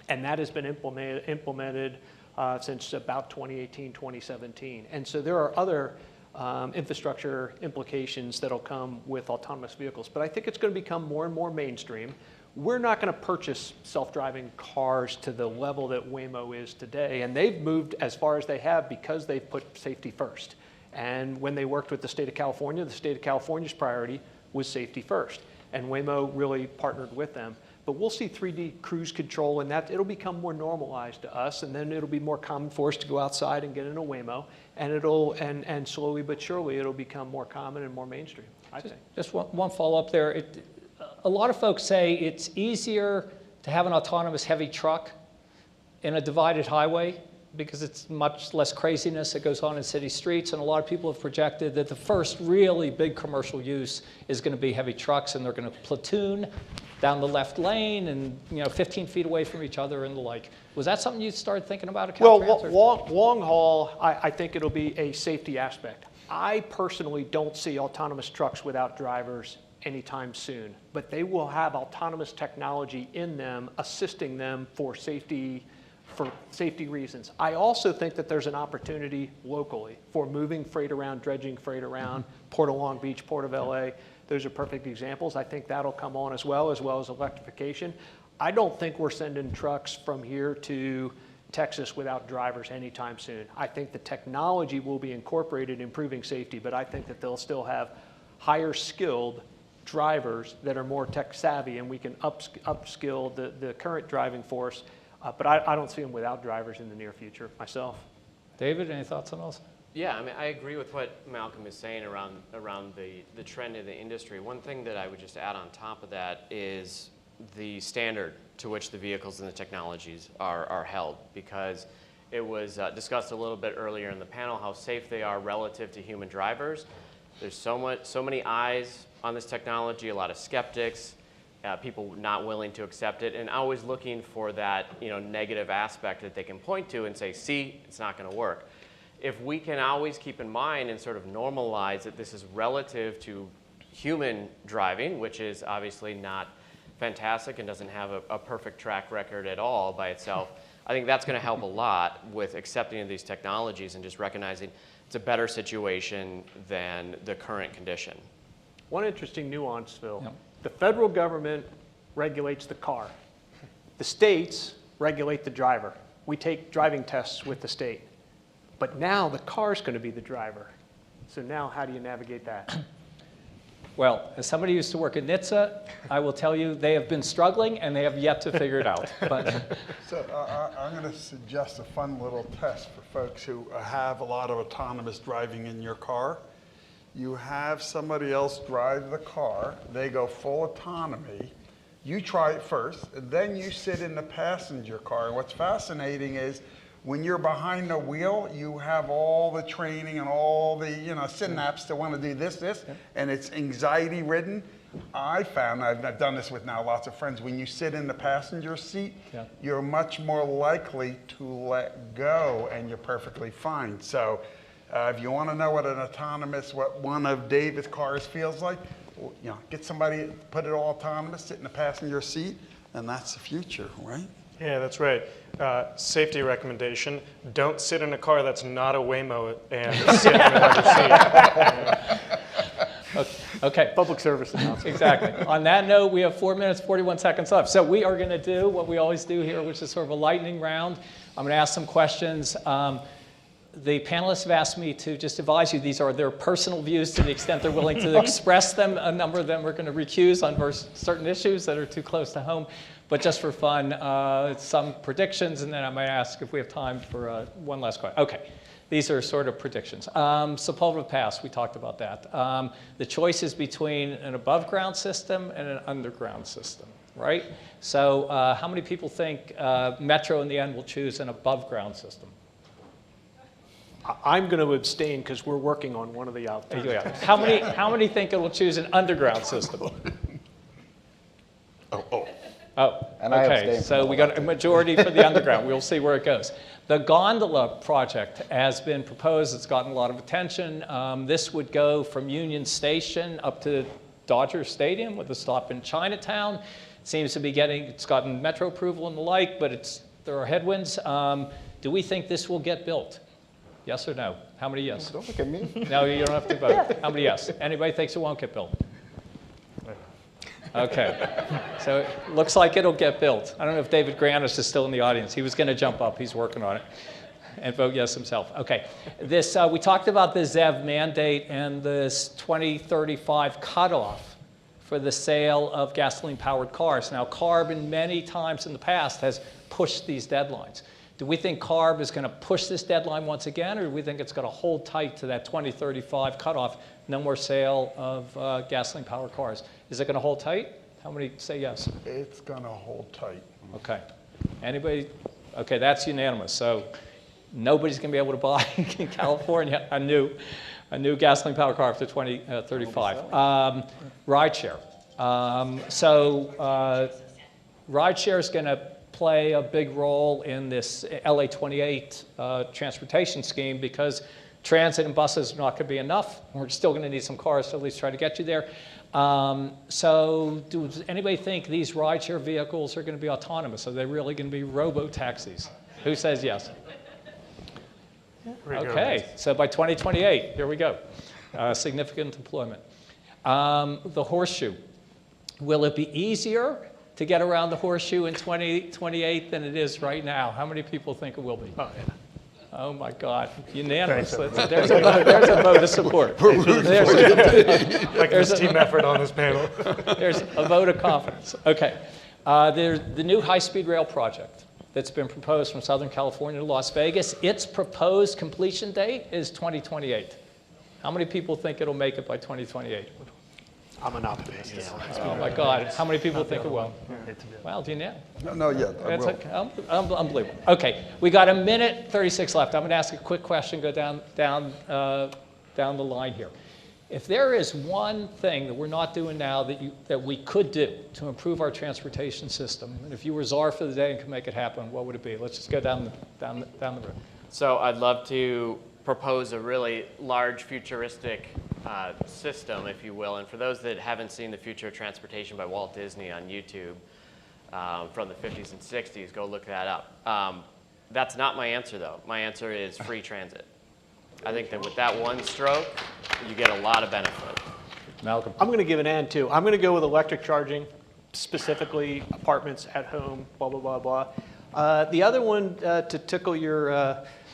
And that has been implemented since about 2018, 2017. And so there are other infrastructure implications that'll come with autonomous vehicles. But I think it's going to become more and more mainstream. We're not going to purchase self-driving cars to the level that Waymo is today, and they've moved as far as they have because they've put safety first. And when they worked with the state of California's priority was safety first, and Waymo really partnered with them. But we'll see 3D cruise control, and that it'll become more normalized to us, and then it'll be more common for us to go outside and get in a Waymo, and and slowly but surely it'll become more common and more mainstream, I think. Just one follow-up there. A lot of folks say it's easier to have an autonomous heavy truck in a divided highway because it's much less craziness that goes on in city streets, and a lot of people have projected that the first really big commercial use is going to be heavy trucks, and they're going to platoon down the left lane and 15 feet away from each other and the like. Was that something you started thinking about at Caltrans? Well, long haul, I think it'll be a safety aspect. I personally don't see autonomous trucks without drivers anytime soon, but they will have autonomous technology in them, assisting them for safety reasons. I also think that there's an opportunity locally for moving freight around, dredging freight around, Port of Long Beach, Port of LA. Those are perfect examples. I think that'll come on as well as electrification. I don't think we're sending trucks from here to Texas without drivers anytime soon. I think the technology will be incorporated in improving safety, but I think that they'll still have higher skilled drivers that are more tech savvy, and we can upskill the current driving force. But I don't see them without drivers in the near future myself. David, any thoughts on those? Yeah, I mean, I agree with what Malcolm is saying around the trend in the industry. One thing that I would just add on top of that is the standard to which the vehicles and the technologies are held, because it was discussed a little bit earlier in the panel how safe they are relative to human drivers. There's so many eyes on this technology, a lot of skeptics, people not willing to accept it, and always looking for that negative aspect that they can point to and say, see, it's not going to work. If we can always keep in mind and sort of normalize that this is relative to human driving, which is obviously not fantastic and doesn't have a perfect track record at all by itself, I think that's going to help a lot with accepting these technologies and just recognizing it's a better situation than the current condition. One interesting nuance, Phil. Yep. The federal government regulates the car. The states regulate the driver. We take driving tests with the state. But now the car's going to be the driver. So now how do you navigate that? Well, as somebody who used to work at NHTSA, I will tell you they have been struggling and they have yet to figure it out. But so I'm going to suggest a fun little test for folks who have a lot of autonomous driving in your car. You have somebody else drive the car, they go full autonomy, you try it first, and then you sit in the passenger car. And what's fascinating is when you're behind the wheel, you have all the training and all the synapses to want to do this, and it's anxiety ridden. I found, I've done this with now lots of friends, when you sit in the passenger seat, you're much more likely to let go and you're perfectly fine. So if you want to know what what one of David's cars feels like, get somebody, put it all autonomous, sit in the passenger seat, and that's the future, right? Yeah, that's right. Safety recommendation, don't sit in a car that's not a Waymo and sit in the driver's seat. Okay. Public service announcement. Exactly. On that note, we have 4 minutes, 41 seconds left. So we are going to do what we always do here, which is sort of a lightning round. I'm going to ask some questions. The panelists have asked me to just advise you these are their personal views to the extent they're willing to express them. A number of them are going to recuse on certain issues that are too close to home. But just for fun, some predictions, and then I might ask if we have time for one last question. Okay, these are sort of predictions. Sepulveda Pass, we talked about that. The choice is between an above-ground system and an underground system, right? So how many people think Metro in the end will choose an above-ground system? I'm going to abstain because we're working on one of the alternatives. How many think it will choose an underground system? Oh, and okay. So we got a majority for the underground. We'll see where it goes. The gondola project has been proposed. It's gotten a lot of attention. This would go from Union Station up to Dodger Stadium with a stop in Chinatown. It seems to be it's gotten Metro approval and the like, but there are headwinds. Do we think this will get built? Yes or no? How many yes? Don't look at me. No, you don't have to vote. How many yes? Anybody thinks it won't get built? Okay, so it looks like it'll get built. I don't know if David Granis is still in the audience. He was going to jump up. He's working on it and vote yes himself. Okay, this we talked about the ZEV mandate and this 2035 cutoff for the sale of gasoline-powered cars. Now, CARB, in many times in the past, has pushed these deadlines. Do we think CARB is going to push this deadline once again, or do we think it's going to hold tight to that 2035 cutoff, no more sale of gasoline-powered cars? Is it going to hold tight? How many say yes? It's going to hold tight. Okay. Anybody? Okay, that's unanimous. So nobody's going to be able to buy in California a new gasoline-powered car after 2035. Rideshare. Rideshare is going to play a big role in this LA 28 transportation scheme because transit and buses are not going to be enough. We're still going to need some cars to at least try to get you there. So does anybody think these rideshare vehicles are going to be autonomous? Are they really going to be robo-taxis? Who says yes? Okay, so by 2028, here we go. Significant deployment. The horseshoe. Will it be easier to get around the horseshoe in 2028 than it is right now? How many people think it will be? Oh, yeah. Oh my God, unanimous. There's a vote of support. There's a team effort on this panel. There's a vote of confidence. Okay, there's the new high-speed rail project that's been proposed from Southern California to Las Vegas. Its proposed completion date is 2028. How many people think it'll make it by 2028? I'm an optimist. Oh my God, how many people think it will? Well, do you know? No, yeah, I will. Unbelievable. Okay, we got a minute 36 left. I'm going to ask a quick question, go down the line here. If there is one thing that we're not doing now that we could do to improve our transportation system, and if you were czar for the day and could make it happen, what would it be? Let's just go down the road. So I'd love to propose a really large futuristic system, if you will. And for those that haven't seen The Future of Transportation by Walt Disney on YouTube from the 50s and 60s, go look that up. That's not my answer, though. My answer is free transit. I think that with that one stroke, you get a lot of benefit. Malcolm. I'm going to give an and, too. I'm going to go with electric charging, specifically apartments at home, blah, blah, blah, blah. The other one to tickle your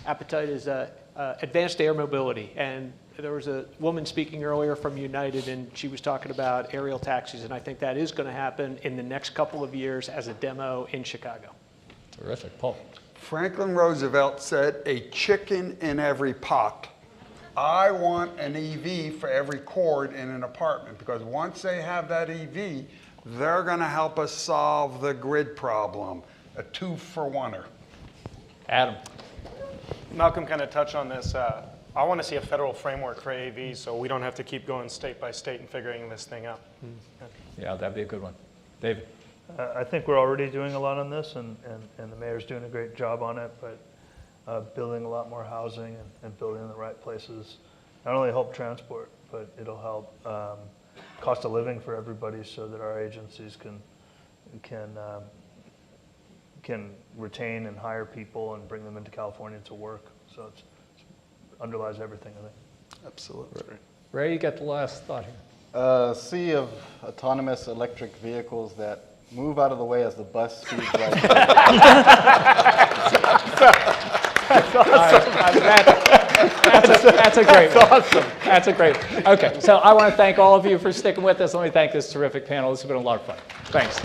appetite is advanced air mobility. And there was a woman speaking earlier from United, and she was talking about aerial taxis, and I think that is going to happen in the next couple of years as a demo in Chicago. Terrific. Paul. Franklin Roosevelt said, a chicken in every pot. I want an EV for every cord in an apartment, because once they have that EV, they're going to help us solve the grid problem. A two-for-oneer. Adam. Malcolm kind of touched on this. I want to see a federal framework for AVs so we don't have to keep going state by state and figuring this thing out. Yeah, that'd be a good one. David. I think we're already doing a lot on this, and the mayor's doing a great job on it, but building a lot more housing and building in the right places not only help transport, but it'll help cost of living for everybody so that our agencies can retain and hire people and bring them into California to work. So it underlies everything, I think. Absolutely. Ray, you got the last thought here. Sea of autonomous electric vehicles that move out of the way as the bus speeds right by. That's awesome. That's a great one. Awesome. That's a great one. Okay, so I want to thank all of you for sticking with us. Let me thank this terrific panel. This has been a lot of fun. Thanks.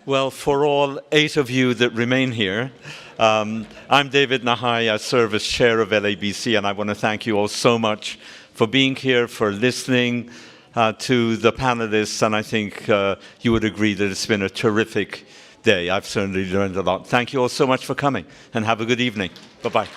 Well, for all 8 of you that remain here, I'm David Nahai. I serve as chair of LABC, and I want to thank you all so much for being here, for listening to the panelists, and I think you would agree that it's been a terrific day. I've certainly learned a lot. Thank you all so much for coming, and have a good evening. Bye-bye.